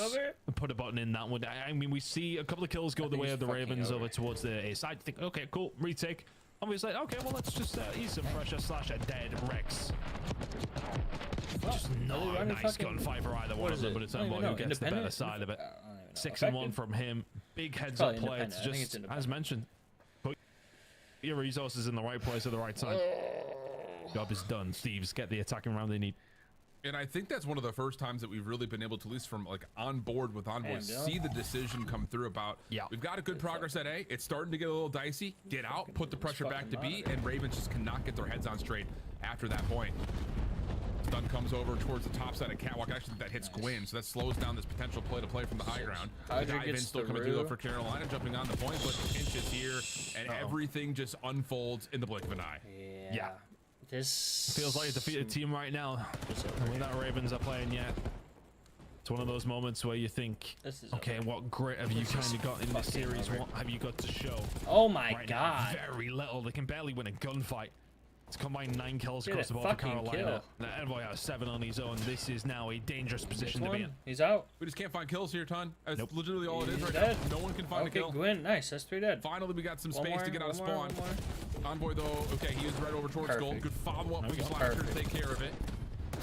put a button in that one. I mean, we see a couple of kills go the way of the Ravens over towards the A side. Think, okay, cool, retake. Obviously, okay, well, let's just ease some pressure. Slash a dead Rex. Just not a nice gunfight for either one of them, but it's Envoy who gets the better side of it. 6-1 from him. Big heads up play. It's just, as mentioned, put your resources in the right place at the right time. Job is done. Thieves get the attacking round they need. And I think that's one of the first times that we've really been able to, at least from like on board with Envoy, see the decision come through about, we've got a good progress at A. It's starting to get a little dicey. Get out, put the pressure back to B, and Ravens just cannot get their heads on straight after that point. Stun comes over towards the top side of Catwalk. I actually think that hits Gwyn, so that slows down this potential play to play from the high ground. The dive in still coming through though for Carolina, jumping on the point, but pinches here, and everything just unfolds in the blink of an eye. Yeah. This feels like a defeated team right now. The way that Ravens are playing yet. It's one of those moments where you think, okay, what grit have you kind of got in this series? What have you got to show? Oh my right god. Now, very little. They can barely win a gunfight. It's combined 9 kills across the board for Carolina. Now, Envoy has 7 on his own. This is now a dangerous position to be in. He's out. We just can't find kills here, Ton. That's literally all it is right dead. now. No one can find a kill. Gwyn, nice. That's 3 dead. Finally, we got some space to get out of spawn. Envoy, though, okay, he is right over towards gold. Good follow-up from Slasher to take care of it.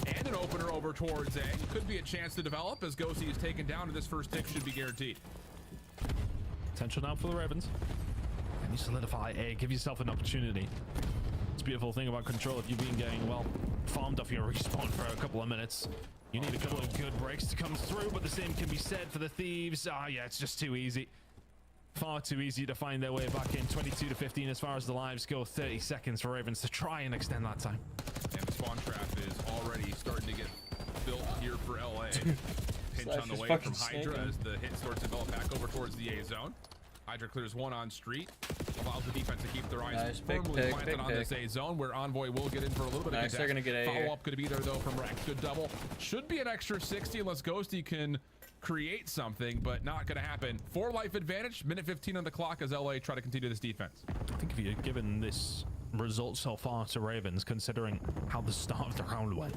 And an opener over towards A. Could be a chance to develop as Ghosty is taken down, and this first tick should be guaranteed. Potential now for the Ravens. Can you solidify A? Give yourself an opportunity. It's a beautiful thing about Control. If you've been getting, well, farmed off your respawn for a couple of minutes, you need a couple of good breaks to come through, but the same can be said for the Thieves. Yeah, it's just too easy. Far too easy to find their way back in. 22 to 15 as far as the lives go. 30 seconds for Ravens to try and extend that time. And the spawn trap is already starting to get built here for LA. Pinch on the way from Hydra as the hit starts to develop back over towards the A zone. Hydra clears one on street, allows the defense to keep their eyes firmly planted on this A zone, where Envoy will get in for a little bit of they're gonna get A. Follow-up could be there, though, from Rex. Good double. Should be an extra 60 unless Ghosty can create something, but not going to happen. 4 life advantage, minute 15 on the clock as LA try to continue this defense. I think if you had given this result so far to Ravens, considering how the start of the round went,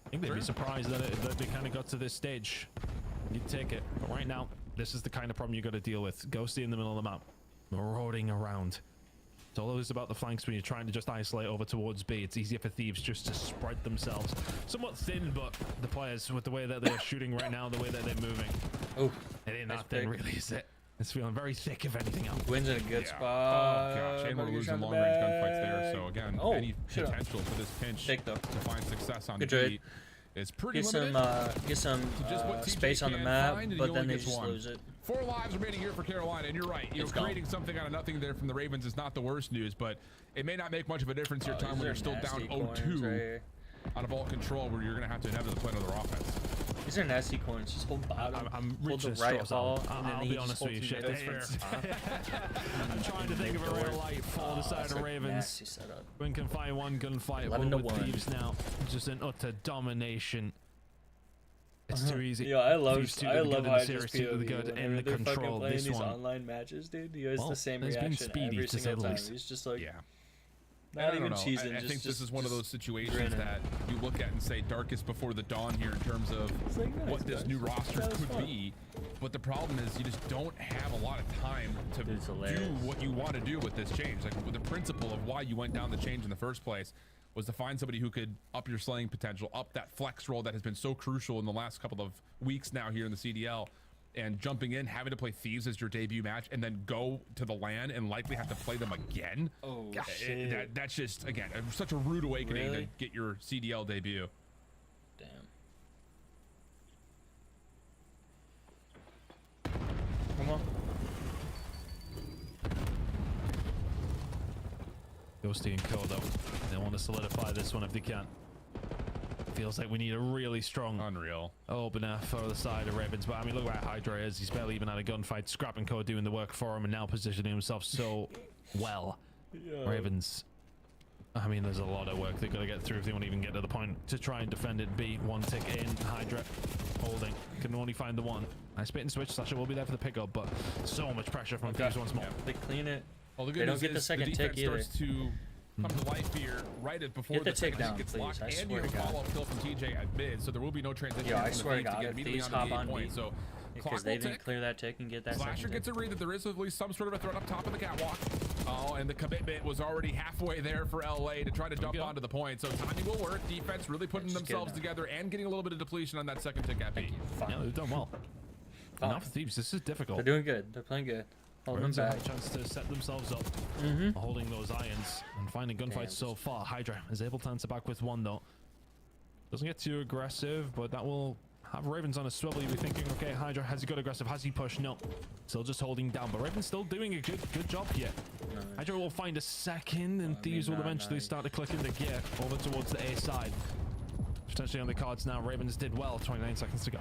I think they'd be surprised that they kind of got to this stage. You'd take it. But right now, this is the kind of problem you got to deal with. Ghosty in the middle of the map, marauding around. It's always about the flanks when you're trying to just isolate over towards B. It's easier for Thieves just to spread themselves. Somewhat thin, but the players, with the way that they're shooting right now, the way that they're moving, it ain't that thin, really, is it? It's feeling very thick, if anything else. Gwyn's in a good spot. Oh, gosh. And we're losing long-range gunfights there. So, again, any potential for this pinch to find success on B is pretty limited. Get some space on the map, but then they just lose it. 4 lives remaining here for Carolina, and you're right. You know, creating something out of nothing there from the Ravens is not the worst news, but it may not make much of a difference your time when you're still down 0-2 out of all control, where you're going to have to inevitably play another offense. These are nasty coins. Just hold bottom, I'm hold the reaching right ball, and then I'll be honest with you, shit. I'm trying to think of a real light for the side of Ravens. Gwyn can find one gunfight, but with Thieves now, just an utter domination. It's too easy. Yeah, I love Hydra's POV. Whenever they're fucking playing these online matches, dude, he has the same reaction every single time. He's just like, not even cheesing. I think this is one of those situations that you look at and say darkest before the dawn here in terms of what this new roster could be. But the problem is you just don't have a lot of time to do what you want to do with this change. Like with the principle of why you went down the change in the first place was to find somebody who could up your slaying potential, up that flex role that has been so crucial in the last couple of weeks now here in the CDL. And jumping in, having to play Thieves as your debut match, and then go to the LAN and likely have to play them again. Oh, that's just, again, such a rude awakening to get your CDL debut. Damn. Come on. Ghosty and Kodo. They want to solidify this one if they can. Feels like we need a really strong opener for the side of Ravens. But I mean, look where Hydra is. He's barely even had a gunfight. Scrap and Co doing the work for him and now positioning himself so well. Ravens, I mean, there's a lot of work they've got to get through if they want to even get to the point to try and defend it. B, 1 tick in. Hydra holding. Can only find the one. Nice bait and switch. Slasher will be there for the pickup, but so much pressure from Thieves once more. They clean it. Well, the they don't get the second tick either. Starts to come to life here right before the tick down, gets please. locked, I and swear you to have a God. follow-up kill from TJ at mid, so there will be no transition. Yeah, I swear to God, to get if immediately these on the hop on point. B, So because they didn't clear that tick and get that Slasher gets a read that there is at least some sort of a threat up top of the catwalk. Oh, and the commitment was already halfway there for LA to try to dump onto the point. So timing will work. Defense really putting themselves together and getting a little bit of depletion on that second tick at B. Yeah, they've done well. Enough Thieves. This is difficult. They're doing good. They're playing good. Holding them back. Have a chance to set themselves up, holding those irons and finding gunfights so far. Hydra is able to answer back with one though. Doesn't get too aggressive, but that will have Ravens on a swivel. You'll be thinking, okay, Hydra, has he got aggressive? Has he pushed? No. Still just holding down, but Ravens still doing a good job here. Hydra will find a second, and Thieves will eventually start to click into gear over towards the A side. Potentially on the cards now. Ravens did well. 29 seconds to go.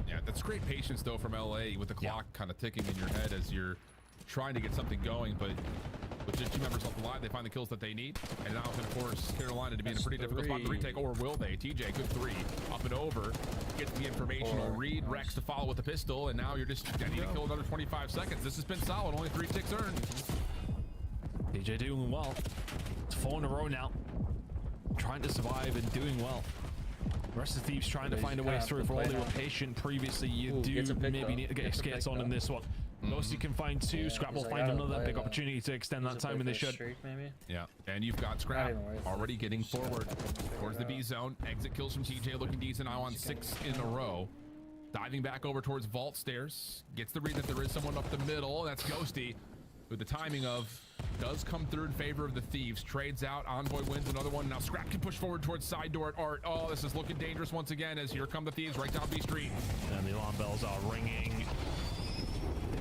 Yeah, that's great patience, though, from LA with the clock kind of ticking in your head as you're trying to get something going, but with just 2 members left alive, they find the kills that they need. And now can force Carolina to be in a pretty difficult spot to retake, or will they? TJ, good 3. Up and over. Gets the informational read. Rex to follow with the pistol, and now you're just going to need to kill another 25 seconds. This has been solid. Only 3 ticks earned. TJ doing well. It's 4 in a row now. Trying to survive and doing well. The rest of the Thieves trying to find a way through. For all they were patient previously, you do maybe need to get your skates on in this one. Ghosty can find 2. Scrap will find another big opportunity to extend that time, and they should. Yeah, and you've got Scrap already getting forward towards the B zone. Exit kills from TJ looking decent now on 6 in a row. Diving back over towards Vault Stairs. Gets the read that there is someone up the middle. That's Ghosty, with the timing of does come through in favor of the Thieves. Trades out. Envoy wins another one. Now Scrap can push forward towards side door at Art. Oh, this is looking dangerous once again as here come the Thieves right down B Street. And the alarm bells are ringing.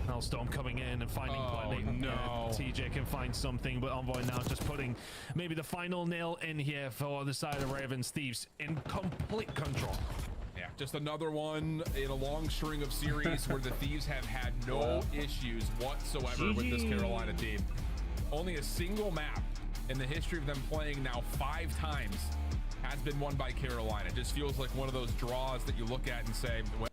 Hellstorm coming in and finding no. TJ can find something, but Envoy now just putting maybe the final nail in here for the side of Ravens. Thieves in complete control. Yeah, just another one in a long string of series where the Thieves have had no issues whatsoever with this Carolina team. Only a single map in the history of them playing now 5 times has been won by Carolina. It just feels like one of those draws that you look at and say, well,